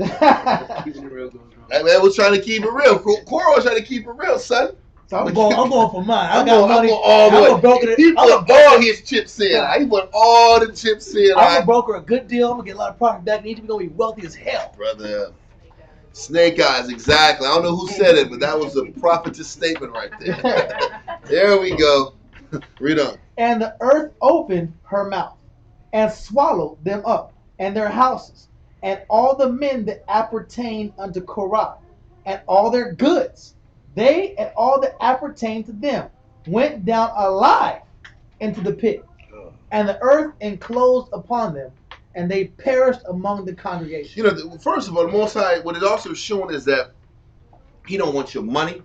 Keeping it real goes wrong. They was trying to keep it real. Korah was trying to keep it real, son. So I'm going for mine. I I'm got going, money. I'm going all the I'm way. a broker. He put all his chips in. Yeah. He put all the chips in. I'm a broker a good deal. I'm gonna get a lot of profit back. We're gonna be wealthy as hell. Brother. Snake eyes, exactly. I don't know who said it, but that was a prophetess statement right there. There we go. Read on. And the earth opened her mouth and swallowed them up and their houses and all the men that appertained unto Korah and all their goods. They and all that appertained to them went down alive into the pit. And the earth enclosed upon them, and they perished among the congregation. You know, first of all, the Most High, what it also showing is that He don't want your money.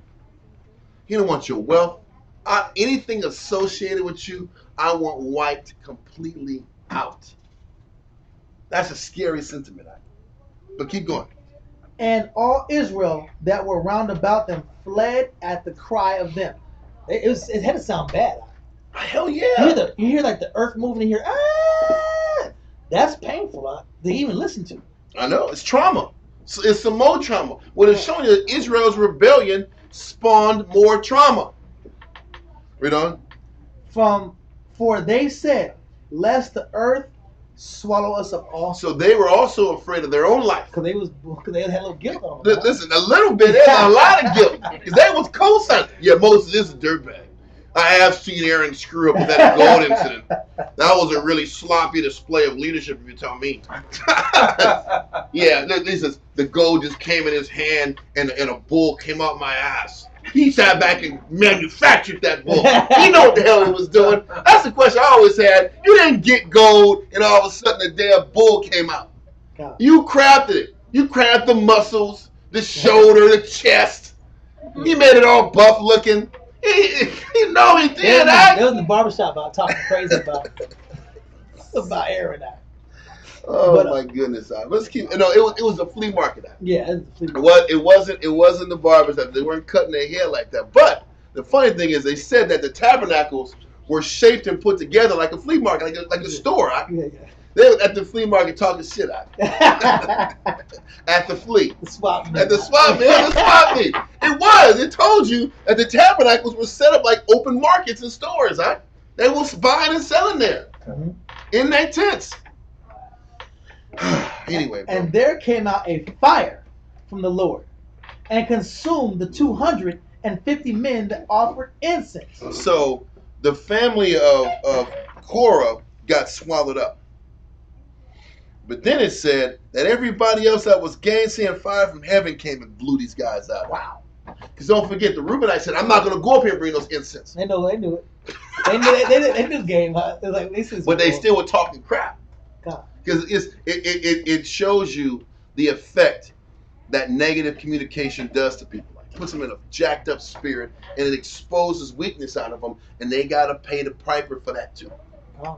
He don't want your wealth. Anything associated with you, I want wiped completely out. That's a scary sentiment. But keep going. And all Israel that were round about them fled at the cry of them. It had to sound bad. Hell yeah. You hear like the earth moving in here. Ah! That's painful to even listen to. I know. It's trauma. It's some more trauma. What it's showing you is Israel's rebellion spawned more trauma. Read on. For they said, lest the earth swallow us up all. So they were also afraid of their own life. Because they had a little guilt on them. Listen, a little bit, there's a lot of guilt. Because they was co-signing. Yeah, Moses is a dirtbag. I have seen Aaron screw up with that gold incident. That was a really sloppy display of leadership, if you tell me. Yeah, listen, the gold just came in his hand and a bull came out my ass. He sat back and manufactured that bull. He know what the hell he was doing. That's the question I always had. You didn't get gold and all of a sudden a damn bull came out. God. You crafted it. You crafted the muscles, the shoulder, the chest. He made it all buff looking. He know he did that. They was in the barbershop talking crazy about Aaron. Oh my goodness! Let's keep. No, it was a flea market. Yeah, it was a flea market. It wasn't the barbershop. They weren't cutting their hair like that. But the funny thing is, they said that the tabernacles were shaped and put together like a flea market, like a store. Yeah. They were at the flea market talking shit out. At the flea. The swap meet. At the swap meet. The swap meet. It was. It told you that the tabernacles were set up like open markets and stores. They was buying and selling there. Mm-hmm. In their tents. Anyway. Bro. And there came out a fire from the Lord and consumed the 250 men that offered incense. So the family of Korah got swallowed up. But then it said that everybody else that was gainsaying fire from heaven came and blew these guys out. Wow. Because don't forget, the Reubenites said, I'm not going to go up here and bring those incense. They knew it. They knew the game. Like, but they still were talking crap. Because it shows you the effect that negative communication does to people. Like, it puts them in a jacked up spirit, and it exposes weakness out of them, and they got to pay the piper for that too. Oh.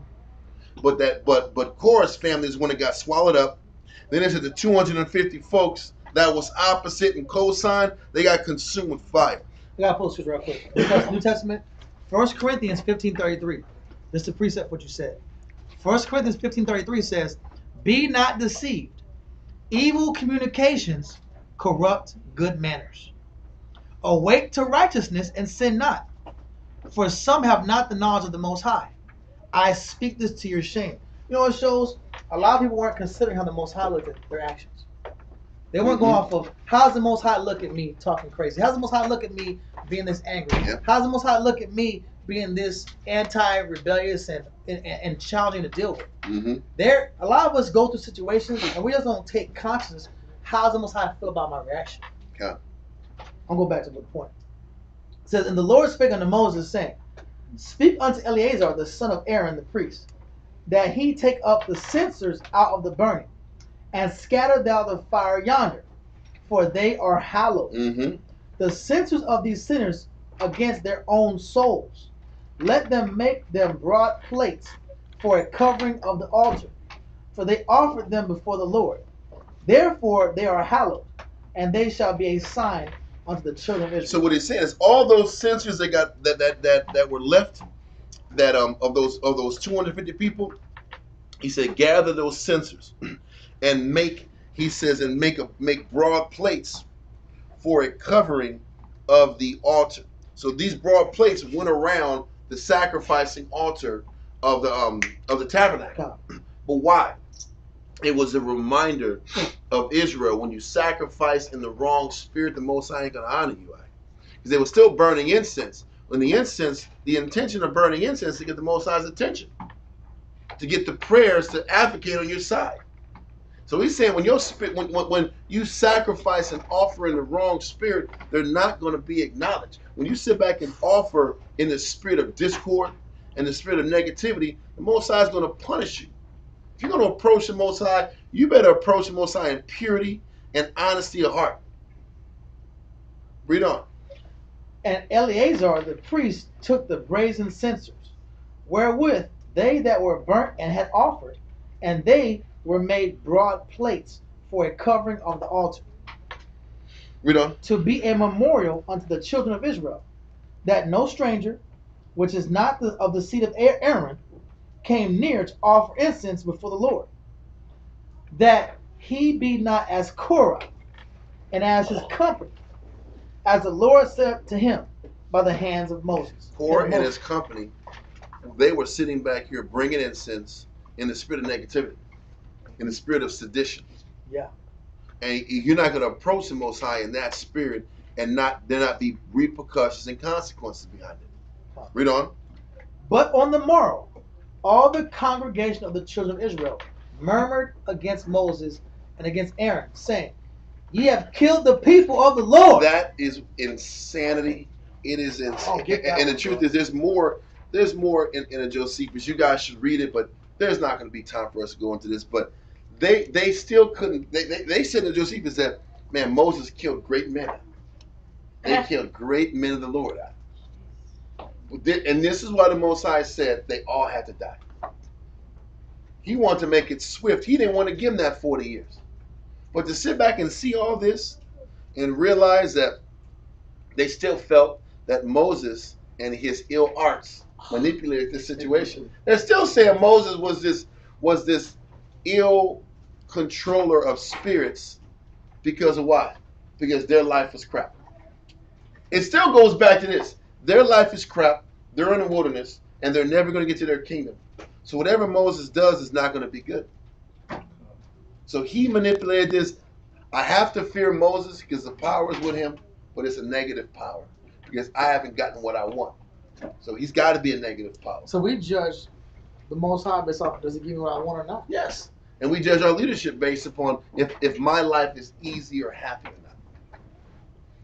But Korah's family is when it got swallowed up. Then it said the 250 folks that was opposite and co-signed, they got consumed with fire. I got to post this real quick. New Testament, 1 Corinthians 15:33. This is the precept what you said. 1 Corinthians 15:33 says, "Be not deceived. Evil communications corrupt good manners. Awake to righteousness and sin not. For some have not the knowledge of the Most High. I speak this to your shame." You know, it shows a lot of people weren't considering how the Most High looked at their actions. They weren't going off of, how's the Most High look at me talking crazy? How's the Most High look at me being this angry? Yep. How's the Most High look at me being this anti-rebellious and challenging to deal with? Mm-hmm. A lot of us go through situations and we just don't take consciousness. How's the Most High feel about my reaction? Yeah. I'll go back to the point. It says, "And the Lord spake unto Moses, saying, Speak unto Eleazar the son of Aaron the priest, that he take up the censers out of the burning, and scatter thou the fire yonder, for they are hallowed. Mm-hmm. The censers of these sinners against their own souls. Let them make them broad plates for a covering of the altar, for they offered them before the Lord. Therefore they are hallowed, and they shall be a sign unto the children of Israel." So what he's saying is all those censers that got that were left, that of those 250 people, he said, gather those censers and make broad plates for a covering of the altar. So these broad plates went around the sacrificing altar of the tabernacle. But why? It was a reminder of Israel. When you sacrifice in the wrong spirit, the Most High ain't gonna honor you. Because they were still burning incense. When the incense, the intention of burning incense is to get the Most High's attention, to get the prayers to advocate on your side. So he's saying when your spirit, when you sacrifice and offer in the wrong spirit, they're not going to be acknowledged. When you sit back and offer in the spirit of discord and the spirit of negativity, the Most High is going to punish you. If you're going to approach the Most High, you better approach the Most High in purity and honesty of heart. Read on. And Eleazar the priest took the brazen censers, wherewith they that were burnt and had offered, and they were made broad plates for a covering of the altar, Read on. to be a memorial unto the children of Israel, that no stranger, which is not of the seed of Aaron, came near to offer incense before the Lord, that he be not as Korah, and as his company, as the Lord said to him by the hands of Moses. Korah and his company, they were sitting back here bringing incense in the spirit of negativity, in the spirit of sedition. Yeah. And you're not going to approach the Most High in that spirit and there not be repercussions and consequences behind it. Read on. But on the morrow, all the congregation of the children of Israel murmured against Moses and against Aaron, saying, Ye have killed the people of the Lord. That is insanity. It is insanity. And the truth is, there's more in a Josephus. You guys should read it, but there's not going to be time for us to go into this. But they still couldn't. They said in Josephus that, man, Moses killed great men. They killed great men of the Lord. And this is why the Most High said they all had to die. He wanted to make it swift. He didn't want to give them that 40 years. But to sit back and see all this and realize that they still felt that Moses and his ill arts manipulated this situation. They're still saying Moses was this ill controller of spirits because of why? Because their life was crap. It still goes back to this. Their life is crap. They're in the wilderness, and they're never going to get to their kingdom. So whatever Moses does is not going to be good. So he manipulated this. I have to fear Moses because the power is with him, but it's a negative power because I haven't gotten what I want. So he's got to be a negative power. So we judge the Most High based off, does he give me what I want or not? Yes. And we judge our leadership based upon if my life is easy or happy or not.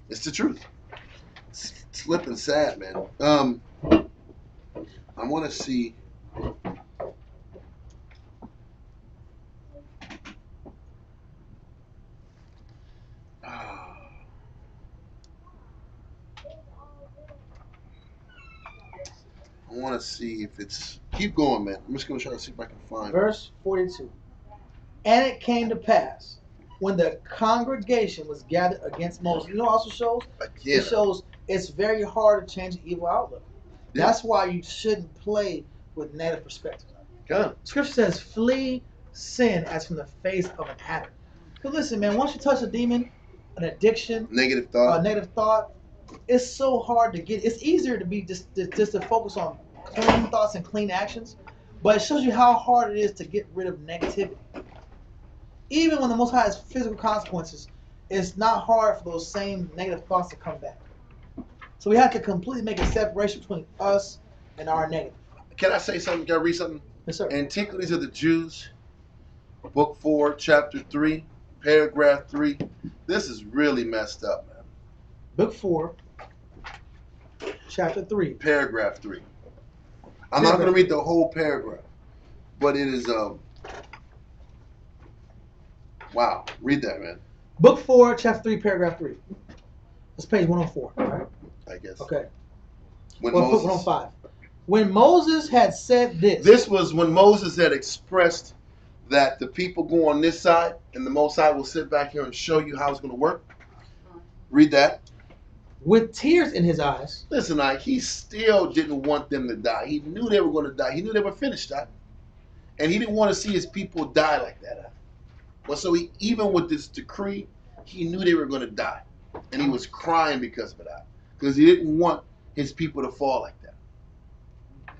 It's the truth. It's flipping sad, man. I want to see. I want to see if it's. Keep going, man. I'm just going to try to see if I can find. Verse 42. And it came to pass when the congregation was gathered against Moses. You know, also shows. Again. It shows it's very hard to change an evil outlook. Yeah. That's why you shouldn't play with negative perspective. Good. Scripture says, "Flee sin as from the face of an adder." But listen, man, once you touch a demon, an addiction, Negative thought. a negative thought, it's so hard to get. It's easier to be just to focus on clean thoughts and clean actions, but it shows you how hard it is to get rid of negativity. Even when the Most High has physical consequences, it's not hard for those same negative thoughts to come back. So we have to completely make a separation between us and our negative. Can I say something? Can I read something? Yes, sir. Antiquities of the Jews, Book 4, Chapter 3, Paragraph 3. This is really messed up, man. Book 4, Chapter 3. Paragraph 3. I'm not going to read the whole paragraph, but it is, wow. Read that, man. Book 4, Chapter 3, Paragraph 3. That's page 104. All right? I guess. Okay. When Well, Moses, 105. When Moses had said this. This was when Moses had expressed that the people go on this side and the Most High will sit back here and show you how it's going to work. Read that. With tears in his eyes. Listen, he still didn't want them to die. He knew they were going to die. He knew they were finished, and he didn't want to see his people die like that. But so even with this decree, he knew they were going to die, and he was crying because of that, because he didn't want his people to fall like that.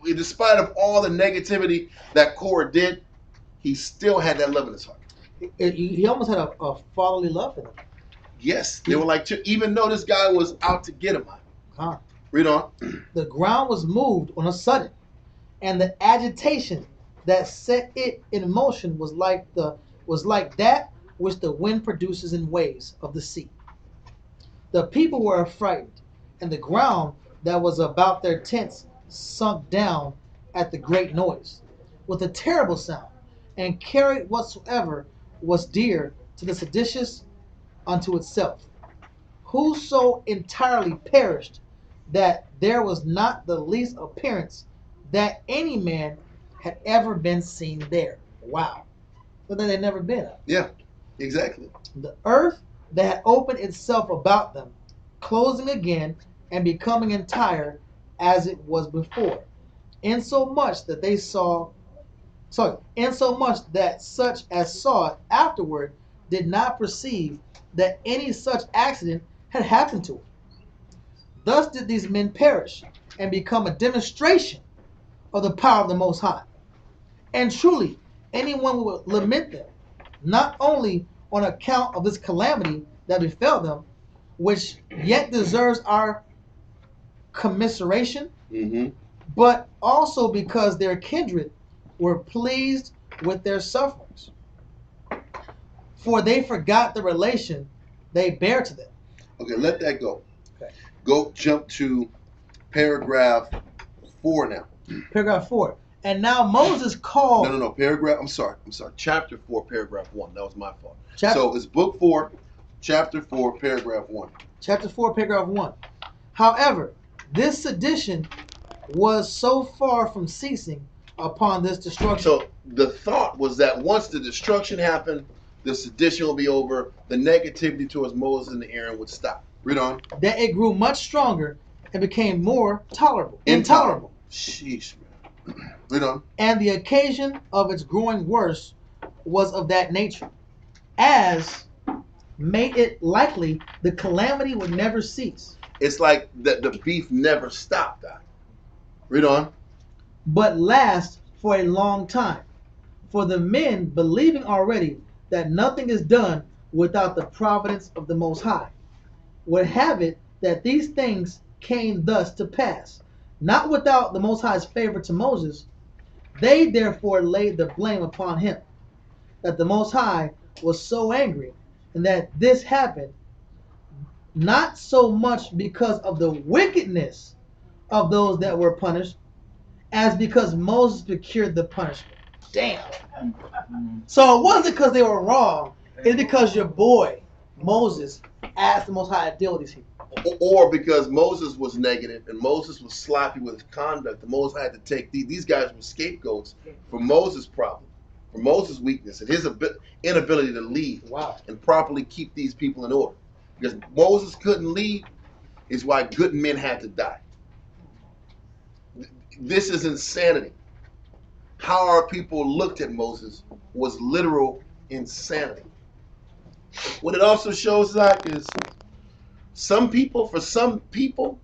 In spite of all the negativity that Korah did, he still had that love in his heart. He almost had a fatherly love for them. Yes, they were like, even though this guy was out to get him. Huh. Read on. The ground was moved on a sudden, and the agitation that set it in motion was like that which the wind produces in waves of the sea. The people were affrighted, and the ground that was about their tents sunk down at the great noise, with a terrible sound, and carried whatsoever was dear to the seditious unto itself. Whoso entirely perished, that there was not the least appearance that any man had ever been seen there. Wow. But then they'd never been. Yeah, exactly. The earth that had opened itself about them, closing again and becoming entire as it was before, insomuch that such as saw it afterward did not perceive that any such accident had happened to it. Thus did these men perish and become a demonstration of the power of the Most High. And truly, anyone would lament them, not only on account of this calamity that befell them, which yet deserves our commiseration, but also because their kindred were pleased with their sufferings, for they forgot the relation they bear to them. Okay, let that go. Okay. Go jump to paragraph 4 now. Paragraph 4. And now Moses called. No. Paragraph. I'm sorry. Chapter 4, paragraph 1. That was my fault. Chapter, so it's book 4, chapter 4, paragraph 1. Chapter 4, paragraph 1. However, this sedition was so far from ceasing upon this destruction. So the thought was that once the destruction happened, the sedition will be over. The negativity towards Moses and Aaron would stop. Read on. That it grew much stronger and became more intolerable. Sheesh, man. Read on. And the occasion of its growing worse was of that nature, as made it likely the calamity would never cease. It's like the beef never stopped. Doc. Read on. But last for a long time. For the men, believing already that nothing is done without the providence of the Most High, would have it that these things came thus to pass, not without the Most High's favor to Moses. They therefore laid the blame upon him, that the Most High was so angry, and that this happened not so much because of the wickedness of those that were punished, as because Moses procured the punishment. Damn. So it wasn't because they were wrong. It's because your boy, Moses, asked the Most High to deal with these people. Or because Moses was negative and Moses was sloppy with his conduct. The Most High had to take these guys were scapegoats for Moses' problem, for Moses' weakness, and his inability to lead and properly keep these people in order. Because Moses couldn't lead is why good men had to die. This is insanity. How our people looked at Moses was literal insanity. What it also shows, Zach, is for some people,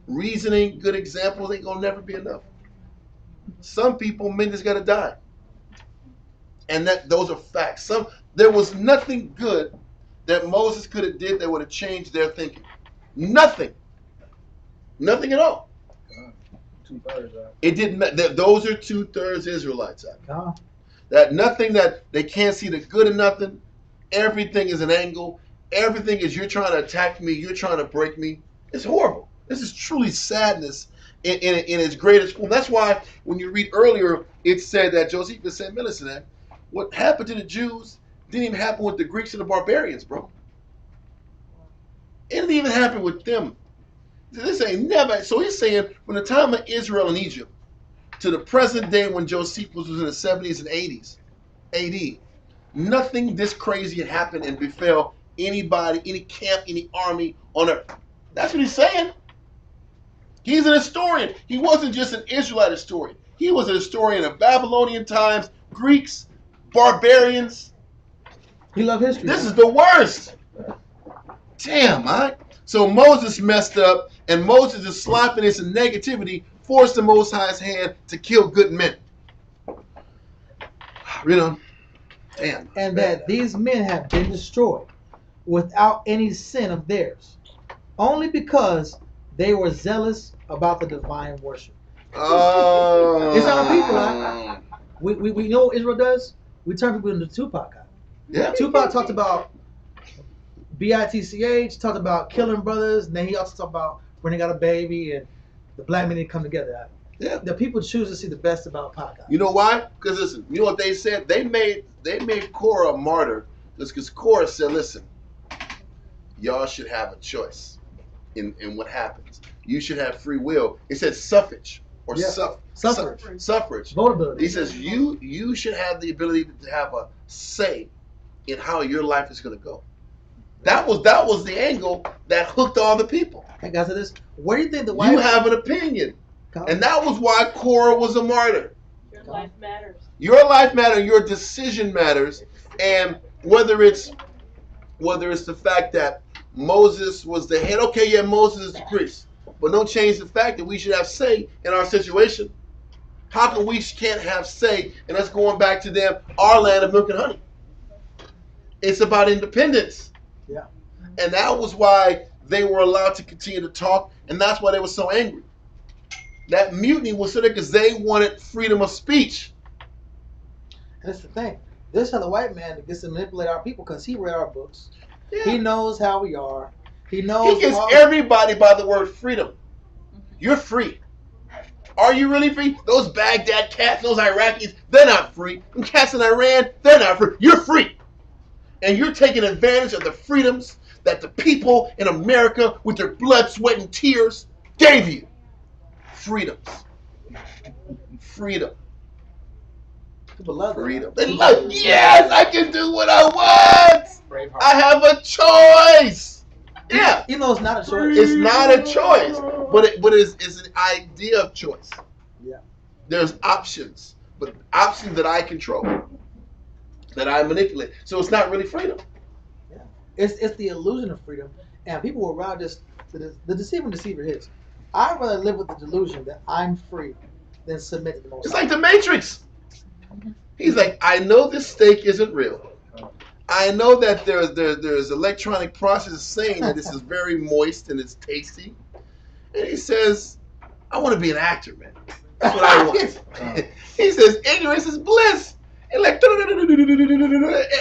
reasoning, good examples ain't gonna never be enough. Some people, men just gotta die. And those are facts. There was nothing good that Moses could have did that would have changed their thinking. Nothing. Nothing at all. It didn't. Those are 2/3 Israelites. That nothing that they can't see the good in nothing. Everything is an angle. Everything is you're trying to attack me. You're trying to break me. It's horrible. This is truly sadness in its greatest form. That's why when you read earlier, it said that Josephus said, "Man, listen, man, what happened to the Jews didn't even happen with the Greeks and the barbarians, bro. It didn't even happen with them. This ain't never." So he's saying from the time of Israel and Egypt to the present day when Josephus was in the 70s and 80s AD, nothing this crazy had happened and befell anybody, any camp, any army on earth. That's what he's saying. He's an historian. He wasn't just an Israelite historian. He was a historian of Babylonian times, Greeks, barbarians. He loved history. This is the worst. Damn, man. So Moses messed up, and Moses' sloppiness and negativity forced the Most High's hand to kill good men. You know, damn. And that these men have been destroyed without any sin of theirs, only because they were zealous about the divine worship. It's our people, right? We know what Israel does? We turn people into Tupac. Yeah. Tupac talked about BITCH, talked about killing brothers, and then he also talked about when they got a baby and the black men didn't come together. Yeah. The people choose to see the best about Pac. You know why? Because listen, you know what they said? They made Korah a martyr because Korah said, listen, y'all should have a choice in what happens. You should have free will. It said suffrage or suffrage. Votability. He says you should have the ability to have a say in how your life is going to go. That was the angle that hooked all the people. Hey guys, this. Where do you think the white? You have an opinion, and that was why Korah was a martyr. Your life matters. Your life matters. Your decision matters, and whether it's the fact that Moses was the head. Okay, yeah, Moses is the priest, but don't change the fact that we should have say in our situation. How come we can't have say? And that's going back to them, our land of milk and honey. It's about independence. Yeah. And that was why they were allowed to continue to talk, and that's why they were so angry. That mutiny was so there because they wanted freedom of speech. And that's the thing. This is how the white man gets to manipulate our people because he read our books. Yeah. He knows how we are. He knows. He gets everybody by the word freedom. You're free. Are you really free? Those Baghdad cats, those Iraqis, they're not free. Them cats in Iran, they're not free. You're free. And you're taking advantage of the freedoms that the people in America, with their blood, sweat, and tears, gave you. Freedoms. Freedom. People love freedom. They love, yes, I can do what I want. Braveheart. I have a choice. Yeah. You know it's not a choice. It's not a choice, but it's an idea of choice. Yeah. There's options, but options that I control, that I manipulate. So it's not really freedom. Yeah. It's the illusion of freedom, and people will rather just the deceiver is. I'd rather live with the delusion that I'm free than submit to the most. It's like the Matrix. He's like, I know this steak isn't real. I know that there's electronic processes saying that this is very moist and it's tasty. And he says, I want to be an actor, man. That's what I want. He says, ignorance is bliss. And like,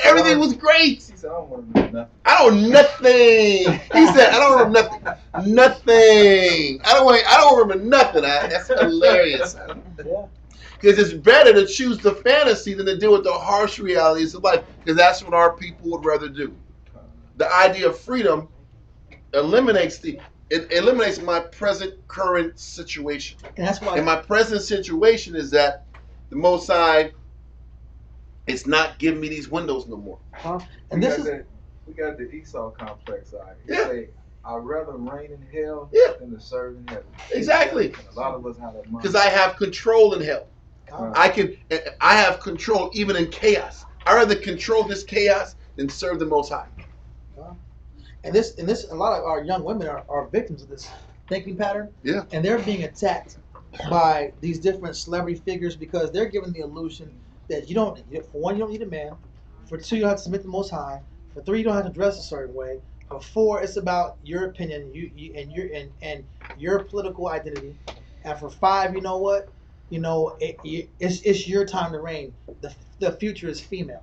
everything was great. He said, I don't want to do nothing. I don't nothing. He said, I don't remember nothing. Nothing. I don't remember nothing. That's hilarious. Yeah. Because it's better to choose the fantasy than to deal with the harsh realities of life. Because that's what our people would rather do. The idea of freedom eliminates my present current situation. And that's why. And my present situation is that the Most High, it's not giving me these windows no more. And we got the Esau complex out here. Yeah. Say, I'd rather reign in hell than to serve in heaven. Exactly. And a lot of us have that mind. Because I have control in hell. Right. I have control even in chaos. I'd rather control this chaos than serve the Most High. And a lot of our young women are victims of this thinking pattern. Yeah. And they're being attacked by these different celebrity figures because they're given the illusion that for one, you don't need a man. For two, you don't have to submit to the Most High. For three, you don't have to dress a certain way. For four, it's about your opinion, and your political identity. And for five, you know what? It's your time to reign. The future is female.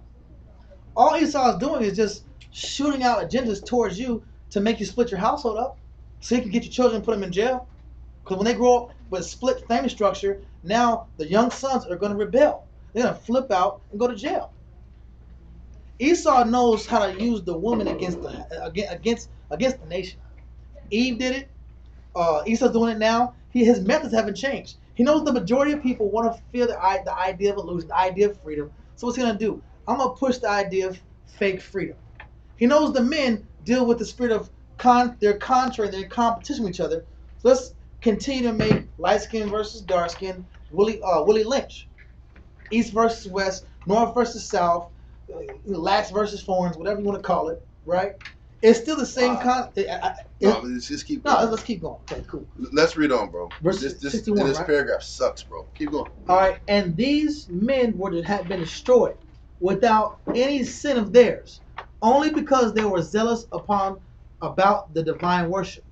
All Esau is doing is just shooting out agendas towards you to make you split your household up, so you can get your children and put them in jail. Because when they grow up with a split family structure, now the young sons are going to rebel. They're going to flip out and go to jail. Esau knows how to use the woman against the nation. Eve did it. Esau's doing it now. His methods haven't changed. He knows the majority of people want to feel the idea of illusion, the idea of freedom. So what's he going to do? I'm going to push the idea of fake freedom. He knows the men deal with the spirit of they're contrary, they're in competition with each other. So let's continue to make light skin versus dark skin, Willie Lynch. East versus west, north versus south, lax versus foreigners, whatever you want to call it, right? It's still the same Wow. concept. No, let's just keep No, going. let's keep going. Okay, cool. Let's read on, bro. Verse This 61, this right? paragraph sucks, bro. Keep going. All right, and these men were to have been destroyed without any sin of theirs, only because they were zealous about the divine worship,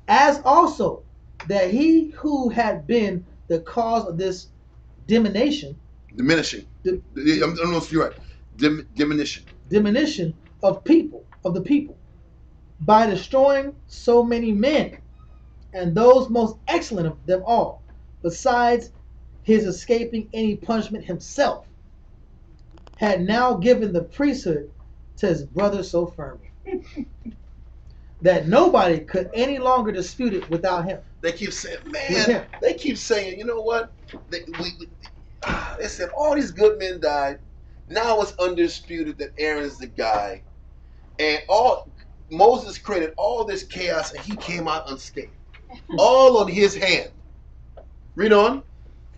as also that he who had been the cause of this diminishing I'm no, you're right. Diminution of the people, by destroying so many men, and those most excellent of them all, besides his escaping any punishment himself, had now given the priesthood to his brother so firmly that nobody could any longer dispute it without him. They keep saying, man, they keep saying, you know what? They said all these good men died. Now it's undisputed that Aaron's the guy. And Moses created all this chaos and he came out unscathed. All on his hand. Read on.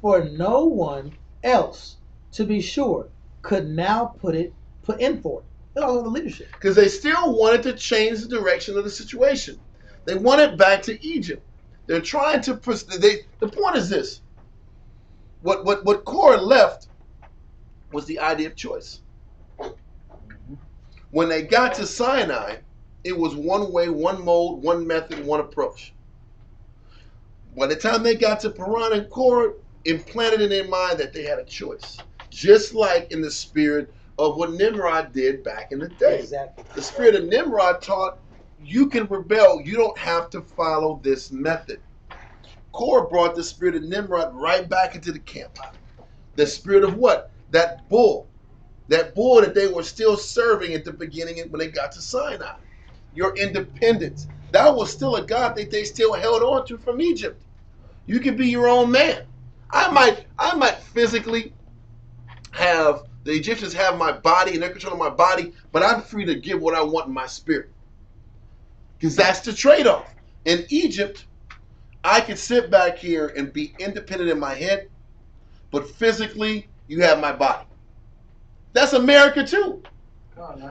For no one else, to be sure, could now put in for it. It's all the leadership. Because they still wanted to change the direction of the situation. They wanted back to Egypt. They're trying to the point is this. What Korah left was the idea of choice. When they got to Sinai, it was one way, one mode, one method, one approach. By the time they got to Paran and Korah, implanted in their mind that they had a choice. Just like in the spirit of what Nimrod did back in the day. Exactly. The spirit of Nimrod taught you can rebel. You don't have to follow this method. Korah brought the spirit of Nimrod right back into the camp. The spirit of what? That bull. That bull that they were still serving at the beginning when they got to Sinai. Your independence. That was still a God that they still held on to from Egypt. You can be your own man. I might physically have the Egyptians have my body and they're controlling my body, but I'm free to give what I want in my spirit. Because that's the trade-off. In Egypt, I can sit back here and be independent in my head, but physically, you have my body. That's America too.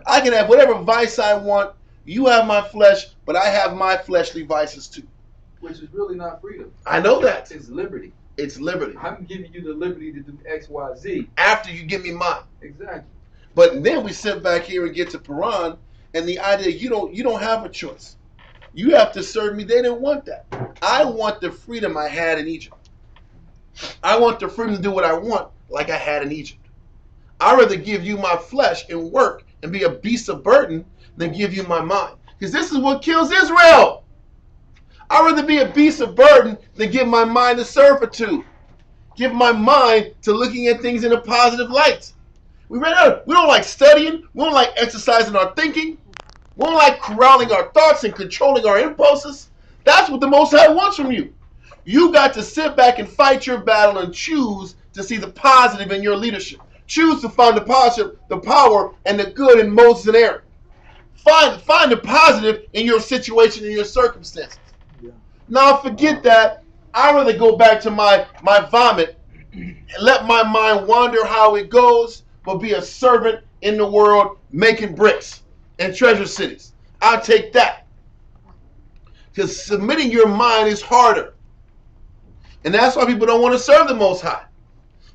I can have whatever vice I want. You have my flesh, but I have my fleshly vices too. Which is really not freedom. I know that. It's liberty. It's liberty. I'm giving you the liberty to do X, Y, Z. After you give me mine. Exactly. But then we sit back here and get to Paran, and the idea you don't have a choice. You have to serve me. They didn't want that. I want the freedom I had in Egypt. I want the freedom to do what I want like I had in Egypt. I'd rather give you my flesh and work and be a beast of burden than give you my mind. Because this is what kills Israel. I'd rather be a beast of burden than give my mind to servitude. Give my mind to looking at things in a positive light. We don't like studying. We don't like exercising our thinking. We don't like corralling our thoughts and controlling our impulses. That's what the Most High wants from you. You got to sit back and fight your battle and choose to see the positive in your leadership. Choose to find the positive, the power, and the good in Moses and Aaron. Find the positive in your situation and your circumstances. Yeah. Now forget that. I'd rather go back to my vomit and let my mind wander how it goes, but be a servant in the world making bricks and treasure cities. I'll take that. Because submitting your mind is harder. And that's why people don't want to serve the Most High.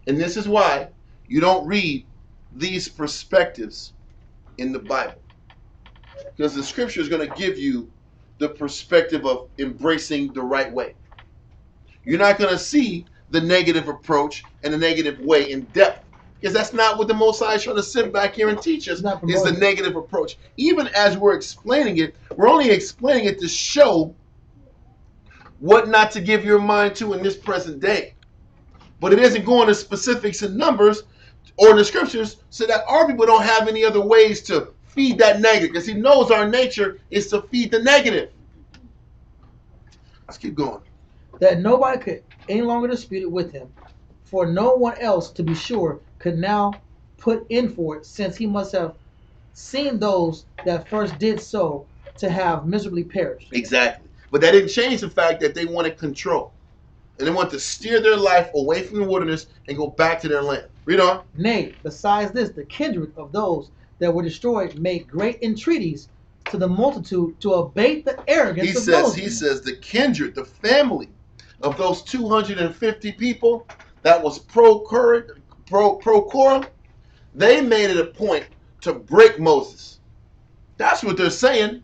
And this is why you don't read these perspectives in the Bible. Because the scripture is going to give you the perspective of embracing the right way. You're not going to see the negative approach and the negative way in depth. Because that's not what the Most High is trying to sit back here and teach us, is the negative approach. Even as we're explaining it, we're only explaining it to show what not to give your mind to in this present day. But it isn't going to specifics and numbers or in the scriptures so that our people don't have any other ways to feed that negative. Because he knows our nature is to feed the negative. Let's keep going. That nobody could any longer dispute it with him, for no one else, to be sure, could now put in for it, since he must have seen those that first did so to have miserably perished. Exactly. But that didn't change the fact that they wanted control. And they want to steer their life away from the wilderness and go back to their land. Read on. Nay, besides this, the kindred of those that were destroyed made great entreaties to the multitude to abate the arrogance of Moses. He says the kindred, the family of those 250 people that was pro-Korah, they made it a point to break Moses. That's what they're saying.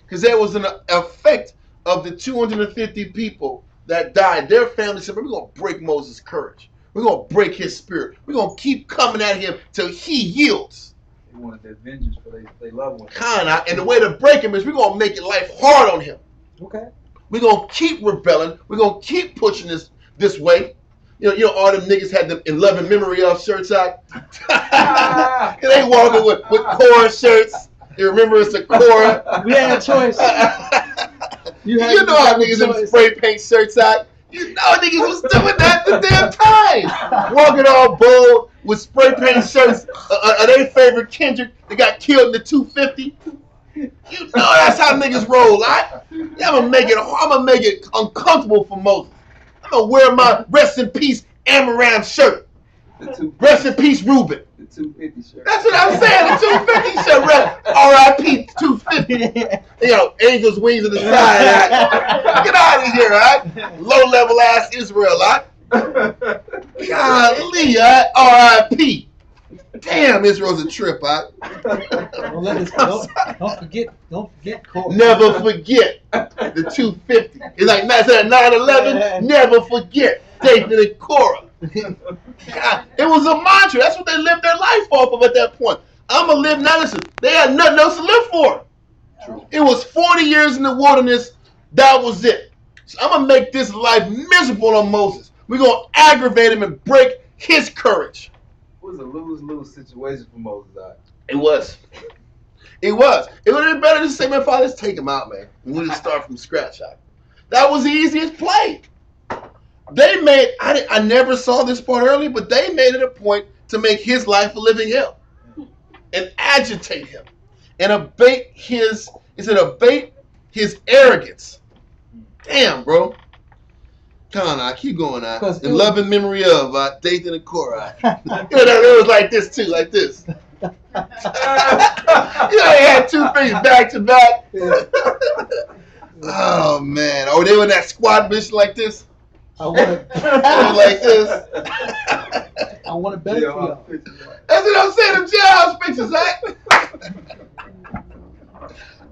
Because there was an effect of the 250 people that died. Their family said, we're going to break Moses' courage. We're going to break his spirit. We're going to keep coming at him till he yields. They wanted their vengeance for their loved ones. And the way to break him is we're going to make it life hard on him. Okay. We're going to keep rebelling. We're going to keep pushing this way. You know, all them niggas had them in loving memory of shirts out. They walking with Korah shirts. You remember it's a Korah. We had a choice. You know how niggas in spray paint shirts out. You know niggas was doing that the damn time. Walking all bold with spray paint shirts of their favorite Kendrick that got killed in the 250. You know that's how niggas roll, right? Yeah, I'm gonna make it uncomfortable for Moses. I'm gonna wear my rest in peace Amaram shirt. Rest in peace Reuben. The 250 shirt. That's what I'm saying. The 250 shirt. R.I.P. 250. You know, angels wings on the side. Right? Get out of here, right? Low level ass Israel, right? Golly, right? R.I.P. Damn, Israel's a trip, right? Don't forget Korah. Never forget the 250. It's like 9/11. Never forget David and Korah. God, it was a mantra. That's what they lived their life off of at that point. I'm going to live now. Listen, they had nothing else to live for. True. It was 40 years in the wilderness. That was it. So I'm going to make this life miserable on Moses. We're going to aggravate him and break his courage. It was a lose-lose situation for Moses. It was. It was. It would have been better to say, man, Father, let's take him out, man. And we'll just start from scratch. That was the easiest play. They made, I never saw this part earlier, but they made it a point to make his life a living hell and agitate him and abate his arrogance. Damn, bro. Come on, I keep going now. In loving memory of Dathan and Korah. It was like this too, like this. You know, they had two things back to back. Oh man. Oh, they were in that squad mission like this. I want like this. I want to bet it for y'all. That's what I'm saying. Them jailhouse pictures, right?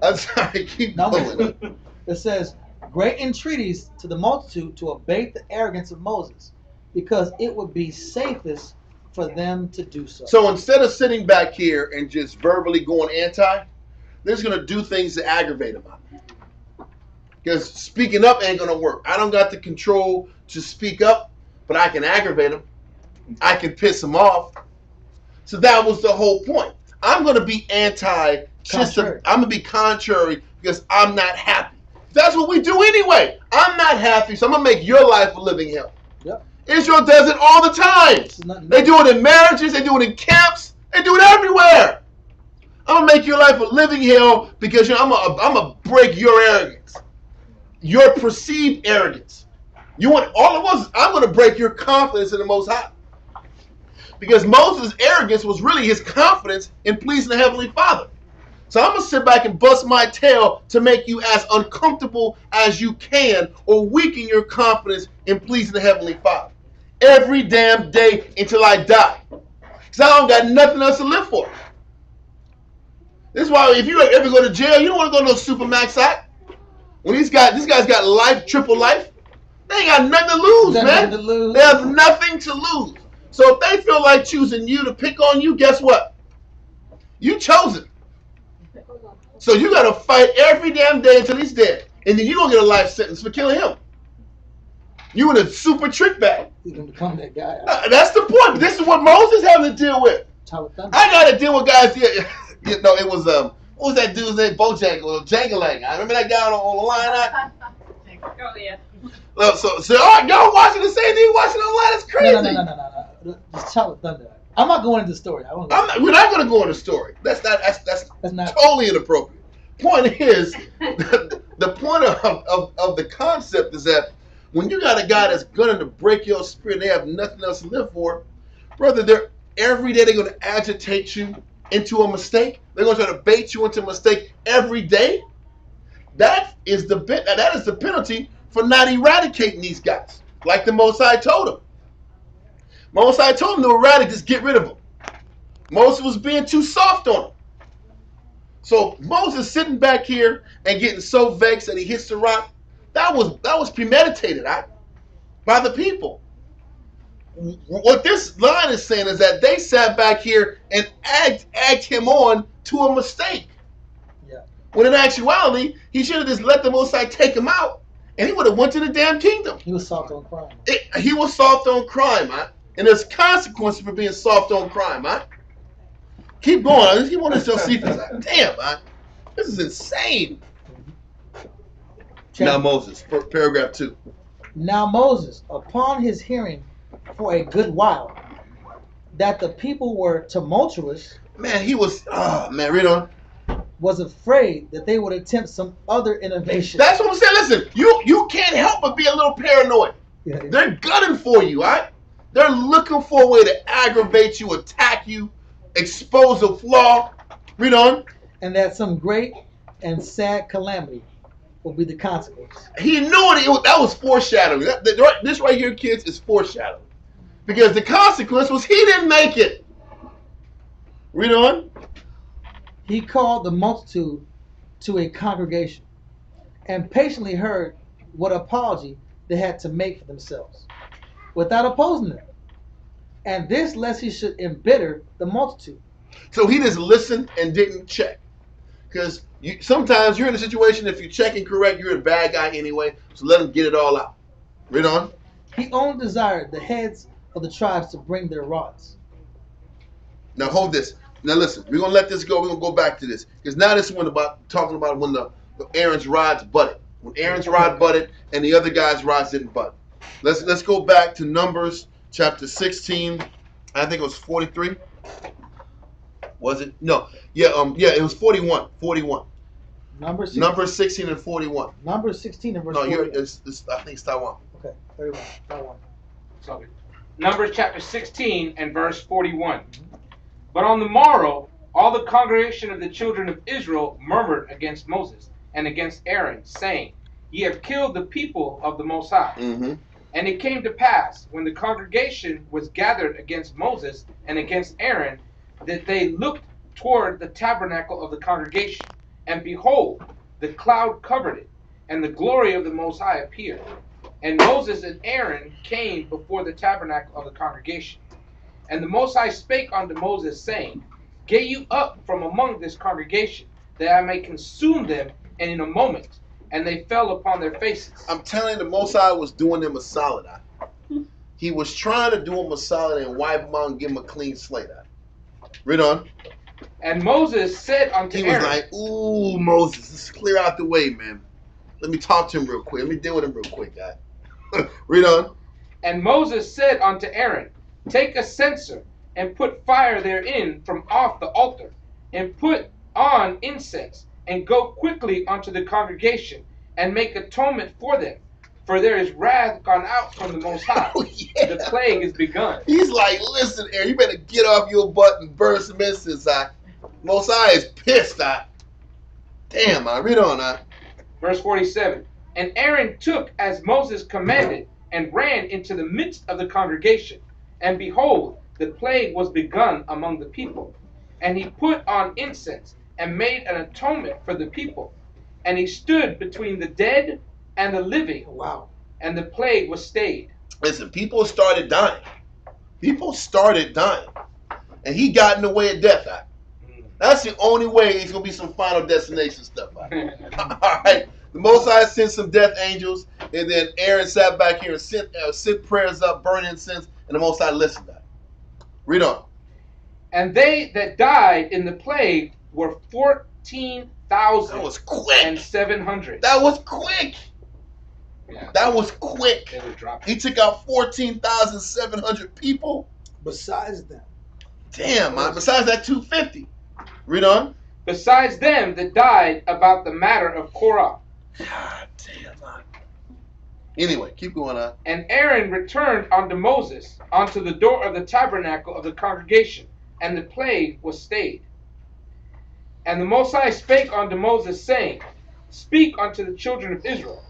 I'm sorry. Keep going. It says, great entreaties to the multitude to abate the arrogance of Moses, because it would be safest for them to do so. So instead of sitting back here and just verbally going anti, they're just going to do things to aggravate them. Because speaking up ain't going to work. I don't got the control to speak up, but I can aggravate them. I can piss them off. So that was the whole point. I'm going to be I'm going to be contrary because I'm not happy. That's what we do anyway. I'm not happy, so I'm going to make your life a living hell. Yep. Israel does it all the time. They do it in marriages. They do it in camps. They do it everywhere. I'm going to make your life a living hell because I'm going to break your arrogance. Your perceived arrogance. You want all it was. I'm going to break your confidence in the Most High, because Moses' arrogance was really his confidence in pleasing the Heavenly Father. So I'm going to sit back and bust my tail to make you as uncomfortable as you can, or weaken your confidence in pleasing the Heavenly Father every damn day until I die, because I don't got nothing else to live for. This is why if you ever go to jail, you don't want to go to no Supermax act. When these guys got life, triple life, they ain't got nothing to lose, man. They have nothing to lose. So if they feel like choosing you to pick on you, guess what? You chose it. So you got to fight every damn day until he's dead. And then you're going to get a life sentence for killing him. You in a super trick bag. He's going to become that guy. That's the point. This is what Moses having to deal with. I got to deal with guys here. You know, it was, what was that dude's name? Bojangles or Jangalang. I remember that guy on the line. Oh, yeah. So all right, y'all watching the same thing watching online? That's crazy. No. Just Child of Thunder. I'm not going into the story. We're not going to go into the story. That's not totally inappropriate. Point is, the point of the concept is that when you got a guy that's going to break your spirit, they have nothing else to live for, brother. Every day they're going to agitate you into a mistake. They're going to try to bait you into a mistake every day. That is the penalty for not eradicating these guys, like the Most High told him. Most High told him to eradicate, just get rid of them. Moses was being too soft on him. So Moses sitting back here and getting so vexed that he hits the rock, that was premeditated by the people. What this line is saying is that they sat back here and egged him on to a mistake. Yeah. When in actuality, he should have just let the Most High take him out, and he would have went to the damn kingdom. He was soft on crime. He was soft on crime, man. And there's consequences for being soft on crime, man. Keep going. He wanted to see this. Damn, man. This is insane. Now Moses, paragraph 2. Now Moses, upon his hearing for a good while that the people were tumultuous, man, he was, read on. Was afraid that they would attempt some other innovation. That's what I'm saying. Listen, you can't help but be a little paranoid. Yeah. They're gunning for you, all right? They're looking for a way to aggravate you, attack you, expose a flaw. Read on. And that some great and sad calamity will be the consequence. He knew it. That was foreshadowing. This right here, kids, is foreshadowing. Because the consequence was he didn't make it. Read on. He called the multitude to a congregation and patiently heard what apology they had to make for themselves, without opposing them. And this lest he should embitter the multitude. So he just listened and didn't check. Because sometimes you're in a situation, if you're checking correct, you're a bad guy anyway. So let him get it all out. Read on. He only desired the heads of the tribes to bring their rods. Now hold this. Now listen, we're going to let this go. We're going to go back to this. Because now this one talking about when the Aaron's rods butted. When Aaron's rod butted and the other guy's rods didn't butt. Let's go back to Numbers chapter 16. I think it was 43. Was it? No. Yeah, it was 41. 41. Number 16 and 41. Number 16 and verse no, 41. I think it's Taiwan. Okay, 31. Taiwan. Sorry. Numbers chapter 16 and verse 41. But on the morrow, all the congregation of the children of Israel murmured against Moses and against Aaron, saying, Ye have killed the people of the Most High. Mm-hmm. And it came to pass, when the congregation was gathered against Moses and against Aaron, that they looked toward the tabernacle of the congregation, and behold, the cloud covered it, and the glory of the Most High appeared. And Moses and Aaron came before the tabernacle of the congregation. And the Most High spake unto Moses, saying, Get you up from among this congregation, that I may consume them, and in a moment. And they fell upon their faces. I'm telling you, the Most High was doing them a solid. He was trying to do them a solid and wipe them out and give them a clean slate. Read on. And Moses said unto Aaron. He was like, ooh, Moses, let's clear out the way, man. Let me talk to him real quick. Let me deal with him real quick, guy. Read on. And Moses said unto Aaron, Take a censer, and put fire therein from off the altar, and put on incense, and go quickly unto the congregation, and make atonement for them. For there is wrath gone out from the Most High. Oh, yeah. The plague is begun. He's like, listen, Aaron, you better get off your butt and burn some incense. Most High is pissed. Damn, read on. Verse 47. And Aaron took as Moses commanded, and ran into the midst of the congregation. And behold, the plague was begun among the people. And he put on incense, and made an atonement for the people. And he stood between the dead and the living. Wow. And the plague was stayed. Listen, people started dying. And he got in the way of death. That's the only way he's going to be some final destination stuff. All right. The Most High sent some death angels, and then Aaron sat back here and sent prayers up, burned incense, and the Most High listened to that. Read on. And they that died in the plague were 14,000. That was quick. And 700. That was quick. Yeah. That was quick. They were dropping. He took out 14,700 people. Besides them. Damn, man. Besides that 250. Read on. Besides them that died about the matter of Korah. God damn, man. Anyway, keep going on. And Aaron returned unto Moses unto the door of the tabernacle of the congregation, and the plague was stayed. And the Most High spake unto Moses, saying, Speak unto the children of Israel,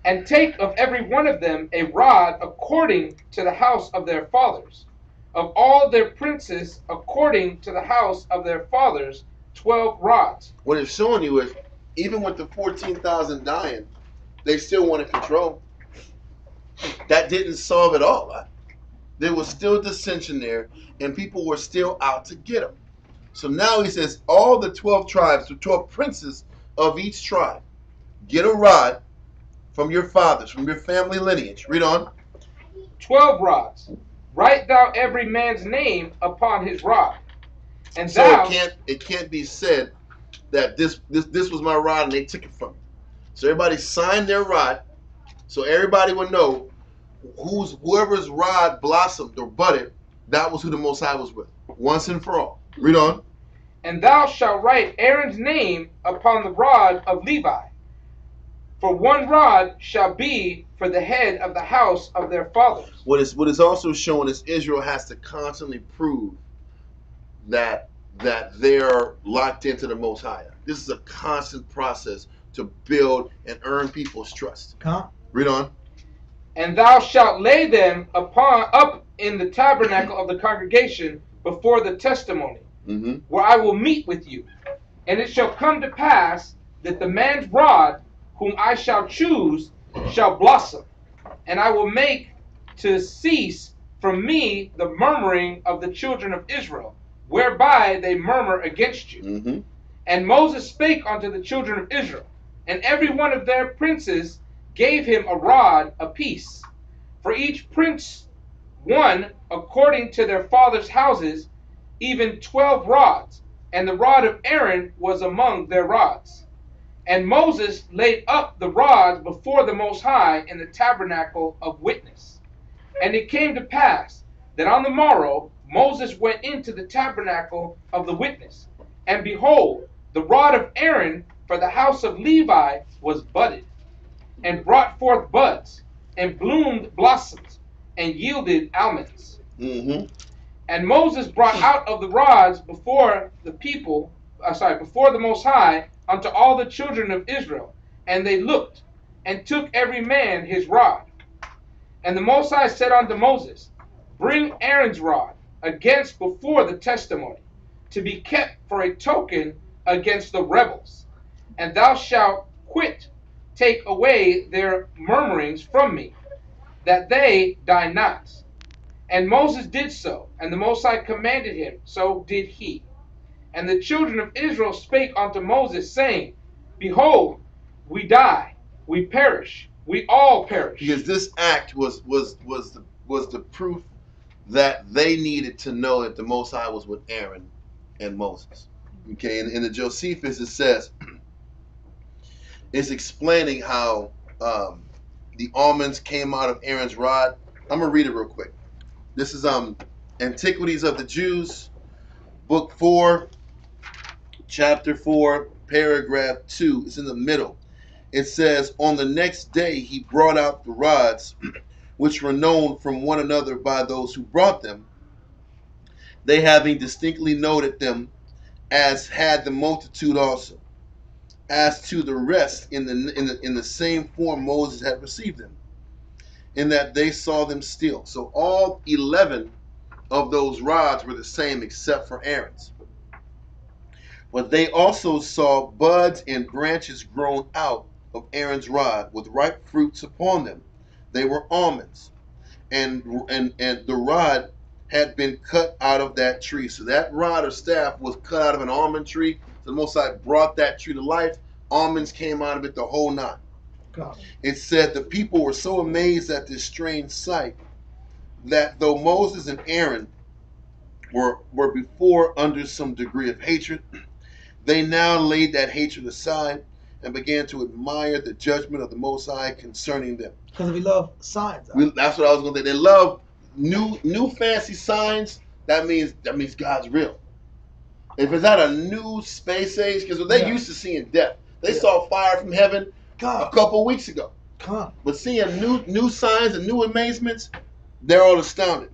and take of every one of them a rod according to the house of their fathers, of all their princes according to the house of their fathers, 12 rods. What it's showing you is, even with the 14,000 dying, they still wanted control. That didn't solve it all. Right? There was still dissension there, and people were still out to get them. So now he says, all the 12 tribes, the 12 princes of each tribe, get a rod from your fathers, from your family lineage. Read on. 12 rods. Write thou every man's name upon his rod. And So thou, it can't be said that this was my rod and they took it from me. So everybody signed their rod, so everybody would know whoever's rod blossomed or budded, that was who the Most High was with, once and for all. Read on. And thou shalt write Aaron's name upon the rod of Levi. For one rod shall be for the head of the house of their fathers. What is also showing is Israel has to constantly prove that they're locked into the Most High. This is a constant process to build and earn people's trust. Read on. And thou shalt lay them up in the tabernacle of the congregation before the testimony, where I will meet with you. And it shall come to pass that the man's rod, whom I shall choose, shall blossom, and I will make to cease from me the murmuring of the children of Israel, whereby they murmur against you. And Moses spake unto the children of Israel, and every one of their princes gave him a rod apiece, for each prince one according to their fathers' houses, even 12 rods, and the rod of Aaron was among their rods. And Moses laid up the rods before the Most High in the tabernacle of witness. And it came to pass that on the morrow Moses went into the tabernacle of the witness, and behold, the rod of Aaron for the house of Levi was budded, and brought forth buds, and bloomed blossoms, and yielded almonds. And Moses brought out of the rods before the before the Most High unto all the children of Israel, and they looked, and took every man his rod. And the Most High said unto Moses, Bring Aaron's rod against before the testimony, to be kept for a token against the rebels, and thou shalt take away their murmurings from me, that they die not. And Moses did so, and the Most High commanded him, so did he. And the children of Israel spake unto Moses, saying, Behold, we die, we perish, we all perish. Because this act was the proof that they needed to know that the Most High was with Aaron and Moses. Okay, in the Josephus it says, it's explaining how the almonds came out of Aaron's rod. I'm gonna read it real quick. This is Antiquities of the Jews, book 4, chapter 4, paragraph 2. It's in the middle. It says, On the next day he brought out the rods, which were known from one another by those who brought them, they having distinctly noted them, as had the multitude also. As to the rest, in the same form Moses had received them, in that they saw them still. So all 11 of those rods were the same except for Aaron's. But they also saw buds and branches grown out of Aaron's rod with ripe fruits upon them. They were almonds. And the rod had been cut out of that tree. So that rod or staff was cut out of an almond tree. So the Most High brought that tree to life. Almonds came out of it, the whole nine. It said the people were so amazed at this strange sight that though Moses and Aaron were before under some degree of hatred, they now laid that hatred aside and began to admire the judgment of the Most High concerning them. Because we love signs. That's what I was going to say. They love new fancy signs. That means God's real. If it's not a new space age, because they used to seeing death. They saw fire from heaven a couple weeks ago. But seeing new signs and new amazements, they're all astounded.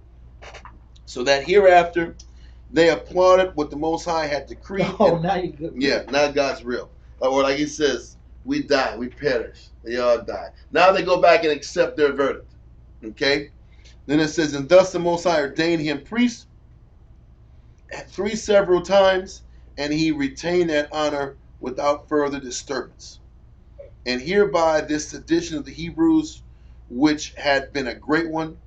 So that hereafter They applauded what the Most High had decreed. Oh, now you good. Yeah, now God's real. Or like he says, we die, we perish. They all die. Now they go back and accept their verdict. Okay? Then it says, and thus the Most High ordained him priest 3 several times, and he retained that honor without further disturbance. And hereby this sedition of the Hebrews, which had been a great one,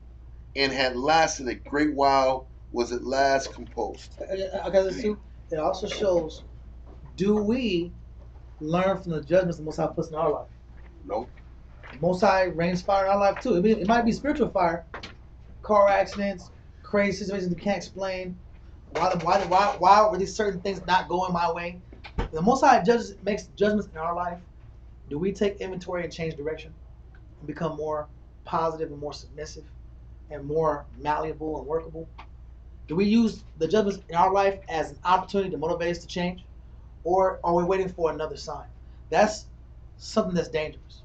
and had lasted a great while, was at last composed. Okay, this too. It also shows, do we learn from the judgments the Most High puts in our life? Nope. The Most High rains fire in our life too. It might be spiritual fire, car accidents, crazy situations we can't explain. Why were these certain things not going my way? The Most High makes judgments in our life. Do we take inventory and change direction and become more positive and more submissive and more malleable and workable? Do we use the judgments in our life as an opportunity to motivate us to change? Or are we waiting for another sign? That's something that's dangerous.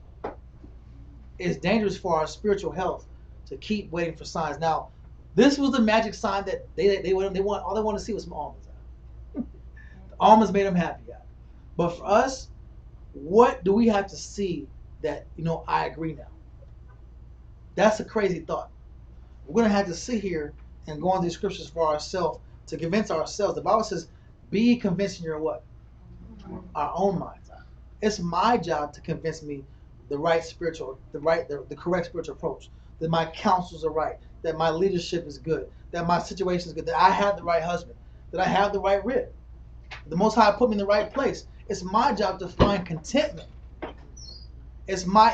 It's dangerous for our spiritual health to keep waiting for signs. Now, this was the magic sign that they want. All they want to see was some almonds. The almonds made them happy. But for us, what do we have to see that, I agree now? That's a crazy thought. We're going to have to sit here and go on these scriptures for ourselves to convince ourselves. The Bible says, be convinced in your what? Our own minds. It's my job to convince me the correct spiritual approach, that my counsels are right, that my leadership is good, that my situation is good, that I have the right husband, that I have the right rib. The Most High put me in the right place. It's my job to find contentment. It's my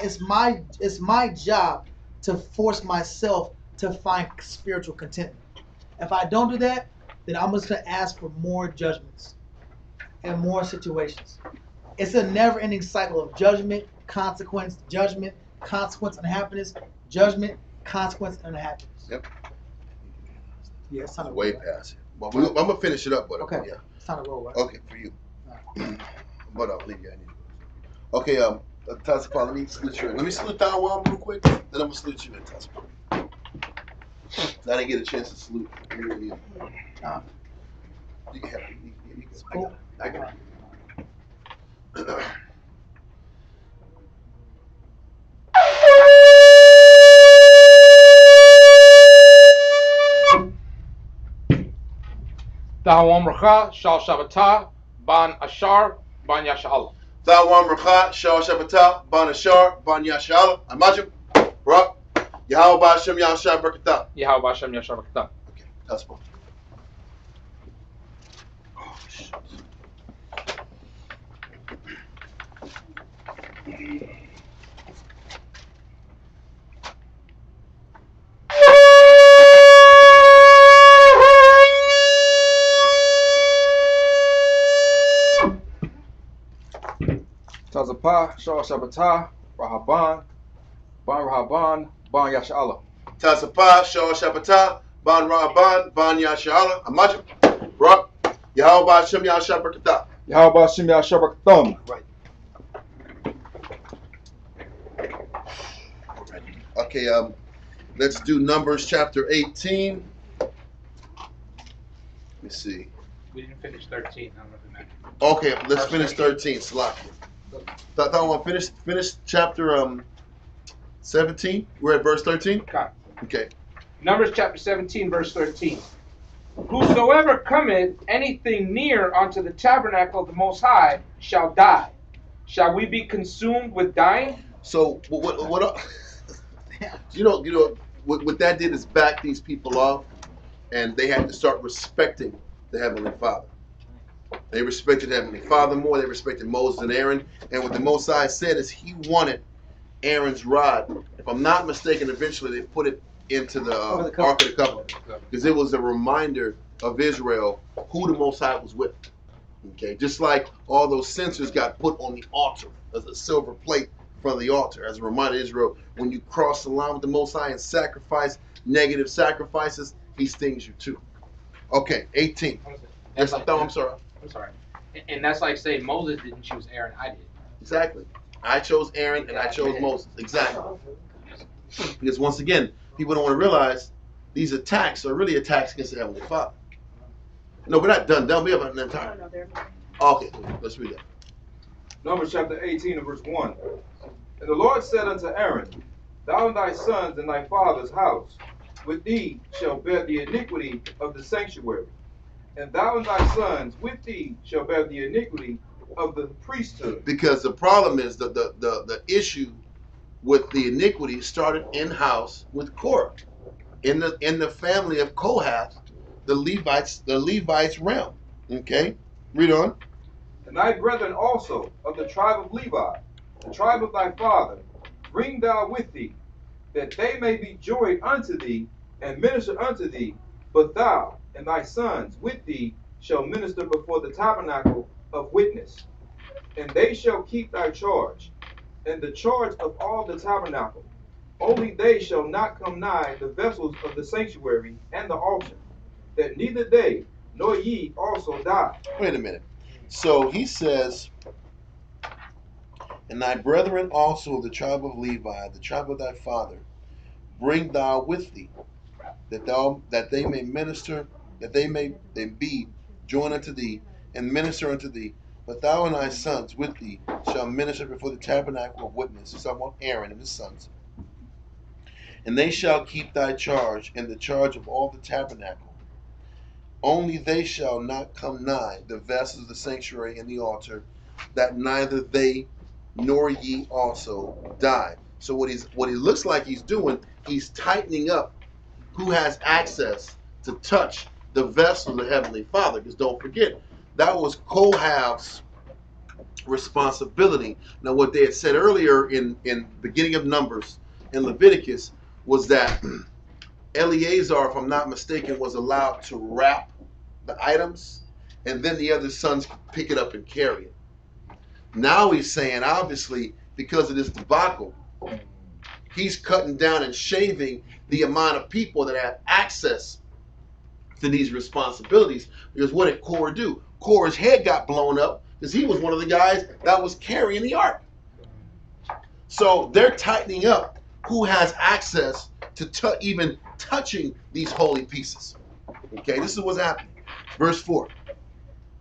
job to force myself to find spiritual contentment. If I don't do that, then I'm just going to ask for more judgments and more situations. It's a never-ending cycle of judgment, consequence, and happiness, judgment, consequence, and unhappiness. Yep. Yeah, it's time to way roll, past it. Well, I'm gonna finish it up, but okay. Yeah. It's time to roll, right? Okay, for you. But I'll leave you. Okay, Tasapal, let me salute you. Let me salute Taiwan real quick. Then I'm gonna salute you in Tasapal. I didn't get a chance to salute you. You can have it. I got it. Dawam Racha, Shal Shabbatah, Ban Ashar, Ban Yasha'Allah. Taiwan Racha, Shal Shabbatah, Ban Ashar, Ban Yasha'Allah. Imagine, bro. Yahweh Hashem Yahshua Barakatah. Yahweh Hashem Yashar Barakatah. Okay, Tasapal. Oh, shit. Tazapah, Shah Shabbatah, Rahaban, Ban Rahaban, Ban Yasha'Allah. Tasapah, Shal Shabbatah, Ban Rahaban, Ban Yasha'Allah. Imagine, bro. Yahweh Hashem Yahshua Barakatah. Yahweh Hashem Yahshua Barakatah. Right. Okay, let's do Numbers chapter 18. Let me see. We didn't finish 13. I don't know if it matters. Okay, let's finish 13. Slack. Thought I want to finish chapter 17. We're at verse 13. Okay. Numbers chapter 17, verse 13. Whosoever cometh anything near unto the tabernacle of the Most High shall die. Shall we be consumed with dying? So what you know what that did is back these people off, and they had to start respecting the Heavenly Father. They respected the Heavenly Father more. They respected Moses and Aaron. And what the Most High said is he wanted Aaron's rod. If I'm not mistaken, eventually they put it into the Ark of the Covenant, because it was a reminder of Israel who the Most High was with. Okay, just like all those censers got put on the altar as a silver plate in front of the altar as a reminder of Israel, when you cross the line with the Most High and sacrifice negative sacrifices, he stings you too. Okay, 18. Yes, I'm sorry. I'm sorry. And that's like saying Moses didn't choose Aaron, I did. Exactly. I chose Aaron and I chose Moses. Exactly. Because once again, people don't want to realize these attacks are really attacks against the Heavenly Father. No, we're not done. We have an No, entire. no, they're Okay, let's read that. Numbers chapter 18 and verse 1. And the Lord said unto Aaron, Thou and thy sons and thy father's house with thee shall bear the iniquity of the sanctuary, and thou and thy sons with thee shall bear the iniquity of the priesthood. Because the problem is the issue with the iniquity started in house with Korah, in the family of Kohath, the Levites realm. Okay, read on. And thy brethren also of the tribe of Levi, the tribe of thy father, bring thou with thee, that they may be joined unto thee and minister unto thee. But thou and thy sons with thee shall minister before the tabernacle of witness, and they shall keep thy charge, and the charge of all the tabernacle. Only they shall not come nigh the vessels of the sanctuary and the altar, that neither they nor ye also die. Wait a minute. So he says, and thy brethren also of the tribe of Levi, the tribe of thy father, bring thou with thee, that they may minister, that they be joined unto thee, and minister unto thee. But thou and thy sons with thee shall minister before the tabernacle of witness. He's talking about Aaron and his sons. And they shall keep thy charge, and the charge of all the tabernacle. Only they shall not come nigh the vessels of the sanctuary and the altar, that neither they nor ye also die. So what he looks like he's doing, he's tightening up who has access to touch the vessel of the Heavenly Father. Because don't forget, that was Kohath's responsibility. Now, what they had said earlier in beginning of Numbers in Leviticus was that Eleazar, if I'm not mistaken, was allowed to wrap the items, and then the other sons could pick it up and carry it. Now he's saying, obviously, because of this debacle, he's cutting down and shaving the amount of people that have access to these responsibilities. Because what did Korah do? Korah's head got blown up because he was one of the guys that was carrying the ark. So they're tightening up who has access to even touching these holy pieces. Okay, this is what's happening. Verse 4.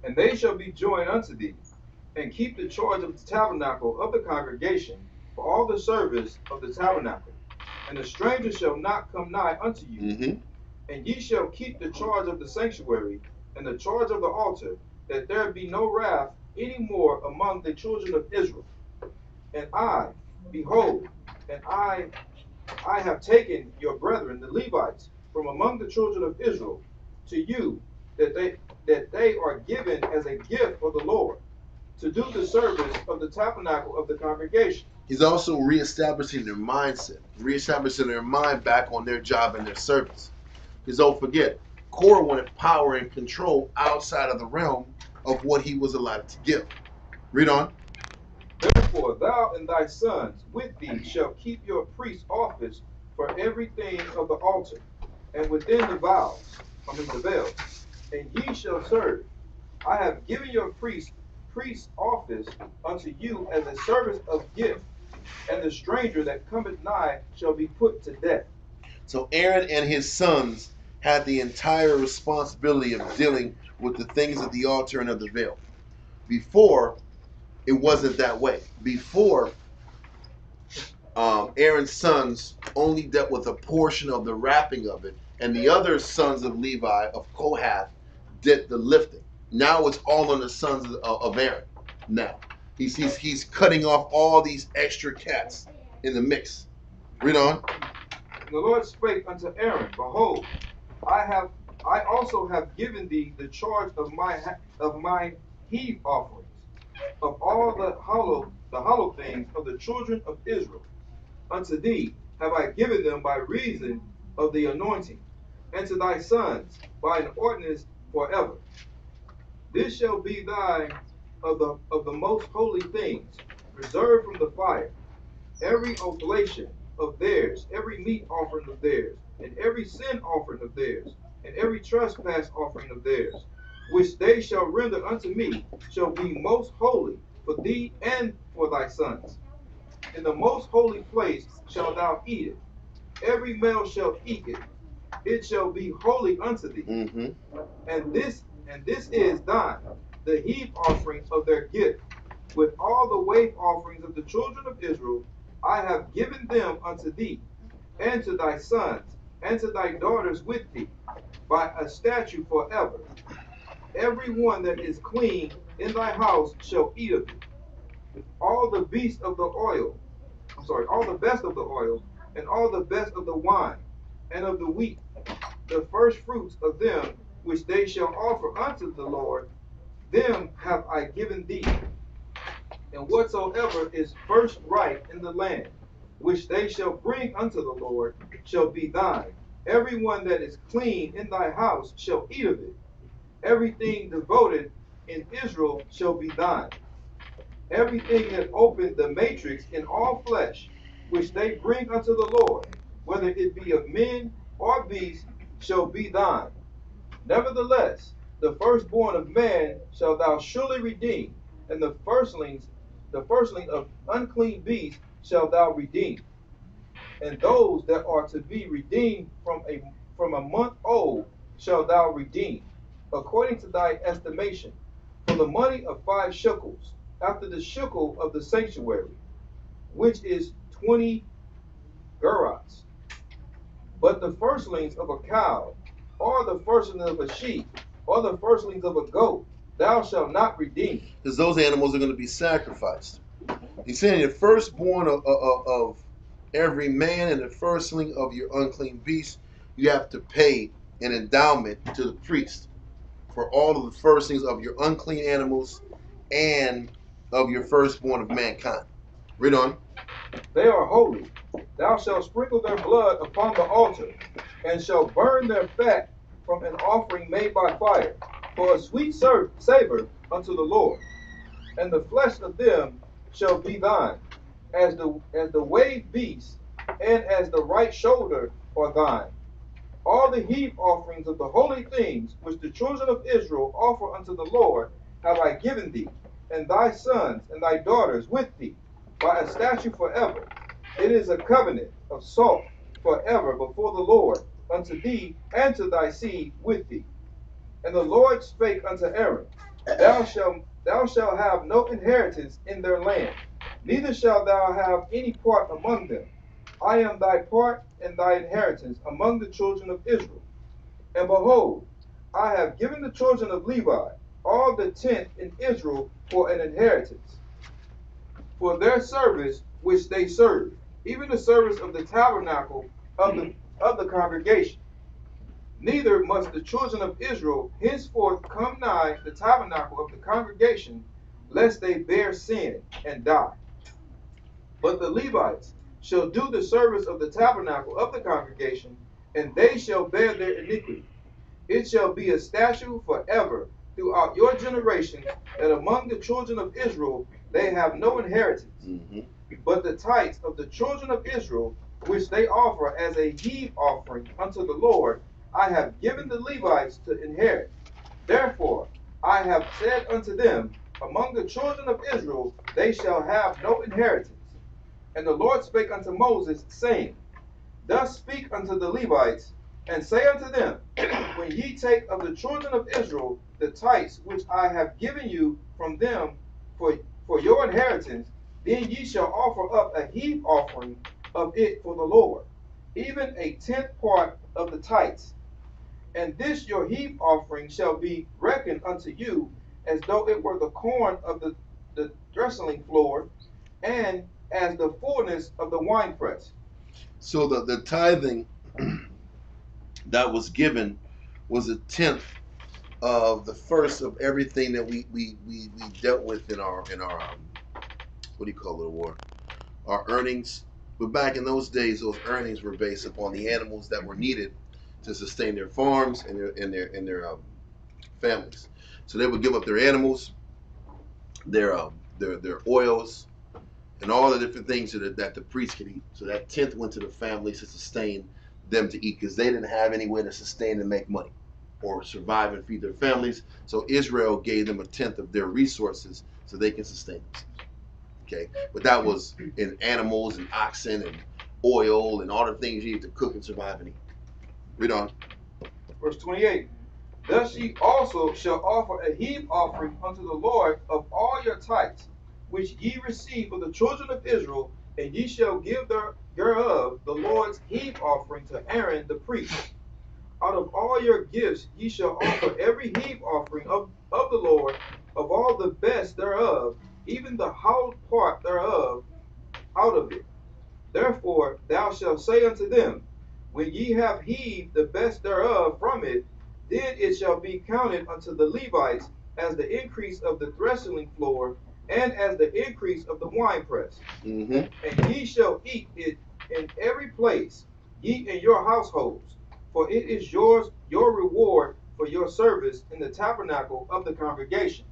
And they shall be joined unto thee, and keep the charge of the tabernacle of the congregation for all the service of the tabernacle. And the stranger shall not come nigh unto you. Mm-hmm. And ye shall keep the charge of the sanctuary and the charge of the altar, that there be no wrath any more among the children of Israel. And I, behold, and I have taken your brethren, the Levites, from among the children of Israel to you, that they are given as a gift of the Lord, to do the service of the tabernacle of the congregation. He's also reestablishing their mindset, reestablishing their mind back on their job and their service. Because don't forget, Korah wanted power and control outside of the realm of what he was allowed to give. Read on. Therefore, thou and thy sons with thee shall keep your priest's office for everything of the altar, and within the veils, and ye shall serve. I have given your priest's office unto you as a service of gift, and the stranger that cometh nigh shall be put to death. So Aaron and his sons had the entire responsibility of dealing with the things of the altar and of the veil. Before, it wasn't that way. Before, Aaron's sons only dealt with a portion of the wrapping of it, and the other sons of Levi, of Kohath, did the lifting. Now it's all on the sons of Aaron. Now he's cutting off all these extra cats in the mix. Read on. And the Lord spake unto Aaron, Behold, I also have given thee the charge of my heave offerings, of all the hollow things of the children of Israel. Unto thee have I given them by reason of the anointing, and to thy sons by an ordinance forever. This shall be thine of the most holy things, reserved from the fire. Every oblation of theirs, every meat offering of theirs, and every sin offering of theirs, and every trespass offering of theirs, which they shall render unto me, shall be most holy for thee and for thy sons. In the most holy place shalt thou eat it. Every male shall eat it. It shall be holy unto thee. Mm-hmm. And this is thine, the heave offering of their gift, with all the wave offerings of the children of Israel. I have given them unto thee, and to thy sons, and to thy daughters with thee, by a statute forever. Every one that is clean in thy house shall eat of it. All the beasts of the oil, all the best of the oil, and all the best of the wine, and of the wheat, the first fruits of them which they shall offer unto the Lord, them have I given thee. And whatsoever is first right in the land, which they shall bring unto the Lord, shall be thine. Every one that is clean in thy house shall eat of it. Everything devoted in Israel shall be thine. Everything that opened the matrix in all flesh, which they bring unto the Lord, whether it be of men or beasts, shall be thine. Nevertheless, the firstborn of man shalt thou surely redeem, and the firstling of unclean beasts shalt thou redeem. And those that are to be redeemed from a month old shalt thou redeem, according to thy estimation, for the money of 5 shekels, after the shekel of the sanctuary, which is 20 gerahs. But the firstlings of a cow, or the firstlings of a sheep, or the firstlings of a goat, thou shalt not redeem. Because those animals are going to be sacrificed. He's saying the firstborn of every man and the firstling of your unclean beast, you have to pay an endowment to the priest for all of the firstlings of your unclean animals and of your firstborn of mankind. Read on. They are holy. Thou shalt sprinkle their blood upon the altar, and shalt burn their fat from an offering made by fire, for a sweet savor unto the Lord. And the flesh of them shall be thine, as the wave beast, and as the right shoulder are thine. All the heave offerings of the holy things which the children of Israel offer unto the Lord have I given thee, and thy sons and thy daughters with thee, by a statute forever. It is a covenant of salt forever before the Lord unto thee and to thy seed with thee. And the Lord spake unto Aaron, Thou shalt have no inheritance in their land, neither shalt thou have any part among them. I am thy part and thy inheritance among the children of Israel. And behold, I have given the children of Levi all the tenth in Israel for an inheritance, for their service which they serve, even the service of the tabernacle of the congregation. Neither must the children of Israel henceforth come nigh the tabernacle of the congregation, lest they bear sin and die. But the Levites shall do the service of the tabernacle of the congregation, and they shall bear their iniquity. It shall be a statute forever throughout your generations, that among the children of Israel they have no inheritance. But the tithes of the children of Israel, which they offer as a heave offering unto the Lord, I have given the Levites to inherit. Therefore I have said unto them, among the children of Israel they shall have no inheritance. And the Lord spake unto Moses, saying, Thus speak unto the Levites, and say unto them, When ye take of the children of Israel the tithes which I have given you from them for your inheritance, then ye shall offer up a heave offering of it for the Lord, even a 10th part of the tithes. And this your heave offering shall be reckoned unto you as though it were the corn of the threshing floor, and as the fullness of the winepress. So the tithing that was given was a tenth of the first of everything that we dealt with in our what do you call it, war? Our earnings. But back in those days, those earnings were based upon the animals that were needed to sustain their farms and their families. So they would give up their animals, their oils, and all the different things that the priests could eat. So that tenth went to the families to sustain them to eat, because they didn't have anywhere to sustain and make money or survive and feed their families. So Israel gave them a tenth of their resources so they can sustain themselves. Okay, but that was in animals and oxen and oil and all the things you need to cook and survive and eat. Read on. Verse 28. Thus ye also shall offer a heave offering unto the Lord of all your tithes, which ye receive of the children of Israel, and ye shall give thereof the Lord's heave offering to Aaron the priest. Out of all your gifts ye shall offer every heave offering of the Lord, of all the best thereof, even the hallowed part thereof, out of it. Therefore thou shalt say unto them, when ye have heaved the best thereof from it, then it shall be counted unto the Levites as the increase of the threshing floor, and as the increase of the winepress. Mm-hmm. And ye shall eat it in every place, ye and your households, for it is your reward for your service in the tabernacle of the congregation.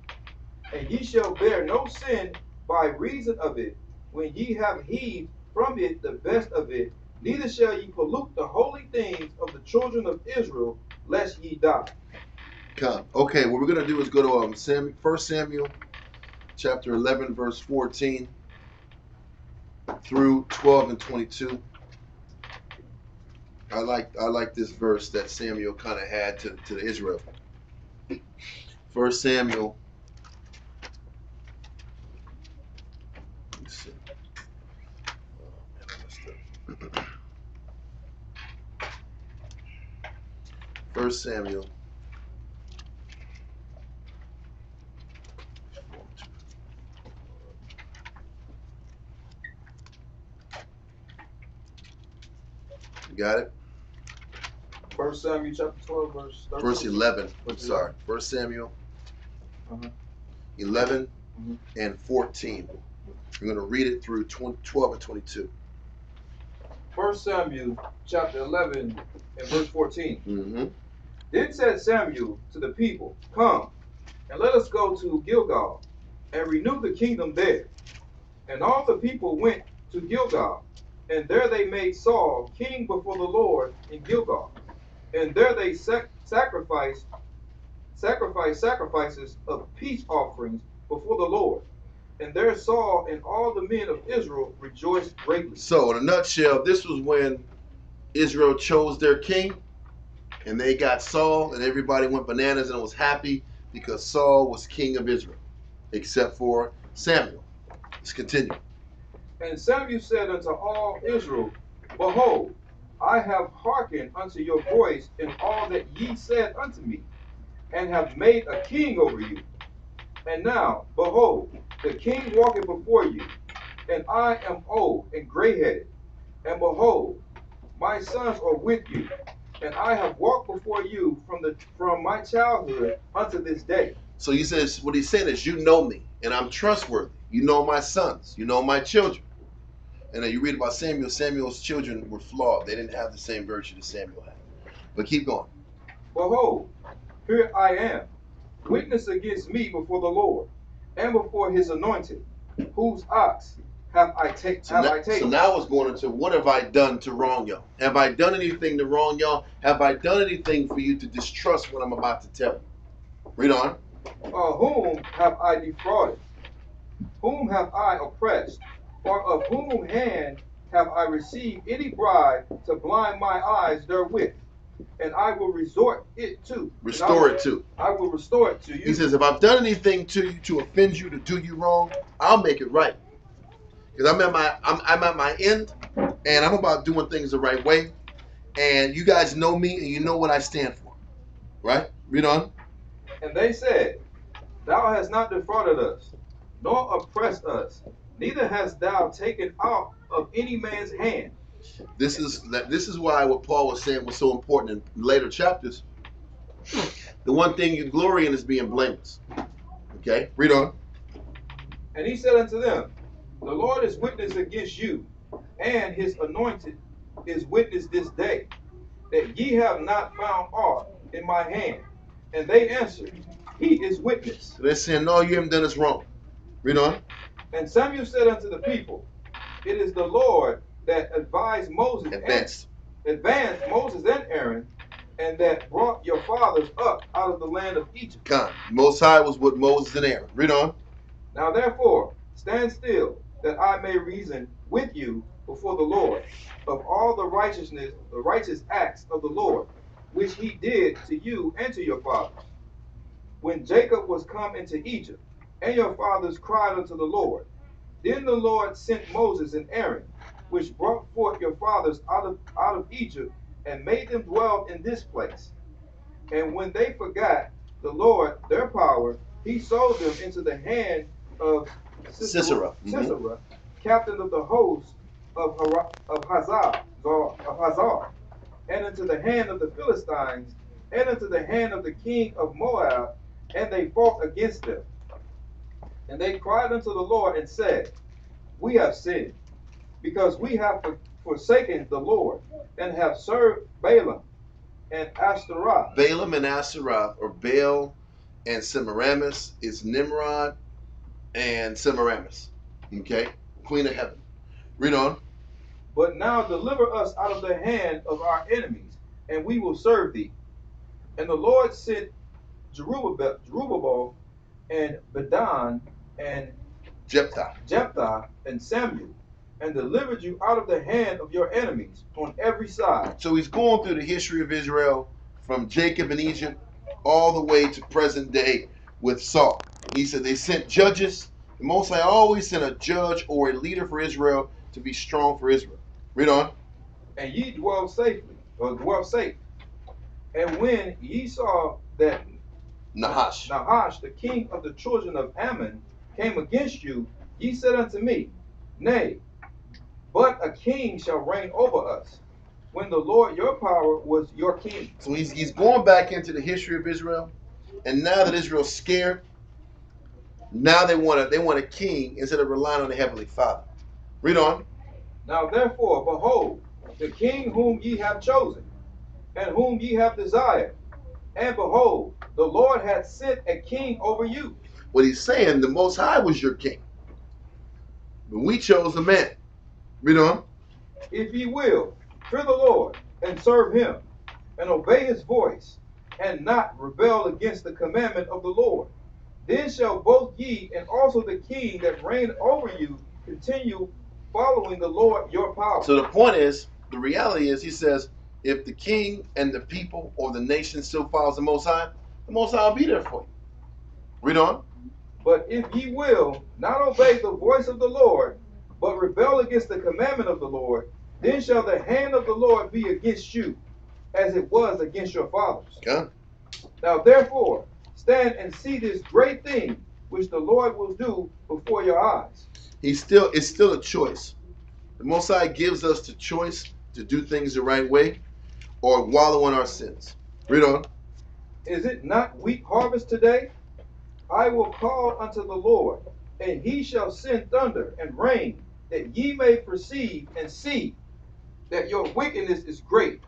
And ye shall bear no sin by reason of it, when ye have heaved from it the best of it, neither shall ye pollute the holy things of the children of Israel, lest ye die. Come. Okay, what we're going to do is go to 1 Samuel chapter 11, verse 14 through 12 and 22. I like this verse that Samuel kind of had to Israel. 1 Samuel. Let's see. Oh, man, I messed up. 1 Samuel. You got it? 1 Samuel chapter 12, verse 13. Verse 11. I'm sorry. 1 Samuel 11 and 14. I'm going to read it through 12 and 22. 1 Samuel chapter 11 and verse 14. Mm-hmm. Then said Samuel to the people, come, and let us go to Gilgal, and renew the kingdom there. And all the people went to Gilgal, and there they made Saul king before the Lord in Gilgal. And there they sacrificed sacrifices of peace offerings before the Lord. And there Saul and all the men of Israel rejoiced greatly. So, in a nutshell, this was when Israel chose their king, and they got Saul, and everybody went bananas and was happy because Saul was king of Israel, except for Samuel. Let's continue. And Samuel said unto all Israel, behold, I have hearkened unto your voice in all that ye said unto me, and have made a king over you. And now, behold, the king walketh before you, and I am old and gray-headed. And behold, my sons are with you, and I have walked before you from my childhood unto this day. So he says, what he's saying is, you know me, and I'm trustworthy. You know my sons. You know my children. And then you read about Samuel. Samuel's children were flawed. They didn't have the same virtue that Samuel had. But keep going. Behold, here I am, witness against me before the Lord, and before his anointed, whose ox have I taken. So now it's going into, what have I done to wrong y'all? Have I done anything to wrong y'all? Have I done anything for you to distrust what I'm about to tell you? Read on. Whom have I defrauded? Whom have I oppressed? Or of whom hand have I received any bribe to blind my eyes therewith? And I will restore it to. I will restore it to you. He says, if I've done anything to you to offend you, to do you wrong, I'll make it right. Because I'm at my end, and I'm about doing things the right way. And you guys know me, and you know what I stand for. Right? Read on. And they said, thou hast not defrauded us, nor oppressed us, neither hast thou taken out of any man's hand. This is why what Paul was saying was so important in later chapters. The one thing you glory in is being blameless. Okay? Read on. And he said unto them, the Lord is witness against you, and his anointed is witness this day, that ye have not found aught in my hand. And they answered, he is witness. So they're saying, no, you haven't done us wrong. Read on. And Samuel said unto the people, it is the Lord that advised Moses advanced Moses and Aaron, and that brought your fathers up out of the land of Egypt. God, Most High was with Moses and Aaron. Read on. Now therefore, stand still, that I may reason with you before the Lord of all the righteous acts of the Lord, which he did to you and to your fathers, when Jacob was come into Egypt, and your fathers cried unto the Lord. Then the Lord sent Moses and Aaron, which brought forth your fathers out of Egypt, and made them dwell in this place. And when they forgot the Lord their power, he sold them into the hand of Sisera, captain of the host of Hazar, and into the hand of the Philistines, and into the hand of the king of Moab, and they fought against them. And they cried unto the Lord and said, We have sinned, because we have forsaken the Lord, and have served Balaam and Ashtaroth. Balaam and Ashtaroth, or Baal and Semiramis, is Nimrod and Semiramis. Okay? Queen of heaven. Read on. But now deliver us out of the hand of our enemies, and we will serve thee. And the Lord sent Jerubbaal and Bedan and Jephthah and Samuel, and delivered you out of the hand of your enemies on every side. So he's going through the history of Israel from Jacob in Egypt all the way to present day with Saul. He said they sent judges. The Most High always sent a judge or a leader for Israel to be strong for Israel. Read on. And ye dwell safe. And when ye saw that Nahash, the king of the children of Ammon, came against you, ye said unto me, Nay, but a king shall reign over us, when the Lord your power was your king. So he's going back into the history of Israel, and now that Israel's scared, now they want a king instead of relying on the Heavenly Father. Read on. Now therefore, behold, the king whom ye have chosen, and whom ye have desired, and behold, the Lord hath sent a king over you. What he's saying, the Most High was your king, but we chose a man. Read on. If ye will, fear the Lord, and serve him, and obey his voice, and not rebel against the commandment of the Lord, then shall both ye and also the king that reigned over you continue following the Lord your power. So the point is, the reality is, he says, if the king and the people or the nation still follows the Most High will be there for you. Read on. But if ye will not obey the voice of the Lord, but rebel against the commandment of the Lord, then shall the hand of the Lord be against you, as it was against your fathers. Okay. Now therefore, stand and see this great thing which the Lord will do before your eyes. It's still a choice. The Most High gives us the choice to do things the right way or wallow in our sins. Read on. Is it not wheat harvest today? I will call unto the Lord, and he shall send thunder and rain, that ye may perceive and see that your wickedness is great,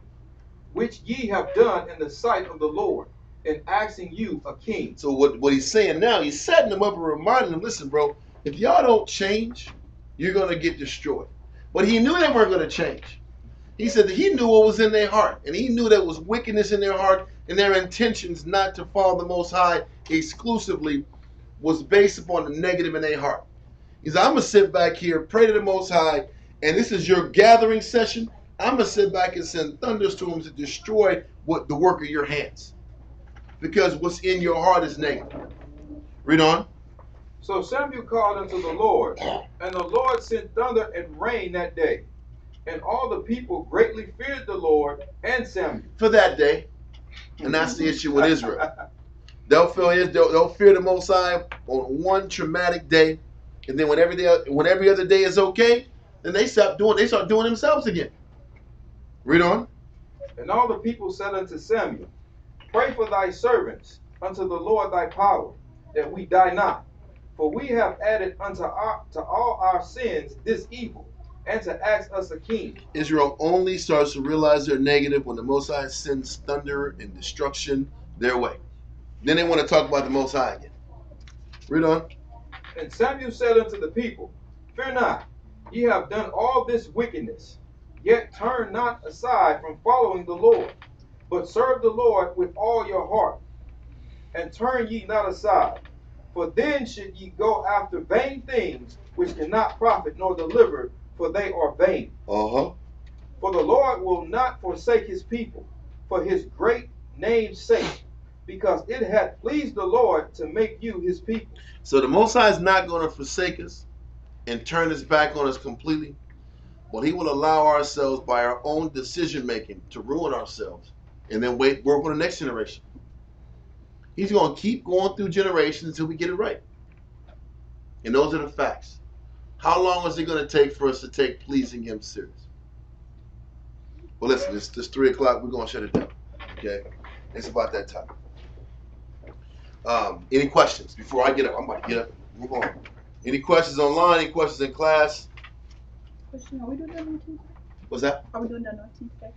which ye have done in the sight of the Lord, in asking you a king. So what he's saying now, he's setting them up and reminding them, listen, bro, if y'all don't change, you're going to get destroyed. But he knew they weren't going to change. He said that he knew what was in their heart, and he knew there was wickedness in their heart, and their intentions not to follow the Most High exclusively was based upon the negative in their heart. He said, I'm going to sit back here, pray to the Most High, and this is your gathering session. I'm going to sit back and send thunderstorms to destroy what the work of your hands. Because what's in your heart is negative. Read on. So Samuel called unto the Lord, and the Lord sent thunder and rain that day. And all the people greatly feared the Lord and Samuel. For that day. And that's the issue with Israel. They'll fear the Most High on one traumatic day, and then when every other day is okay, then they start doing themselves again. Read on. And all the people said unto Samuel, Pray for thy servants unto the Lord thy power, that we die not. For we have added to all our sins this evil, and to ask us a king. Israel only starts to realize they're negative when the Most High sends thunder and destruction their way. Then they want to talk about the Most High again. Read on. And Samuel said unto the people, Fear not, ye have done all this wickedness, yet turn not aside from following the Lord, but serve the Lord with all your heart, and turn ye not aside. For then should ye go after vain things which cannot profit nor deliver, for they are vain. Uh-huh. For the Lord will not forsake his people, for his great name's sake, because it hath pleased the Lord to make you his people. So the Most High is not going to forsake us and turn his back on us completely, but he will allow ourselves by our own decision making to ruin ourselves and then work on the next generation. He's going to keep going through generations until we get it right. And those are the facts. How long is it going to take for us to take pleasing him serious? Well, listen, it's 3 o'clock. We're going to shut it down. Okay? It's about that time. Any questions before I get up? I'm about to get up and move on. Any questions online? Any questions in class? Question, are we doing that on Tuesday? What's that? Are we doing that on Tuesday?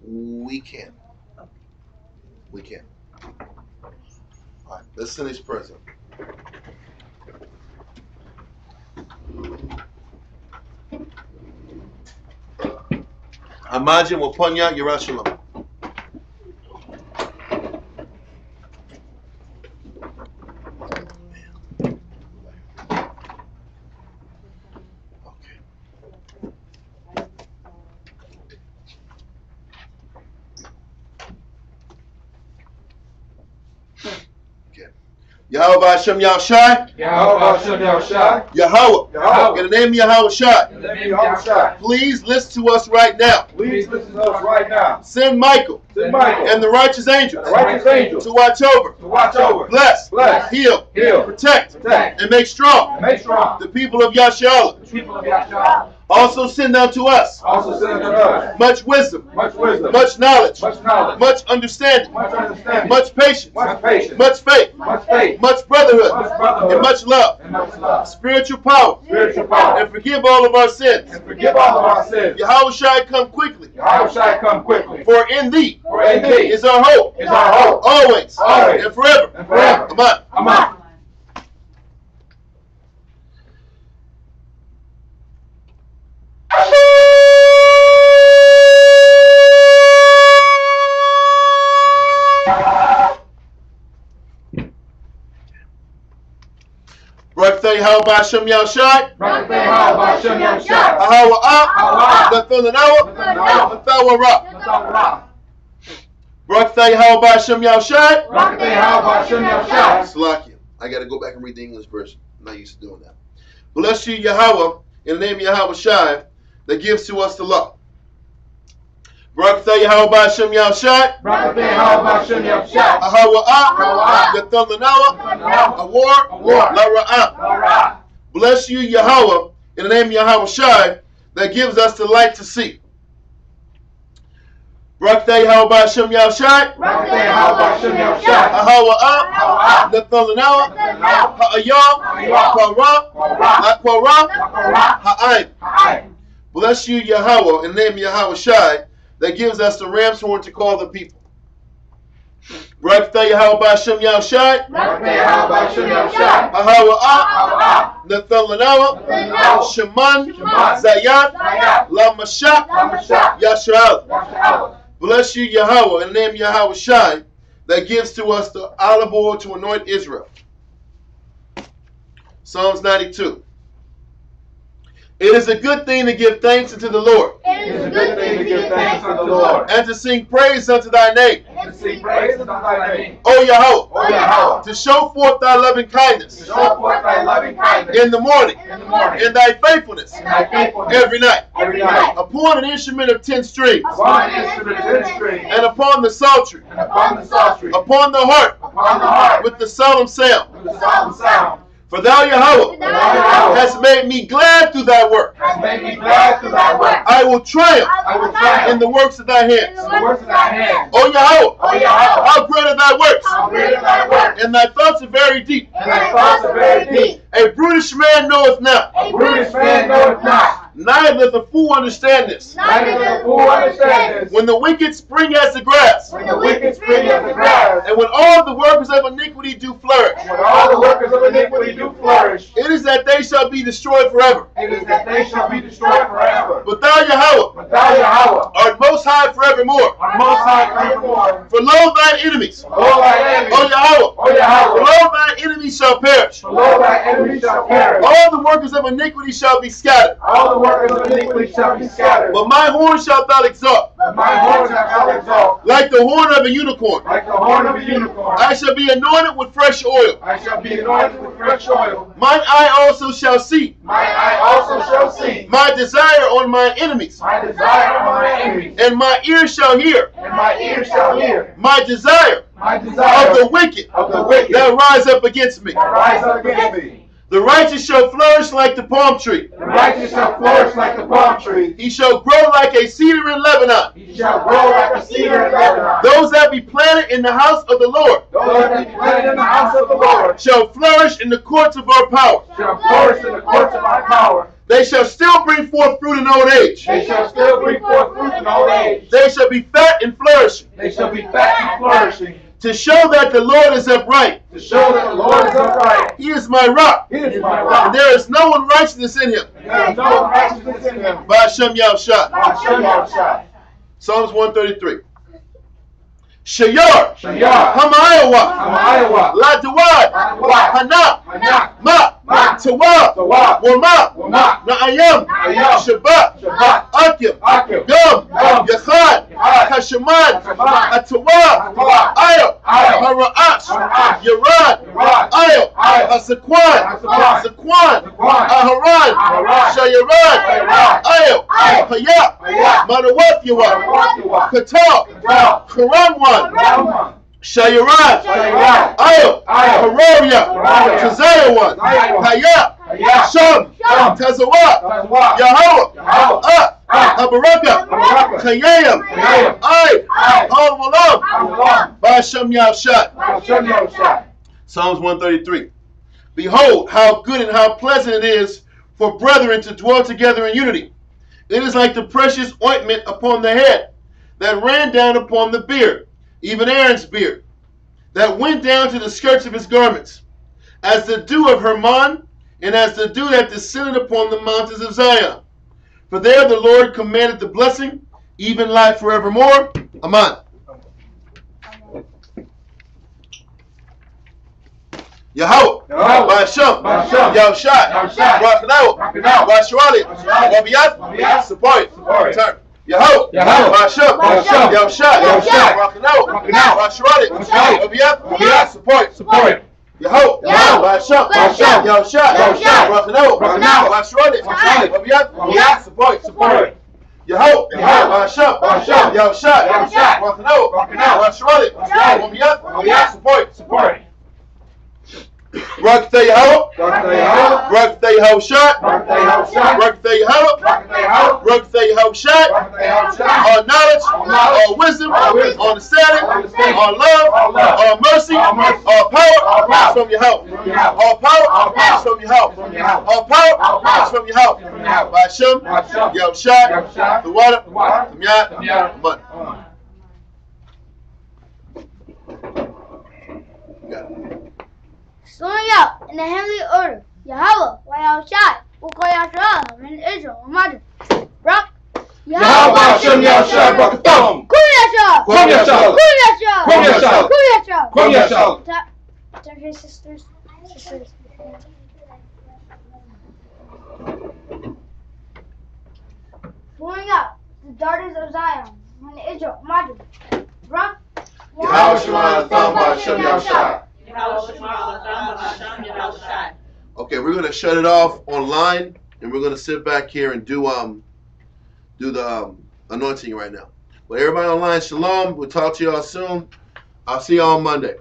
We can. Okay. We can. All right, let's send this present. Imagine wa Ponya Yerushalayim. Yahweh Hashem Yahushai. Yahweh Hashem Yahushai. Yahweh. Yahweh. In the name of Yahweh Shai. In the name of Yahushai. Please listen to us right now. Please listen to us right now. Send Michael. Send Michael. And the righteous angels. The righteous angels. To watch over. To watch over. Bless. Bless. Heal. Heal. Protect. Protect. And make strong. And make strong. The people of Yashala. The people of Yahshua. Also send unto us. Also send unto us. Much wisdom. Much wisdom. Much knowledge. Much knowledge. Much understanding. Much understanding. Much patience. Much patience. Much faith. Much faith. Much brotherhood. Much brotherhood. And much love. And much love. Spiritual power. Spiritual power. And forgive all of our sins. And forgive all of our sins. Yahweh Shai come quickly. Yahweh Shai come quickly. For in thee For in thee is our hope. is our hope. Always. Always. And forever. And forever. Amen. Amen. Baruch Yahweh Hashem Yahushai. Baruch Yahweh Hashem Yahushai. Ahawa Ahawa. Nathanawa. Nathanawa. Nathawara. Nathawara. Baruch Yahweh Hashem Yahushai. Baruch Yahweh Hashem Yahushai. Salakia. I got to go back and read the English version. I'm not used to doing that. Bless you, Yahweh, in the name of Yahweh Shai, that gives to us the law. Baruch Yahweh Hashem Yahushai. Baruch Yahweh Hashem Yahushai. Ahawa. Nathanawa. Awar. Lara'ah. Bless you, Yahweh, in the name of Yahweh Shai, that gives us the light to see. Baruch Yahweh Hashem Yahushai. Baruch Yahweh Hashem Yahushai. Ahawa. Nathanawa. Ha'ayam. Kwara. Ha'ayin. Bless you, Yahweh, in the name of Yahweh Shai, that gives us the ram's horn to call the people. Baruch Yahweh Hashem Yahushai. Baruch Yahweh Hashem Yahushai. Ahawa. Nathanawa. Sheman. Zayat. Lamashak. Yasha'al. Bless you, Yahweh, in the name of Yahweh Shai, that gives to us the olive oil to anoint Israel. Psalms 92. It is a good thing to give thanks unto the Lord. It is a good thing to give thanks unto the Lord. And to sing praise unto thy name. And to sing praise unto thy name. O Yahweh. O Yahweh. To show forth thy loving kindness. To show forth thy loving kindness. In the morning. In the morning. And thy faithfulness. And thy faithfulness. Every night. Every night. Upon an instrument of 10 strings. Upon an instrument of 10 strings. And upon the psaltery. And upon the psaltery. Upon the harp. Upon the harp. With the solemn sound. With the solemn sound. For thou, Yahweh, hast made me glad through thy work. Has made me glad through thy work. I will triumph I will triumph in the works of thy hands. in the works of thy hands. O Yahweh, O Yahweh, how great are thy works, how great are thy works, and thy thoughts are very deep. and thy thoughts are very deep. A brutish man knoweth not, A brutish man knoweth not, neither the fool understand this. neither does the fool understand this. When the wicked spring as the grass, When the wicked spring as the grass, and when all the workers of iniquity do flourish, when all the workers of iniquity do flourish, it is that they shall be destroyed forever. it is that they shall be destroyed forever. But thou, Yahweh, But thou, Yahweh, art most high forevermore. art most high forevermore. For lo, thine enemies, Below thy O enemies, Yahweh, O Yahweh, below thine enemies shall perish. below thy enemies shall perish. All the workers of iniquity shall be scattered. All the workers of iniquity shall be scattered. But my horn shalt thou exalt. But my horn shalt thou exalt. like the horn of a unicorn. Like the horn of a unicorn. I shall be anointed with fresh oil. I shall be anointed with fresh oil. Mine eye also shall see. Mine eye also shall see. My desire on my enemies. My desire on my enemies. And my ear shall hear. And my ear shall hear. My desire My desire of the wicked that rise up against me. that rise up against me. The righteous shall flourish like the palm tree. The righteous shall flourish like the palm tree. He shall grow like a cedar in Lebanon. He shall grow like a cedar in Lebanon. Those that be planted in the house of the Lord Those that be planted in the house of the Lord shall flourish in the courts of our power. shall flourish in the courts of our power. They shall still bring forth fruit in old age. They shall still bring forth fruit in old age. They shall be fat and flourishing, They shall be fat and flourishing, to show that the Lord is upright. to show that the Lord is upright. He is my rock, He is my and rock. there is no unrighteousness in him. There is no righteousness in him. By Hashem Yahushua. Hashem Yahushua. Psalms 133. Shayar, Shayar, Hamayawa, Hamayawa, Ladawad, Ladawad, Hana, Hanak, Ma, Ma, Tawab, Tawab, Wama, Wama, Na'ayam, Na'ayam, Shabbat, Shabbat, Akim, Akim, Gum, Gum, Yachad, Yachad, Hashaman, Hashaman, Atawab, Atawab, Ayo, Ayo, Hara'ash, Hara'ash, Yarad, Yarad, Ayo, Ayo, Hasakwan, Hasakwan, Zakwan, Zakwan, Aharan, Aharan, Shayarad, Shayarad, Ayo, Ayo, Hayat, Hayat, Manawathyawa, Manawathyawa, Katal, Katal, Karanwan, Ramwan, Shayarad, Shayarad, Ayo, Ayo, Hararia, Hararia, Tazayawan, Tazayawan, Hayat, Hayat, Sham, Sham, Tazawat, Tazawat, Yahweh, Yahweh, Habaraka, Habaraka, Chayayim, Chayayim, Ay, Ay, Al-Malam, Al-Malam, Ba'ashem Yahushua. Hashem Yahushua. Psalms 133. Behold, how good and how pleasant it is for brethren to dwell together in unity. It is like the precious ointment upon the head that ran down upon the beard, even Aaron's beard, that went down to the skirts of his garments, as the dew of Hermon, and as the dew that descended upon the mountains of Zion. For there the Lord commanded the blessing, even life forevermore. Amen. Yahweh, Yahweh, Ba'ashem, Ba'ashem, Yahushua, Yahushua, Rakanao, Rakanao, Ba'ashwali, Ba'ashwali, Wabiyat, Wabiyat, Support, Support. Return. Yahweh, Yahweh, Ba'ashem, Ba'ashem, Yahushua, Yahushua, Rakanao, Rakanao, Ba'ashwali, Ba'ashwali, Wabiyat, Wabiyat, Support, Support. Yahweh, Ba'ashem, Ba'ashem, Yahushua, Yahushua, Rakanao, Rakanao, Ba'ashwali, Ba'ashwali, Wabiyat, Wabiyat, Support, Support. Yahweh, Yahweh, Ba'ashem, Ba'ashem, Yahushua, Yahushua, Rakanao, Rakanao, Ba'ashwali, Ba'ashwali, Wabiyat, Wabiyat, Support. Support. Rakatay Yahweh, Rakatay Yahweh, Rakatay Yahushua, Rakatay Yahushua, Rakatay Yahweh, Rakatay Yahweh, Rakatay Yahushua, Rakatay Yahushua, all knowledge, knowledge, all wisdom, all wisdom, all understanding, understanding, all love, all love, all mercy, all mercy, all power, all power, from your help. from your help. All power, All power, from your help. from your help. All power, All power, from your help. from your help. By Hashem, Hashem, Yahushua, Yahushua, the water, the water, the Miyat, the Miyat, the mud. Slowing out in the heavenly order, Yahweh, Yahushua, Ukol Yashua, and Israel, Mother, Rock, Yahweh, Hashem, Yahushua, Bakatham. Kum Yashua, Kum Yashua, Kum Yashua, Kum Yashua, Kum Yashua, Kum Yashua. Tell your sisters. Slowing out the daughters of Zion, and Israel, Mother, Rock, Yahweh, Shema, Thumb, Hashem, Yahushua. Okay, we're gonna shut it off online, and we're gonna sit back here and do the anointing right now. But everybody online, shalom. We'll talk to y'all soon. I'll see y'all on Monday.